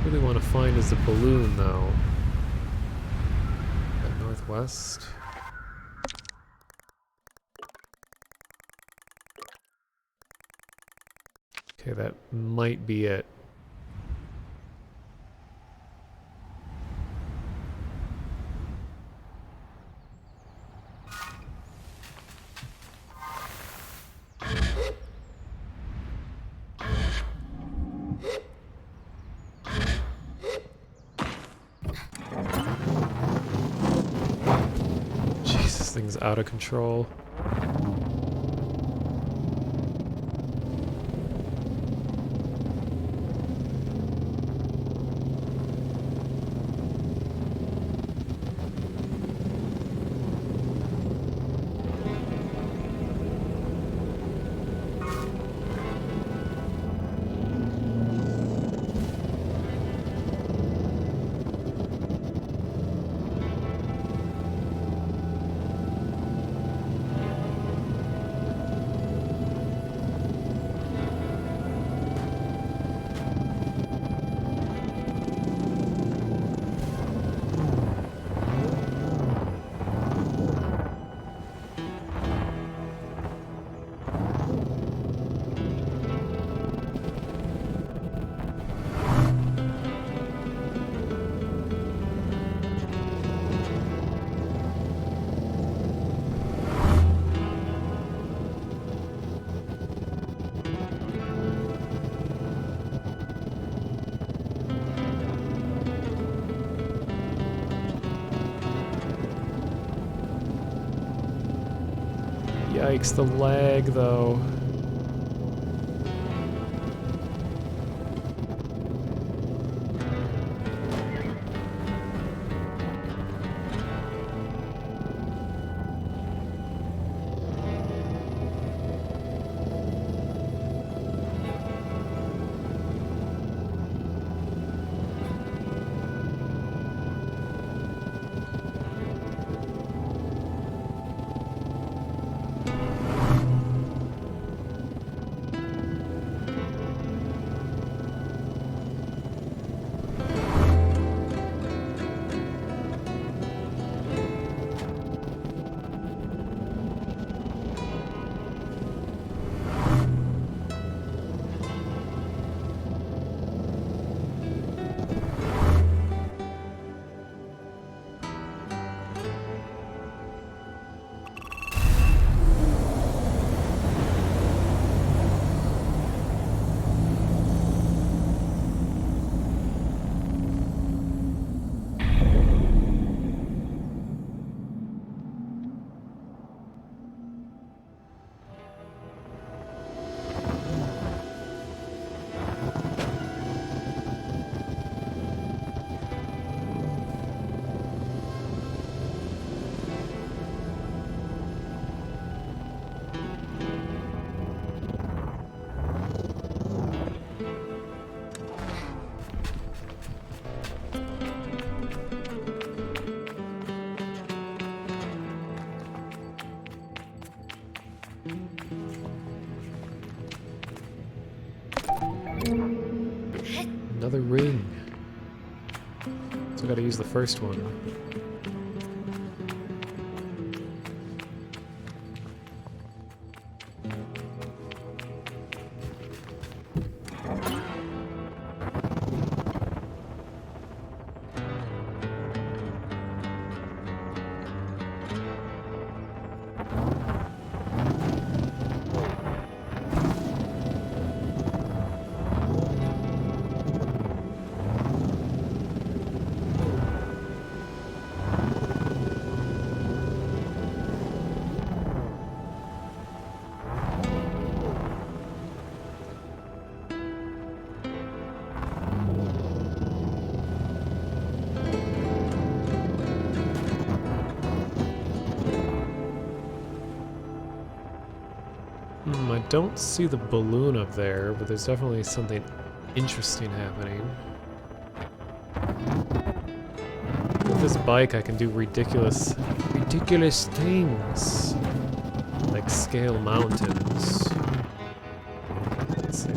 Really want to find is the balloon though. At northwest. Okay, that might be it. Thing's out of control. Yikes, the lag though. Another ring. So I gotta use the first one. I don't see the balloon up there, but there's definitely something interesting happening. With this bike, I can do ridiculous things, like scale mountains. Let's see.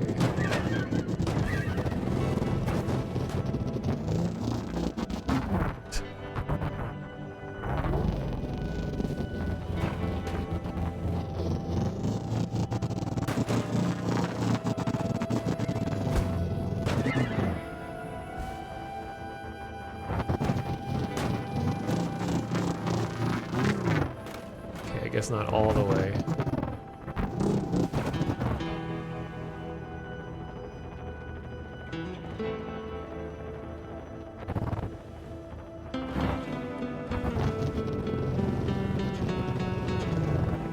I guess not all the way.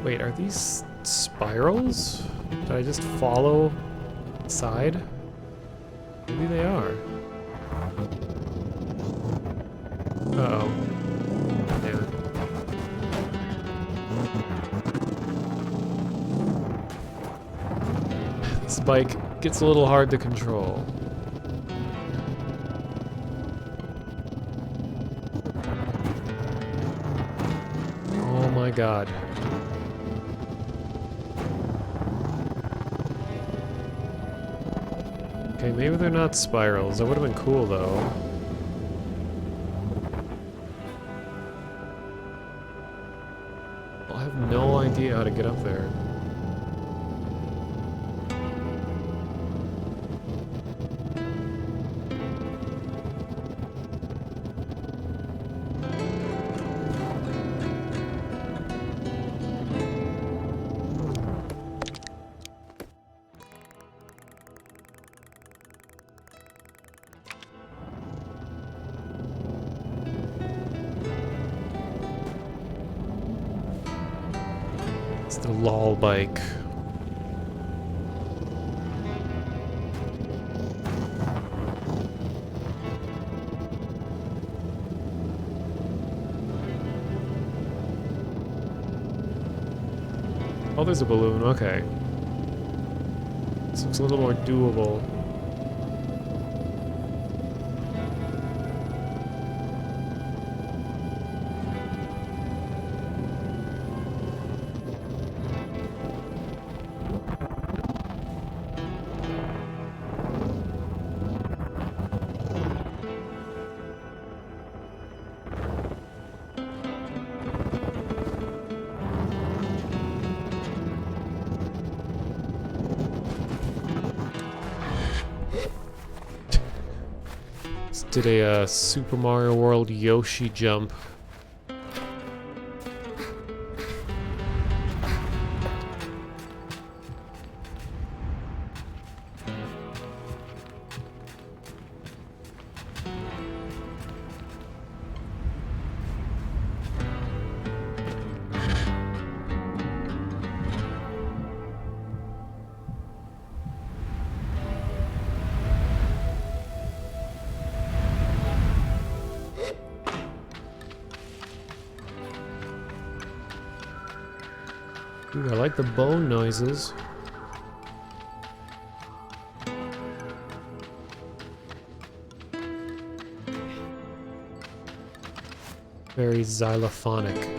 Wait, are these spirals? Did I just follow the side? Maybe they are. Uh-oh. Damn it. This bike gets a little hard to control. Oh my god. Okay, maybe they're not spirals. That would have been cool though. I have no idea how to get up there. The lol bike. Oh, there's a balloon. Okay. This looks a little more doable. Did a Super Mario World Yoshi jump. Ooh, I like the bone noises. Very xylophonic.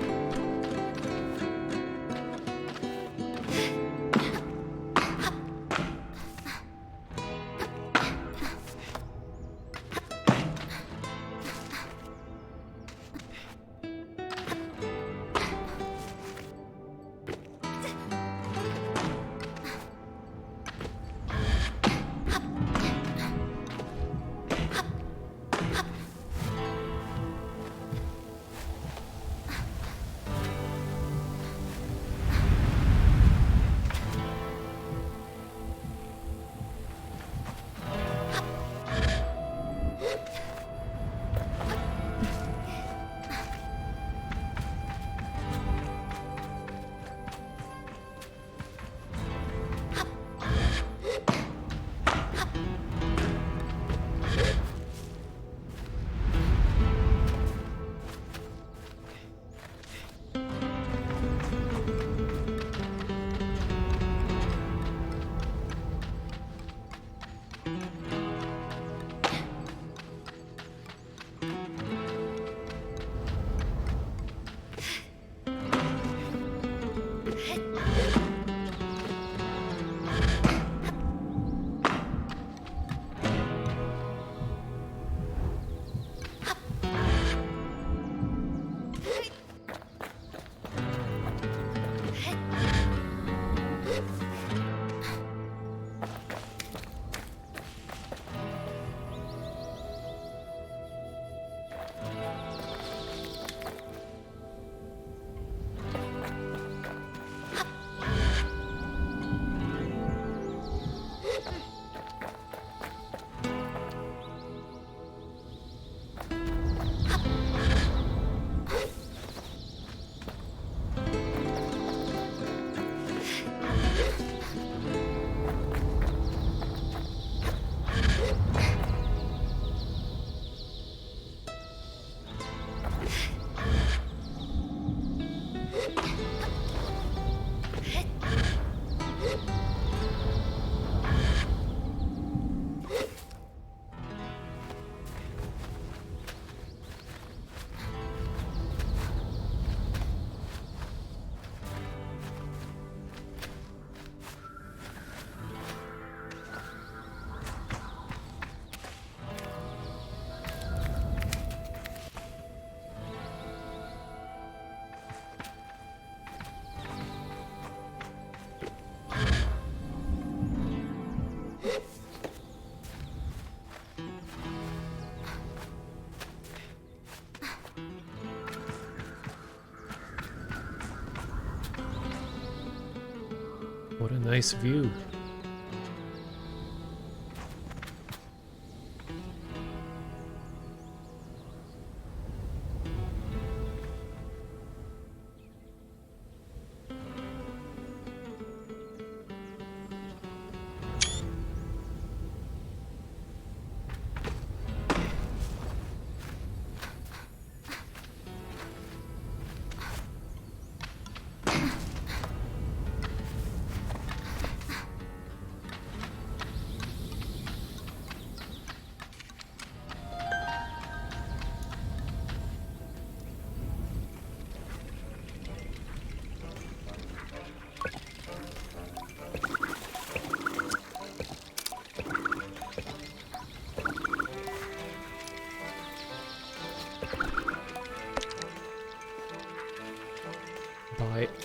What a nice view.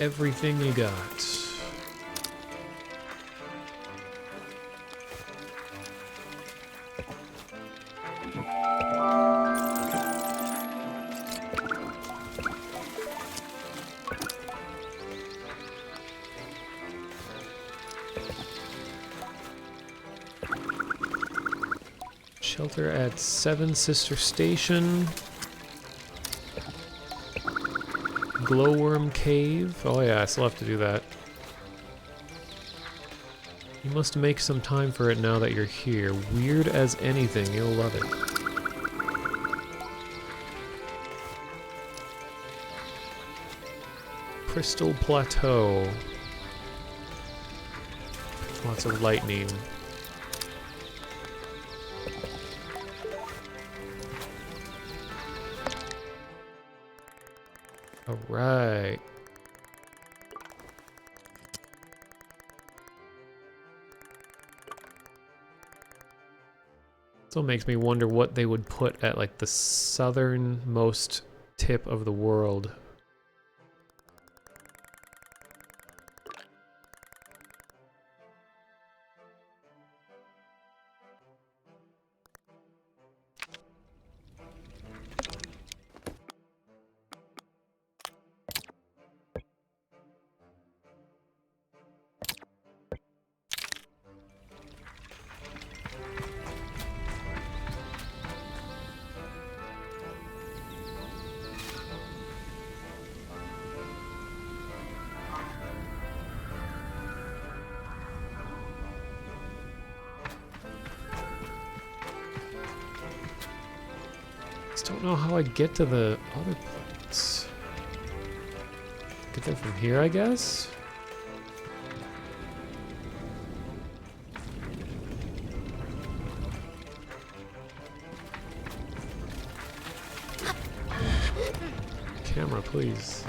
everything you got. Shelter at 7 Sister Station. Glowworm Cave. Oh yeah, I still have to do that. You must make some time for it now that you're here. Weird as anything, you'll love it. Crystal Plateau. Lots of lightning. Alright. Still makes me wonder what they would put at like the southernmost tip of the world. Just don't know how I get to the other place. Get there from here, I guess? Camera, please.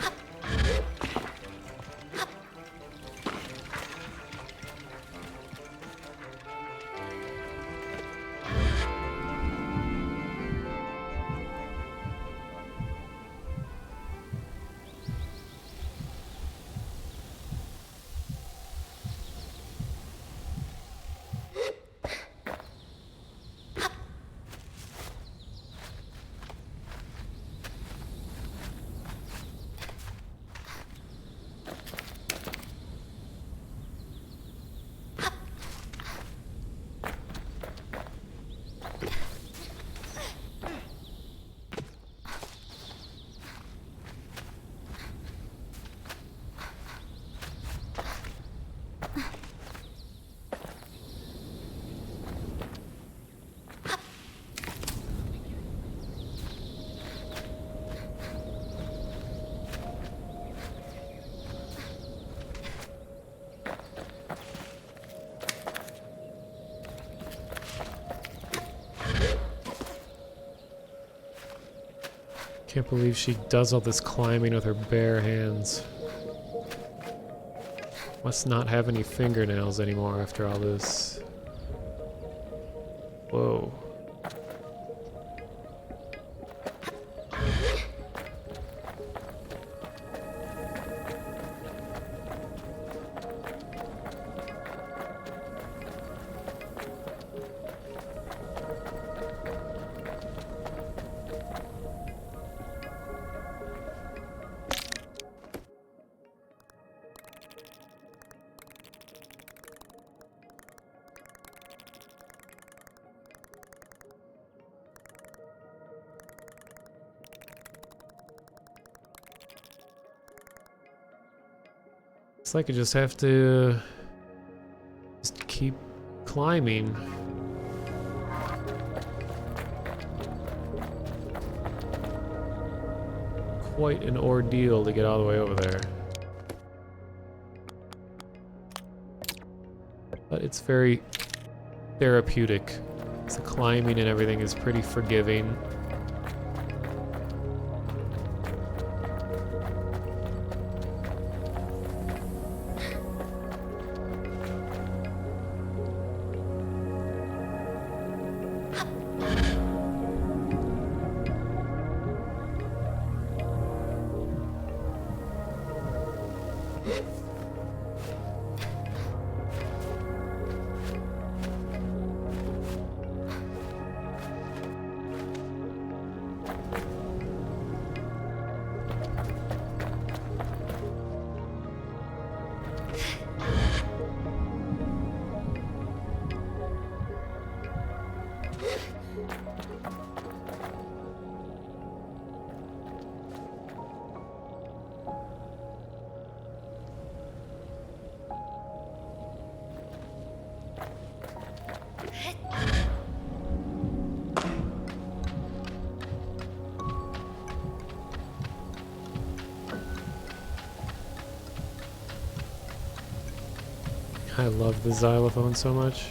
Can't believe she does all this climbing with her bare hands. Must not have any fingernails anymore after all this. Whoa. It's like I just have to just keep climbing. Quite an ordeal to get all the way over there. But it's very therapeutic. The climbing and everything is pretty forgiving. I love the xylophone so much.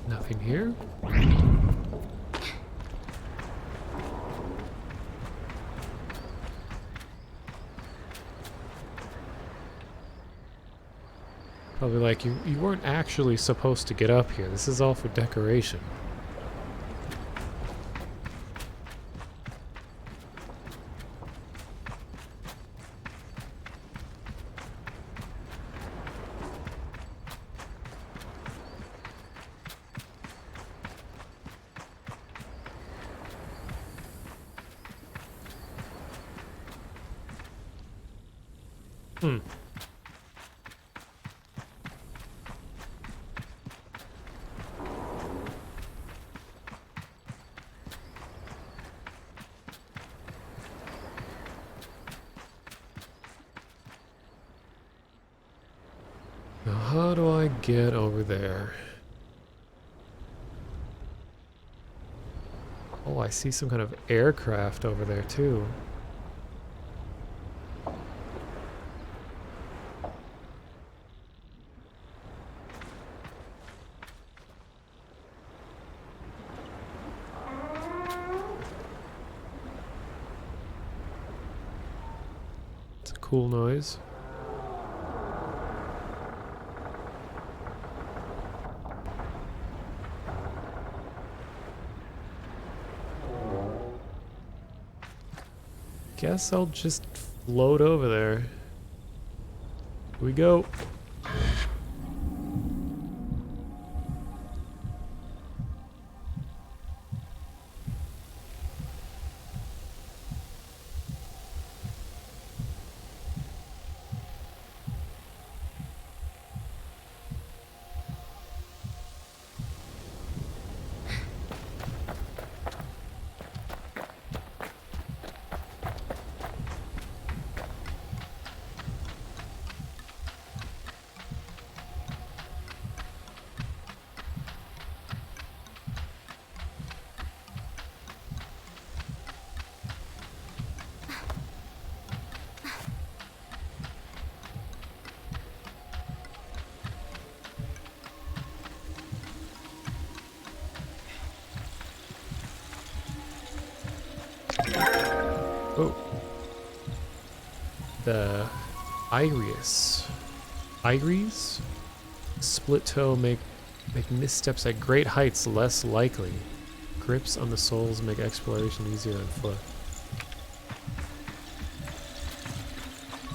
Nothing here? Probably like, you weren't actually supposed to get up here. This is all for decoration. Hmm. Now, how do I get over there? Oh, I see some kind of aircraft over there, too. It's a cool noise. Guess I'll just float over there. Here we go. Oh. The Iris. Iris? Split toe make missteps at great heights less likely. Grips on the soles make exploration easier on foot.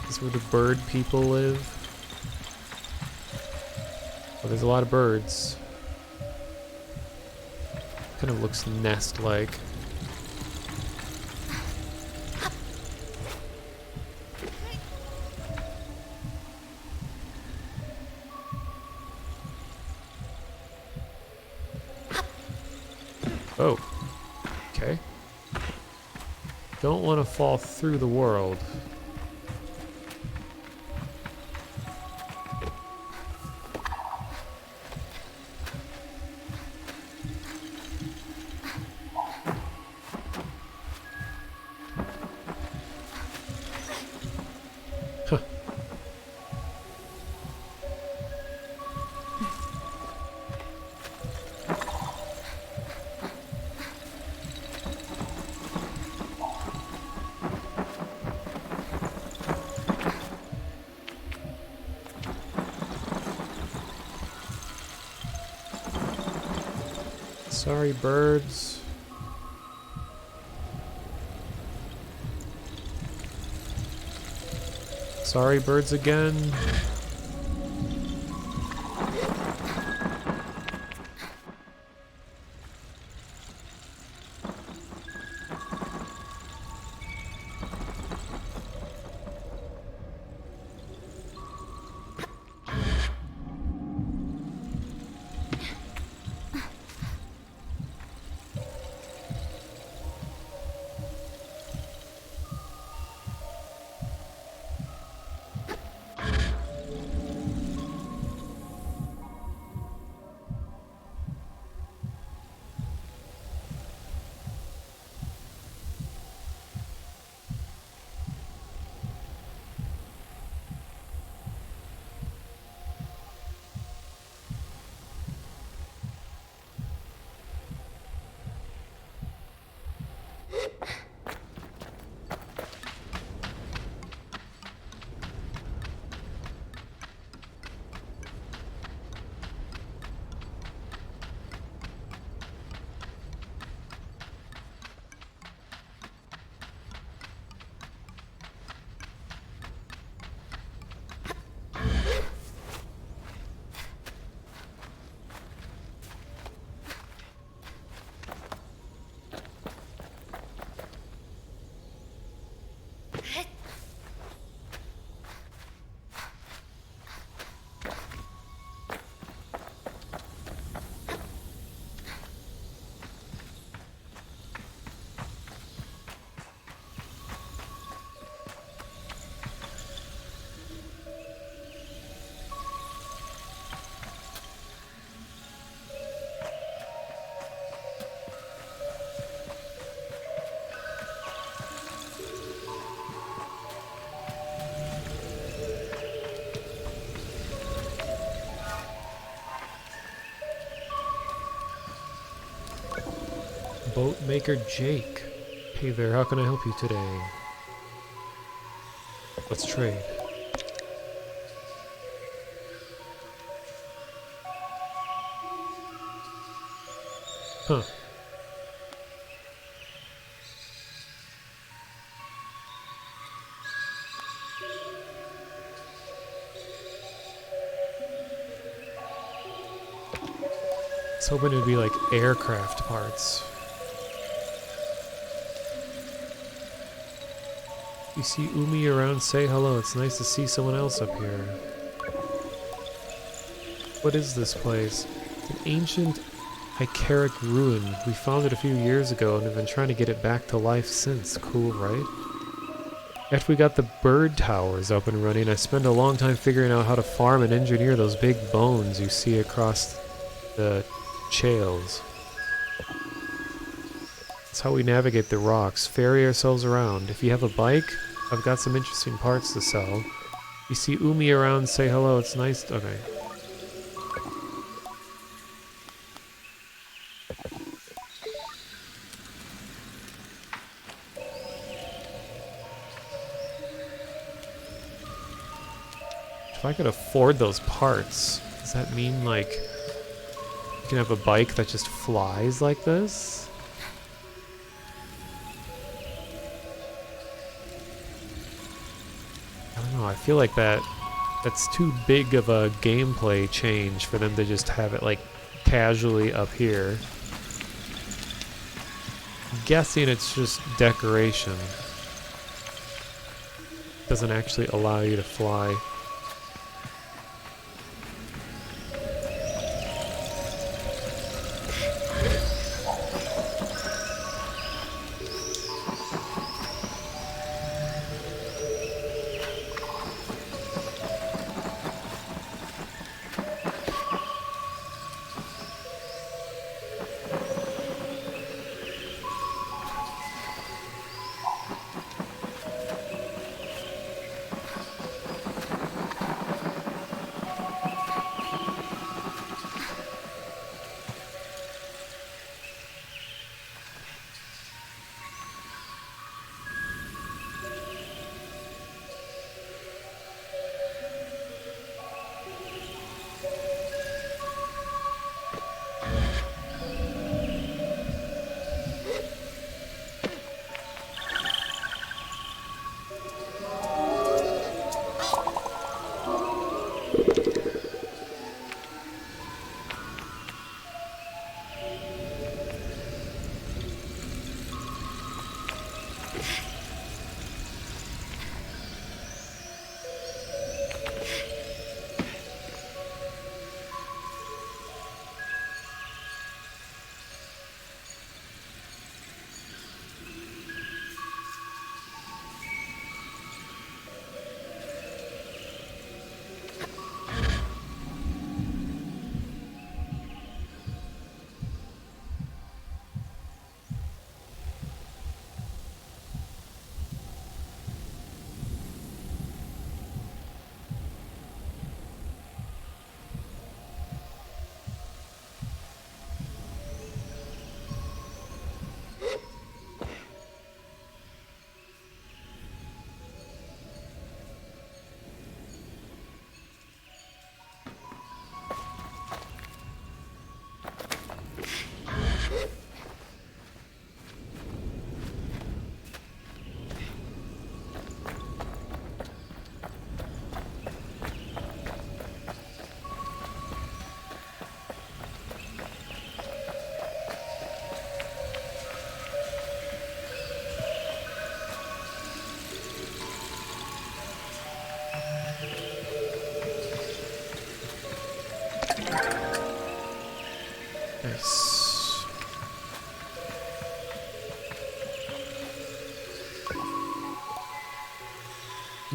Is this where the bird people live? Oh, there's a lot of birds. Kind of looks nest-like. Okay. Don't want to fall through the world. Huh. Sorry, birds. Sorry, birds again. Boatmaker Jake. Hey there, how can I help you today? Let's trade. Huh. I was hoping it'd be like aircraft parts. You see Umi around, say hello. It's nice to see someone else up here. What is this place? It's an ancient Icaric ruin. We found it a few years ago and have been trying to get it back to life since. Cool, right? After we got the bird towers up and running, I spent a long time figuring out how to farm and engineer those big bones you see across the chales. That's how we navigate the rocks, ferry ourselves around. If you have a bike, I've got some interesting parts to sell. You see Umi around, say hello, it's nice. Okay. If I could afford those parts, does that mean like you can have a bike that just flies like this? I don't know, I feel like that's too big of a gameplay change for them to just have it like casually up here. I'm guessing it's just decoration. Doesn't actually allow you to fly.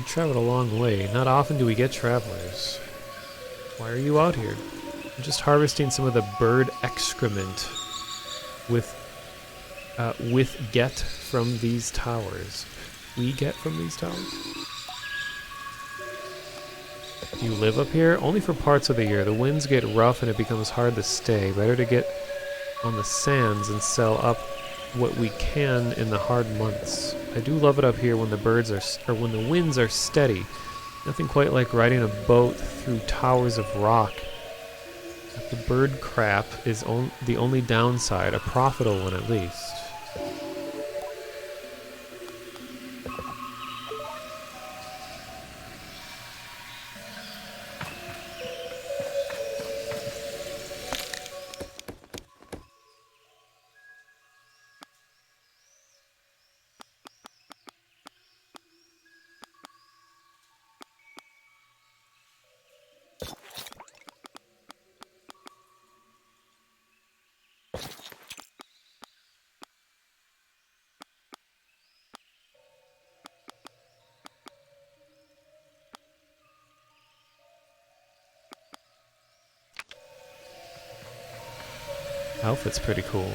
You've traveled a long way. Not often do we get travelers. Why are you out here? I'm just harvesting some of the bird excrement with get from these towers. We get from these towers? Do you live up here? Only for parts of the year. The winds get rough and it becomes hard to stay. Better to get on the sands and sell up what we can in the hard months. I do love it up here when the birds are, or when the winds are steady. Nothing quite like riding a boat through towers of rock. The bird crap is the only downside, a profitable one at least. Outfit's pretty cool.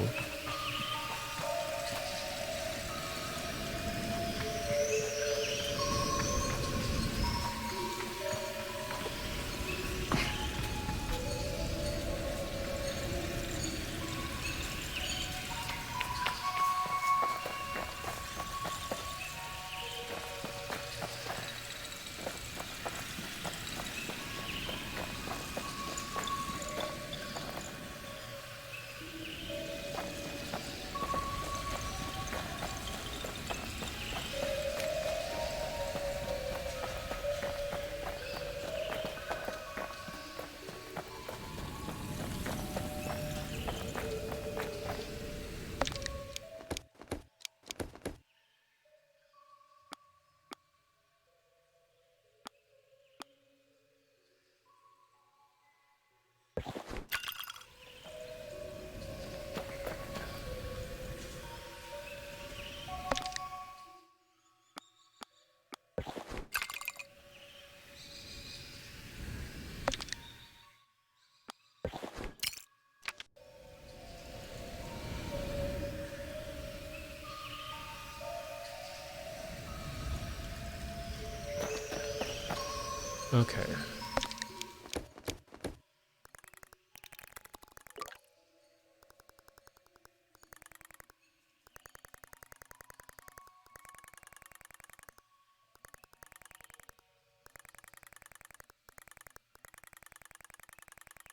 Okay.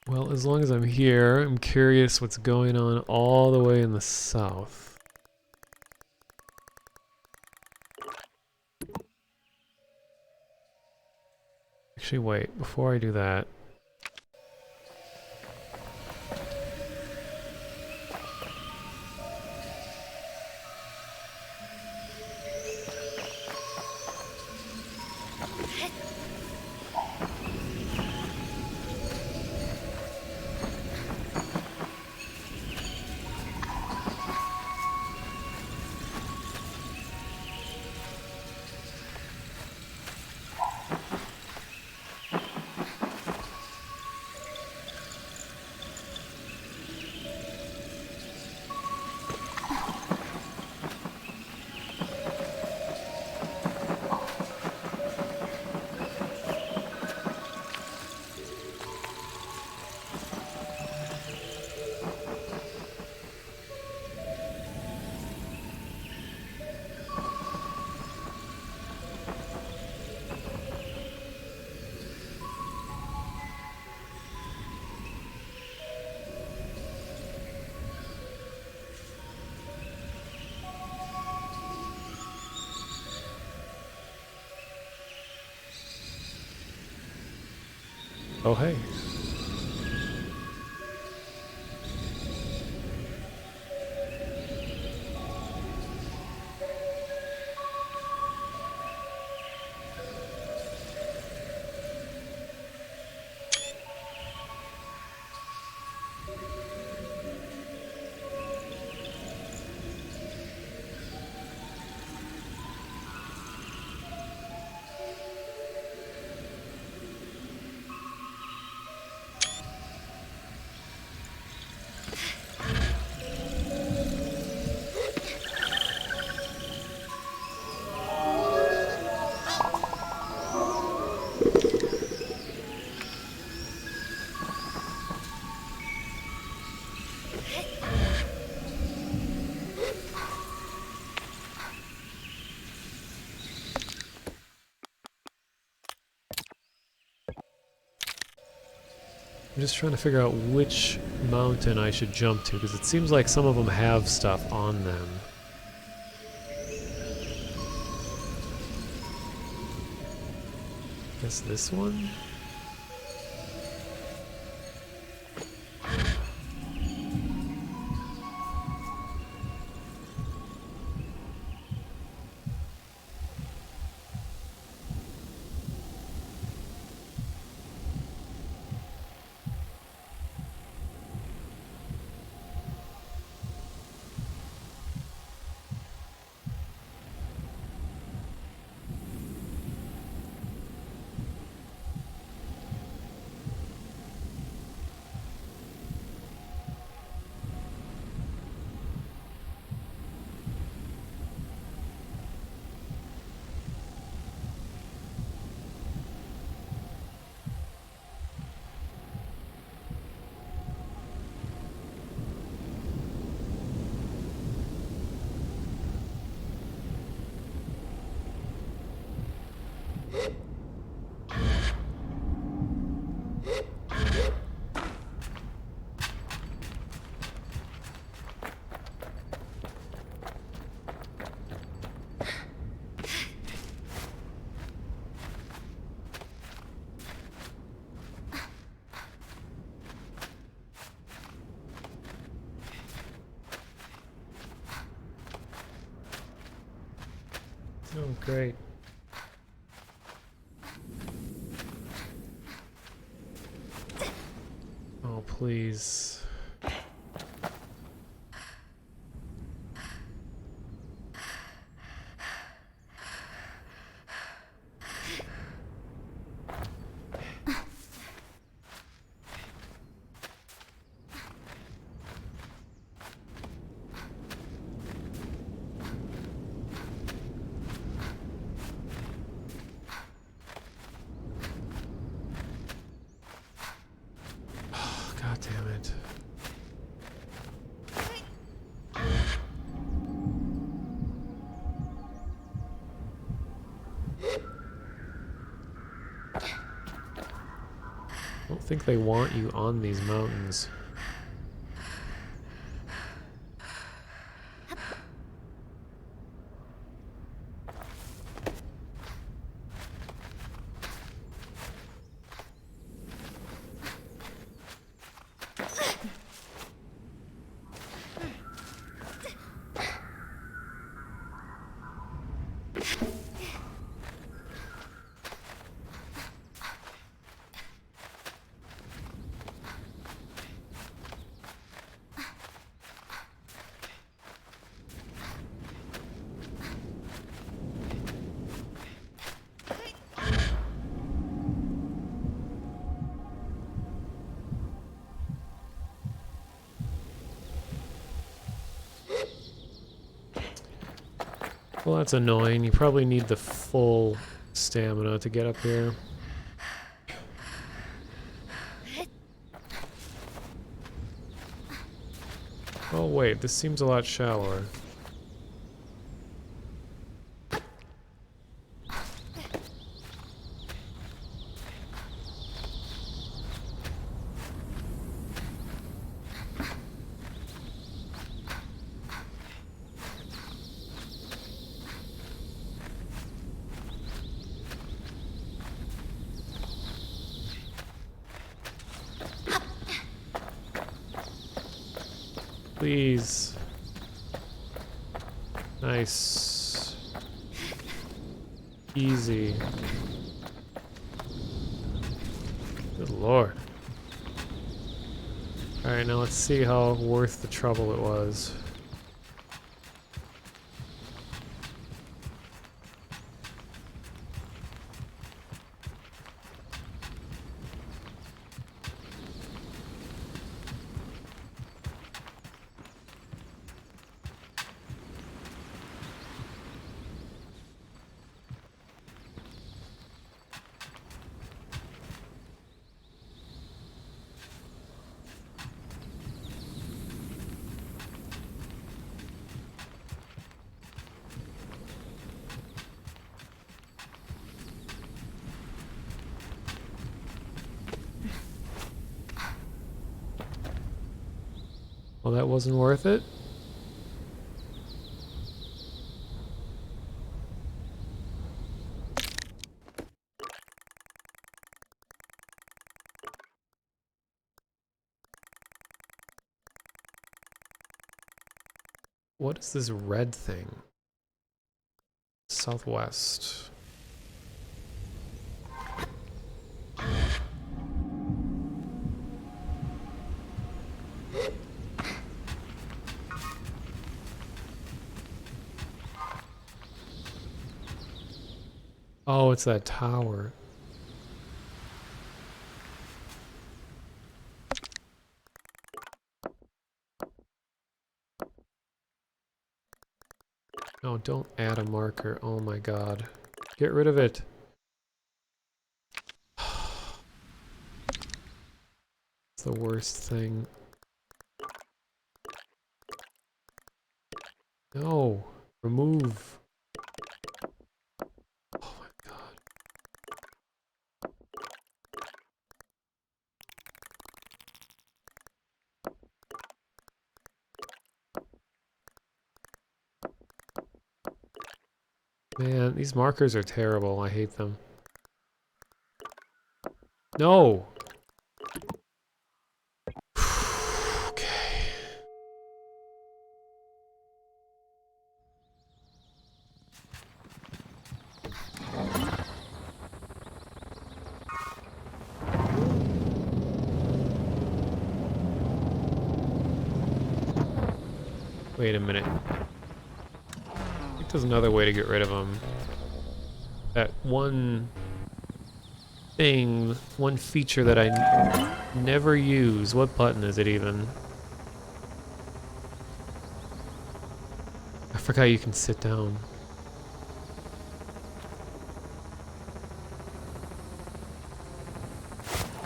Well, as long as I'm here, I'm curious what's going on all the way in the south. Actually, wait, before I do that, oh hey. I'm just trying to figure out which mountain I should jump to, because it seems like some of them have stuff on them. Guess this one? Oh, great. Oh, please. God damn it. I don't think they want you on these mountains. Well, that's annoying. You probably need the full stamina to get up here. Oh wait, this seems a lot shallower. Please. Nice. Easy. Good lord. Alright, now let's see how worth the trouble it was. Well, that wasn't worth it. What is this red thing? Southwest. Oh, it's that tower. No, don't add a marker. Oh my god. Get rid of it. It's the worst thing. No. Remove. Oh my god. Man, these markers are terrible. I hate them. No! Okay. Wait a minute. I think there's another way to get rid of them. That one thing, one feature that I never use. What button is it even? I forgot you can sit down.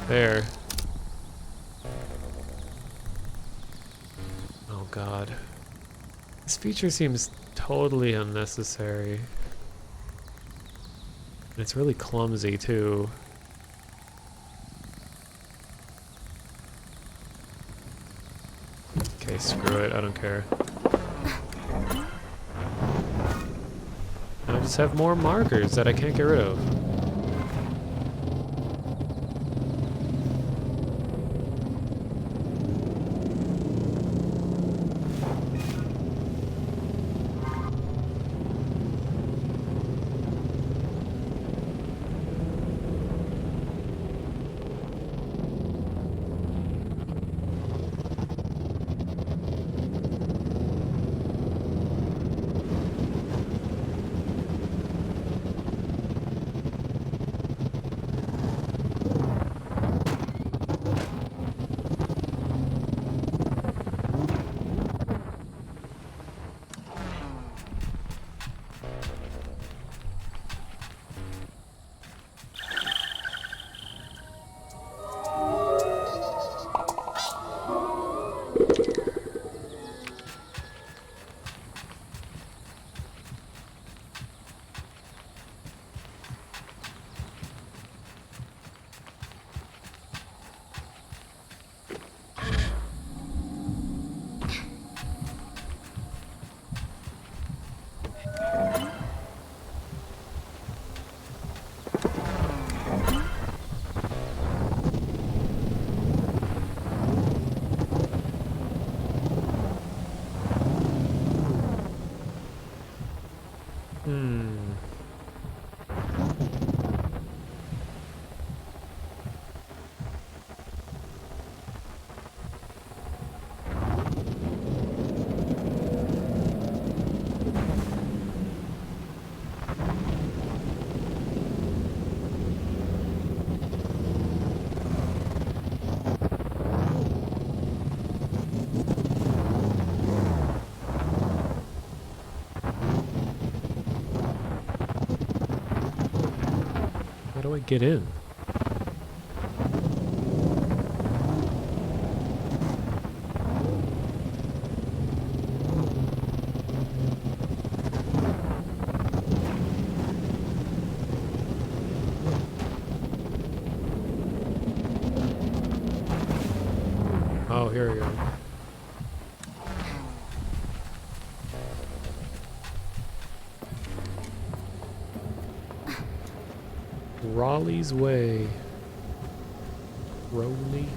There. Oh god. This feature seems totally unnecessary. And it's really clumsy too. Okay, screw it, I don't care. I just have more markers that I can't get rid of. How do I get in? Oh, here we go. Raleigh's Way. Rowley.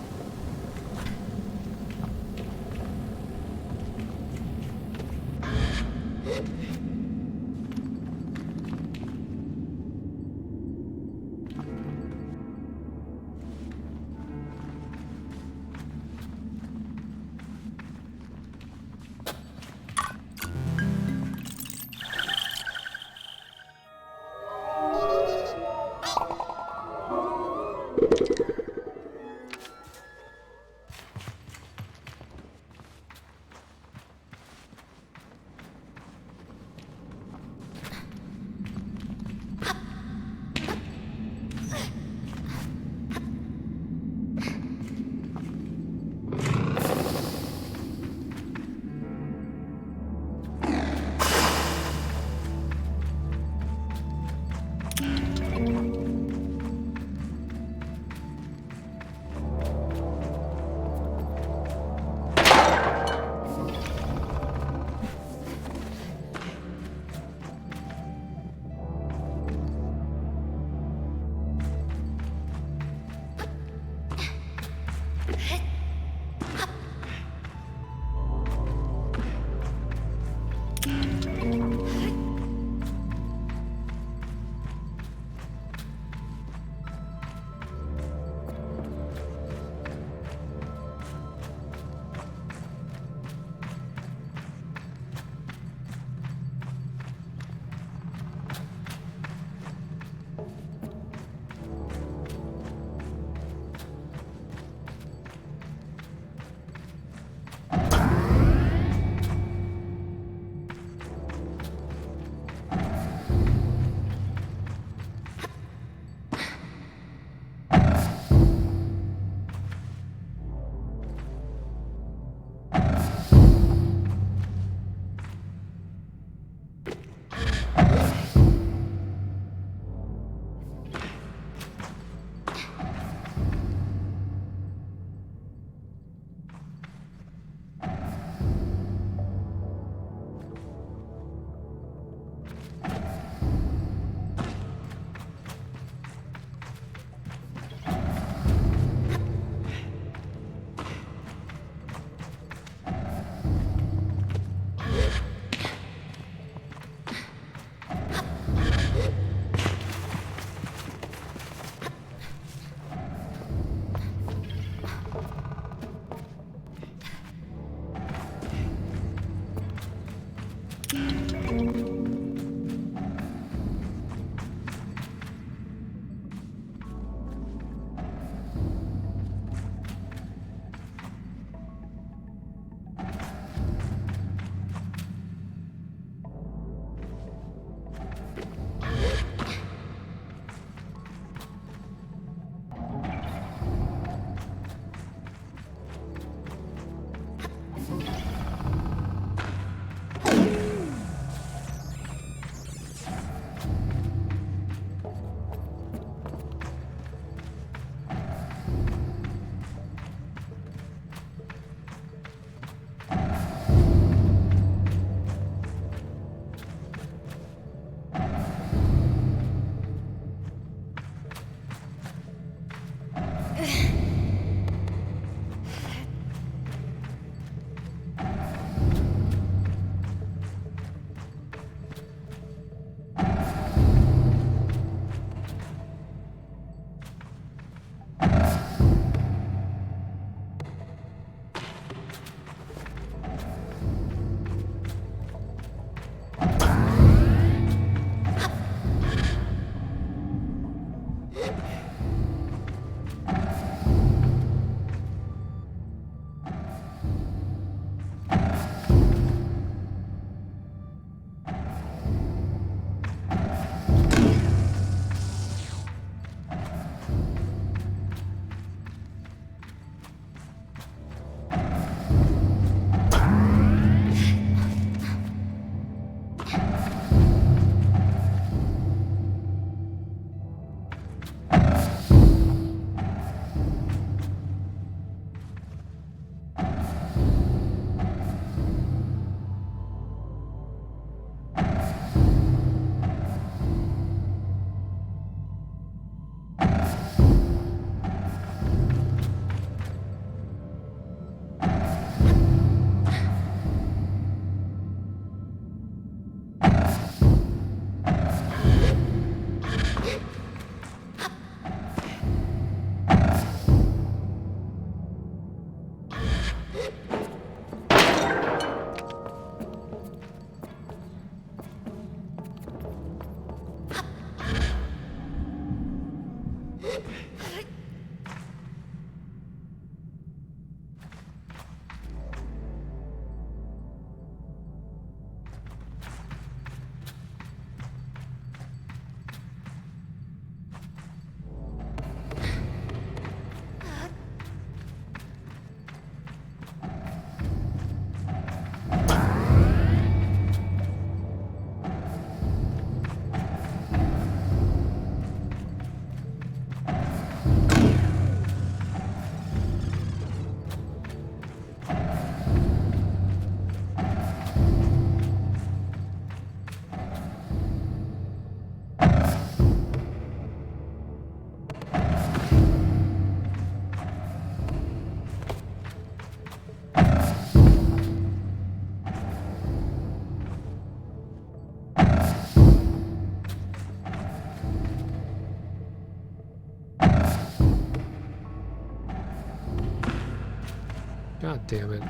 God damn it.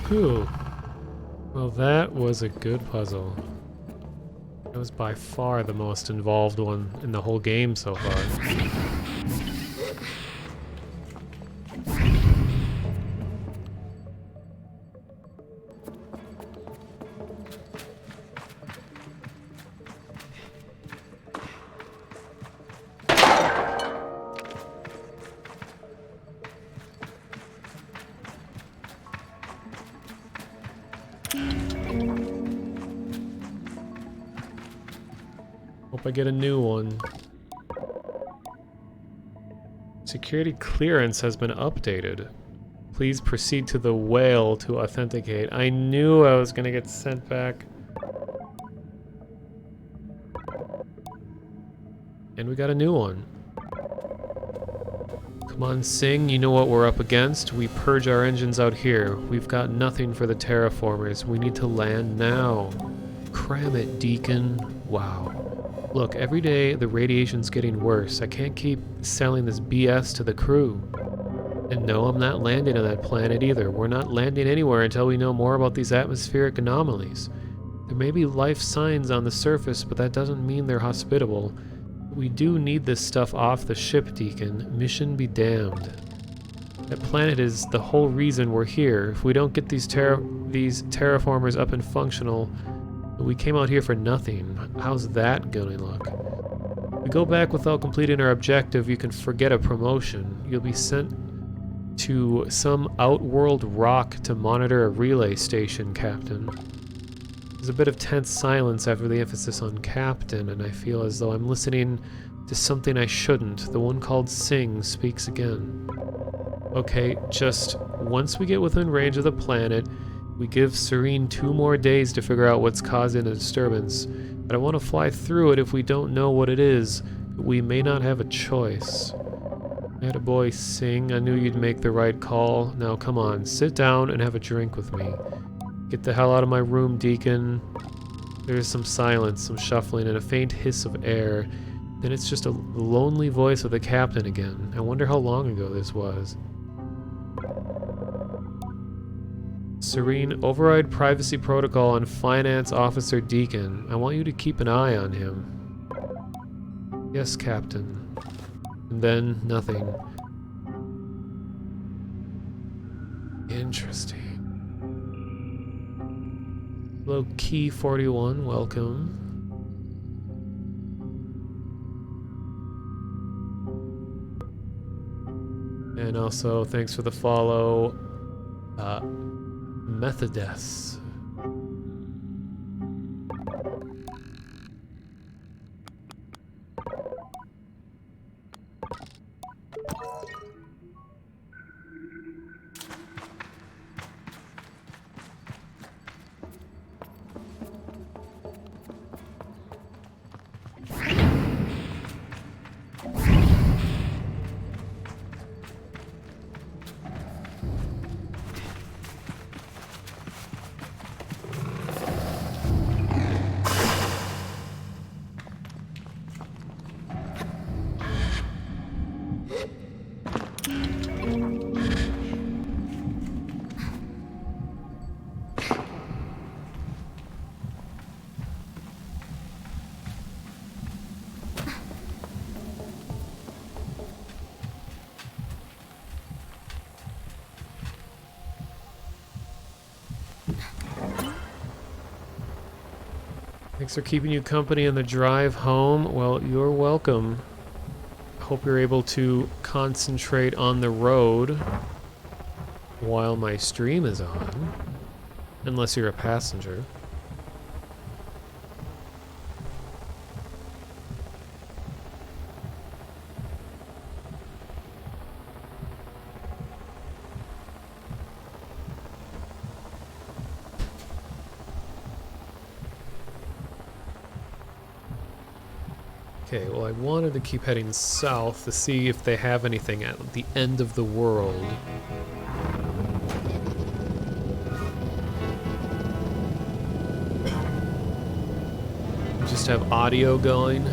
Whew. Well, that was a good puzzle. It was by far the most involved one in the whole game so far. Hope I get a new one. Security clearance has been updated. Please proceed to the whale to authenticate. I knew I was gonna get sent back. And we got a new one. Come on, Sing, you know what we're up against. We purge our engines out here. We've got nothing for the terraformers. We need to land now. Cram it, Deacon. Wow. Look, every day the radiation's getting worse. I can't keep selling this BS to the crew. And no, I'm not landing on that planet either. We're not landing anywhere until we know more about these atmospheric anomalies. There may be life signs on the surface, but that doesn't mean they're hospitable. We do need this stuff off the ship, Deacon. Mission be damned. That planet is the whole reason we're here. If we don't get these terraformers up and functional, we came out here for nothing. How's that gonna look? If we go back without completing our objective, you can forget a promotion. You'll be sent to some outworld rock to monitor a relay station, Captain. There's a bit of tense silence after the emphasis on Captain, and I feel as though I'm listening to something I shouldn't. The one called Sing speaks again. Okay, just once we get within range of the planet, we give Serene 2 more days to figure out what's causing the disturbance. But I want to fly through it if we don't know what it is. We may not have a choice. Attaboy, Sing. I knew you'd make the right call. Now come on, sit down and have a drink with me. Get the hell out of my room, Deacon. There's some silence, some shuffling, and a faint hiss of air. Then it's just a lonely voice of the captain again. I wonder how long ago this was. Serene, override privacy protocol on Finance Officer Deacon. I want you to keep an eye on him. Yes, Captain. And then, nothing. Interesting. Hello, Key 41, welcome. And also, thanks for the follow, Methodes. Thanks for keeping you company on the drive home. Well, you're welcome. Hope you're able to concentrate on the road while my stream is on. Unless you're a passenger. Okay, well, I wanted to keep heading south to see if they have anything at the end of the world. Just have audio going.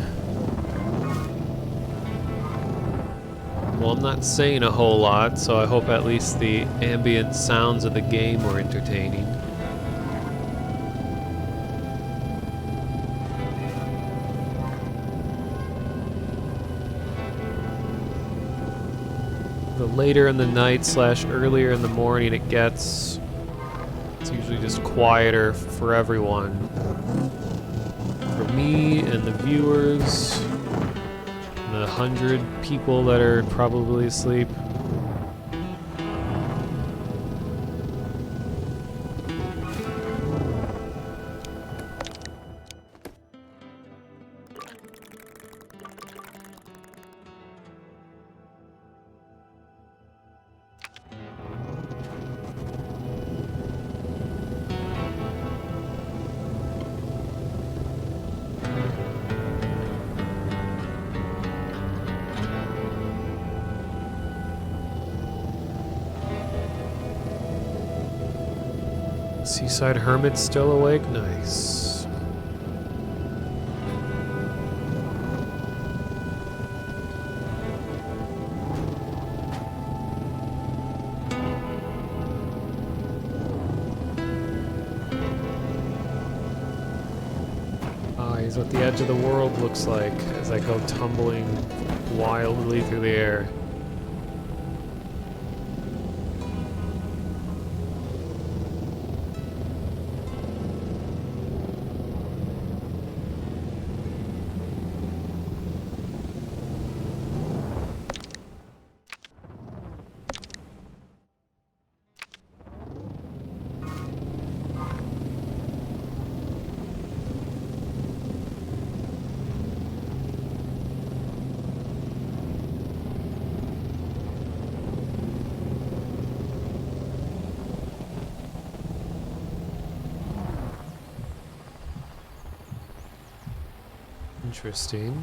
Well, I'm not saying a whole lot, so I hope at least the ambient sounds of the game were entertaining. The later in the night / earlier in the morning it gets, it's usually just quieter for everyone. For me and the viewers, and the 100 people that are probably asleep. Seaside Hermit's still awake? Nice. He's what the edge of the world looks like as I go tumbling wildly through the air. Interesting.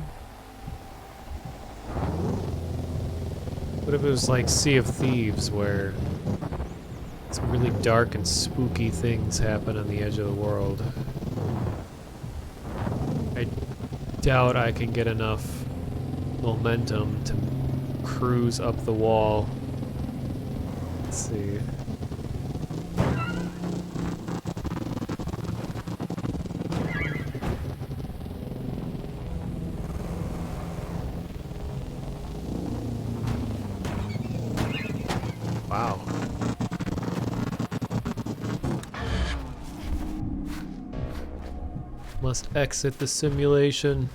What if it was like Sea of Thieves, where some really dark and spooky things happen on the edge of the world? I doubt I can get enough momentum to cruise up the wall. Let's see. Wow. Must exit the simulation.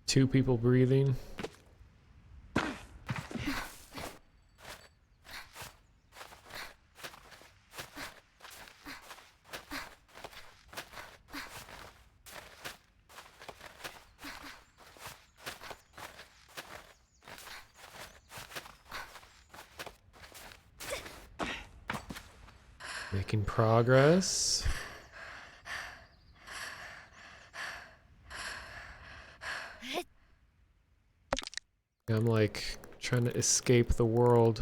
Two people breathing. Making progress. I'm like trying to escape the world.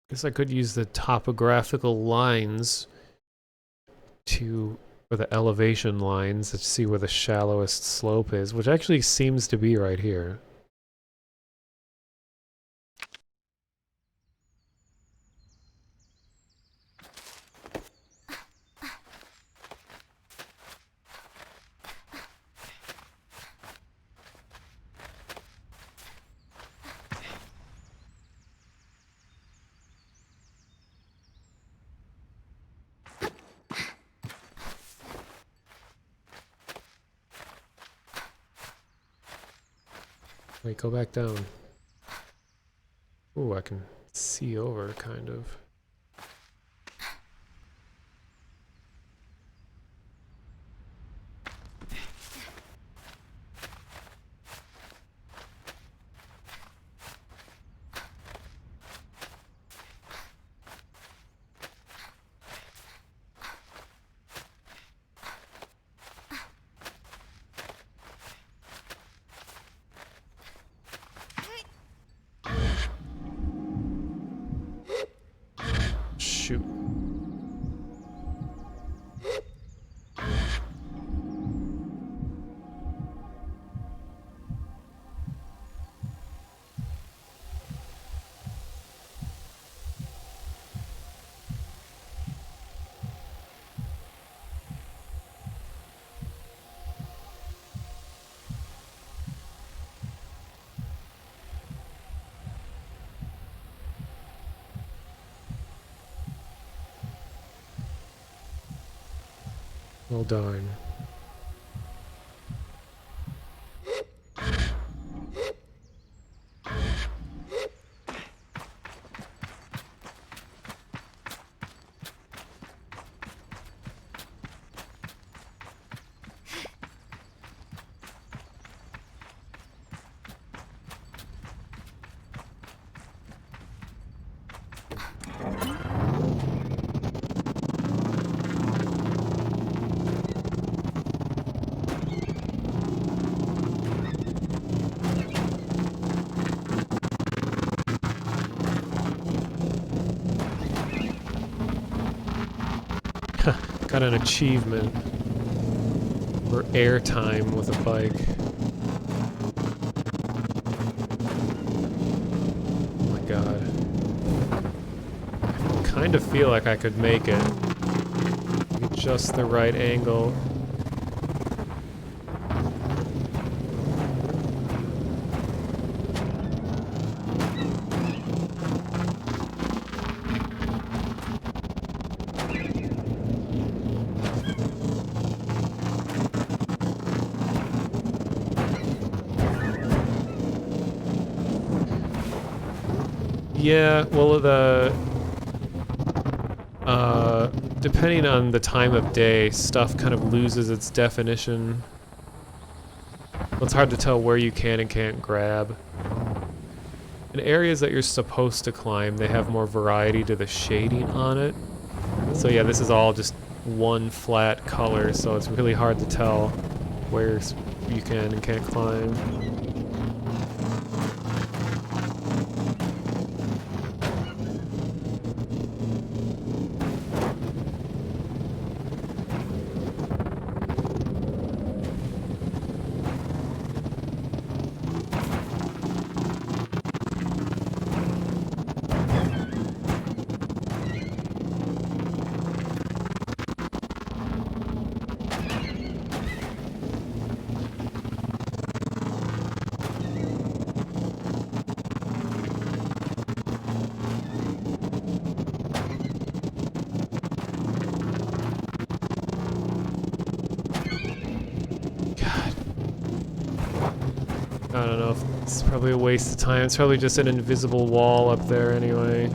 Guess I could use the topographical lines or the elevation lines to see where the shallowest slope is, which actually seems to be right here. Wait, go back down. Ooh, I can see over, kind of. Shoot. Well, darn. Got an achievement for airtime with a bike. Oh my god. I kind of feel like I could make it. Get just the right angle. Yeah, well, depending on the time of day, stuff kind of loses its definition. It's hard to tell where you can and can't grab. In areas that you're supposed to climb, they have more variety to the shading on it. So yeah, this is all just one flat color, so it's really hard to tell where you can and can't climb. I don't know if it's probably a waste of time. It's probably just an invisible wall up there anyway.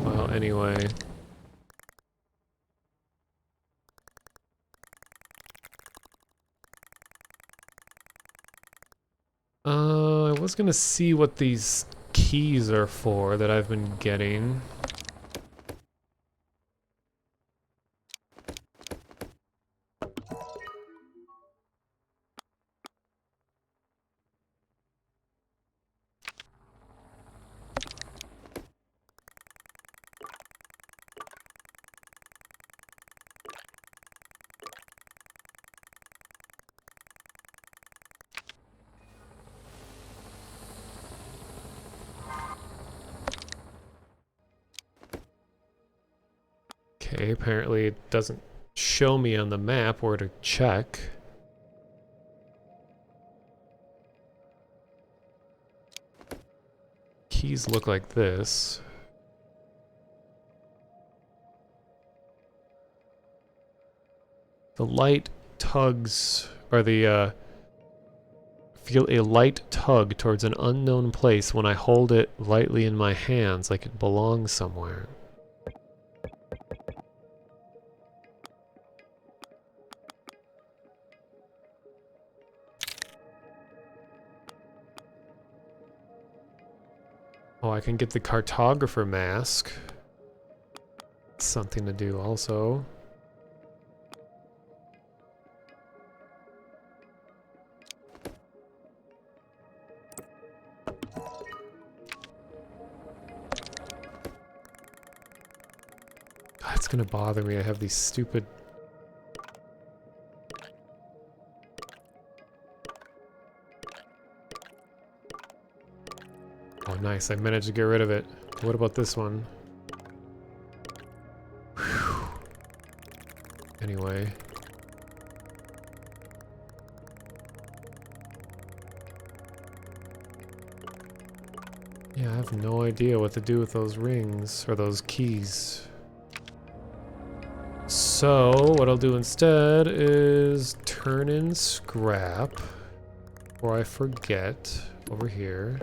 Well, anyway. I was gonna see what these keys are for that I've been getting. Okay, apparently it doesn't show me on the map where to check. Keys look like this. The light tugs, or the, feel a light tug towards an unknown place when I hold it lightly in my hands, like it belongs somewhere. Oh, I can get the cartographer mask. Something to do also. God, it's gonna bother me. I have these stupid... Oh, nice. I managed to get rid of it. What about this one? Whew. Anyway. Yeah, I have no idea what to do with those rings, or those keys. So, what I'll do instead is turn in scrap, before I forget, over here.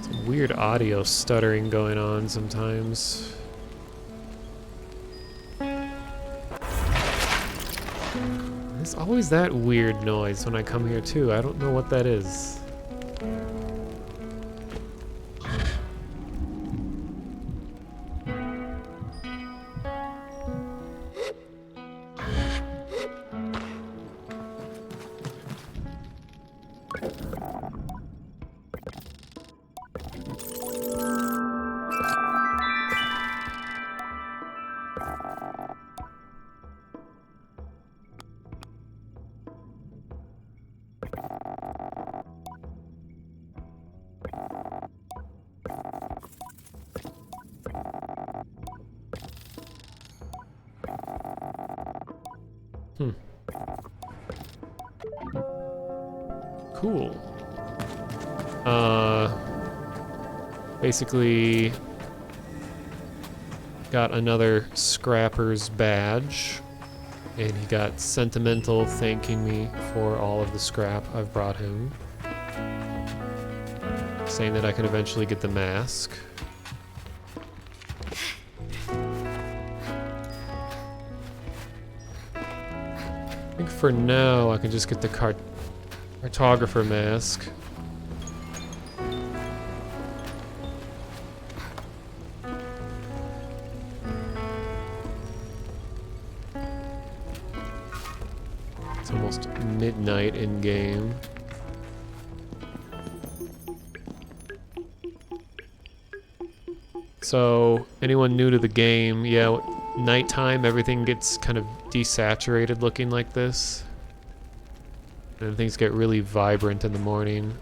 Some weird audio stuttering going on sometimes. There's always that weird noise when I come here too. I don't know what that is. Cool. Basically got another scrapper's badge, and he got sentimental thanking me for all of the scrap I've brought him, saying that I can eventually get the mask. I think for now I can just get the cartographer mask. It's almost midnight in game. So, anyone new to the game, yeah, nighttime everything gets kind of desaturated looking like this. And then things get really vibrant in the morning.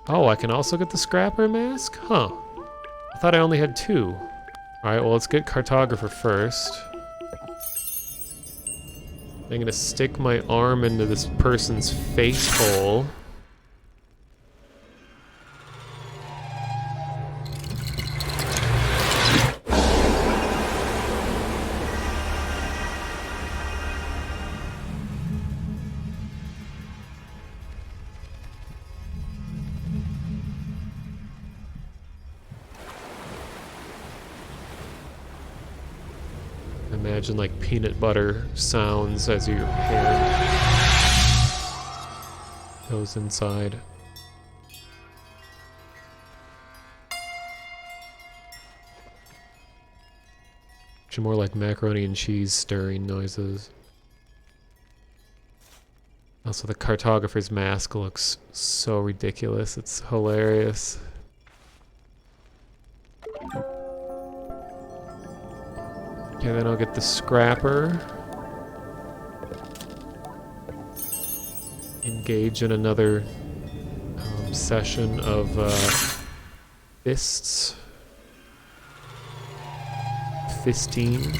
Oh, I can also get the scrapper mask? Huh. I thought I only had two. Alright, well let's get cartographer first. I'm gonna stick my arm into this person's face hole. Imagine like peanut butter sounds as your hand goes inside. Which are more like macaroni and cheese stirring noises. Also, the cartographer's mask looks so ridiculous. It's hilarious. Okay, then I'll get the scrapper. Engage in another session of fists. Fistine.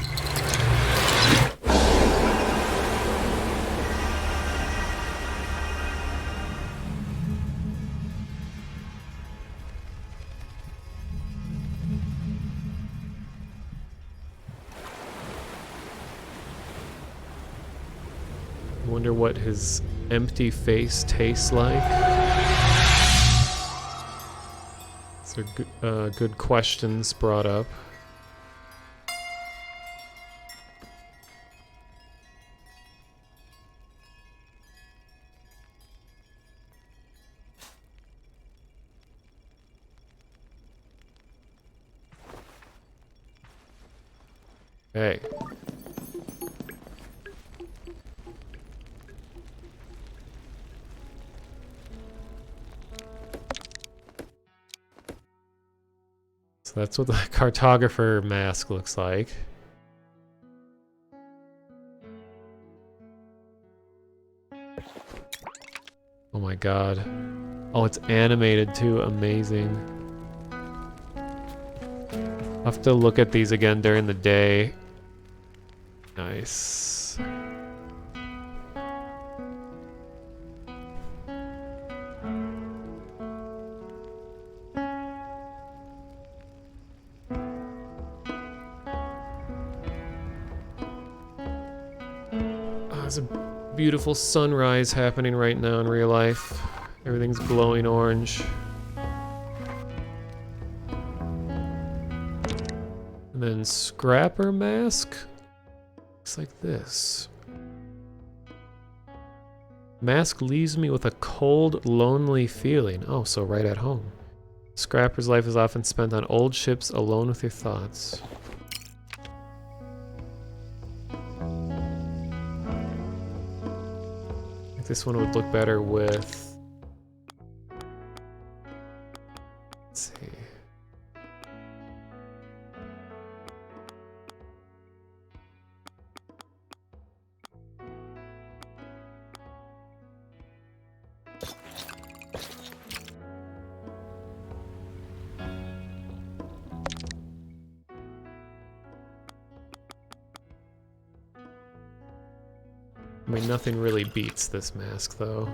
Wonder what his empty face tastes like. These are good questions brought up. Hey. So that's what the cartographer mask looks like. Oh my god. Oh, it's animated too. Amazing. I'll have to look at these again during the day. Nice. There's a beautiful sunrise happening right now in real life. Everything's glowing orange. And then scrapper mask. Looks like this. Mask leaves me with a cold, lonely feeling. Oh, so right at home. Scrapper's life is often spent on old ships alone with your thoughts. I think this one would look better with... Let's see. I mean, nothing really beats this mask, though.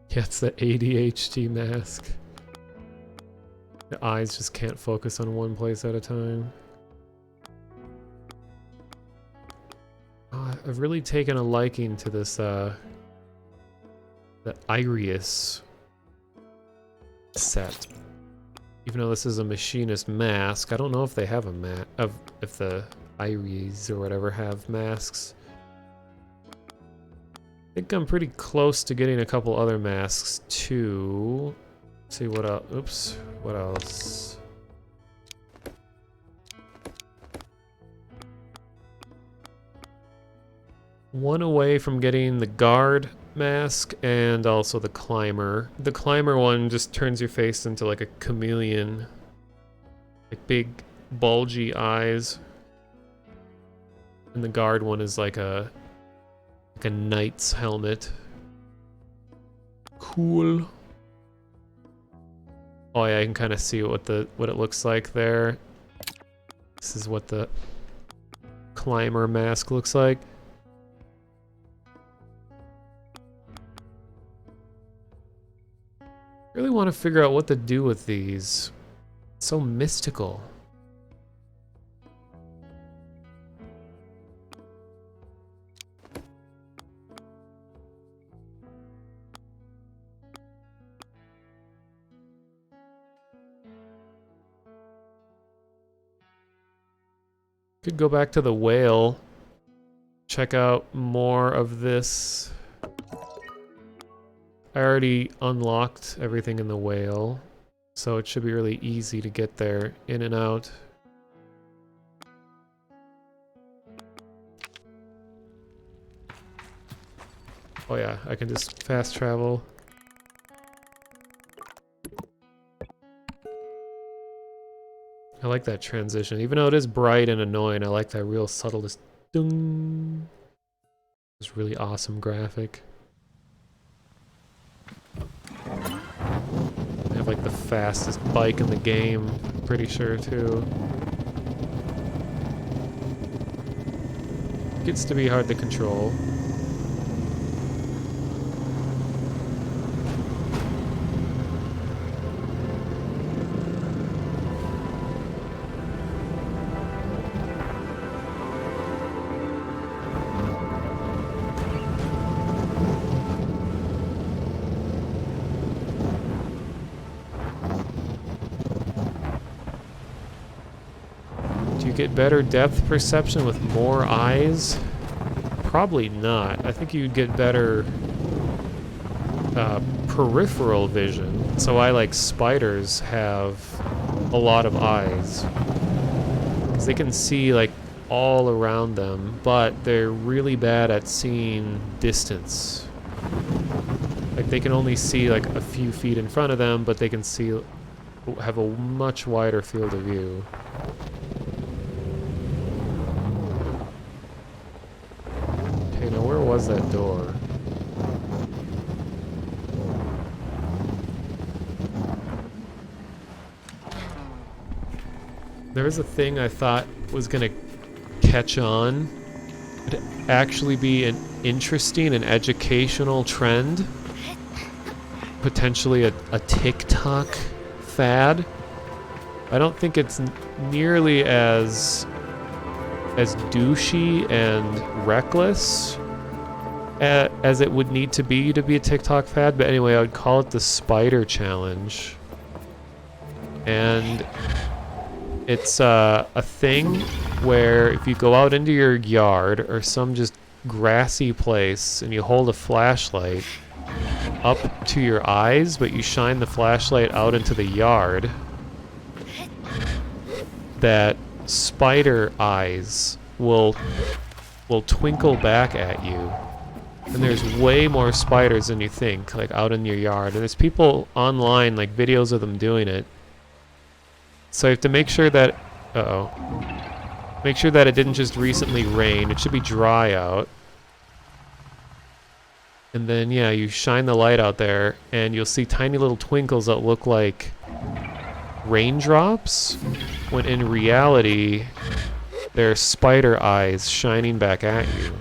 Yeah, it's the ADHD mask. The eyes just can't focus on one place at a time. I've really taken a liking to this, the Iris set. Even though this is a machinist mask, I don't know if they have a if the Iris or whatever have masks. I think I'm pretty close to getting a couple other masks too. Let's see what else. Oops. What else? One away from getting the guard mask and also the climber. The climber one just turns your face into like a chameleon. Like big bulgy eyes. And the guard one is like a knight's helmet. Cool. Oh yeah, I can kind of see what it looks like there. This is what the climber mask looks like. Really want to figure out what to do with these. It's so mystical. Could go back to the whale, check out more of this. I already unlocked everything in the whale, so it should be really easy to get there, in and out. Oh yeah, I can just fast travel. I like that transition. Even though it is bright and annoying, I like that real subtle just dung. It's really awesome graphic. I have like the fastest bike in the game, pretty sure too. Gets to be hard to control. Get better depth perception with more eyes? Probably not. I think you'd get better peripheral vision. So I, like spiders, have a lot of eyes. Because they can see like all around them, but they're really bad at seeing distance. Like they can only see like a few feet in front of them, but they can see, have a much wider field of view. Where was that door? There was a thing I thought was gonna catch on. It'd actually be an interesting and educational trend. Potentially a TikTok fad. I don't think it's nearly as douchey and reckless as it would need to be a TikTok fad, but anyway, I would call it the spider challenge. And it's a thing where if you go out into your yard or some just grassy place and you hold a flashlight up to your eyes, but you shine the flashlight out into the yard, that spider eyes will twinkle back at you. And there's way more spiders than you think, like out in your yard. And there's people online, like videos of them doing it. So you have to make sure that, make sure that it didn't just recently rain. It should be dry out. And then, yeah, you shine the light out there and you'll see tiny little twinkles that look like raindrops, when in reality, they're spider eyes shining back at you.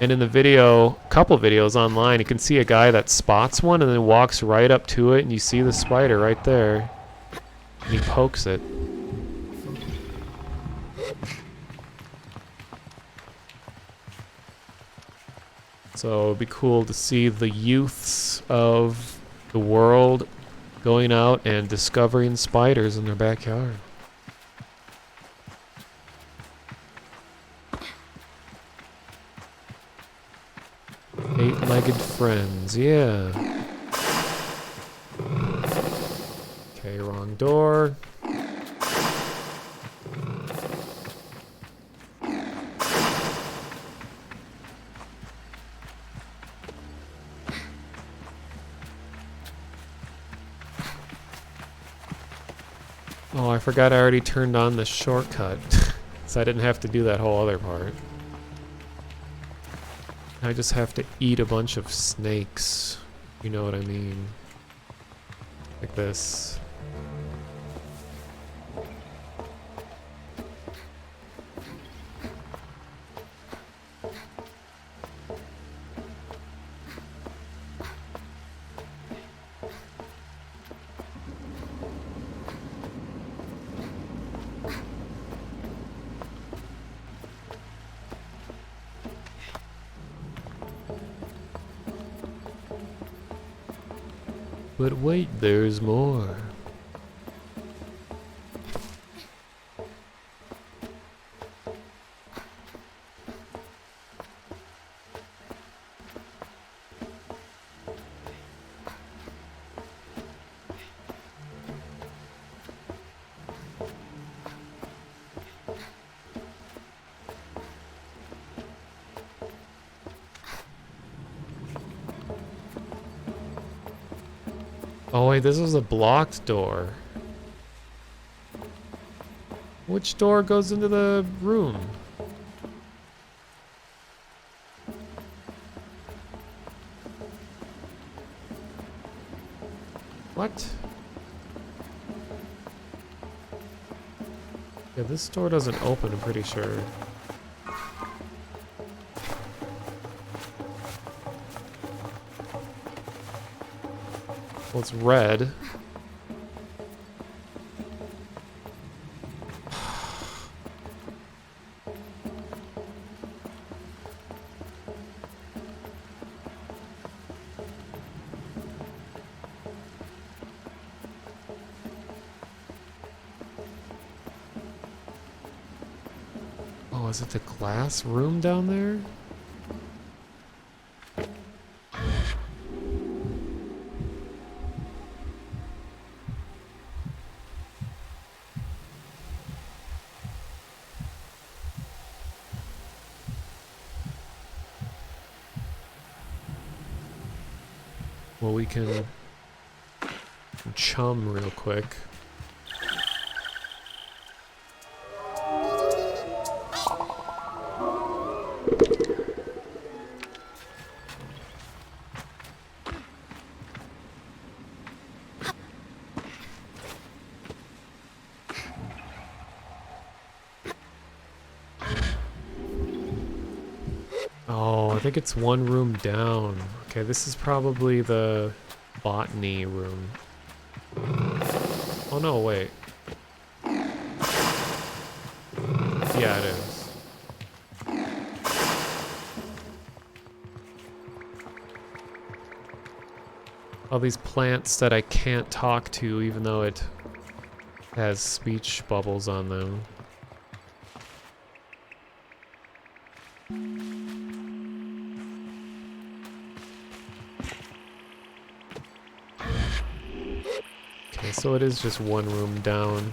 And in the video, couple videos online, you can see a guy that spots one and then walks right up to it, and you see the spider right there. And he pokes it. So it'd be cool to see the youths of the world going out and discovering spiders in their backyard. Eight-legged friends, yeah. Okay, wrong door. Oh, I forgot I already turned on the shortcut, so I didn't have to do that whole other part. I just have to eat a bunch of snakes. You know what I mean? Like this. But wait, there's more. Oh wait, this is a blocked door. Which door goes into the room? What? Yeah, this door doesn't open, I'm pretty sure. Well, it's red. Oh, is it the glass room down there? Well, we can chum real quick. Oh, I think it's one room down. Okay, this is probably the botany room. Oh no, wait. Yeah, it is. All these plants that I can't talk to even though it has speech bubbles on them. Okay, so it is just one room down.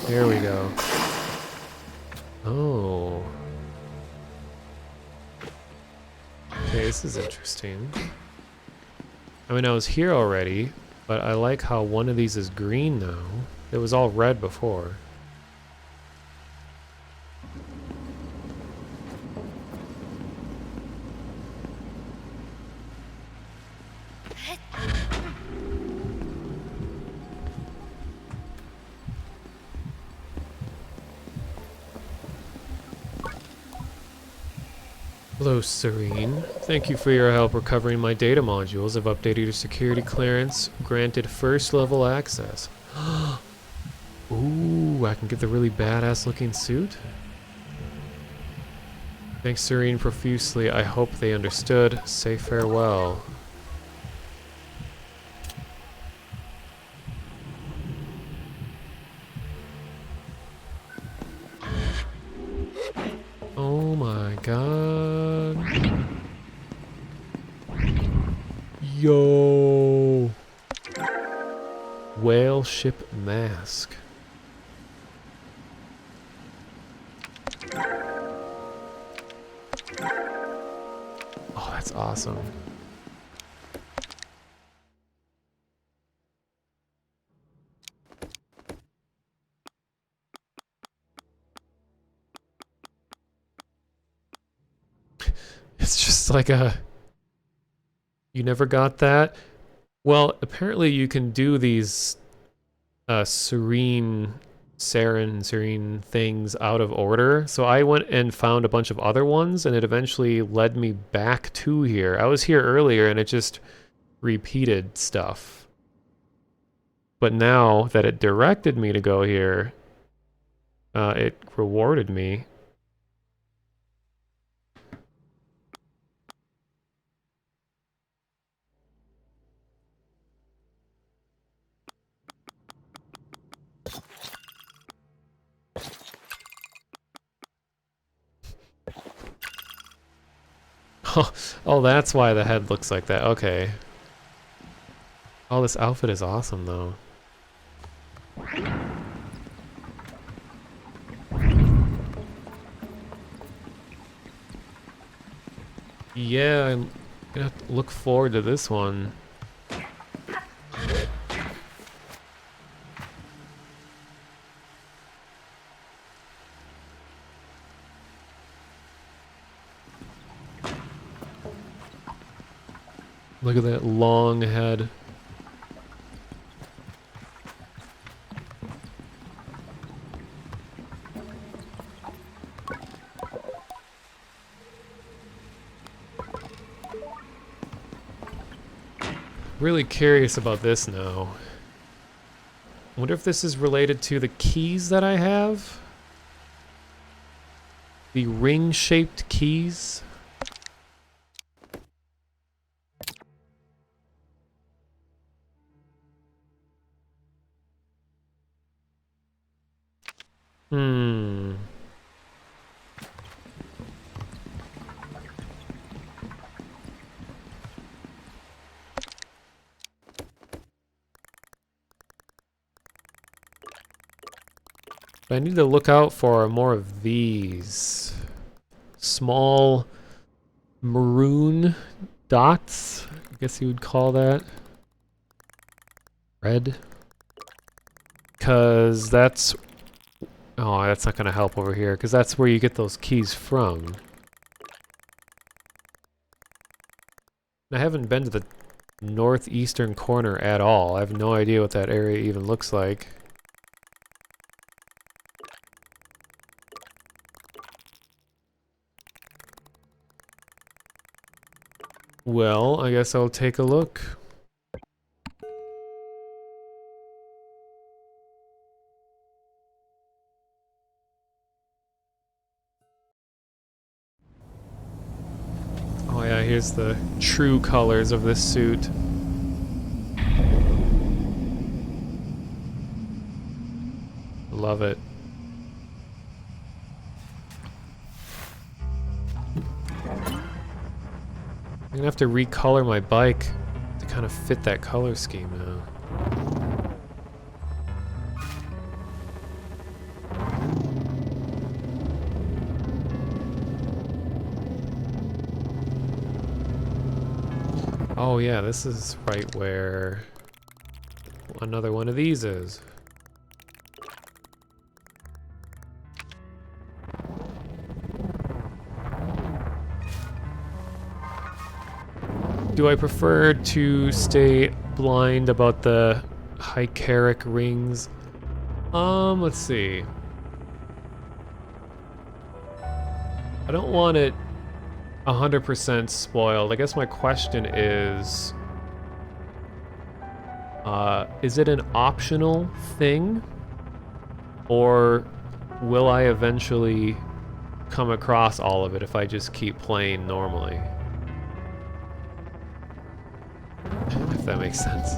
There we go. Oh. Okay, this is interesting. I mean, I was here already, but I like how one of these is green now. It was all red before. Hello, Serene. Thank you for your help recovering my data modules. I've updated your security clearance, granted first level access. Ooh, I can get the really badass looking suit? Thanks, Serene, profusely. I hope they understood. Say farewell. Oh my god. Yo. Whale ship mask. Oh, that's awesome. It's just like a... You never got that? Well, apparently you can do these serene things out of order. So I went and found a bunch of other ones, and it eventually led me back to here. I was here earlier, and it just repeated stuff. But now that it directed me to go here, it rewarded me. Oh, that's why the head looks like that. Okay. Oh, this outfit is awesome, though. Yeah, I'm gonna have to look forward to this one. Look at that long head. Really curious about this now. I wonder if this is related to the keys that I have? The ring-shaped keys? Hmm. I need to look out for more of these. Small maroon dots, I guess you would call that. Red. Because that's... Oh, that's not going to help over here, because that's where you get those keys from. I haven't been to the northeastern corner at all. I have no idea what that area even looks like. Well, I guess I'll take a look. Oh yeah, here's the true colors of this suit. Love it. I'm gonna have to recolor my bike to kind of fit that color scheme now. Oh yeah, this is right where another one of these is. Do I prefer to stay blind about the Hycaric rings? Let's see. I don't want it 100% spoiled. I guess my question is it an optional thing? Or will I eventually come across all of it if I just keep playing normally? If that makes sense.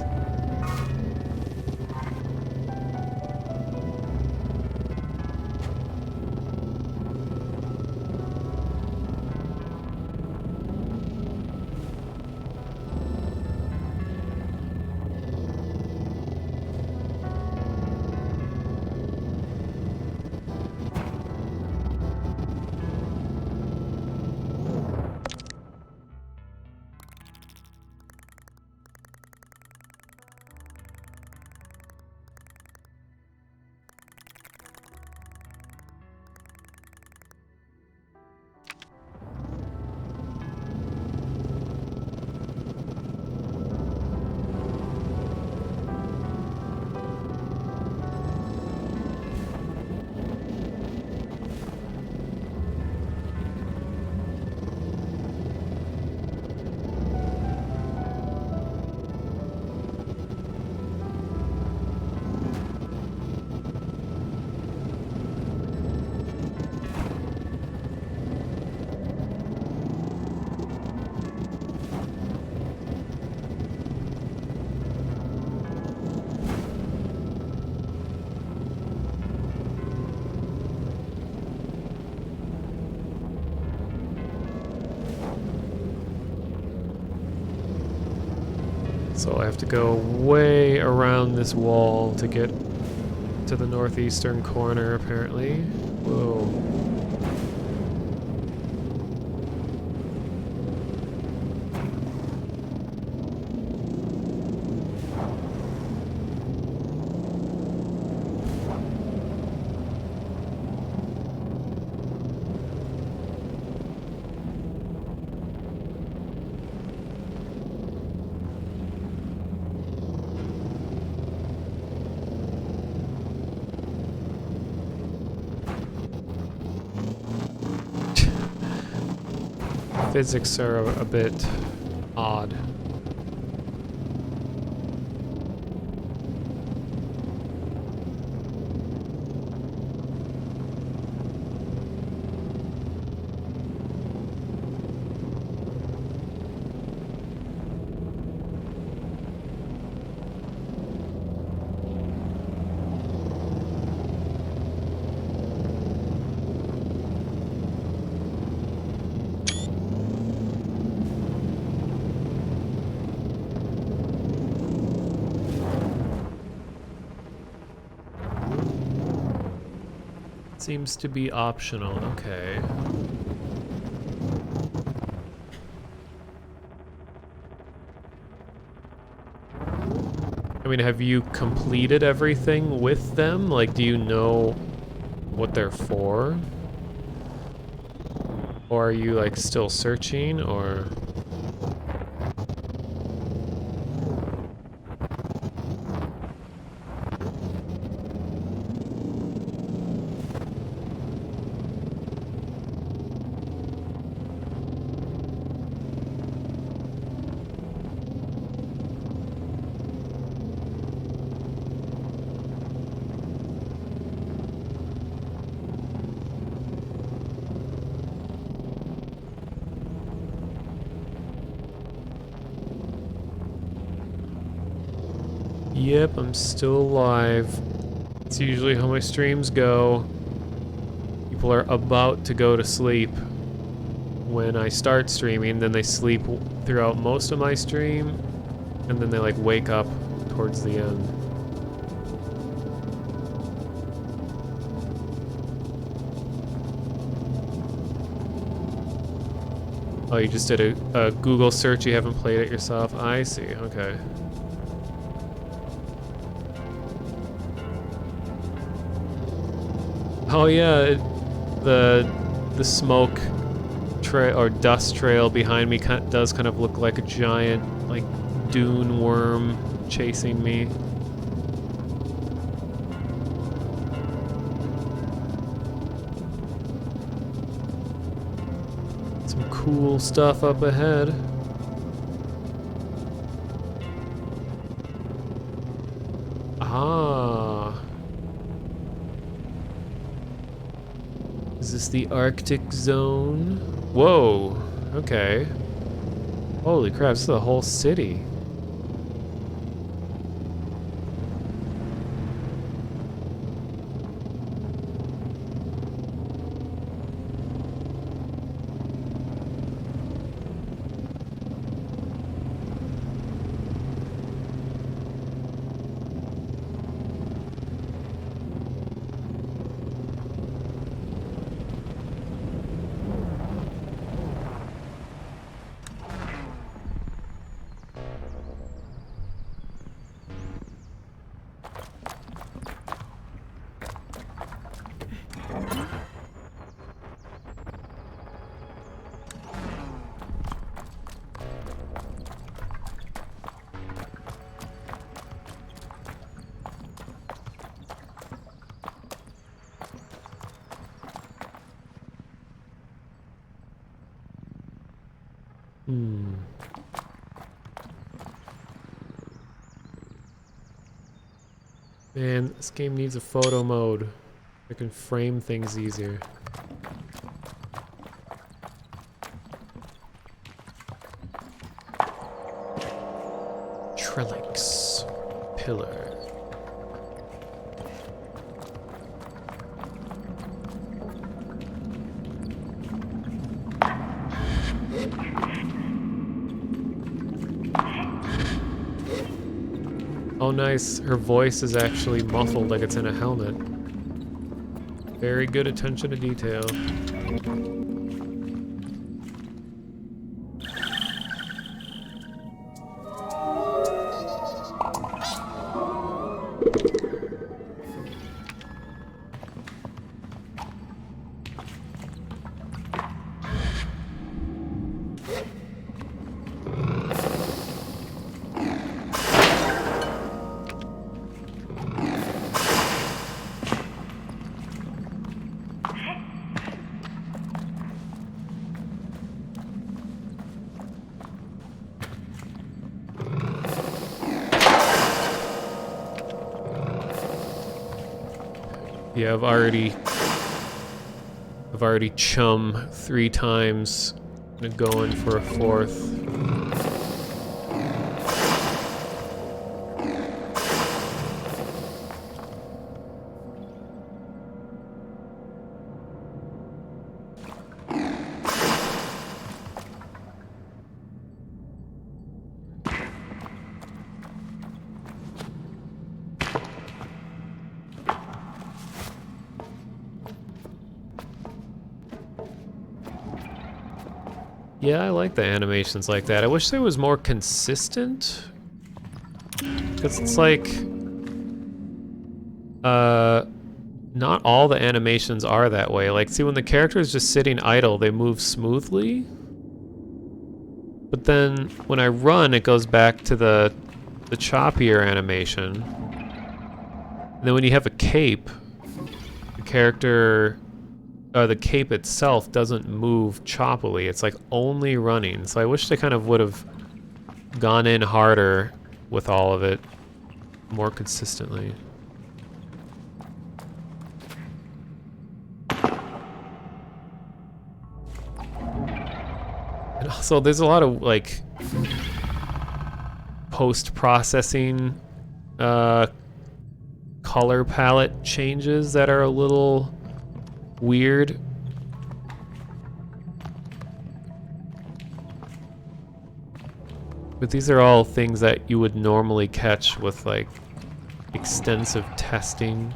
So I have to go way around this wall to get to the northeastern corner, apparently. Whoa. Physics are a bit odd. Seems to be optional, okay. I mean, have you completed everything with them? Like, do you know what they're for? Or are you, like, still searching, or...? Yep, I'm still alive. It's usually how my streams go. People are about to go to sleep when I start streaming, then they sleep throughout most of my stream, and then they like wake up towards the end. Oh, you just did a Google search, you haven't played it yourself? I see, okay. Oh yeah, the smoke trail or dust trail behind me does kind of look like a giant, like, dune worm chasing me. Some cool stuff up ahead. Ah. Is this the Arctic zone? Whoa, okay. Holy crap, this is the whole city. Man, this game needs a photo mode. I can frame things easier. Trelix pillar. Oh nice, her voice is actually muffled like it's in a helmet. Very good attention to detail. Yeah, I've already chum 3 times. I'm gonna go in for a 4th. Yeah, I like the animations like that. I wish they was more consistent. Because it's like... not all the animations are that way. Like, see, when the character is just sitting idle, they move smoothly. But then, when I run, it goes back to the choppier animation. And then when you have a cape, the character... the cape itself doesn't move choppily. It's like only running. So I wish they kind of would have gone in harder with all of it more consistently. And also there's a lot of like post-processing color palette changes that are a little weird. But these are all things that you would normally catch with like extensive testing.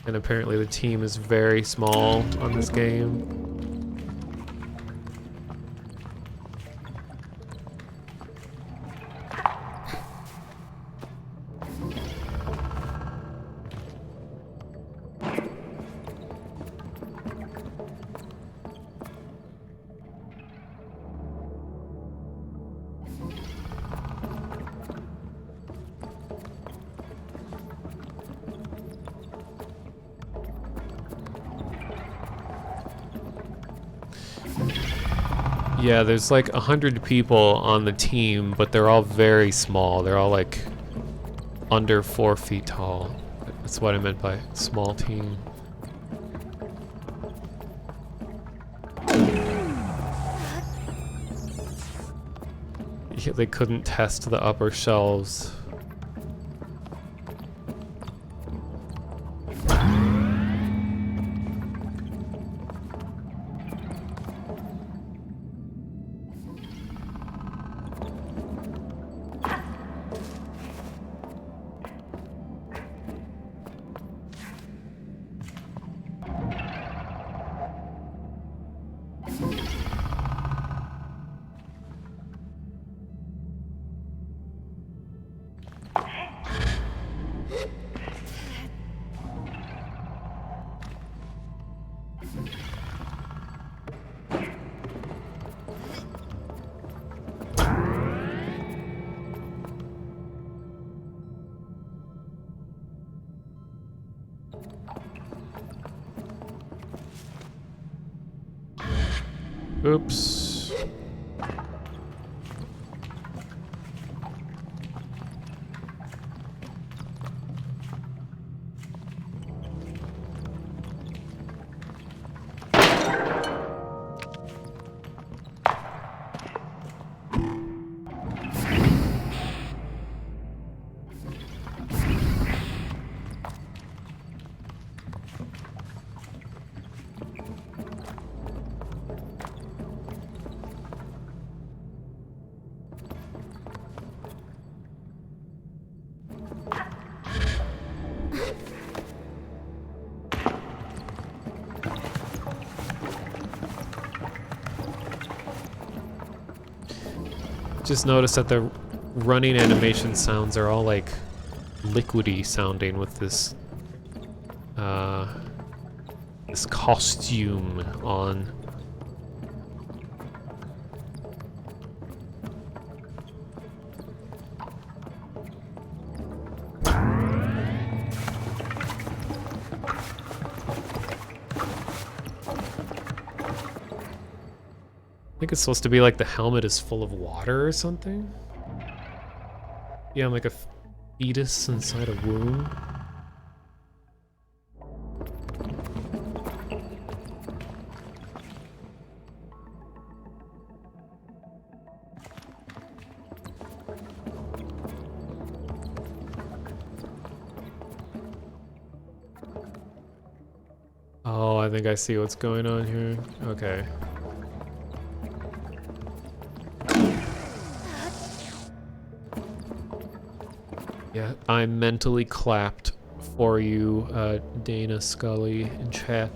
And apparently the team is very small on this game. Yeah, there's like 100 people on the team, but they're all very small. They're all like under 4 feet tall. That's what I meant by small team. Yeah, they couldn't test the upper shelves. Oops. just noticed that the running animation sounds are all like liquidy sounding with this this costume on. I think it's supposed to be like the helmet is full of water or something. Yeah, I'm like a fetus inside a womb. Oh, I think I see what's going on here. Okay. Yeah, I mentally clapped for you, Dana Scully in chat.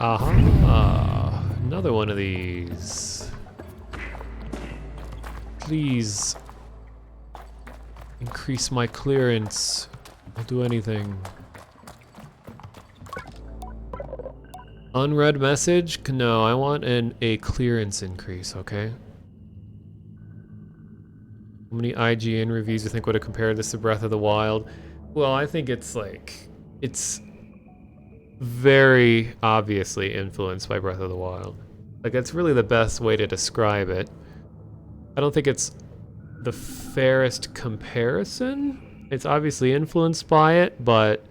Aha! Another one of these. Please increase my clearance. I'll do anything. Unread message? No, I want a clearance increase, okay? How many IGN reviews do you think would have compared this to Breath of the Wild? Well, I think it's like, it's very obviously influenced by Breath of the Wild. Like, that's really the best way to describe it. I don't think it's the fairest comparison. It's obviously influenced by it, but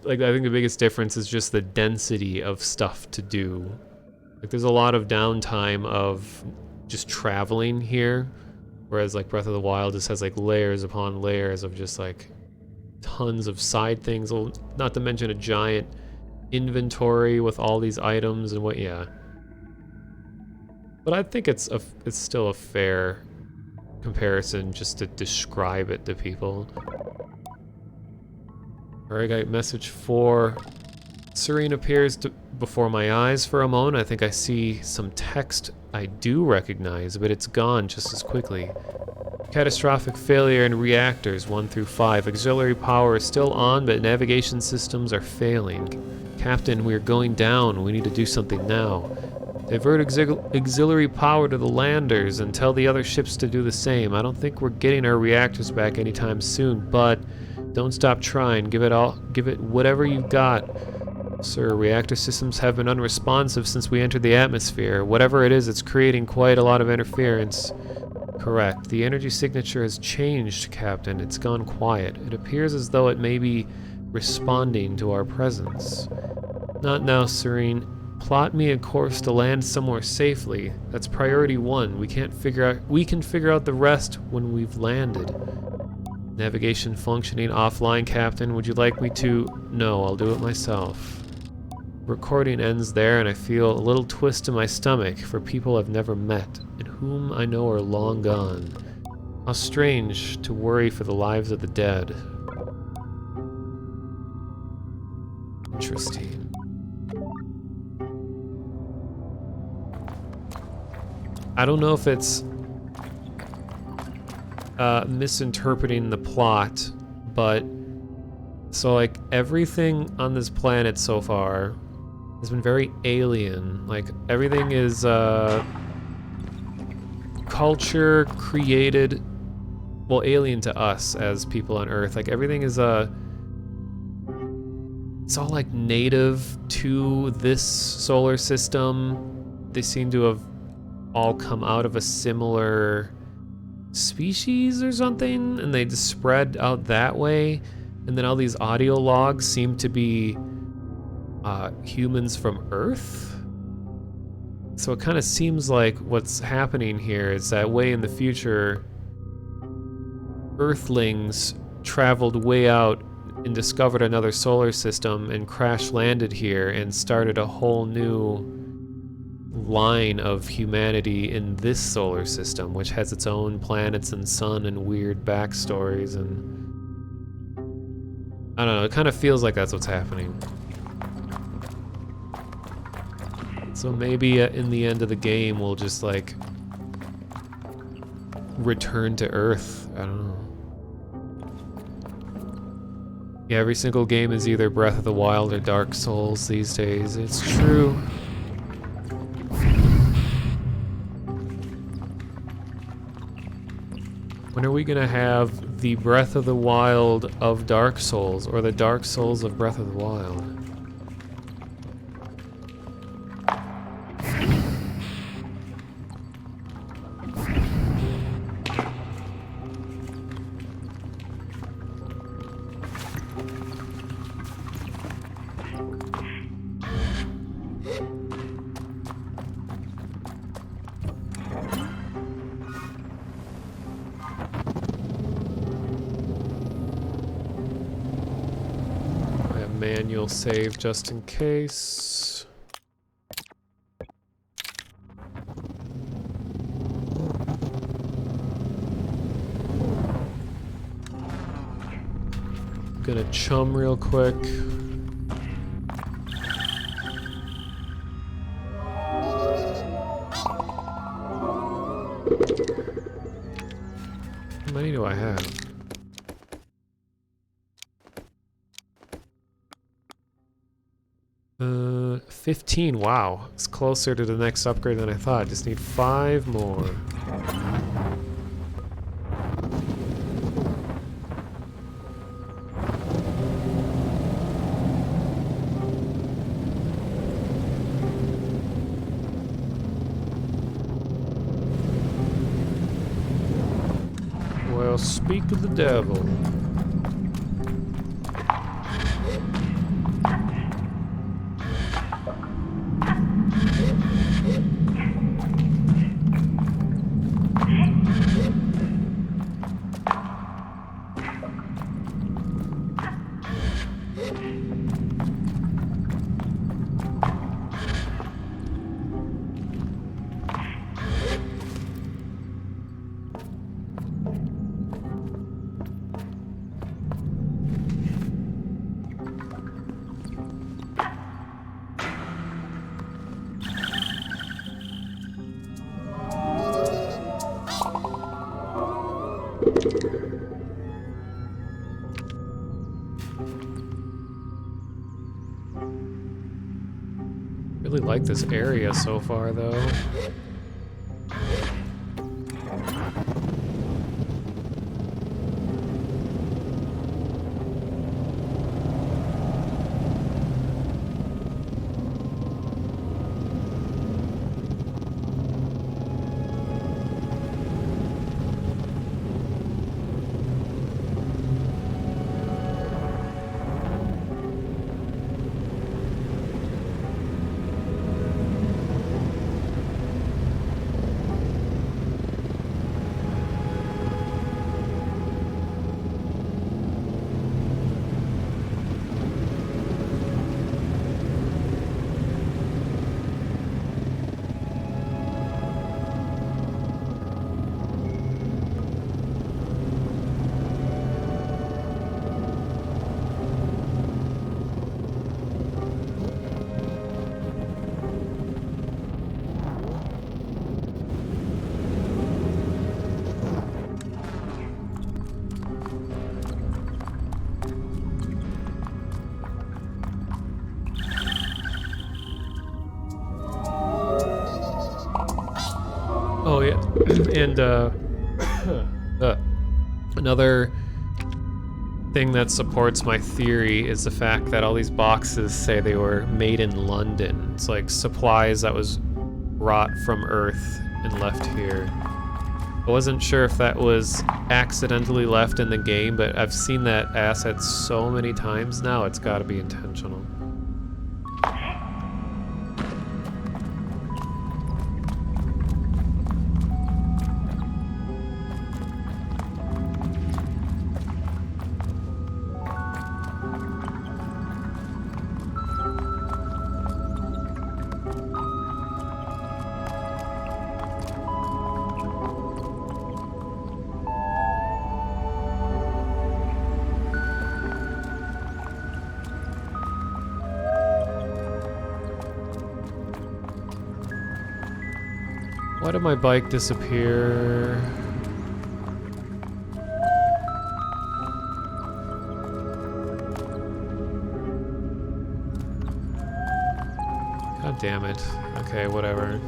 like, I think the biggest difference is just the density of stuff to do. Like, there's a lot of downtime of just traveling here, whereas like Breath of the Wild just has like layers upon layers of just like tons of side things, not to mention a giant inventory with all these items and what, yeah. But I think it's still a fair comparison just to describe it to people. Alright, got message 4. Serene appears before my eyes for a moment. I think I see some text I do recognize, but it's gone just as quickly. Catastrophic failure in reactors 1 through 5. Auxiliary power is still on, but navigation systems are failing. Captain, we're going down. We need to do something now. Divert auxiliary power to the landers and tell the other ships to do the same. I don't think we're getting our reactors back anytime soon, but don't stop trying. Give it whatever you've got. Sir, reactor systems have been unresponsive since we entered the atmosphere. Whatever it is, it's creating quite a lot of interference. Correct. The energy signature has changed, Captain. It's gone quiet. It appears as though it may be responding to our presence. Not now, Serene. Plot me a course to land somewhere safely. That's priority 1. We can figure out the rest when we've landed. Navigation functioning offline, Captain. Would you like me to? No, I'll do it myself. Recording ends there, and I feel a little twist in my stomach for people I've never met and whom I know are long gone. How strange to worry for the lives of the dead. Interesting. I don't know if it's misinterpreting the plot, but so like everything on this planet so far has been very alien. Like everything is culture created, well, alien to us as people on Earth. Like everything is it's all like native to this solar system. They seem to have all come out of a similar species or something, and they just spread out that way. And then all these audio logs seem to be humans from Earth. So it kind of seems like what's happening here is that way in the future, Earthlings traveled way out and discovered another solar system and crash landed here and started a whole new line of humanity in this solar system, which has its own planets and sun and weird backstories, and I don't know, it kind of feels like that's what's happening. So maybe in the end of the game we'll just like return to Earth. I don't know. Yeah, every single game is either Breath of the Wild or Dark Souls these days. It's true. When are we gonna have the Breath of the Wild of Dark Souls, or the Dark Souls of Breath of the Wild? Manual save just in case. Gonna chum real quick. How many do I have? 15, wow. It's closer to the next upgrade than I thought. Just need 5 more. Well, speak of the devil. Really like this area so far, though. Oh yeah, and another thing that supports my theory is the fact that all these boxes say they were made in London. It's like supplies that was brought from Earth and left here. I wasn't sure if that was accidentally left in the game, but I've seen that asset so many times now, it's gotta be intentional. Why did my bike disappear? God damn it. Okay, whatever.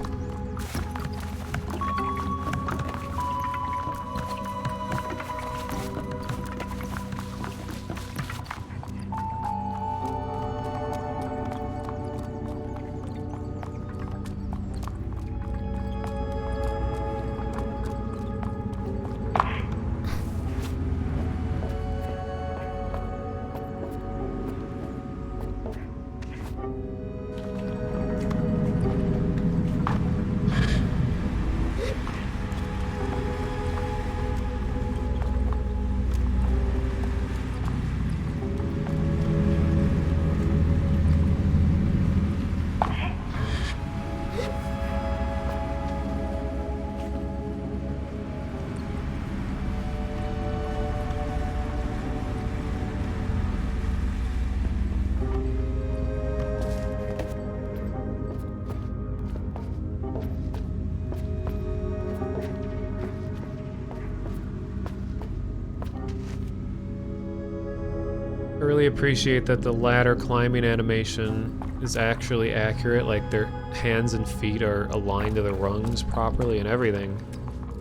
I really appreciate that the ladder climbing animation is actually accurate, like their hands and feet are aligned to the rungs properly and everything.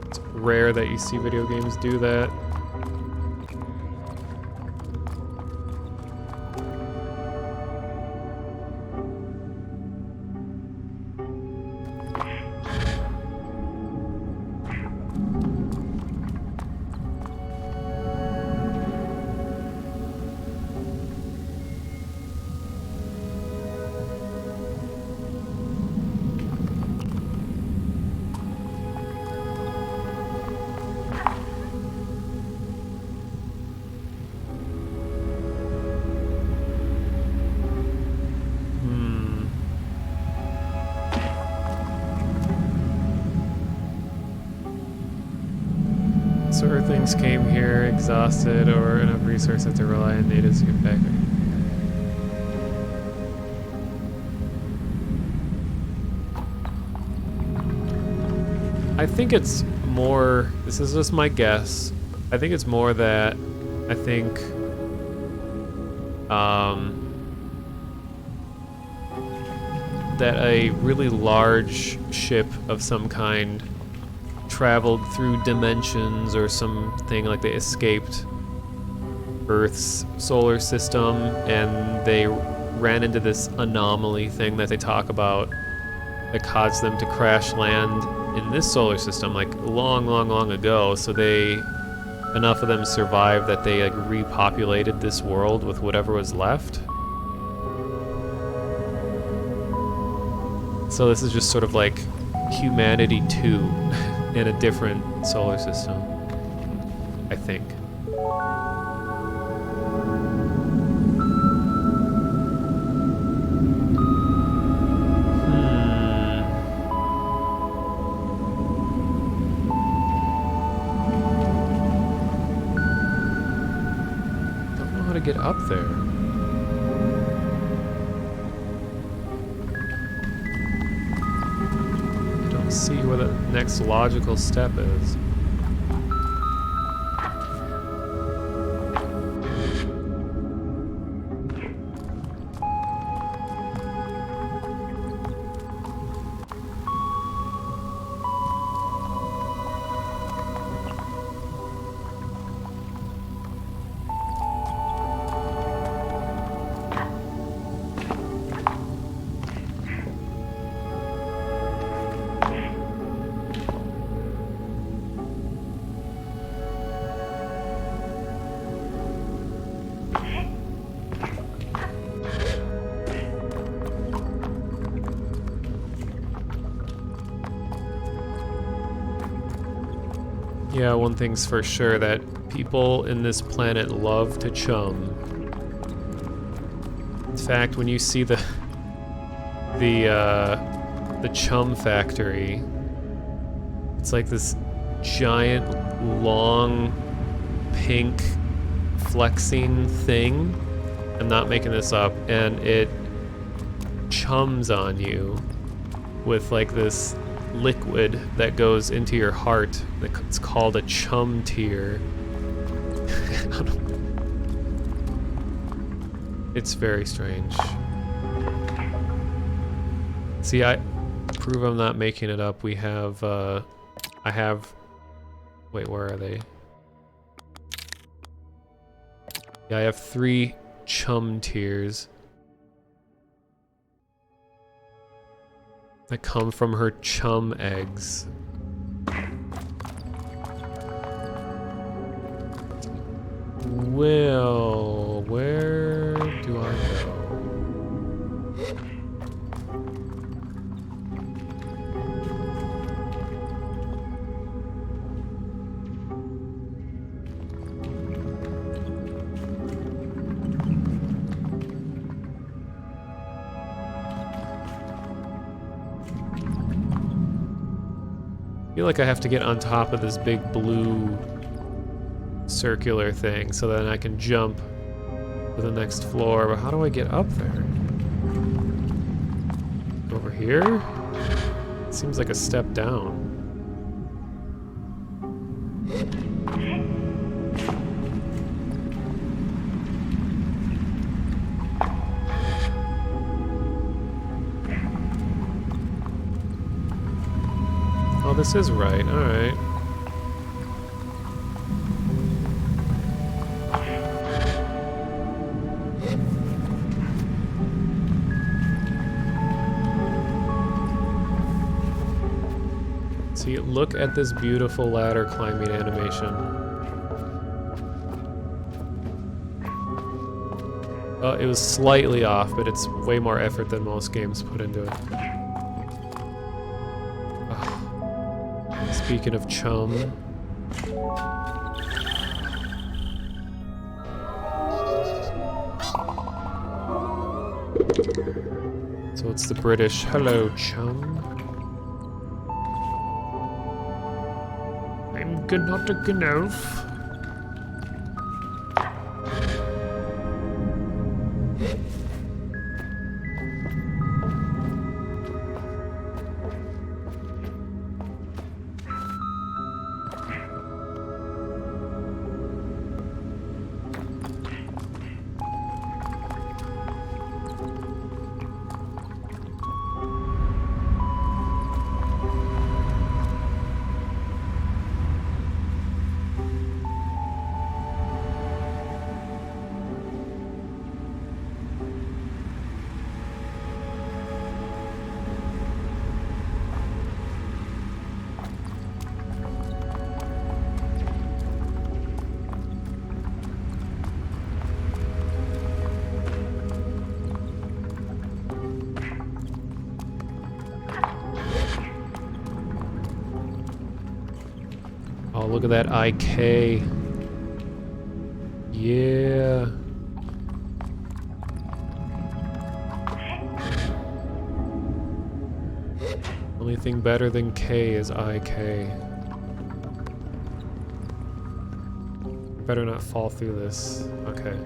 It's rare that you see video games do that. So Earthlings came here exhausted or enough resources to rely on natives to get back. I think it's more, this is just my guess, I think it's more that I think that a really large ship of some kind traveled through dimensions or something, like they escaped Earth's solar system and they ran into this anomaly thing that they talk about that caused them to crash land in this solar system like long ago. So enough of them survived that they like repopulated this world with whatever was left. So this is just sort of like humanity 2 in a different solar system, I think. Don't know how to get up there. See where the next logical step is. Yeah, one thing's for sure, that people in this planet love to chum. In fact, when you see the chum factory, it's like this giant, long, pink, flexing thing. I'm not making this up, and it chums on you with like this liquid that goes into your heart. It's called a chum tear. It's very strange. See, I prove I'm not making it up. We have, I have, wait, where are they? Yeah, I have 3 chum tears that come from her chum eggs. Well, where do I go? I feel like I have to get on top of this big blue circular thing so then I can jump to the next floor, but how do I get up there? Over here? Seems like a step down. Oh, this is right, alright. See, look at this beautiful ladder climbing animation. It was slightly off, but it's way more effort than most games put into it. Speaking of chum. So it's the British, hello chum. I'm not a gnolf. Oh, look at that IK. Yeah. Only thing better than K is IK. Better not fall through this. Okay.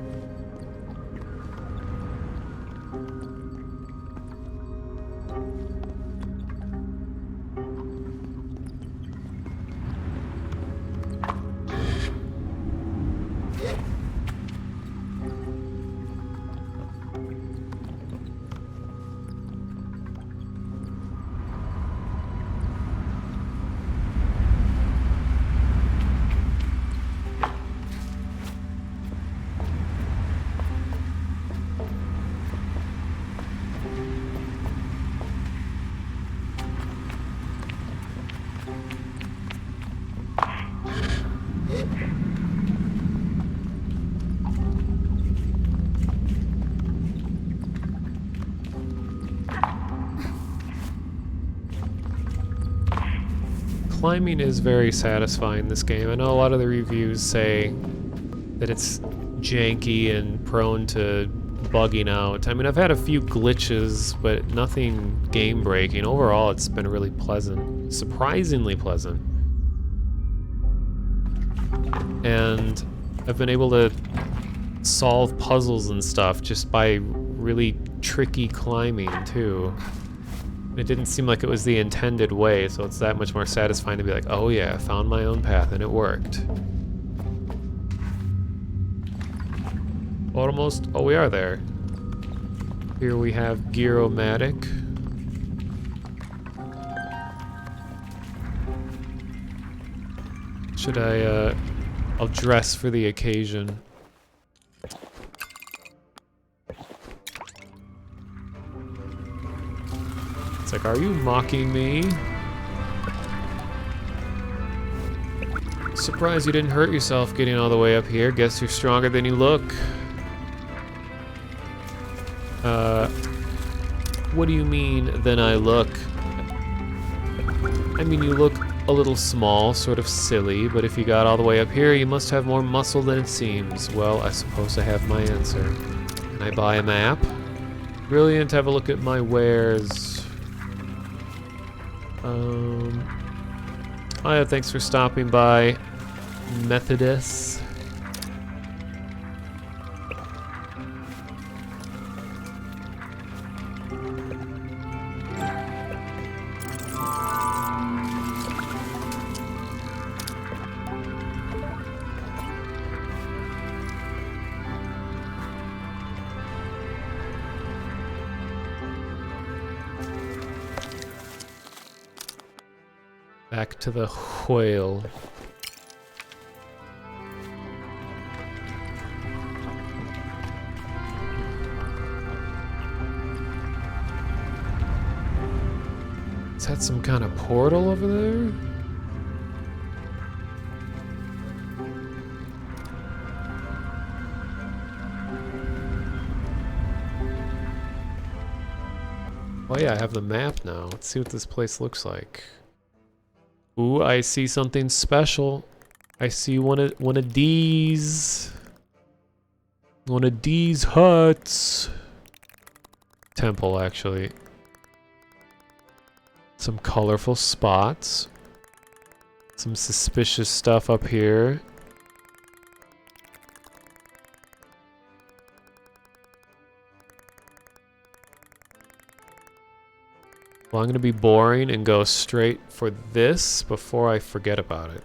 climbing is very satisfying in this game. I know a lot of the reviews say that it's janky and prone to bugging out. I mean, I've had a few glitches, but nothing game-breaking. Overall, it's been really pleasant. Surprisingly pleasant. And I've been able to solve puzzles and stuff just by really tricky climbing, too. It didn't seem like it was the intended way, so it's that much more satisfying to be like, oh yeah, I found my own path and it worked. Almost, oh, we are there. Here we have Gear-O-Matic. Should I'll dress for the occasion. It's like, are you mocking me? Surprised you didn't hurt yourself getting all the way up here. Guess you're stronger than you look. What do you mean, than I look? I mean, you look a little small, sort of silly, but if you got all the way up here, you must have more muscle than it seems. Well, I suppose I have my answer. Can I buy a map? Brilliant, have a look at my wares. Oh yeah, thanks for stopping by, Methodist. Back to the whale. Is that some kind of portal over there? Oh yeah, I have the map now. Let's see what this place looks like. Ooh, I see something special. I see one of these. One of these huts. Temple, actually. Some colorful spots. Some suspicious stuff up here. Well, I'm gonna be boring and go straight for this before I forget about it.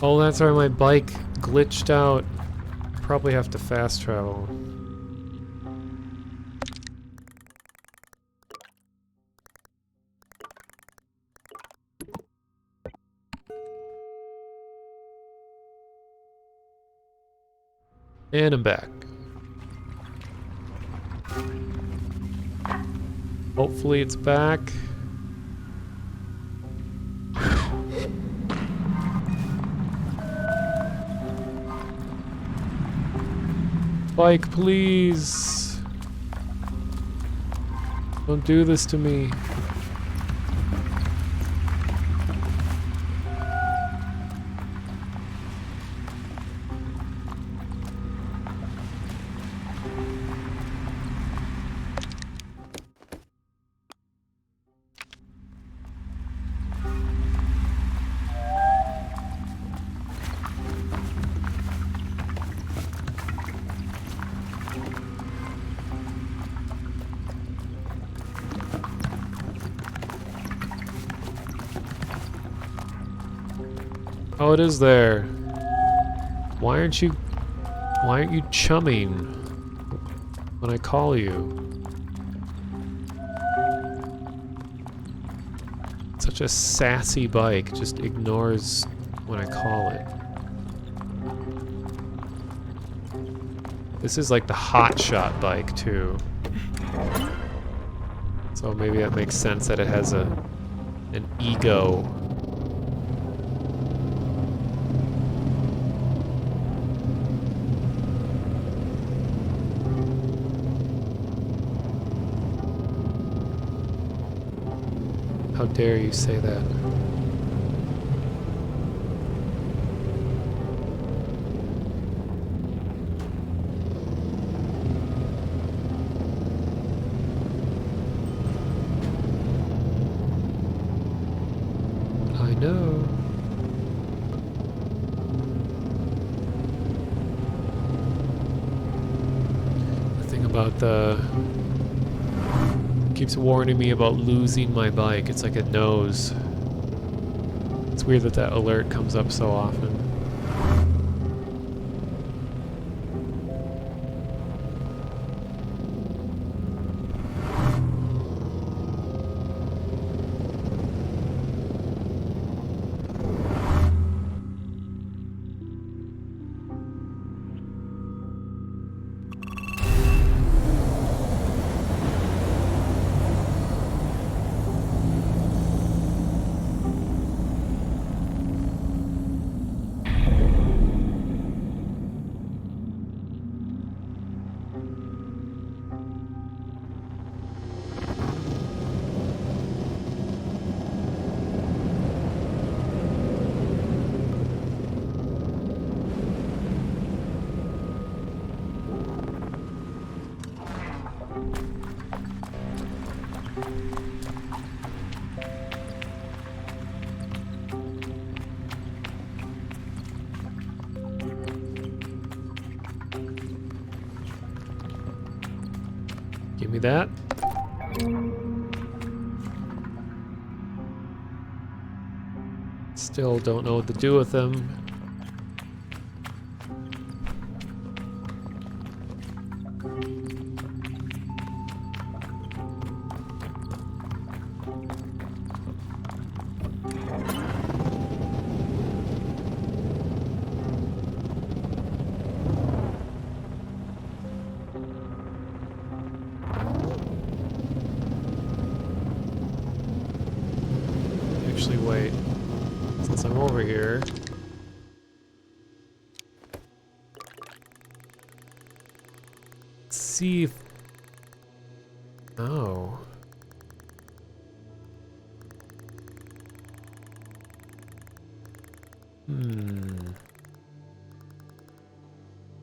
Oh, that's why my bike glitched out. Probably have to fast travel. And I'm back. Hopefully it's back. Bike, please. Don't do this to me. Oh, it is there. Why aren't you chumming when I call you? Such a sassy bike, just ignores when I call it. This is like the hotshot bike too. So maybe that makes sense that it has an ego. How dare you say that? I know. The thing about keeps warning me about losing my bike. It's like it knows. It's weird that that alert comes up so often. Give me that. Still don't know what to do with them. Actually, wait. Since I'm over here. Let's see if... Oh.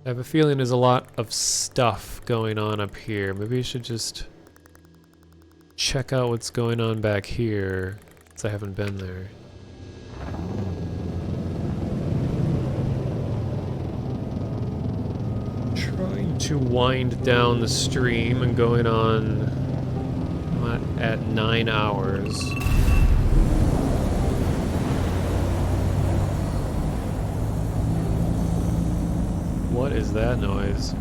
I have a feeling there's a lot of stuff going on up here. Maybe I should just check out what's going on back here, since I haven't been there. Trying to wind down the stream and going on at 9 hours. What is that noise?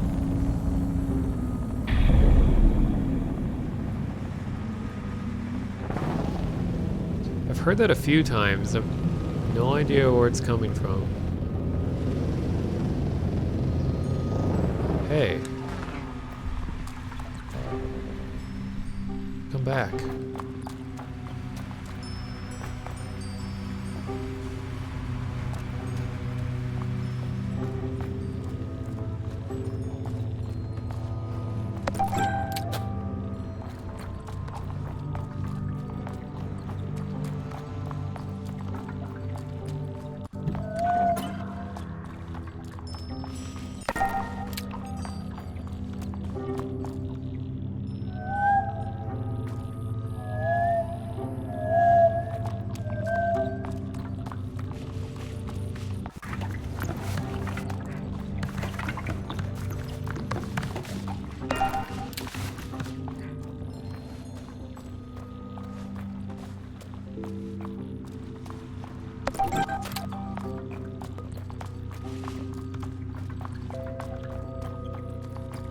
I've heard that a few times. I've no idea where it's coming from. Hey. Come back.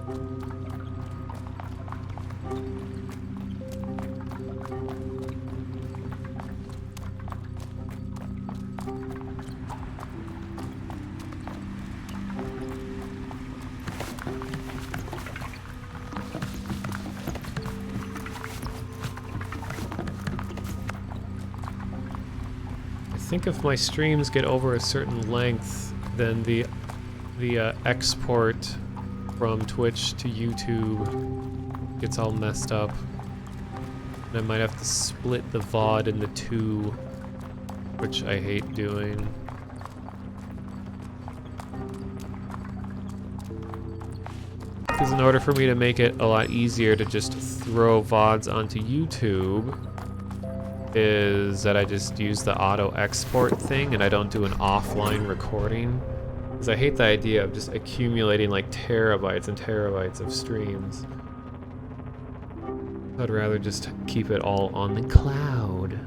I think if my streams get over a certain length, then the export from Twitch to YouTube gets all messed up. And I might have to split the VOD into two, which I hate doing. Because in order for me to make it a lot easier to just throw VODs onto YouTube, is that I just use the auto export thing and I don't do an offline recording. Because I hate the idea of just accumulating like terabytes and terabytes of streams. I'd rather just keep it all on the cloud.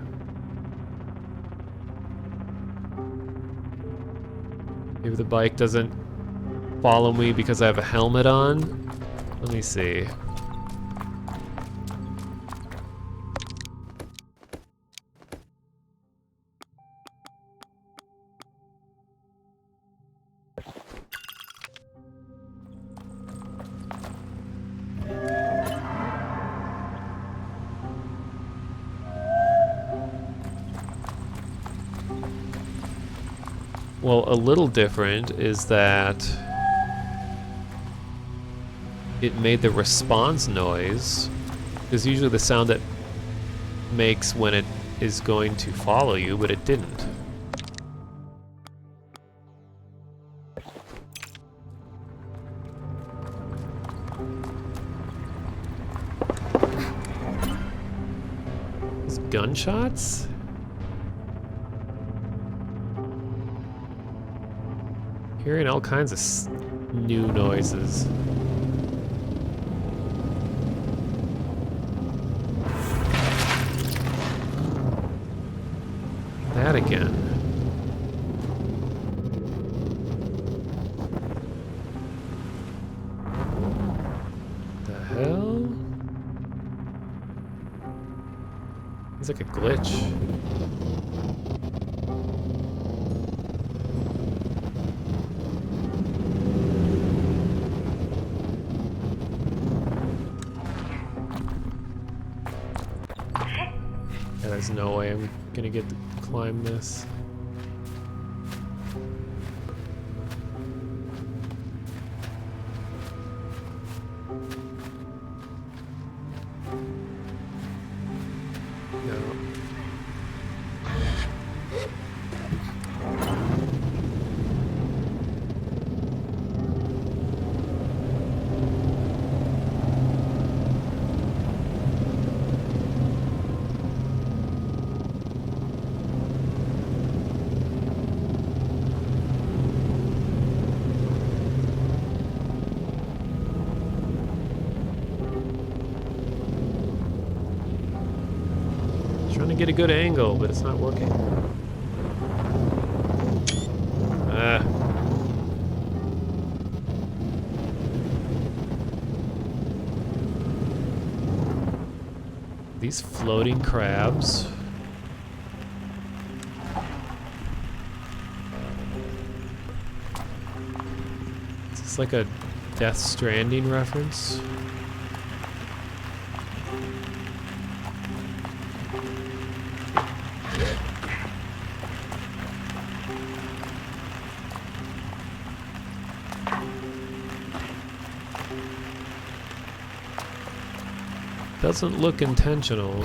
Maybe the bike doesn't follow me because I have a helmet on. Let me see. Well, a little different is that it made the response noise, because usually the sound it makes when it is going to follow you, but it didn't. These gunshots? Hearing all kinds of new noises. That again. The hell? It's like a glitch. There's no way I'm gonna get to climb this. No. Trying to get a good angle, but it's not working. Ah. These floating crabs. Is this like a Death Stranding reference? Doesn't look intentional.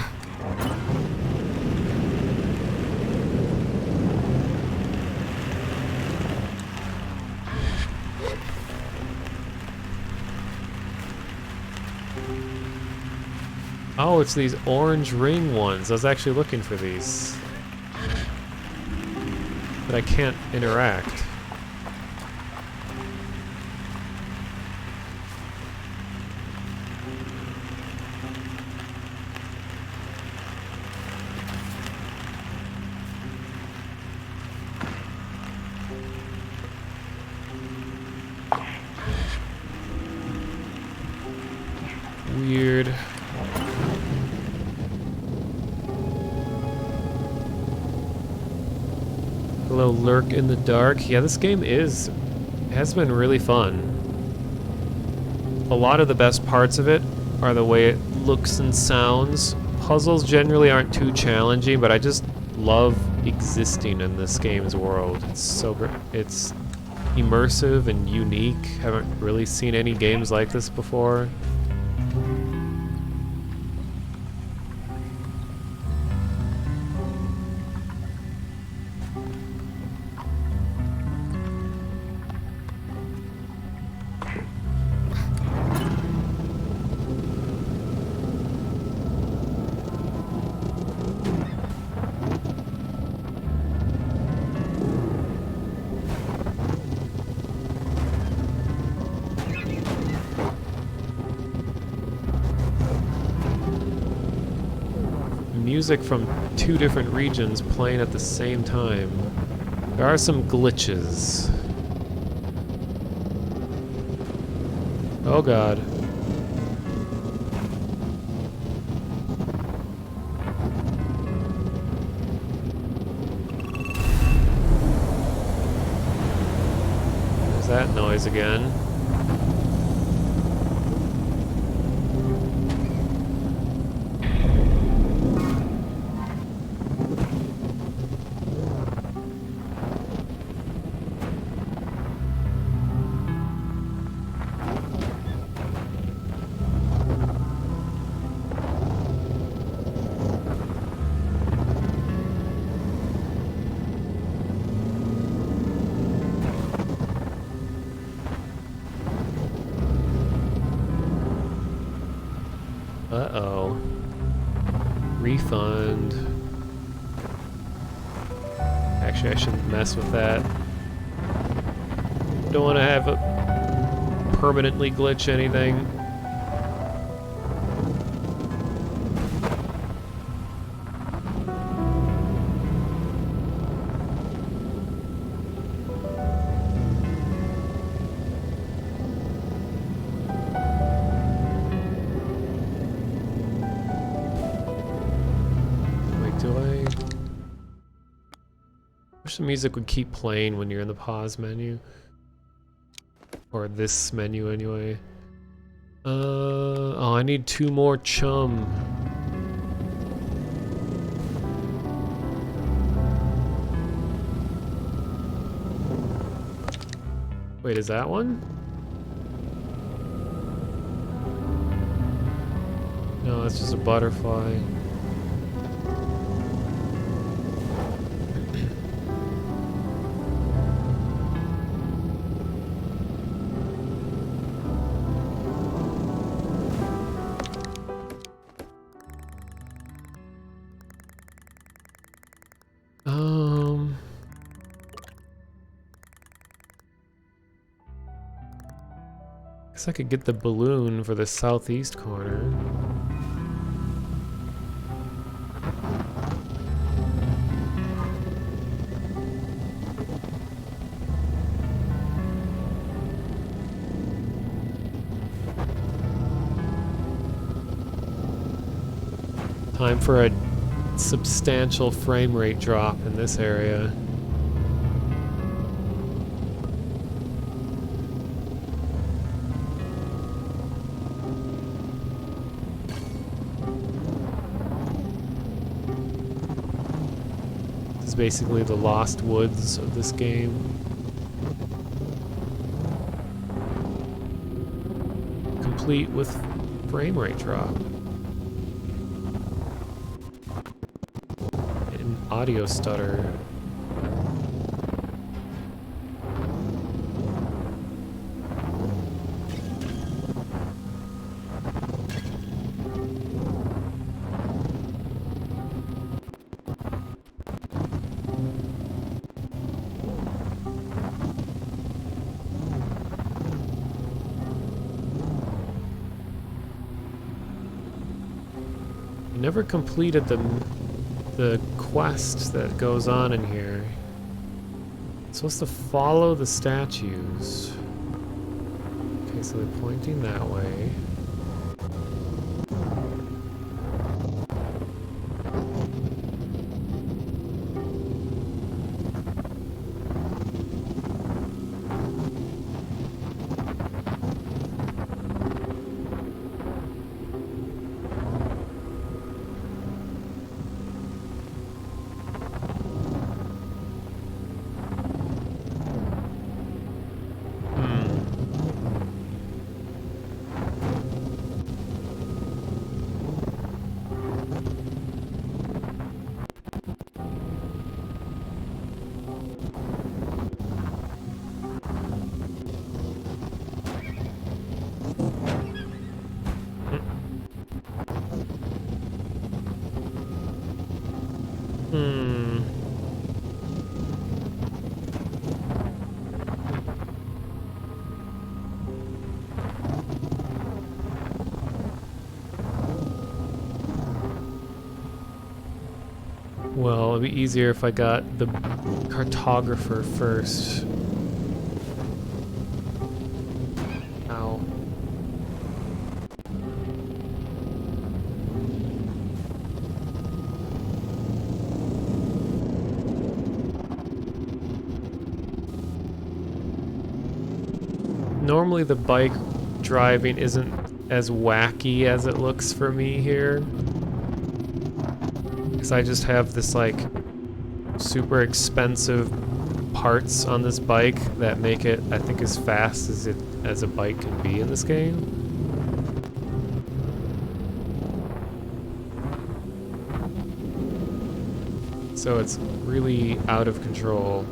Oh, it's these orange ring ones. I was actually looking for these. But I can't interact. weird. Hello, Lurk in the Dark. Yeah, this game has been really fun. A lot of the best parts of it are the way it looks and sounds. Puzzles generally aren't too challenging, but I just love existing in this game's world. It's so great. It's immersive and unique. Haven't really seen any games like this before. Music from two different regions playing at the same time. There are some glitches. Oh god. There's that noise again. Uh-oh. Refund. Actually, I shouldn't mess with that. Don't want to have it permanently glitch anything. The music would keep playing when you're in the pause menu. Or this menu anyway. Oh, I need 2 more chum. Wait, is that one? No, it's just a butterfly. Guess I could get the balloon for the southeast corner. Time for a substantial frame rate drop in this area. This is basically the lost woods of this game. Complete with frame rate drop. Audio stutter. Never completed the quest that goes on in here. It's supposed to follow the statues. Okay, so they're pointing that way. Hmm. Well, it'd be easier if I got the cartographer first. Ow. Normally the bike driving isn't as wacky as it looks for me here. Because I just have this like super expensive parts on this bike that make it, I think, as fast as a bike can be in this game. So it's really out of control.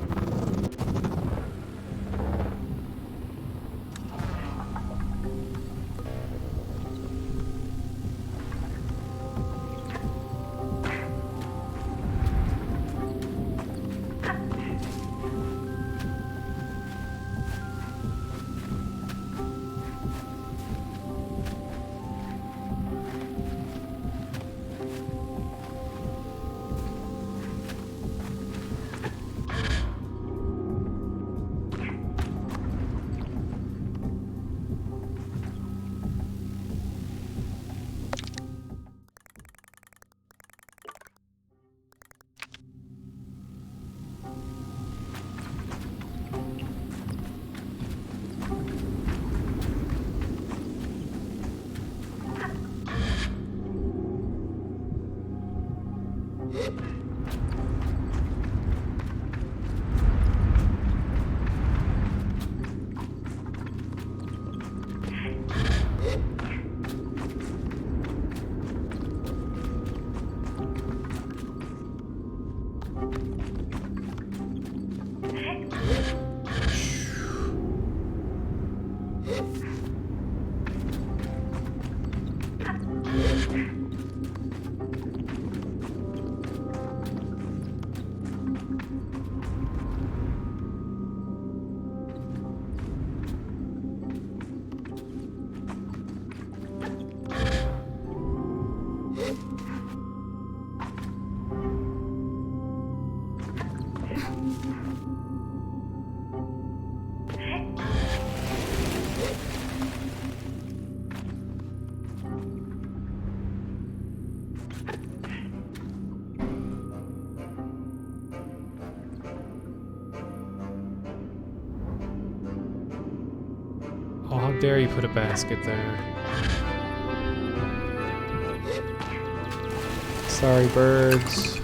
Oh, how dare you put a basket there. Sorry, birds.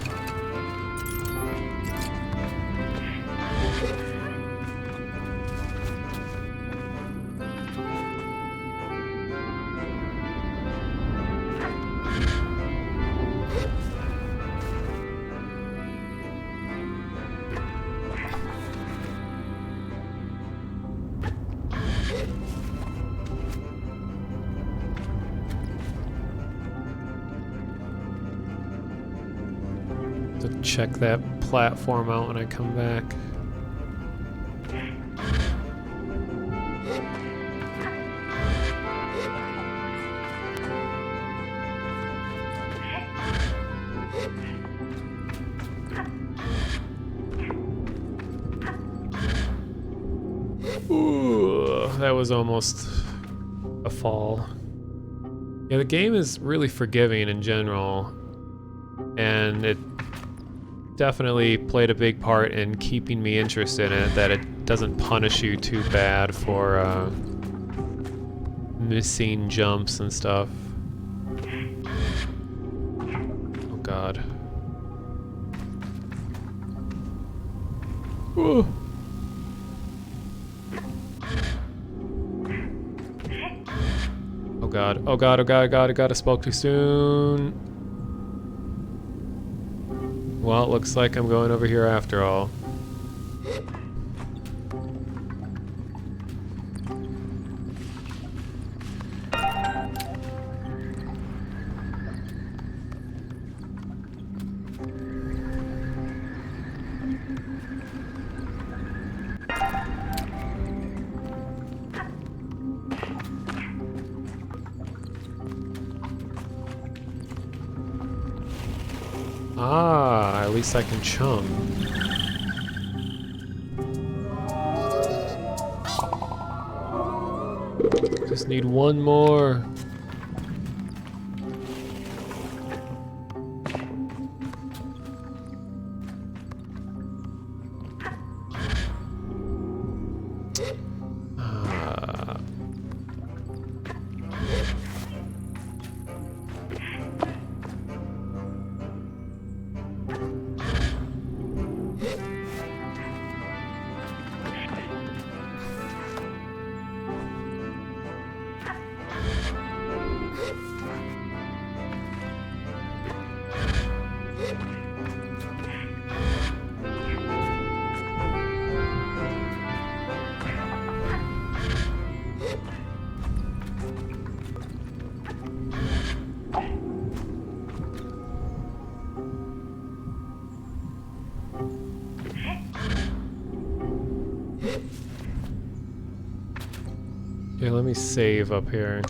To check that platform out when I come back. Ooh, that was almost a fall. Yeah, the game is really forgiving in general, and it definitely played a big part in keeping me interested in it, that it doesn't punish you too bad for missing jumps and stuff. Oh god. Ooh. Oh god, oh god, oh god, oh god, oh god, I spoke too soon. Well, it looks like I'm going over here after all. Ah, at least I can chum. Just need one more. Here, let me save up here.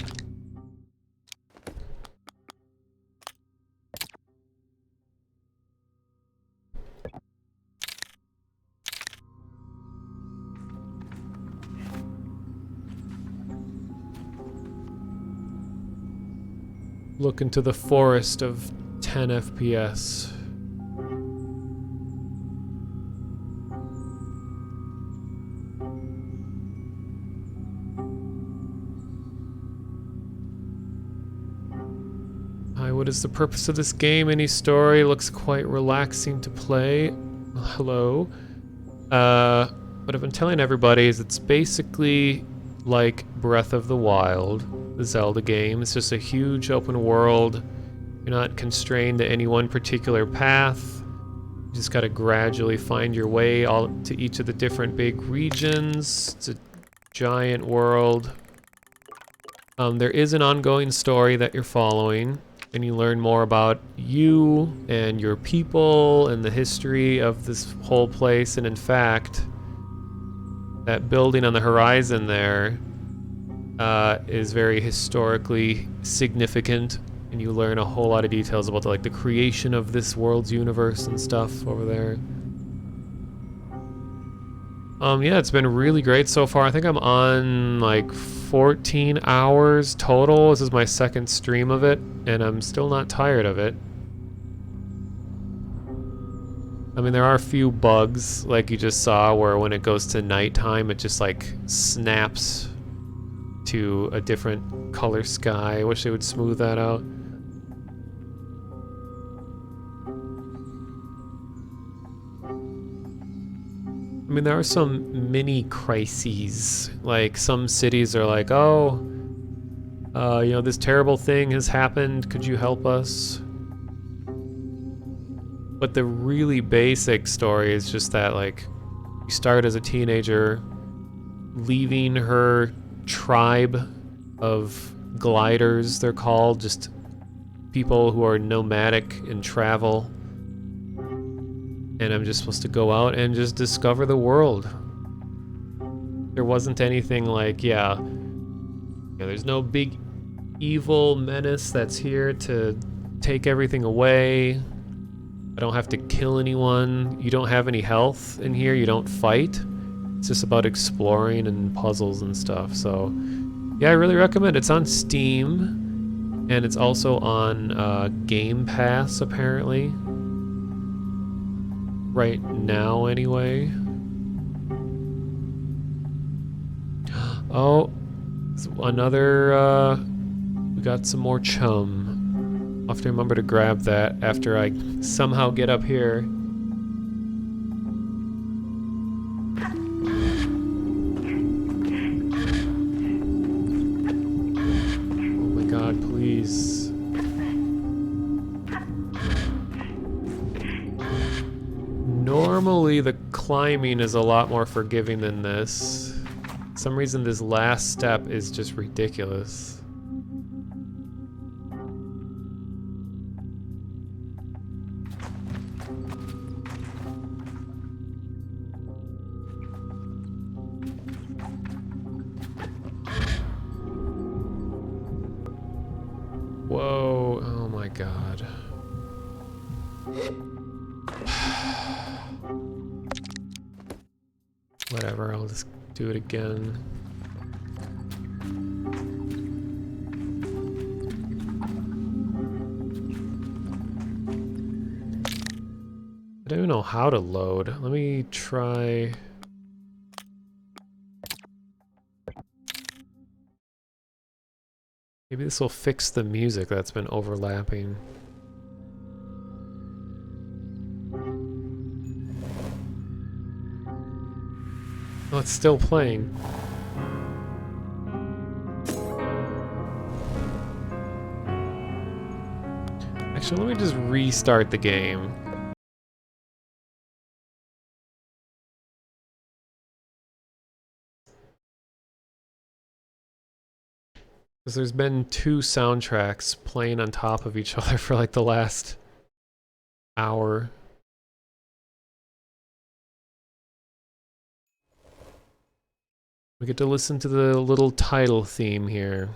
Look into the forest of 10 FPS. Hi, what is the purpose of this game? Any story? Looks quite relaxing to play. Well, hello. What I've been telling everybody is it's basically like Breath of the Wild, the Zelda game. It's just a huge open world. You're not constrained to any one particular path. You just gotta gradually find your way all to each of the different big regions. It's a giant world. There is an ongoing story that you're following, and you learn more about you and your people and the history of this whole place. And in fact, that building on the horizon there is very historically significant, and you learn a whole lot of details about the creation of this world's universe and stuff over there. Yeah, it's been really great so far. I think I'm on like 14 hours total. This is my second stream of it, and I'm still not tired of it. I mean, there are a few bugs, like you just saw, where when it goes to nighttime, it just like snaps to a different color sky. I wish they would smooth that out. I mean, there are some mini crises. Like, some cities are like, oh, you know, this terrible thing has happened. Could you help us? But the really basic story is just that, like, you start as a teenager leaving her tribe of gliders, they're called, just people who are nomadic and travel. And I'm just supposed to go out and just discover the world. There wasn't anything like, yeah, there's no big evil menace that's here to take everything away. I don't have to kill anyone. You don't have any health in here. You don't fight. It's just about exploring and puzzles and stuff. So, yeah, I really recommend it. It's on Steam, and it's also on Game Pass, apparently. Right now, anyway. Oh, another, we got some more chum. I'll have to remember to grab that after I somehow get up here. Oh my god, please. Normally the climbing is a lot more forgiving than this. For some reason this last step is just ridiculous. Whoa, oh my god. Whatever, I'll just do it again. I don't even know how to load. Let me try. Maybe this will fix the music that's been overlapping. Oh, it's still playing. Actually, let me just restart the game. Because there's been two soundtracks playing on top of each other for like the last hour. We get to listen to the little title theme here.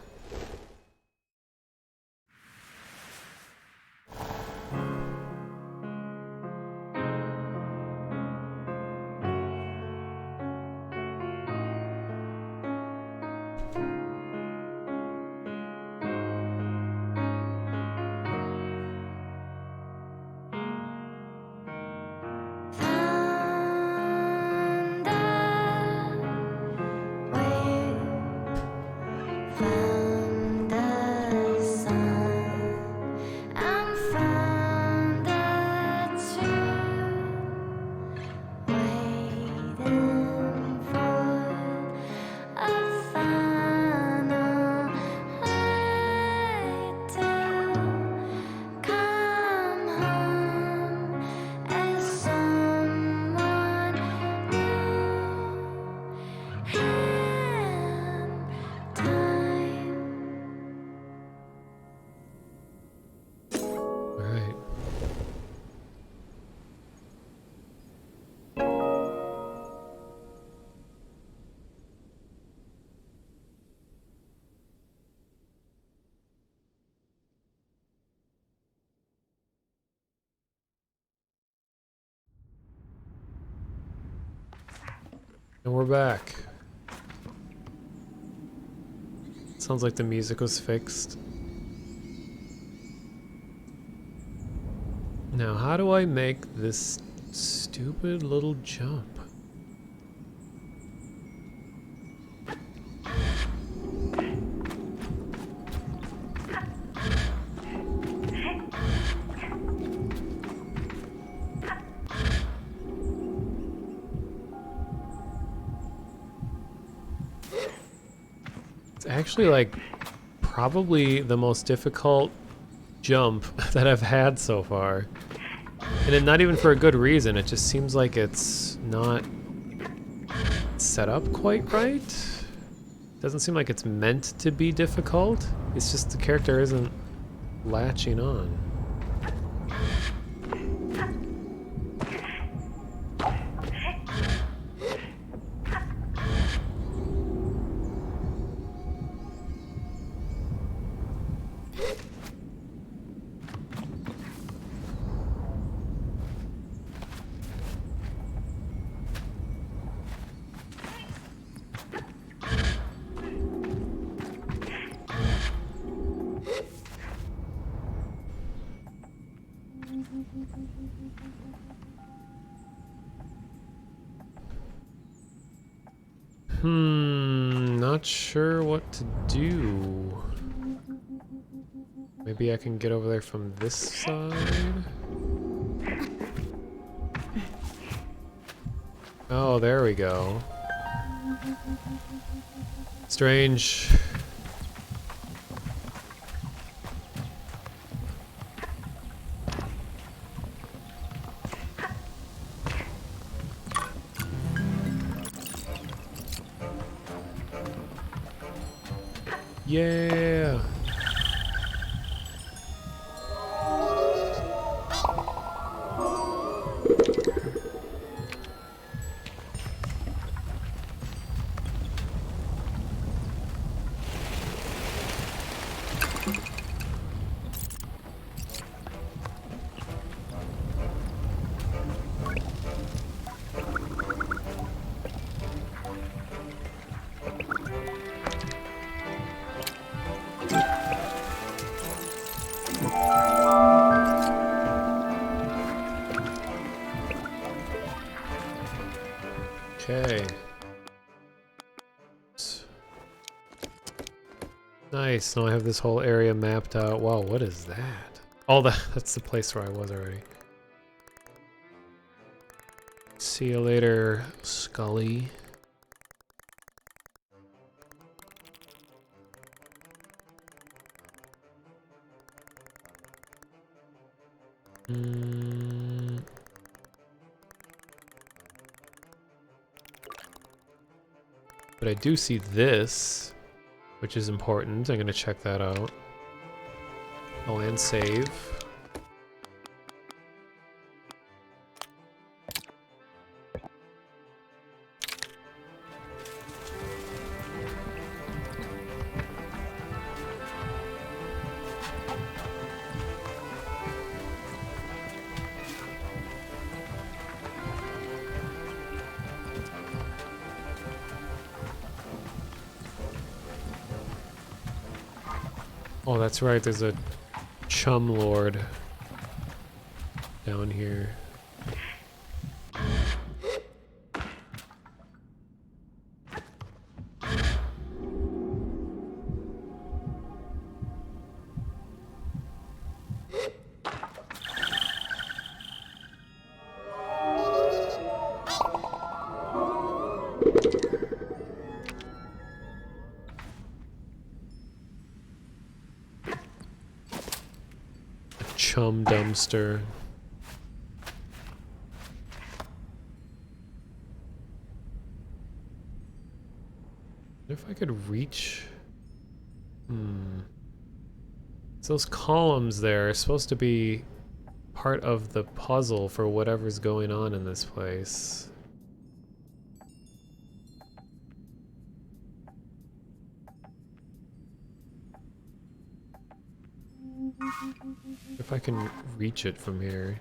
And we're back. Sounds like the music was fixed. Now, how do I make this stupid little jump? It's actually like probably the most difficult jump that I've had so far. And it, not even for a good reason, it just seems like it's not set up quite right. Doesn't seem like it's meant to be difficult. It's just the character isn't latching on. Not sure what to do. Maybe I can get over there from this side? Oh, there we go. Strange. Yeah. Nice, now I have this whole area mapped out. Wow, what is that? Oh, that's the place where I was already. See you later, Scully. But I do see this, which is important. I'm gonna check that out. Oh, and save. Oh, that's right, there's a chum lord down here. Chum dumpster. If I could reach... So those columns there are supposed to be part of the puzzle for whatever's going on in this place. If I can reach it from here.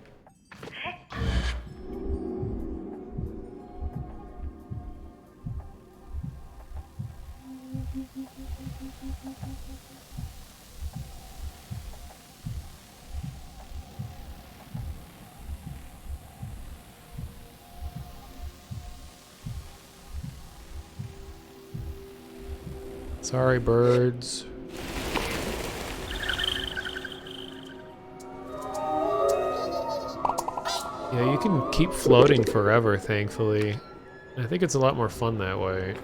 Sorry, birds. Yeah, you can keep floating forever, thankfully. I think it's a lot more fun that way.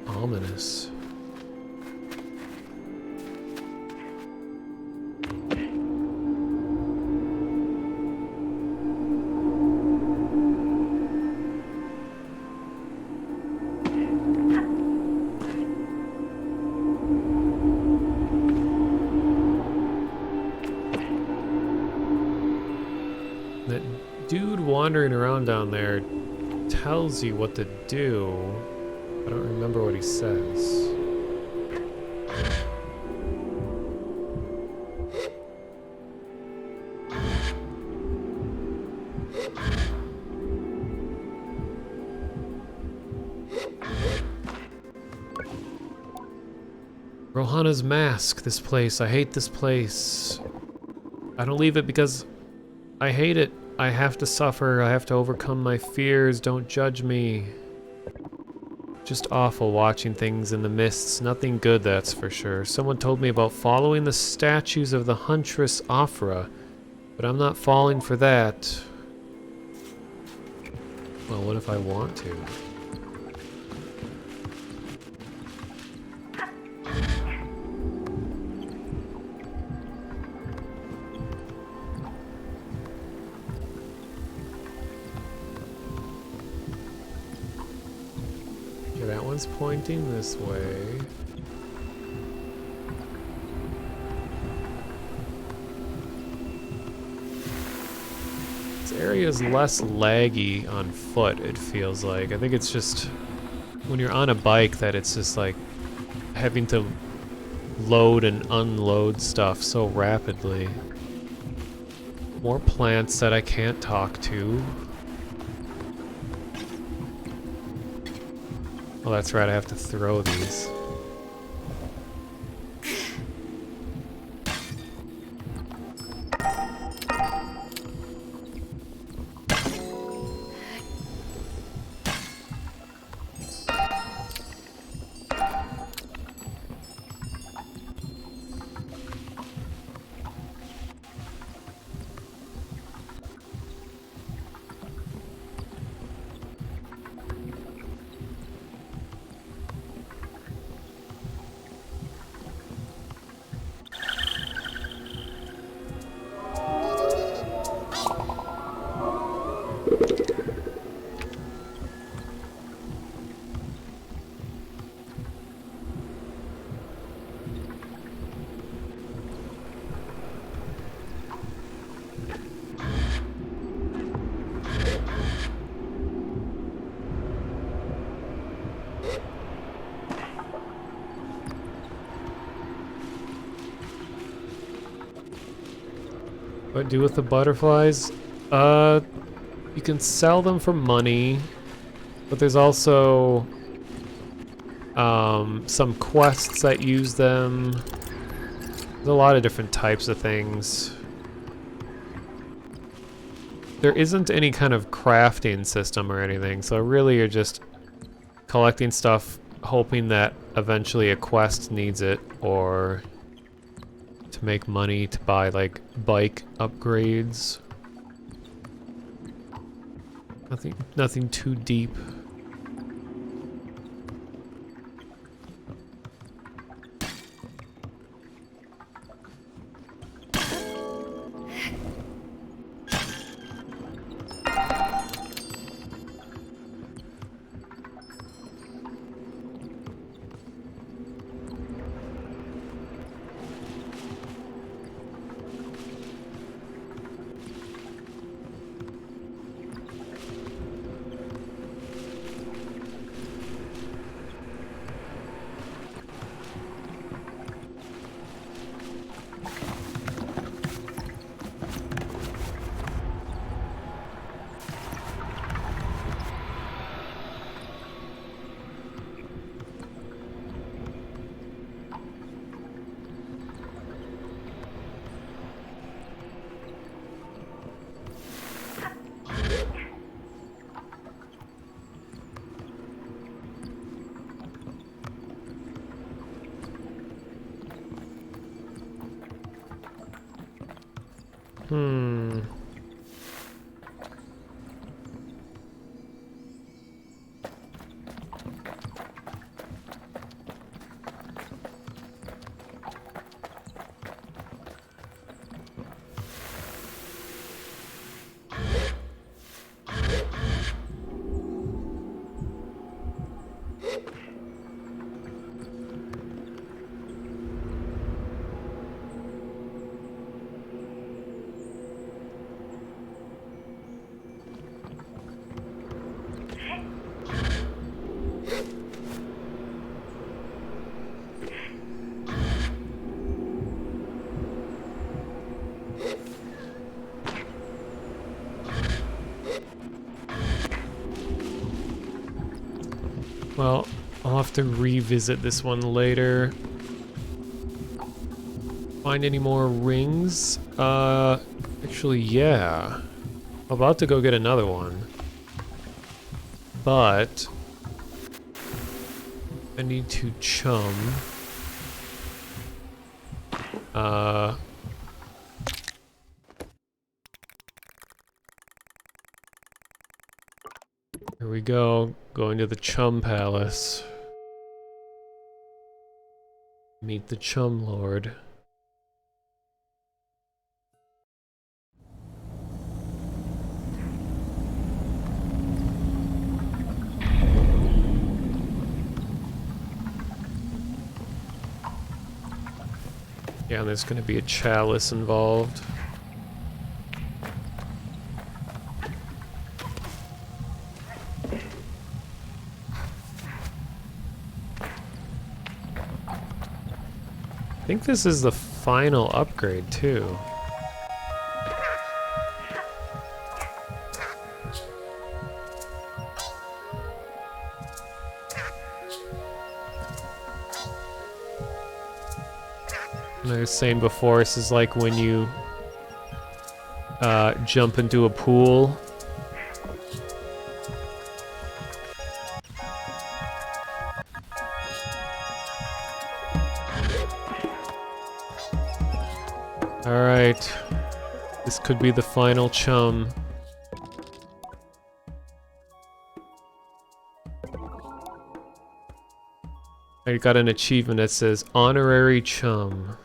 Ominous. That dude wandering around down there tells you what to do. I don't remember what he says. Rohana's mask, this place. I hate this place. I don't leave it because I hate it. I have to suffer. I have to overcome my fears. Don't judge me. Just awful watching things in the mists. Nothing good, that's for sure. Someone told me about following the statues of the Huntress Afra, but I'm not falling for that. Well, what if I want to? Okay, that one's pointing this way. This area is less laggy on foot, it feels like. I think it's just when you're on a bike that it's just like having to load and unload stuff so rapidly. More plants that I can't talk to. Oh, that's right, I have to throw these. What do with the butterflies? You can sell them for money, but there's also some quests that use them. There's a lot of different types of things. There isn't any kind of crafting system or anything, so really you're just collecting stuff, hoping that eventually a quest needs it, or to make money to buy like bike upgrades. Nothing too deep. Well, I'll have to revisit this one later. Find any more rings? Actually, yeah. I'm about to go get another one. But I need to chum. Here we go. Going to the Chum Palace. Meet the Chum Lord. Yeah, there's gonna be a chalice involved. I think this is the final upgrade, too. And I was saying before, this is like when you jump into a pool. Alright. This could be the final chum. I got an achievement that says Honorary Chum.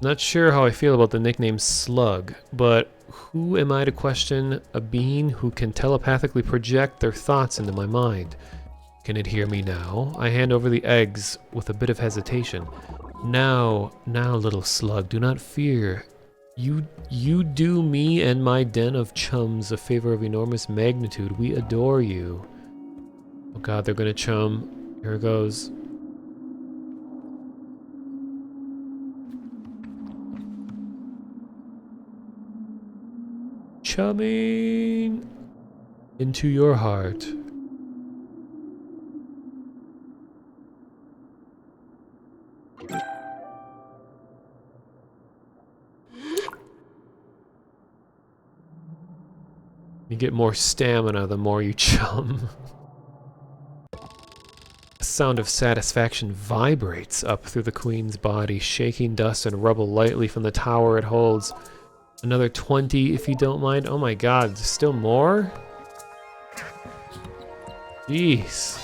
Not sure how I feel about the nickname Slug, but who am I to question a being who can telepathically project their thoughts into my mind? Can it hear me now? I hand over the eggs with a bit of hesitation. Now, little slug, do not fear. You do me and my den of chums a favor of enormous magnitude. We adore you. Oh god, they're gonna chum. Here it goes. Chumming into your heart. You get more stamina the more you chum. A sound of satisfaction vibrates up through the queen's body, shaking dust and rubble lightly from the tower it holds. Another 20 if you don't mind. Oh my god, still more? Jeez.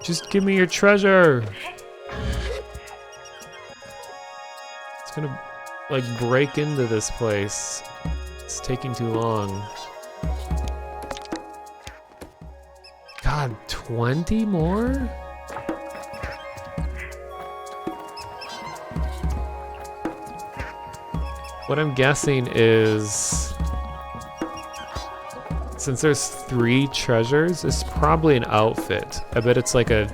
Just give me your treasure! It's gonna, like, break into this place. It's taking too long. God, 20 more? What I'm guessing is, since there's 3 treasures, it's probably an outfit. I bet it's like a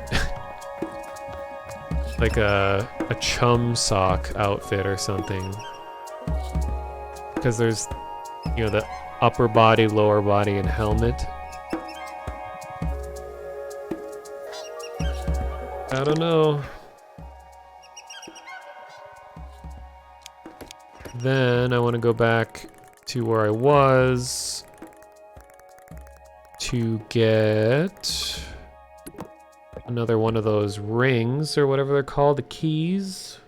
like a chum sock outfit or something. Because there's, you know, the upper body, lower body, and helmet. I don't know. Then I want to go back to where I was to get another one of those rings or whatever they're called, the keys.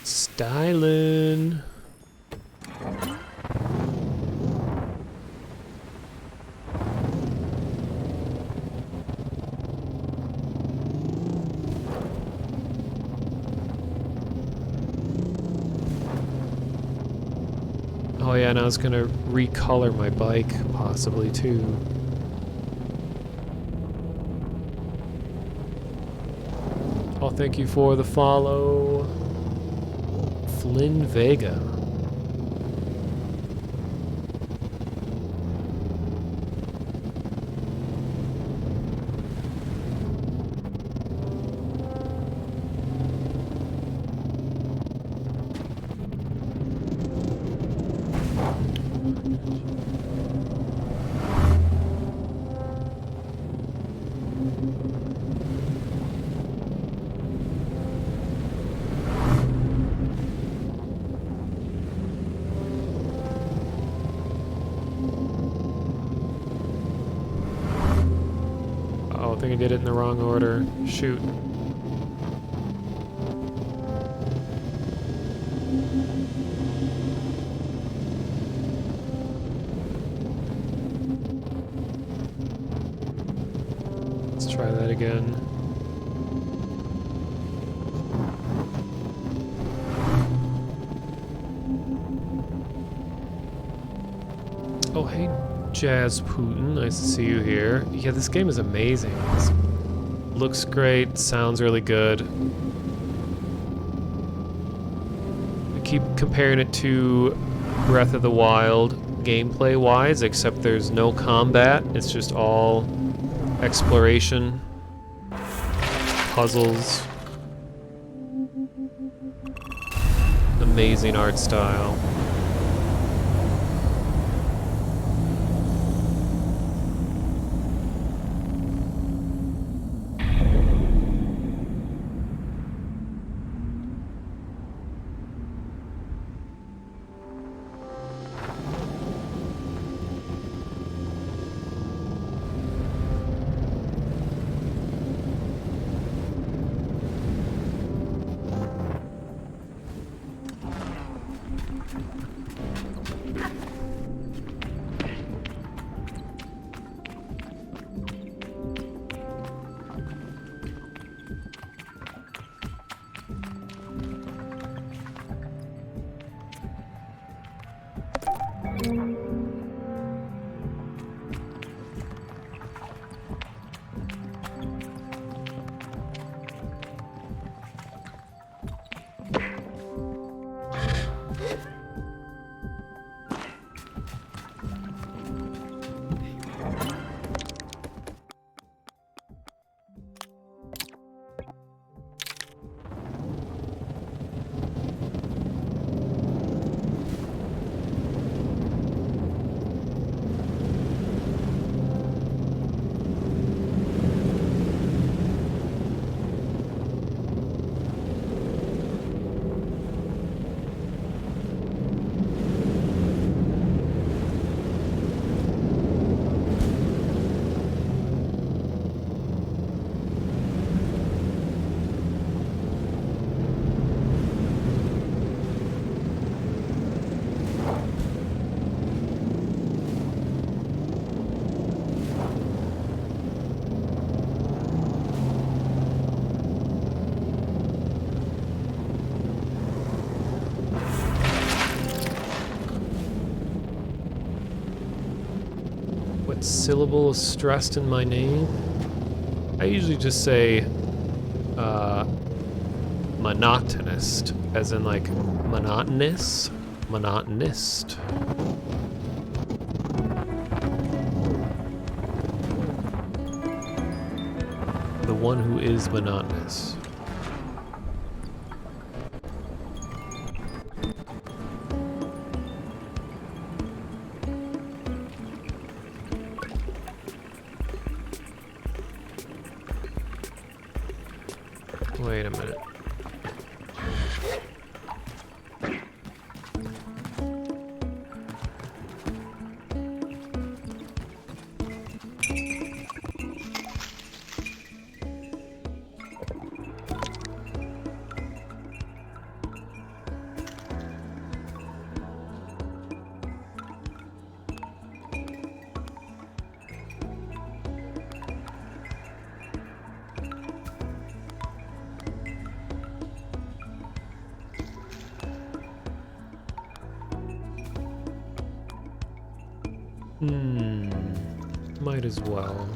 Stylin'. Oh yeah, and I was gonna recolor my bike, possibly too. Oh, thank you for the follow. Flynn Vega. I think I did it in the wrong order. Shoot. Let's try that again. Oh, hey, Jazz Putin. Nice to see you here. Yeah, this game is amazing. This looks great, sounds really good. I keep comparing it to Breath of the Wild gameplay-wise, except there's no combat. It's just all exploration, puzzles, amazing art style. What syllable is stressed in my name? I usually just say monotonist, as in like monotonous, monotonist. The one who is monotonous. Wait a minute. Might as well.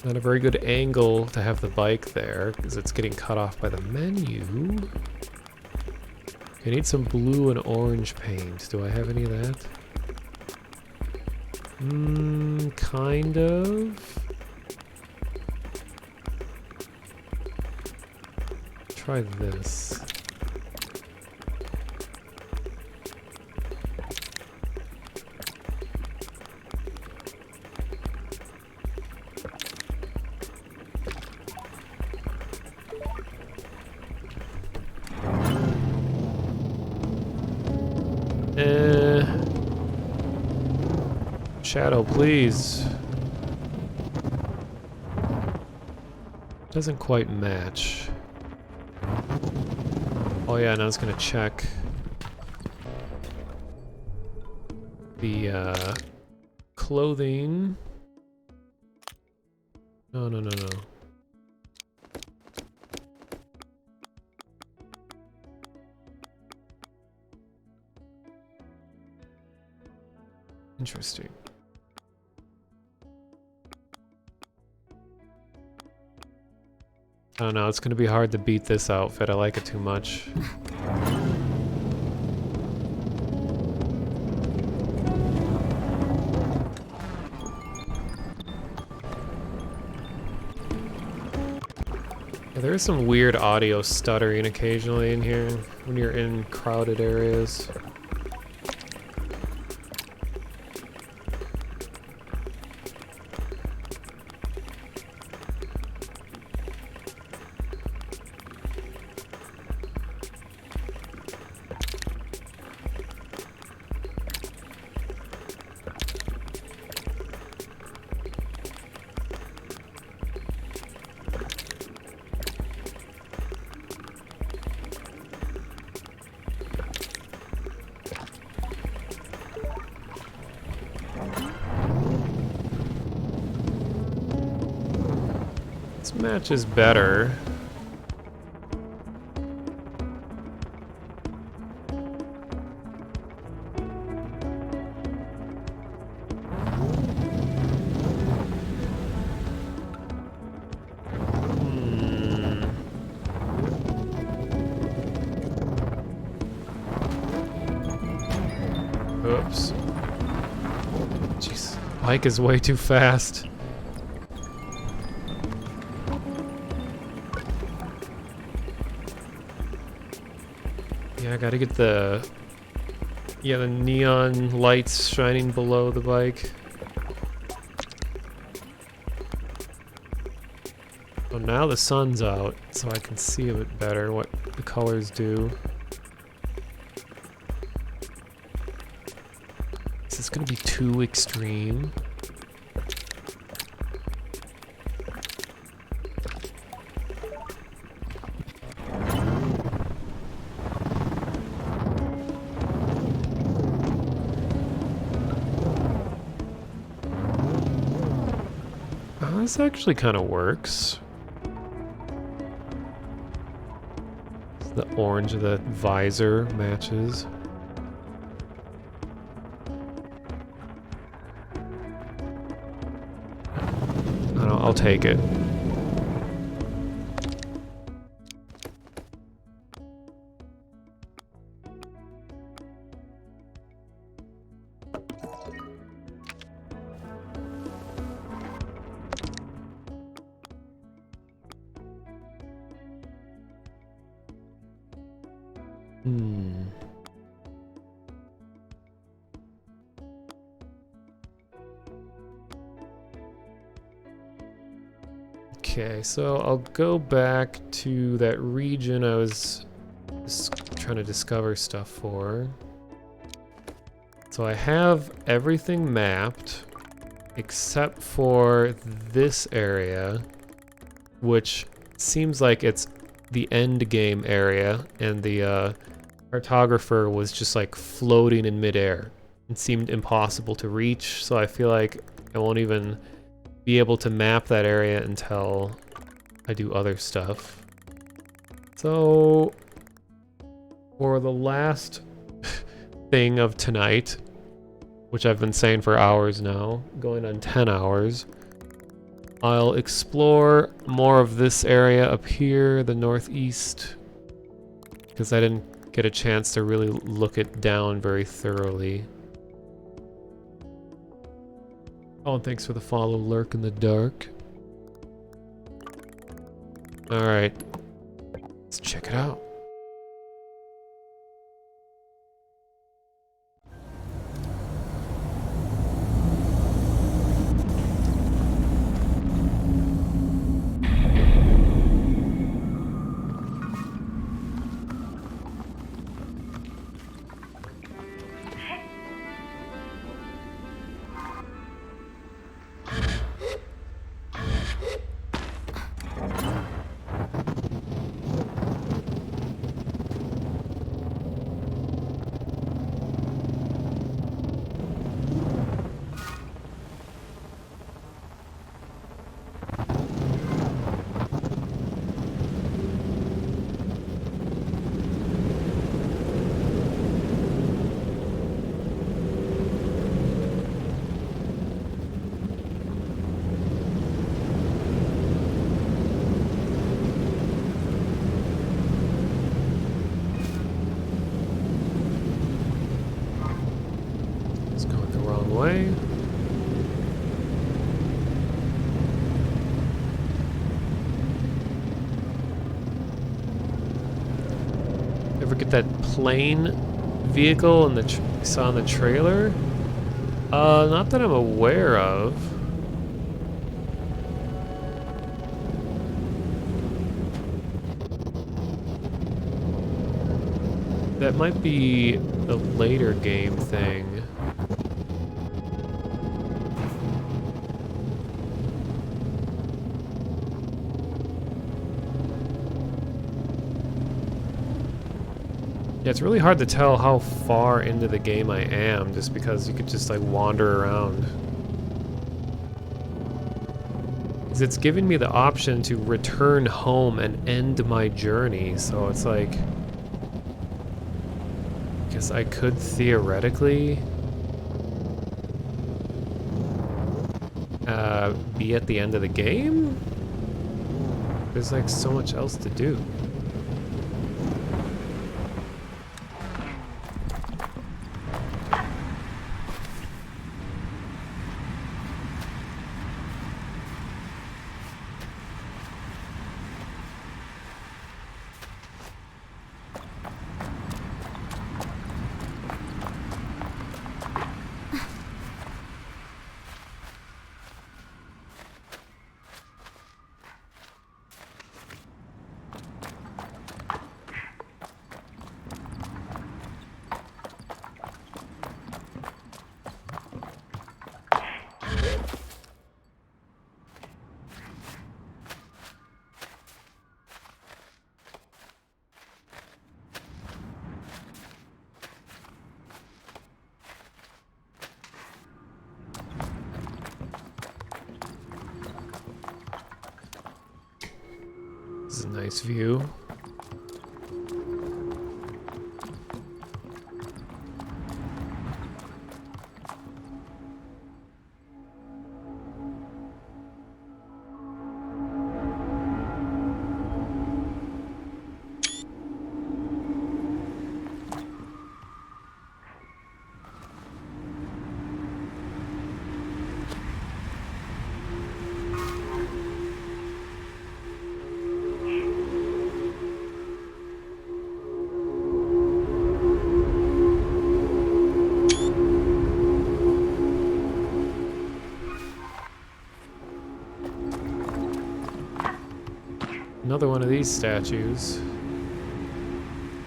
Not a very good angle to have the bike there, because it's getting cut off by the menu. I need some blue and orange paint. Do I have any of that? Kind of. try this. Shadow, please. Doesn't quite match. Oh yeah, and I was gonna check the clothing. No. Interesting. I don't know, it's gonna be hard to beat this outfit. I like it too much. Yeah, there is some weird audio stuttering occasionally in here when you're in crowded areas. This match is better. Oops. Jeez, Mike is way too fast. Yeah, I gotta get the neon lights shining below the bike. Oh, now the sun's out, so I can see a bit better what the colors do. Is this gonna be too extreme? This actually kind of works. The orange of the visor matches. I don't know, I'll take it. Okay, so I'll go back to that region I was trying to discover stuff for. So I have everything mapped except for this area, which seems like it's the end game area, and the cartographer was just like floating in midair. It seemed impossible to reach, so I feel like I won't even be able to map that area until I do other stuff. So for the last thing of tonight, which I've been saying for hours now, going on 10 hours, I'll explore more of this area up here, the northeast, because I didn't get a chance to really look it down very thoroughly. Oh, and thanks for the follow, Lurk in the Dark. Alright. Let's check it out. Way. Ever get that plane vehicle in the you saw in the trailer? Not that I'm aware of. That might be a later game thing. Yeah, it's really hard to tell how far into the game I am, just because you could just like wander around. 'Cause it's giving me the option to return home and end my journey, so it's like... I guess I could theoretically... be at the end of the game? There's like so much else to do. This is a nice view. Another one of these statues.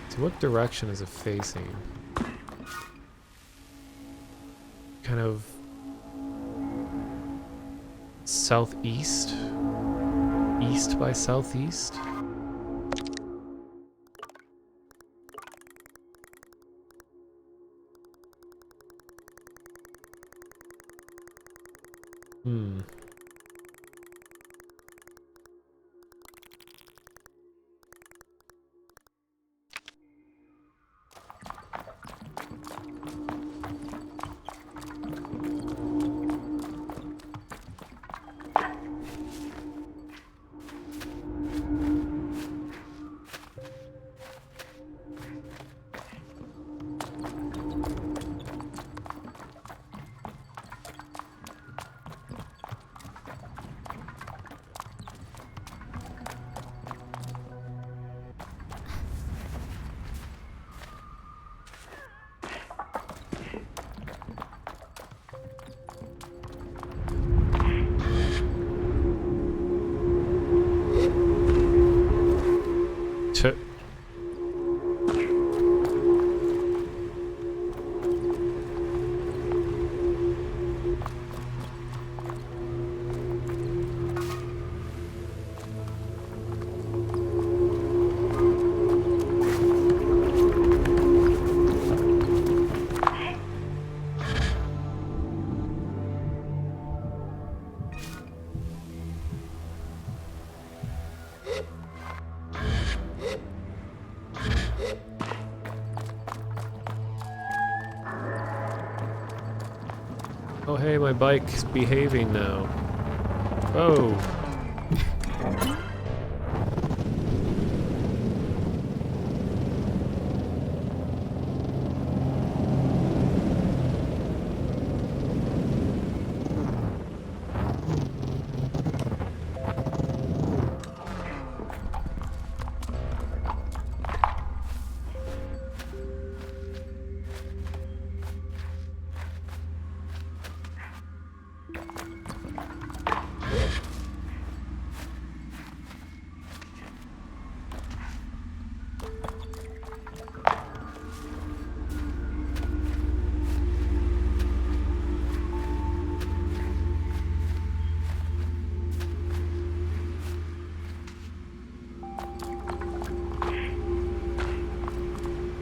So what direction is it facing? Kind of southeast? East by southeast? Hmm. Oh hey, my bike's behaving now. Oh.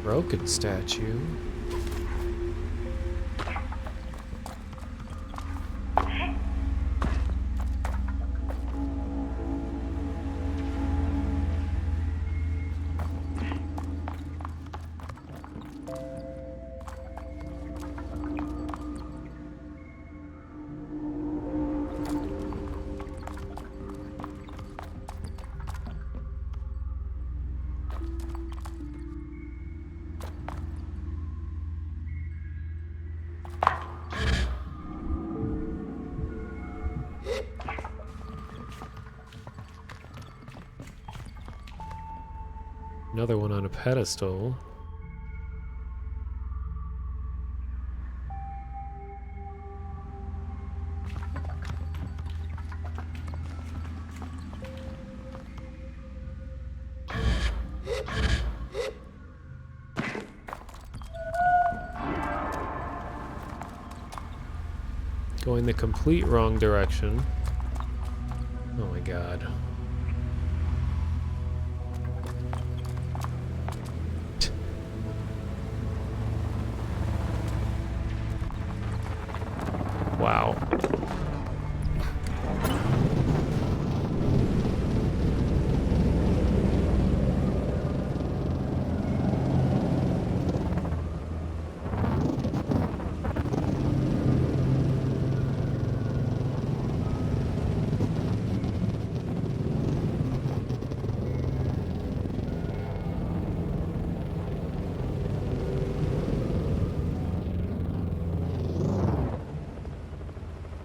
Broken statue. Another one on a pedestal. Going the complete wrong direction. Oh my god. Wow.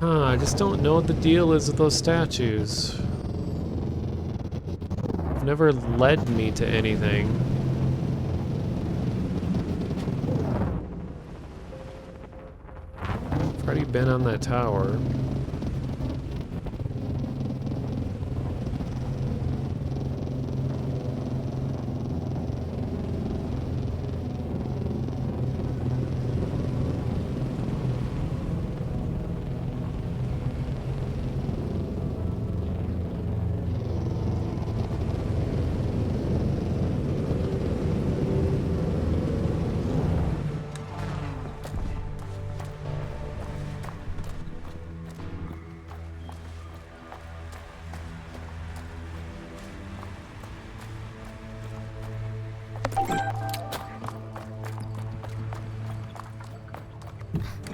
I just don't know what the deal is with those statues. They've never led me to anything. I've already been on that tower.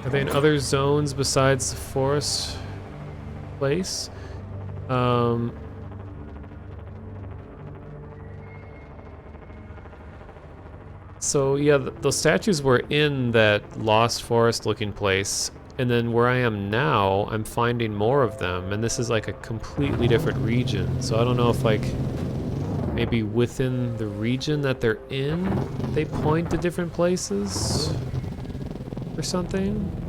Are they in other zones besides the forest place? So yeah, those statues were in that lost forest looking place, and then where I am now, I'm finding more of them, and this is like a completely different region. So I don't know if like maybe within the region that they're in, they point to different places or something.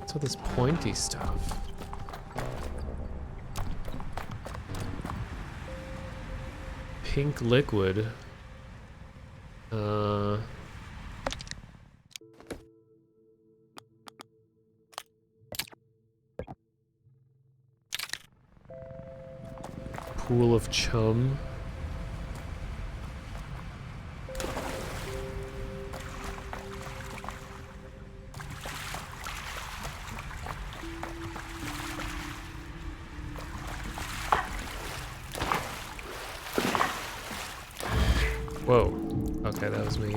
What's all this pointy stuff? Pink liquid. Pool of chum. Whoa. Okay, that was me.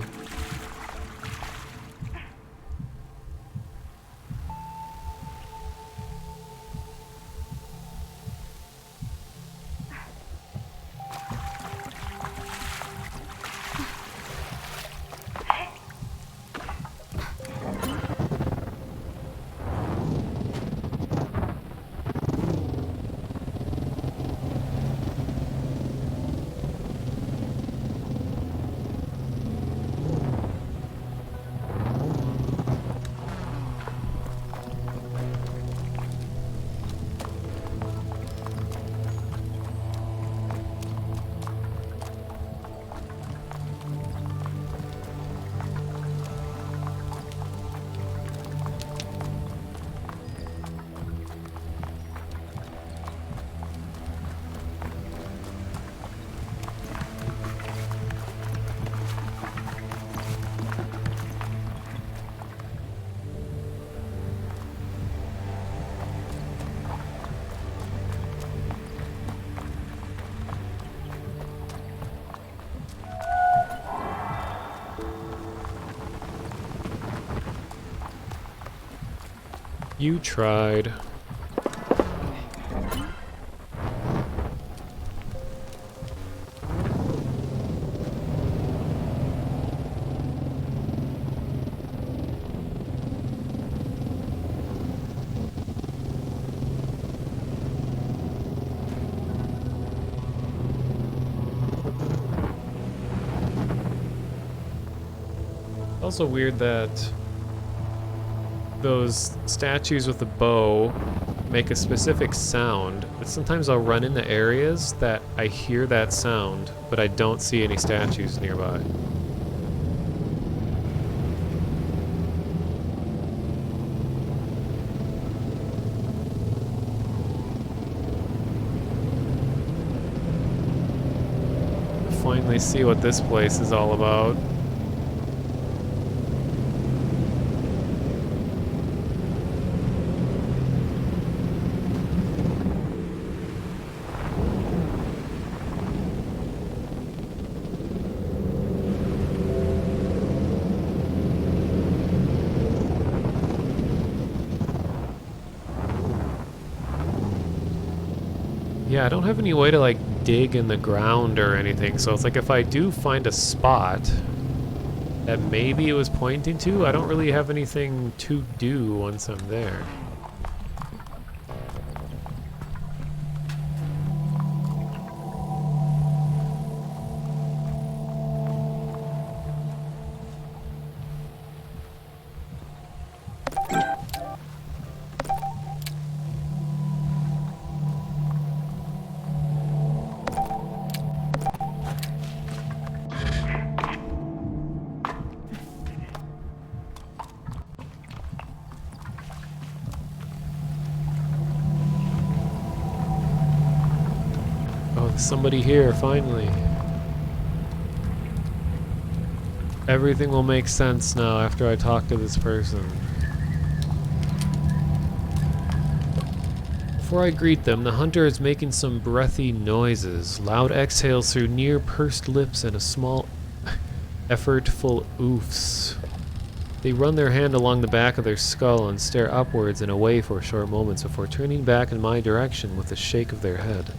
You tried. Also weird that those statues with the bow make a specific sound, but sometimes I'll run into areas that I hear that sound, but I don't see any statues nearby. Finally see what this place is all about. Yeah, I don't have any way to like dig in the ground or anything, so it's like if I do find a spot that maybe it was pointing to, I don't really have anything to do once I'm there. Somebody here, finally. Everything will make sense now after I talk to this person. Before I greet them, the hunter is making some breathy noises, loud exhales through near pursed lips and a small effortful oofs. They run their hand along the back of their skull and stare upwards and away for short moments before turning back in my direction with a shake of their head.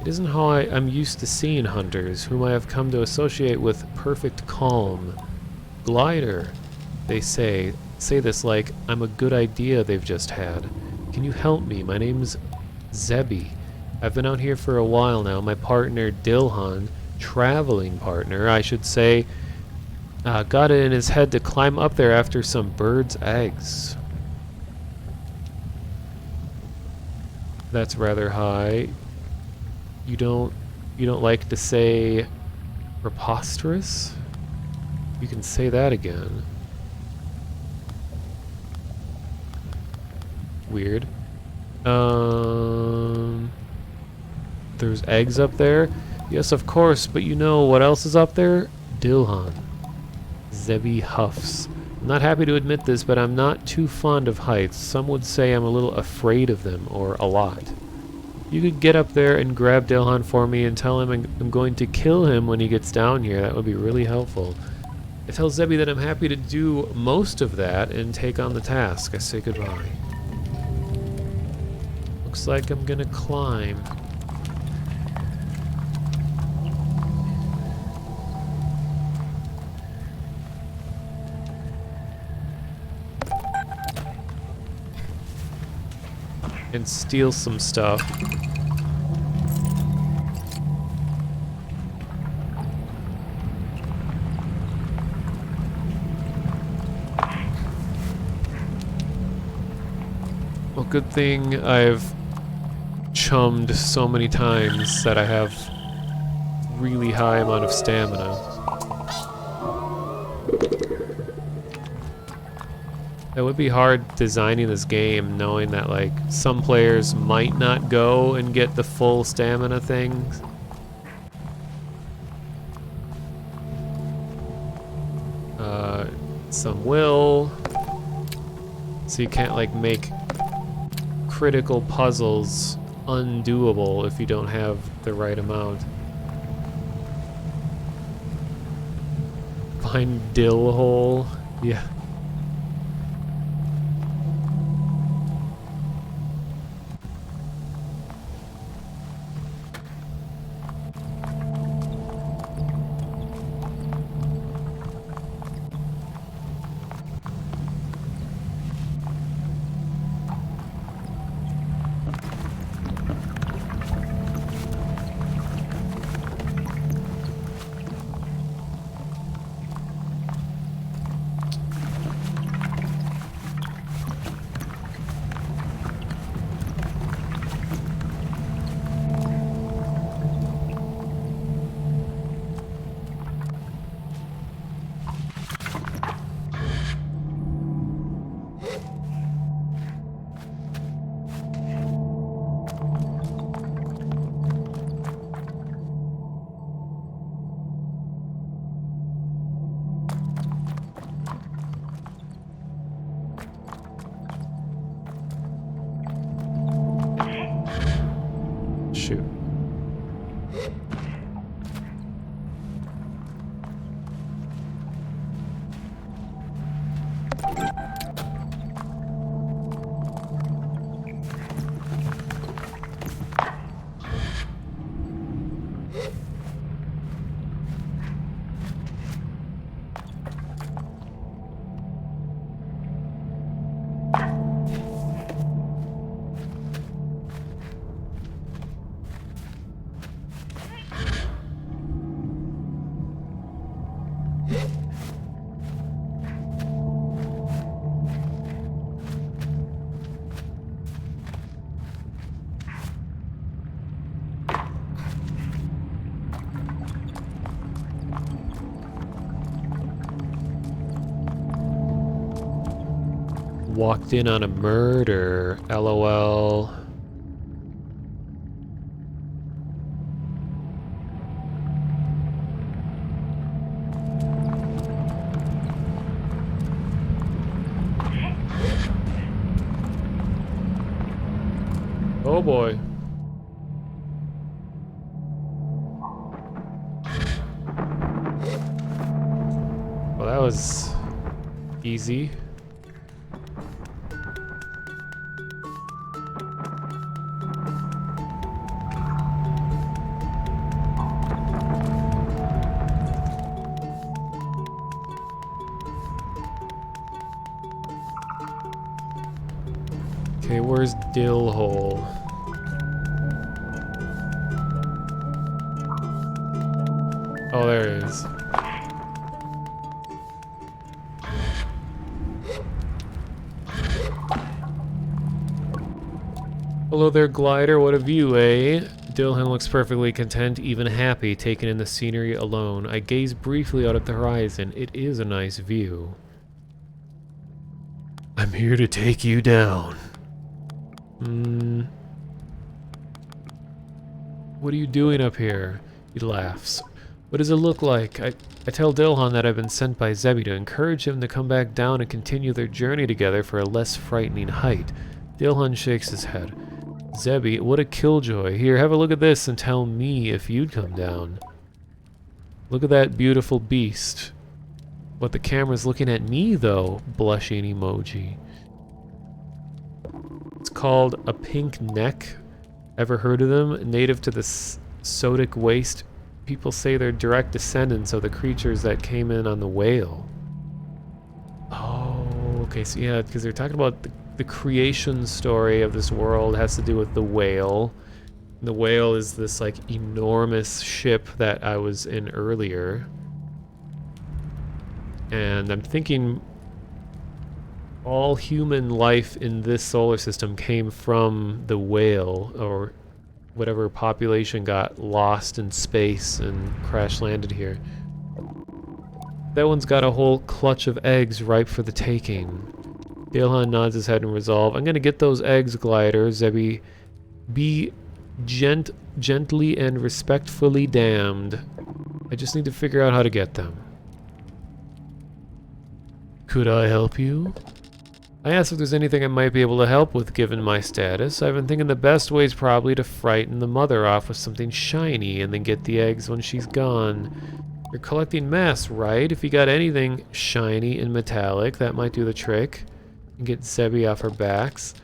It isn't how I'm used to seeing hunters, whom I have come to associate with perfect calm. Glider, they say this like I'm a good idea they've just had. Can you help me? My name's Zebi. I've been out here for a while now. My partner Dilhan, traveling partner, I should say, got it in his head to climb up there after some bird's eggs. That's rather high. You don't like to say preposterous? You can say that again. Weird. There's eggs up there? Yes, of course, but you know what else is up there? Dilhan. Zebi huffs. I'm not happy to admit this, but I'm not too fond of heights. Some would say I'm a little afraid of them, or a lot. You could get up there and grab Dilhan for me and tell him I'm going to kill him when he gets down here. That would be really helpful. I tell Zebi that I'm happy to do most of that and take on the task. I say goodbye. Looks like I'm gonna climb. And steal some stuff. Well, good thing I've chummed so many times that I have really high amount of stamina. It would be hard designing this game knowing that like some players might not go and get the full stamina thing. Some will. So you can't like make critical puzzles undoable if you don't have the right amount. Find dill hole. Yeah. Shoot. Walked in on a murder. LOL. Oh boy. Well, that was easy. Okay, where's Dill Hole? Oh, there it is. Hello there, glider. What a view, eh? Dilhan looks perfectly content, even happy, taking in the scenery alone. I gaze briefly out at the horizon. It is a nice view. I'm here to take you down. What are you doing up here? He laughs. What does it look like? I tell Dilhan that I've been sent by Zebi to encourage him to come back down and continue their journey together for a less frightening height. Dilhan shakes his head. Zebi, what a killjoy. Here, have a look at this and tell me if you'd come down. Look at that beautiful beast. What, the camera's looking at me, though? Blushing emoji. It's called a pink neck. Ever heard of them? Native to the Sodic waste. People say they're direct descendants of the creatures that came in on the whale. Oh, okay, so yeah, because they're talking about the creation story of this world has to do with the whale. The whale is this like enormous ship that I was in earlier. And I'm thinking all human life in this solar system came from the whale, or whatever population got lost in space and crash landed here. That one's got a whole clutch of eggs ripe for the taking. Dilhan nods his head in resolve. I'm gonna get those eggs, glider. Zebi, be gently and respectfully damned. I just need to figure out how to get them. Could I help you? I asked if there's anything I might be able to help with given my status. I've been thinking the best way is probably to frighten the mother off with something shiny and then get the eggs when she's gone. You're collecting mass, right? If you got anything shiny and metallic, that might do the trick. And get Zebi off her backs.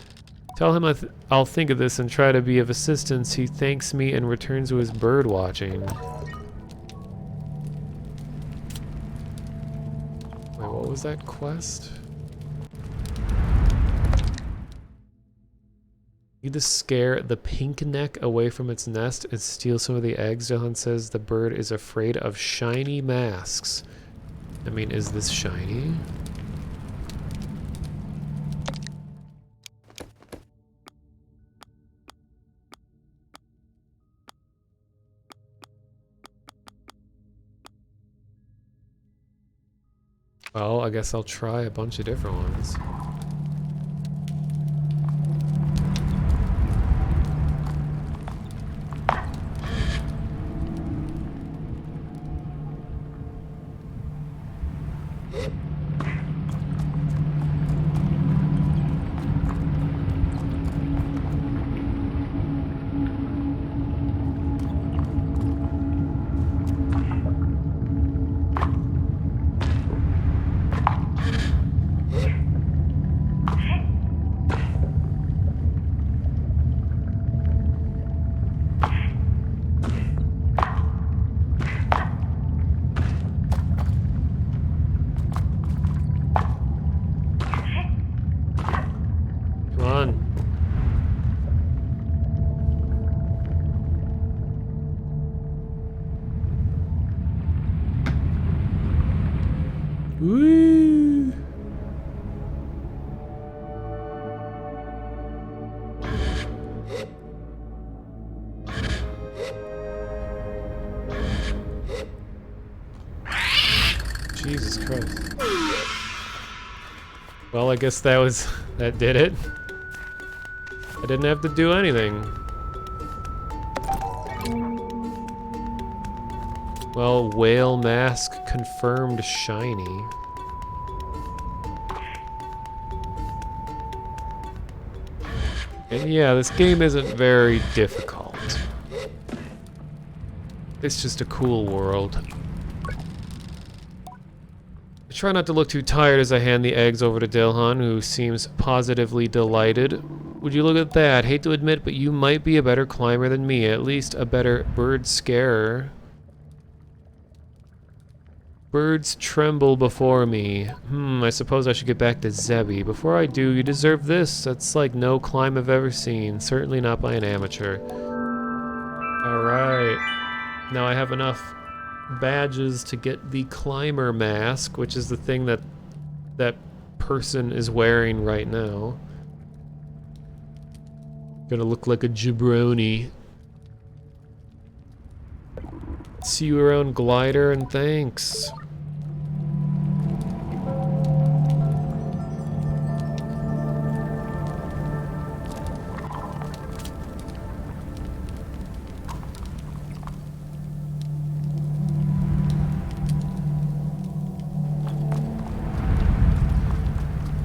Tell him I'll think of this and try to be of assistance. He thanks me and returns to his bird watching. Wait, what was that quest? Need to scare the pink neck away from its nest and steal some of the eggs. Dilhan says the bird is afraid of shiny masks. I mean, is this shiny? Well, I guess I'll try a bunch of different ones. Woo! Jesus Christ. Well, I guess that did it. I didn't have to do anything. Well, whale mask confirmed shiny. And yeah, this game isn't very difficult. It's just a cool world. I try not to look too tired as I hand the eggs over to Dilhan, who seems positively delighted. Would you look at that? Hate to admit, but you might be a better climber than me, at least a better bird scarer. Birds tremble before me. I suppose I should get back to Zebi. Before I do, you deserve this. That's like no climb I've ever seen. Certainly not by an amateur. Alright. Now I have enough badges to get the climber mask, which is the thing that that person is wearing right now. Gonna look like a jabroni. See you around, glider, and thanks.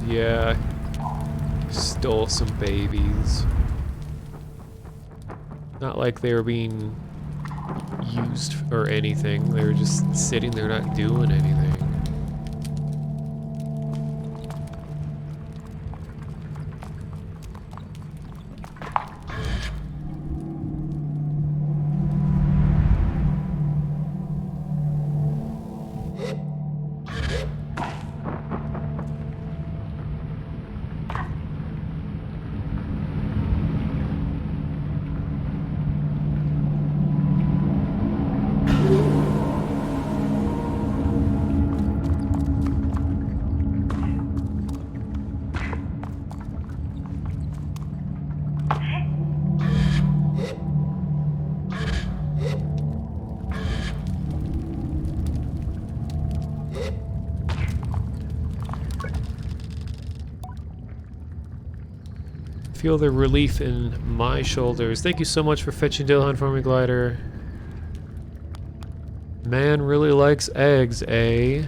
Yeah, stole some babies. Not like they were being used or anything. They were just sitting there not doing anything. Feel the relief in my shoulders. Thank you so much for fetching Dilhan for me, glider. Man really likes eggs, eh?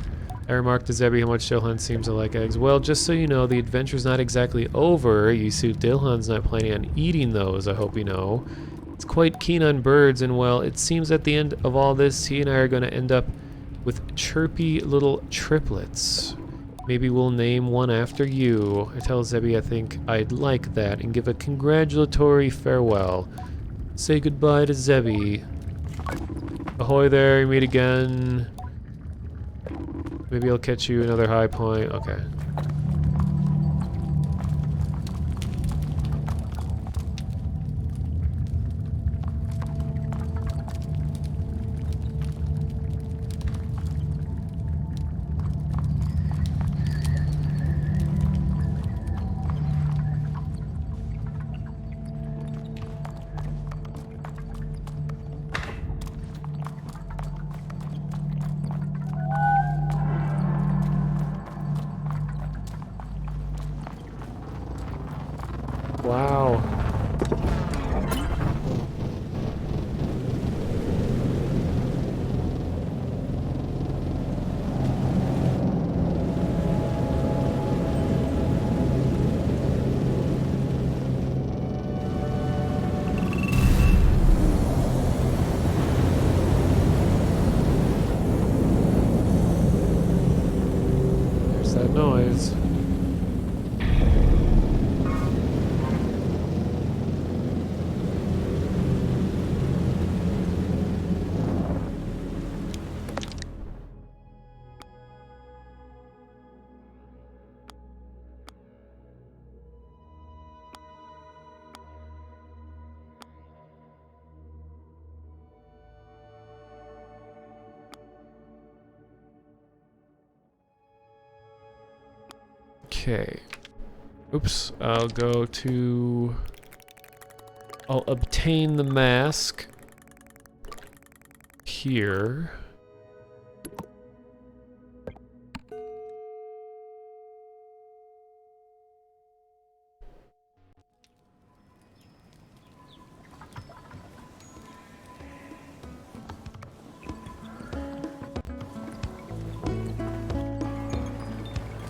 I remarked to Zebby how much Dilhan seems to like eggs. Well, just so you know, the adventure's not exactly over. You see, Dilhan's not planning on eating those, I hope you know. It's quite keen on birds, and well, it seems at the end of all this, he and I are going to end up with chirpy little triplets. Maybe we'll name one after you. I tell Zebby I think I'd like that and give a congratulatory farewell. Say goodbye to Zebby. Ahoy there, meet again. Maybe I'll catch you another high point. Okay. Wow. There's that noise. Okay. Oops. I'll obtain the mask here.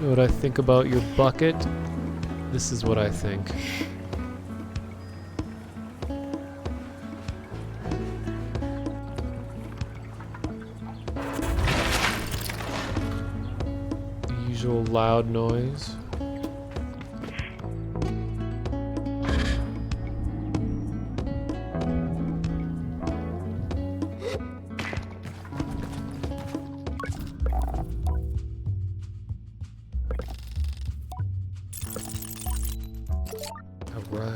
What I think about your bucket? This is what I think. The usual loud noise. Alright.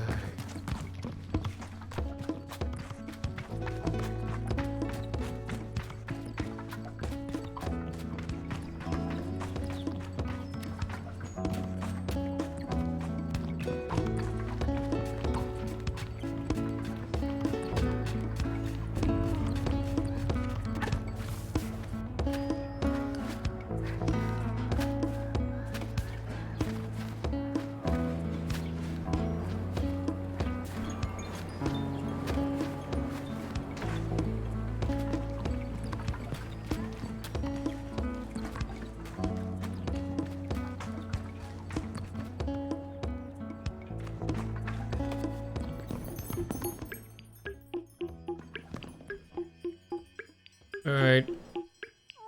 Alright.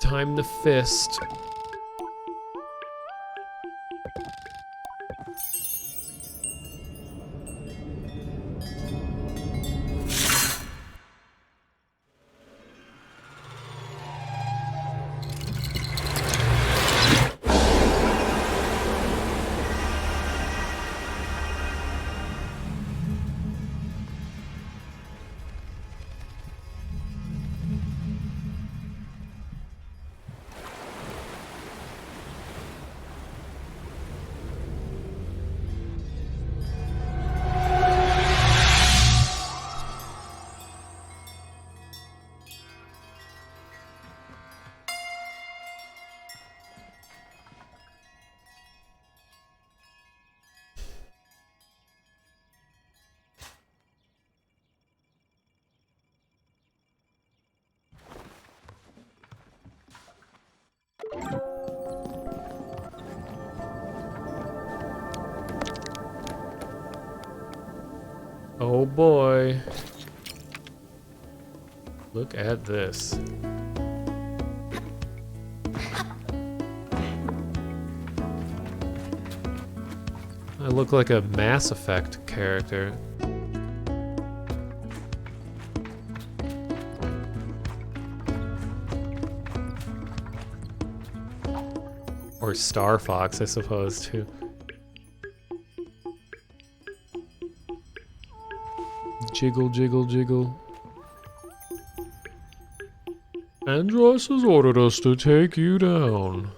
Time to fist. Oh boy. Look at this. I look like a Mass Effect character. Or Star Fox, I suppose, too. Jiggle, jiggle, jiggle. Andros has ordered us to take you down.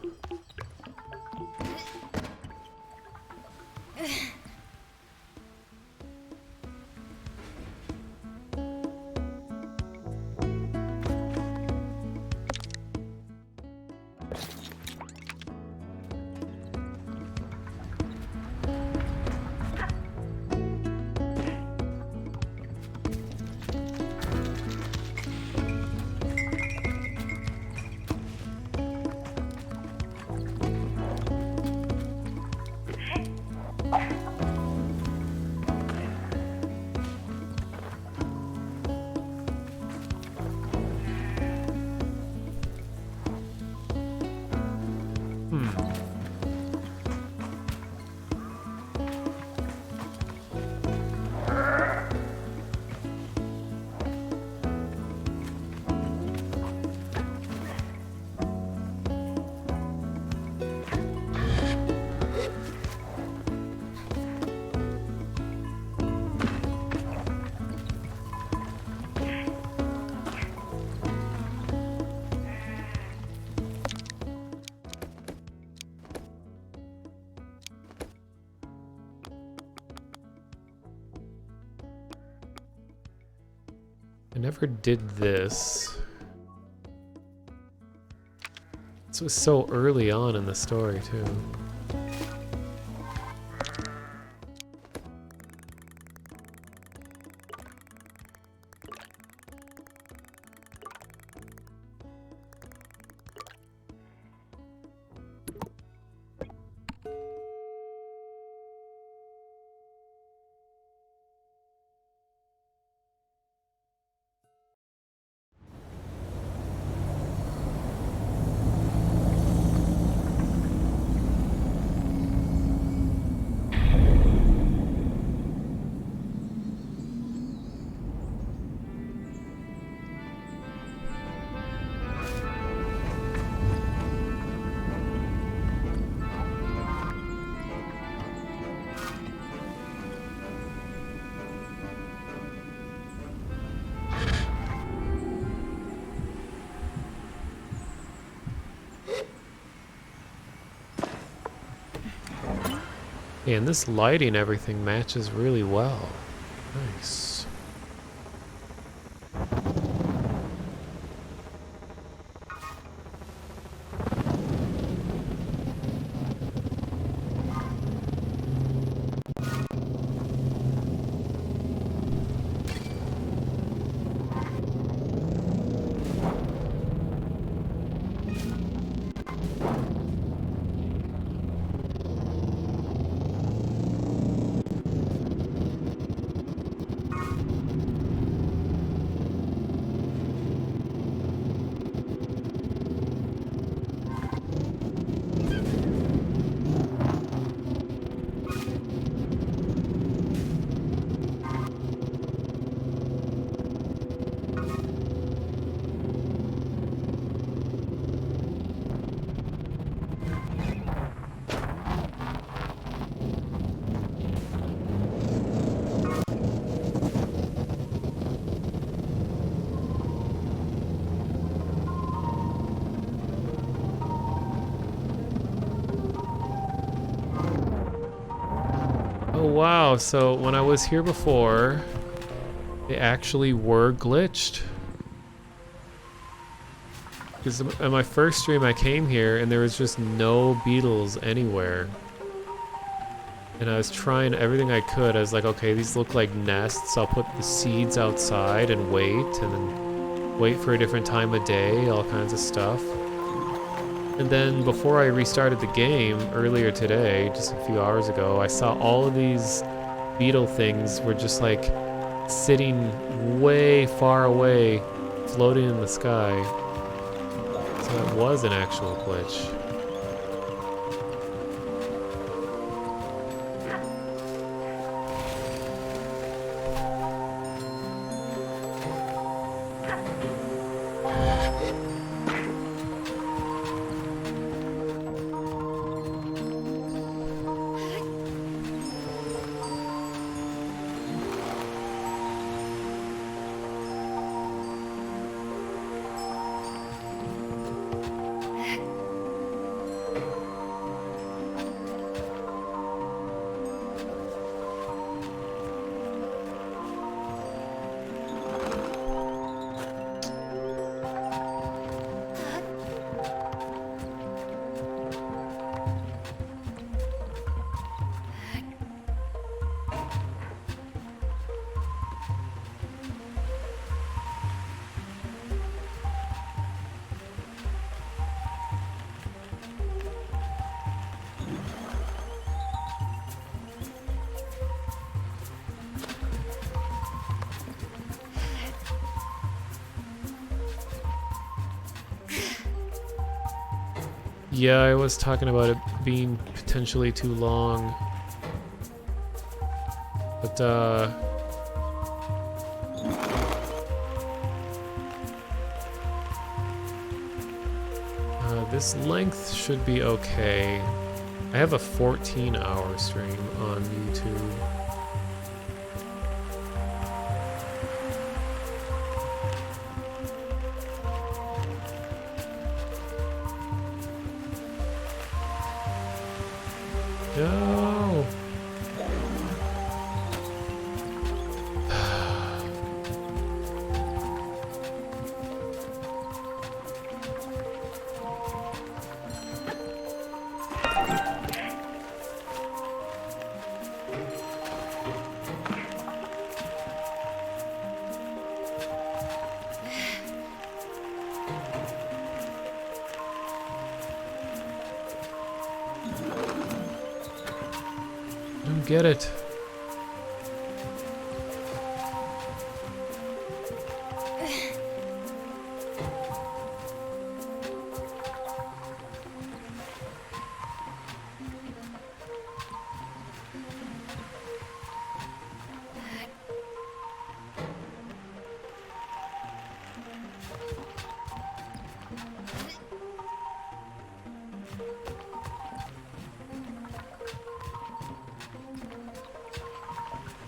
I never did this. This was so early on in the story, too. Yeah, and this lighting, everything matches really well. Nice. Oh wow, so when I was here before, they actually were glitched. Because in my first stream I came here and there was just no beetles anywhere. And I was trying everything I could. I was like, okay, these look like nests. I'll put the seeds outside and then wait for a different time of day, all kinds of stuff. And then before I restarted the game earlier today, just a few hours ago, I saw all of these beetle things were just like sitting way far away, floating in the sky. So it was an actual glitch. Yeah, I was talking about it being potentially too long. But, this length should be okay. I have a 14-hour stream on YouTube. No! Get it.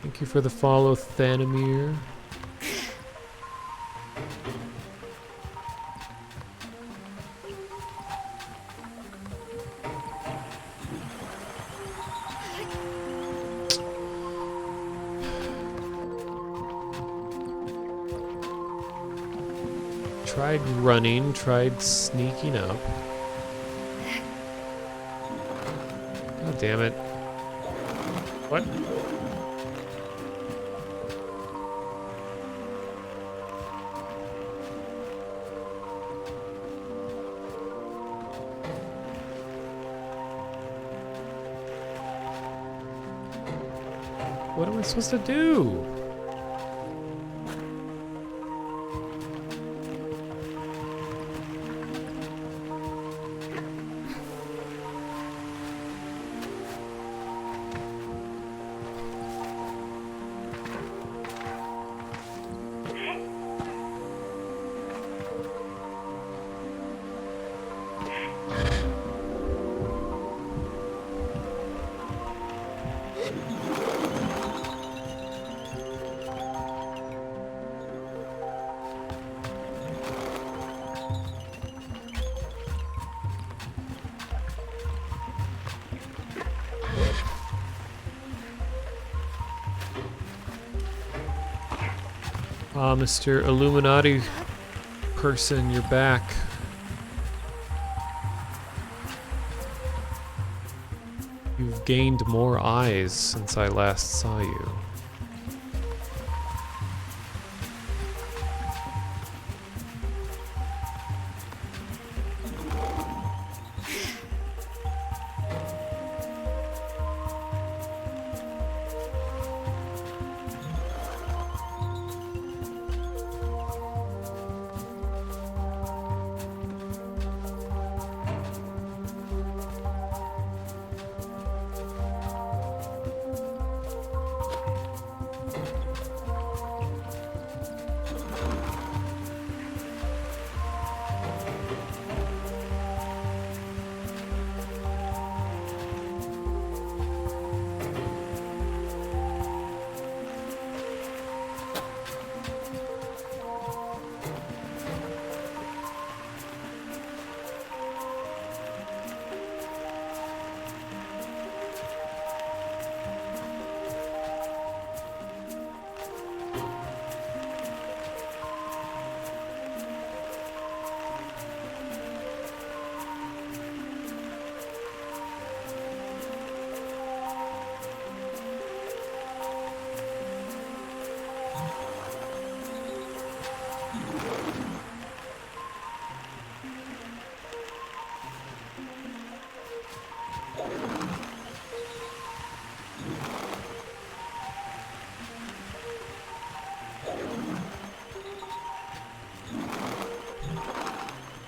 Thank you for the follow, Thanamir. Tried running, tried sneaking up. God damn it. What? What am I supposed to do? Ah, Mr. Illuminati person, you're back. You've gained more eyes since I last saw you.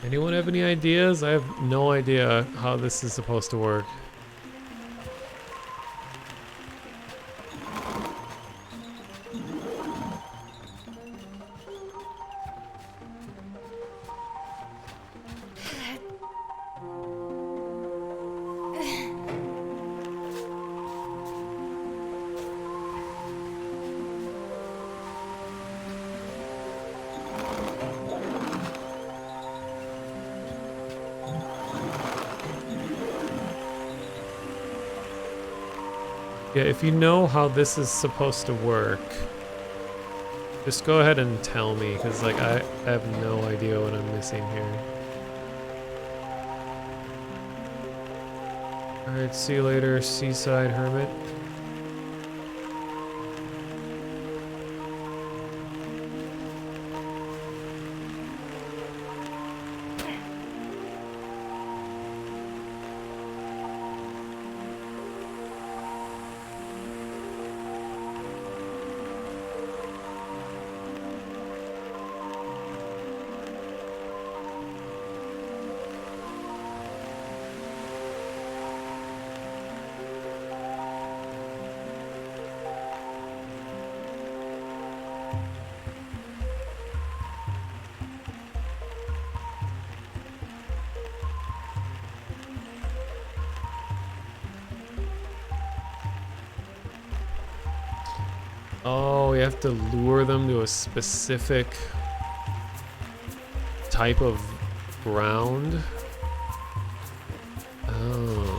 Anyone have any ideas? I have no idea how this is supposed to work. Yeah, if you know how this is supposed to work, just go ahead and tell me, because like I have no idea what I'm missing here. Alright, see you later, Seaside Hermit. Oh, you have to lure them to a specific type of ground. Oh.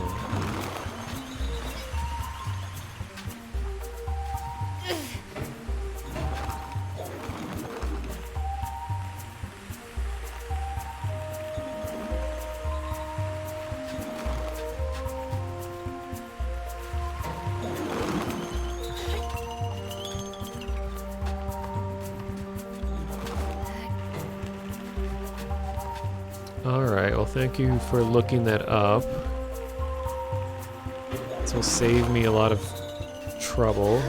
Alright, well thank you for looking that up. This will save me a lot of trouble.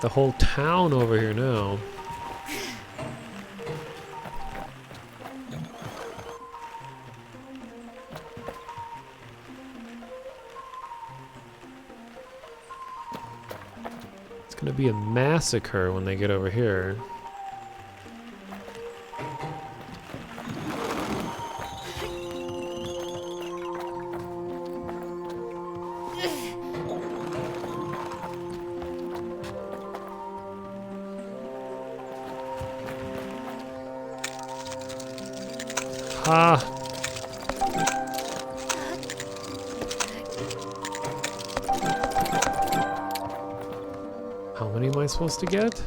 the whole town over here now. It's gonna be a massacre when they get over here. Ha! How many am I supposed to get?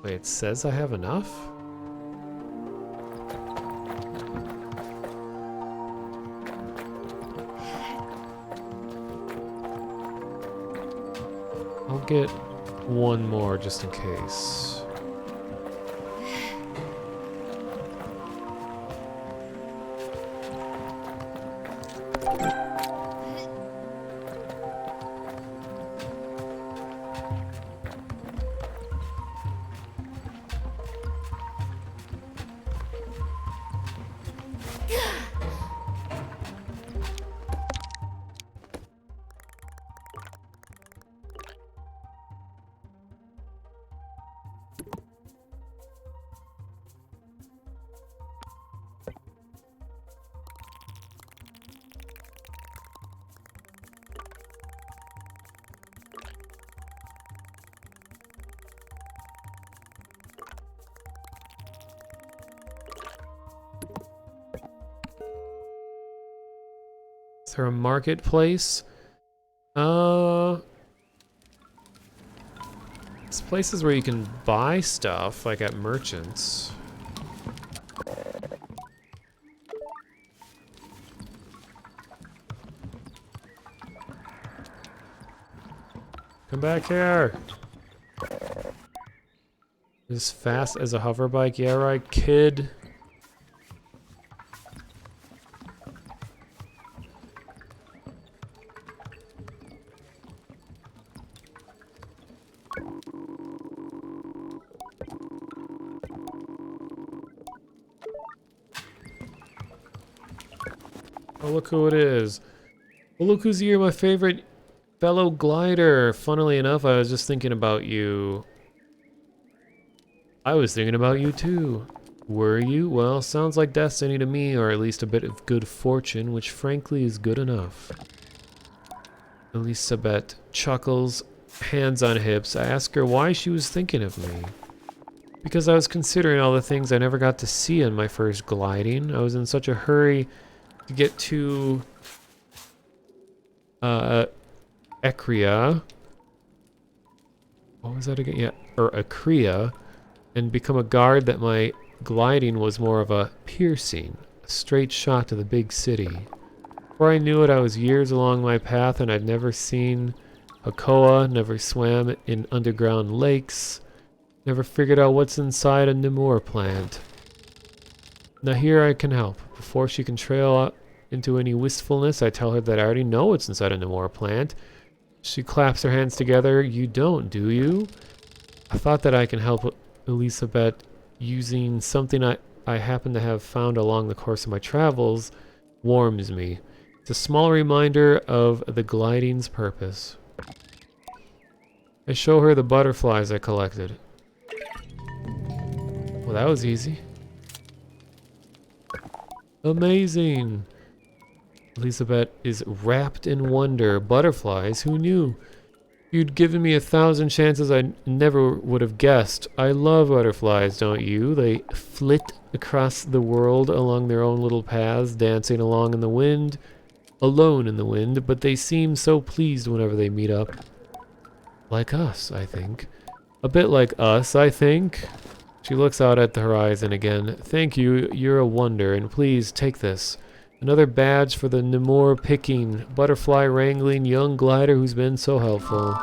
Wait, it says I have enough? I'll get one more just in case. Is there a marketplace? It's places where you can buy stuff, like at merchants. Come back here! As fast as a hover bike? Yeah, right, kid. Oh, look who it is. Well, look who's here, my favorite fellow glider. Funnily enough, I was just thinking about you. I was thinking about you too. Were you? Well, sounds like destiny to me, or at least a bit of good fortune, which frankly is good enough. Elisabeth chuckles, hands on hips. I ask her why she was thinking of me. Because I was considering all the things I never got to see in my first gliding. I was in such a hurry to get to Ecria. What was that again? Yeah, or Acria, and become a guard that my gliding was more of a piercing, a straight shot to the big city. Before I knew it, I was years along my path, and I'd never seen Hakoa, never swam in underground lakes, never figured out what's inside a Nemur plant. Now here I can help. Before she can trail out into any wistfulness, I tell her that I already know what's inside a Nemur plant. She claps her hands together. You don't, do you? I thought that I can help Elisabeth using something I happen to have found along the course of my travels. Warms me. It's a small reminder of the gliding's purpose. I show her the butterflies I collected. Well, that was easy. Amazing! Elisabeth is wrapped in wonder. Butterflies? Who knew? You'd given me 1,000 chances I never would have guessed. I love butterflies, don't you? They flit across the world along their own little paths, dancing along in the wind, alone in the wind, but they seem so pleased whenever they meet up. Like us, I think. A bit like us, I think. She looks out at the horizon again. Thank you, you're a wonder, and please take this. Another badge for the Nemur picking, butterfly wrangling young glider who's been so helpful.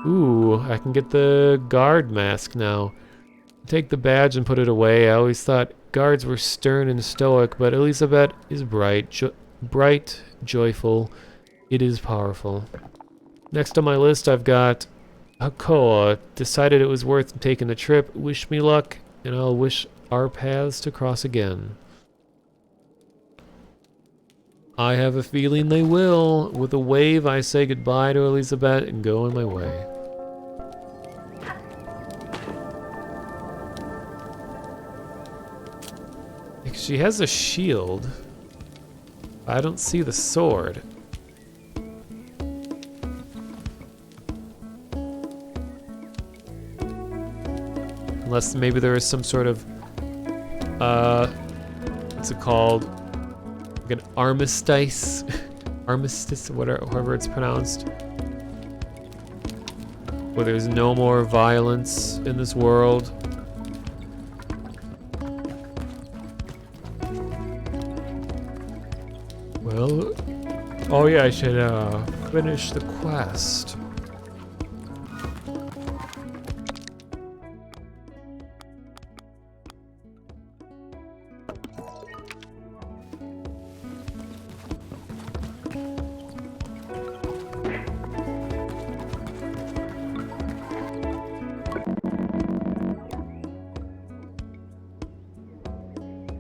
Ooh, I can get the guard mask now. Take the badge and put it away. I always thought guards were stern and stoic, but Elizabeth is bright, joyful. It is powerful. Next on my list, I've got Hakoa. Decided it was worth taking the trip. Wish me luck, and I'll wish our paths to cross again. I have a feeling they will. With a wave, I say goodbye to Elizabeth and go on my way. She has a shield. I don't see the sword. Unless maybe there is some sort of, what's it called? Like an armistice? Armistice, whatever, however it's pronounced. Where there's no more violence in this world. Well, oh yeah, I should finish the quest.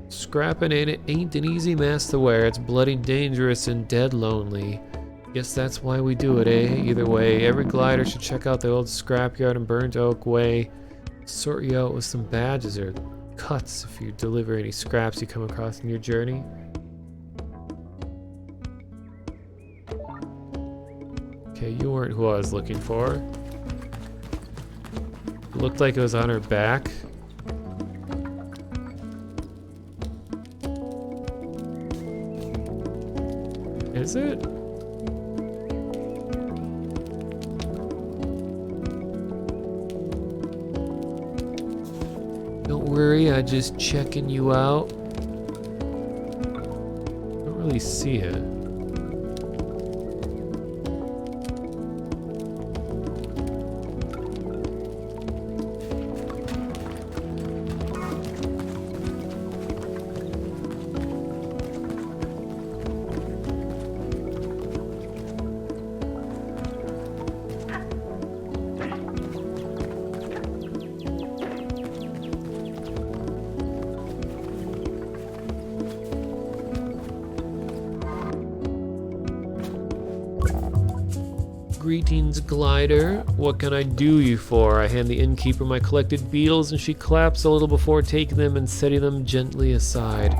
Scrapping ain't an easy mask to wear. It's bloody dangerous and dead lonely. Guess that's why we do it, eh? Either way, every glider should check out the old scrapyard in Burnt Oak Way. Sort you out with some badges or cuts if you deliver any scraps you come across in your journey. Okay, you weren't who I was looking for. Looked like it was on her back. Is it? Don't worry, I just checking you out. Don't really see it. Greetings, glider. What can I do you for? I hand the innkeeper my collected beetles, and she claps a little before taking them and setting them gently aside.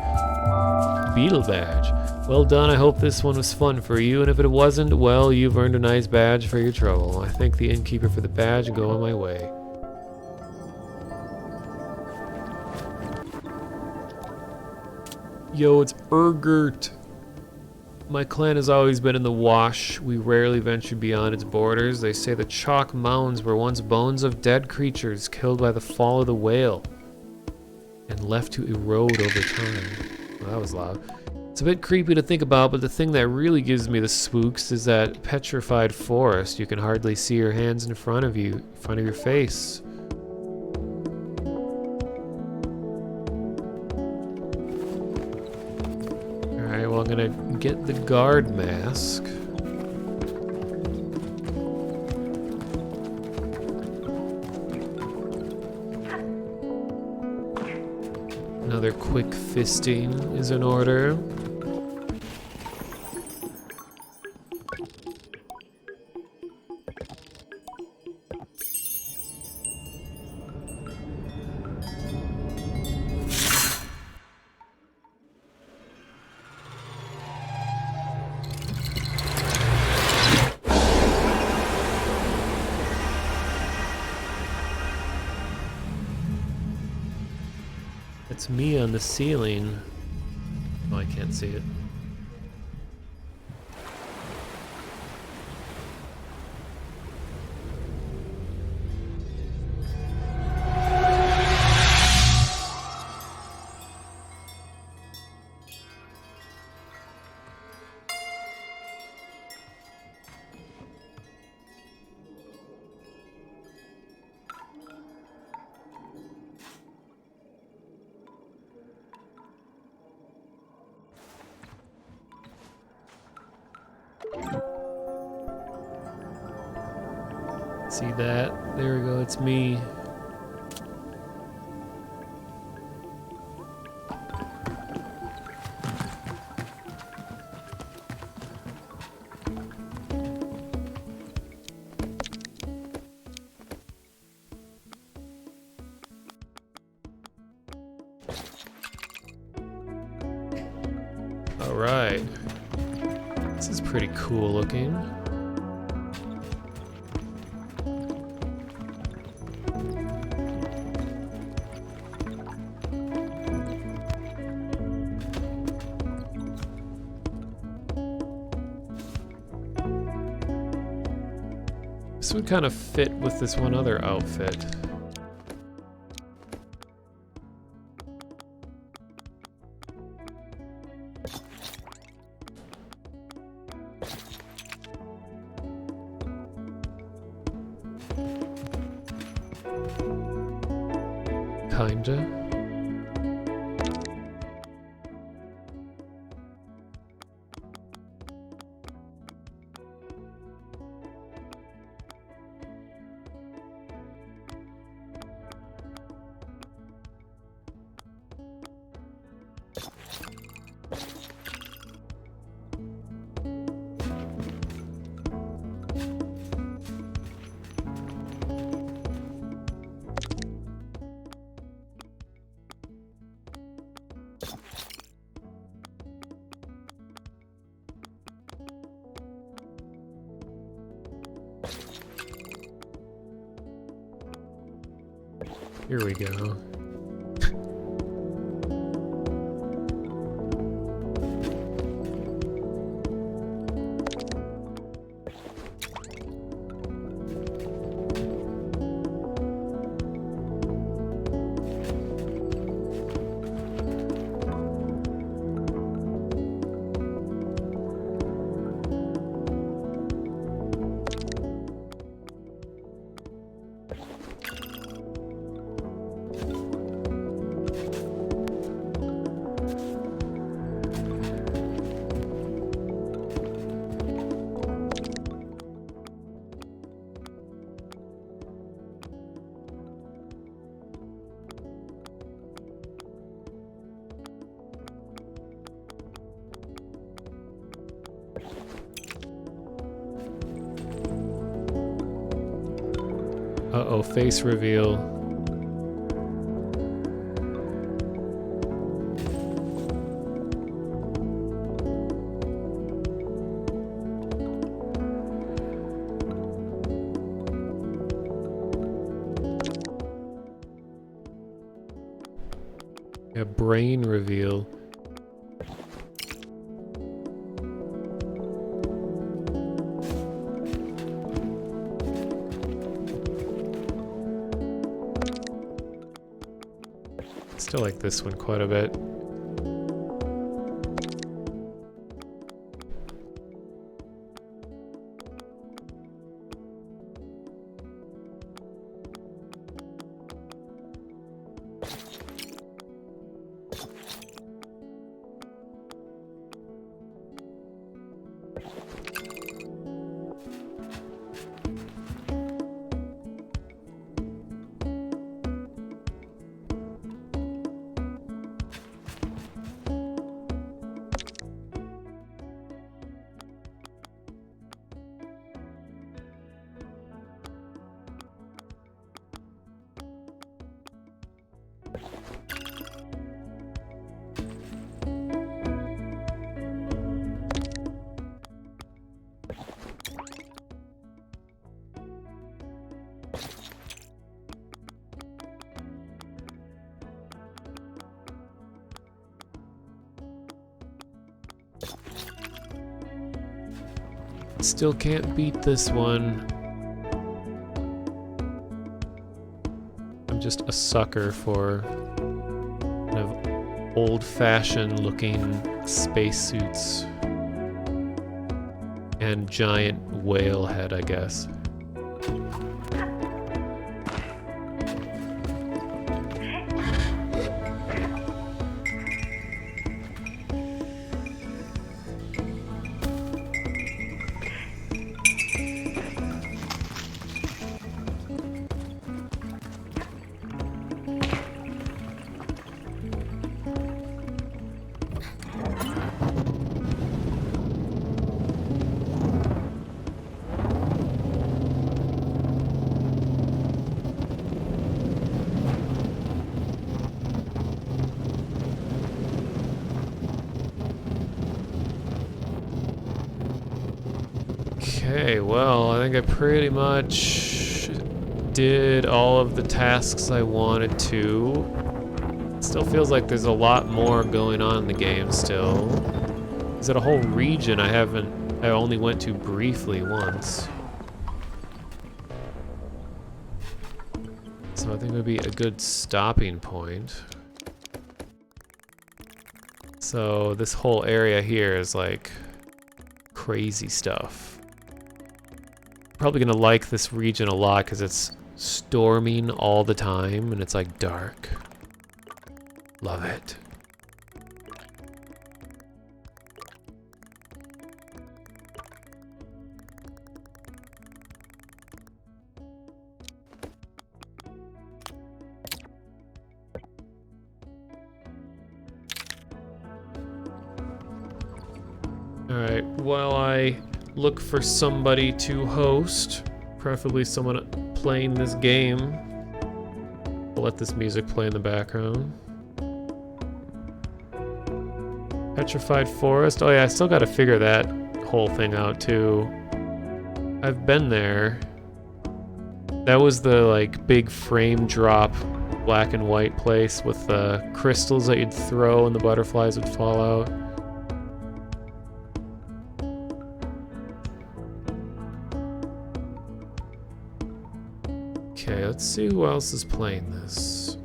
Beetle badge. Well done. I hope this one was fun for you, and if it wasn't, well, you've earned a nice badge for your trouble. I thank the innkeeper for the badge and go on my way. Yo, it's Urgert. My clan has always been in the Wash. We rarely ventured beyond its borders. They say the chalk mounds were once bones of dead creatures killed by the fall of the whale and left to erode over time. Well, that was loud. It's a bit creepy to think about, but the thing that really gives me the spooks is that petrified forest. You can hardly see your hands in front of you, in front of your face. Alright, well, I'm gonna get the guard mask. Another quick fisting is in order. It's me on the ceiling. Oh, I can't see it. See that? There we go, it's me. Alright. This is pretty cool looking. This would kind of fit with this one other outfit. Kinda. Here we go. Uh-oh, face reveal. A brain reveal. Still like this one quite a bit. Still can't beat this one. I'm just a sucker for kind of old-fashioned looking spacesuits and giant whale head, I guess. Okay, well, I think I pretty much did all of the tasks I wanted to. It still feels like there's a lot more going on in the game still. Is it a whole region I only went to briefly once. So I think it would be a good stopping point. So this whole area here is like crazy stuff. Probably gonna like this region a lot because it's storming all the time and it's like dark. Love it. Alright, while I look for somebody to host, preferably someone playing this game, I'll let this music play in the background. Petrified Forest. Oh yeah, I still gotta figure that whole thing out too. I've been there. That was the like big frame drop black and white place with the crystals that you'd throw and the butterflies would fall out. Okay, let's see who else is playing this.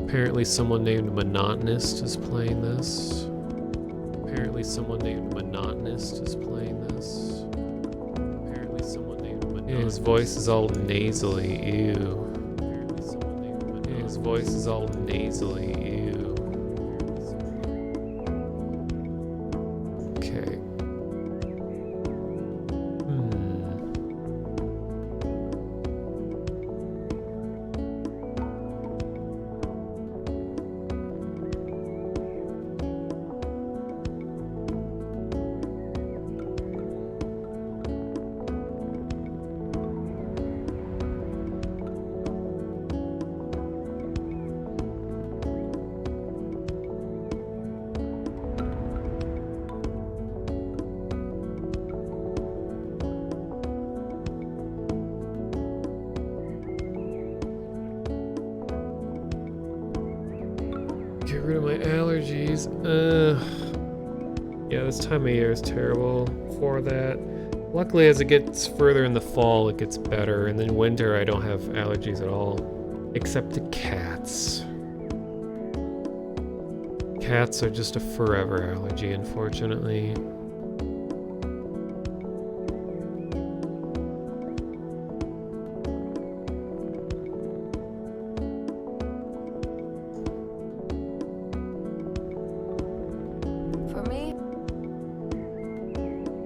Apparently someone named Monotonist is playing this. Apparently someone named Monotonist is playing this. Apparently someone named Monotonist. His voice is all nasally, ew. Apparently someone named Monotonist. His voice is all nasally, ew. Okay. Get rid of my allergies. Yeah, this time of year is terrible for that. Luckily, as it gets further in the fall, it gets better. And then winter, I don't have allergies at all. Except to cats. Cats are just a forever allergy, unfortunately.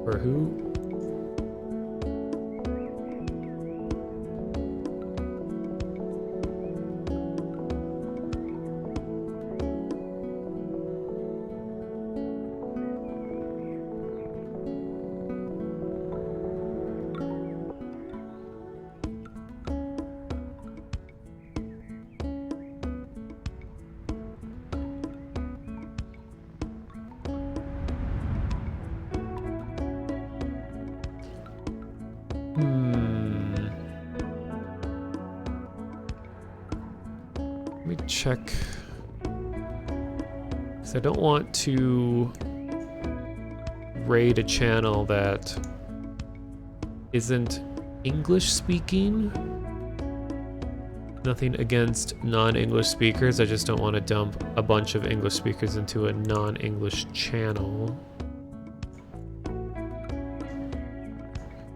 For who? Let me check. Because I don't want to raid a channel that isn't English speaking. Nothing against non-English speakers, I just don't want to dump a bunch of English speakers into a non-English channel.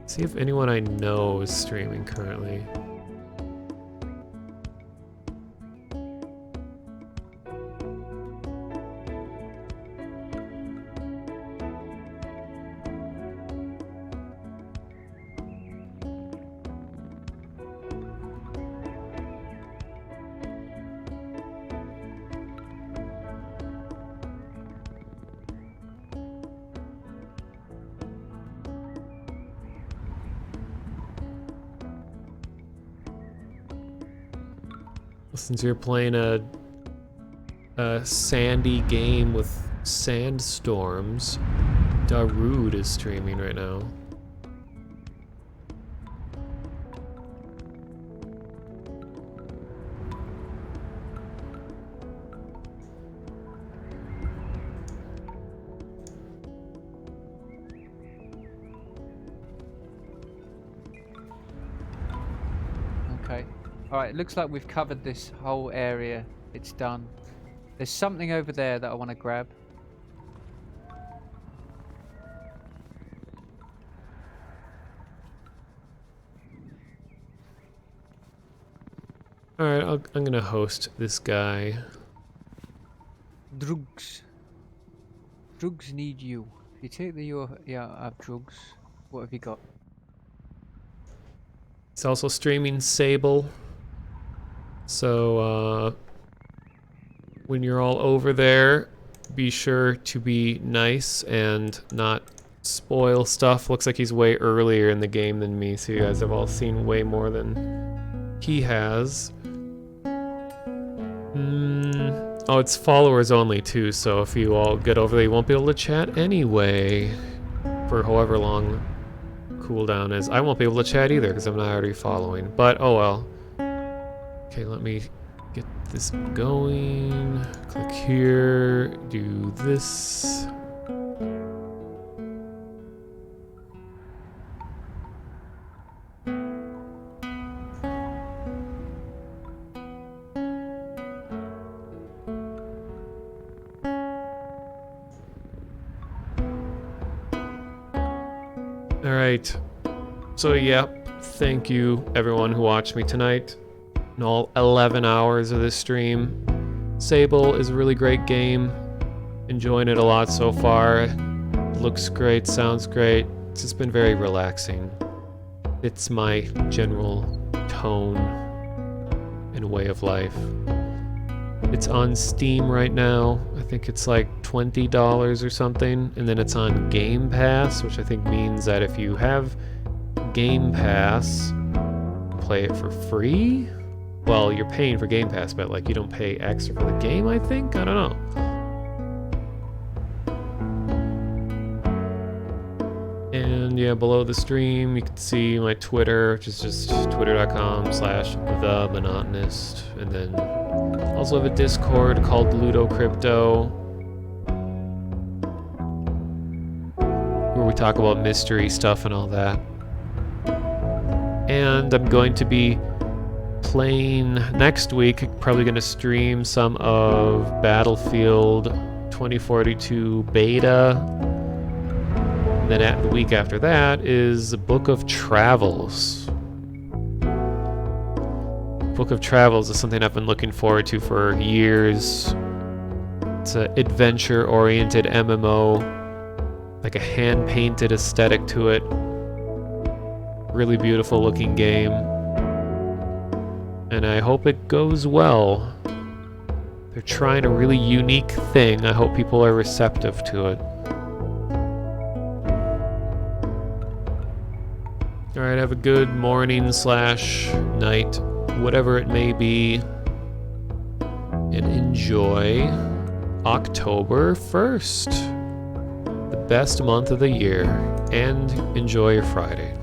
See if anyone I know is streaming currently. Since you're playing a sandy game with sandstorms, Darude is streaming right now. Okay. Alright, it looks like we've covered this whole area. It's done. There's something over there that I want to grab. Alright, I'm gonna host this guy. Drugs. Drugs need you. If you take I have drugs. What have you got? He's also streaming Sable. So, when you're all over there, be sure to be nice and not spoil stuff. Looks like he's way earlier in the game than me, so you guys have all seen way more than he has. Oh, it's followers only too, so if you all get over there, you won't be able to chat anyway for however long cooldown is. I won't be able to chat either because I'm not already following, but oh well. Okay, let me get this going. Click here, do this. Alright, so yep, thank you everyone who watched me tonight in all 11 hours of this stream. Sable is a really great game, enjoying it a lot so far. Looks great, sounds great, it's just been very relaxing. It's my general tone and way of life. It's on Steam right now. I think it's like $20 or something, and then it's on Game Pass, which I think means that if you have Game Pass, play it for free? Well, you're paying for Game Pass, but like you don't pay extra for the game, I think? I don't know. And yeah, below the stream, you can see my Twitter, which is just twitter.com/themonotonist, and then also have a Discord called Ludo Crypto, where we talk about mystery stuff and all that. And I'm going to be playing next week, probably going to stream some of Battlefield 2042 beta. And then the week after that is Book of Travels. Book of Travels is something I've been looking forward to for years. It's an adventure-oriented MMO, like a hand-painted aesthetic to it. Really beautiful looking game. And I hope it goes well. They're trying a really unique thing. I hope people are receptive to it. Alright, have a good morning/night, whatever it may be, and enjoy October 1st, the best month of the year, and enjoy your Friday.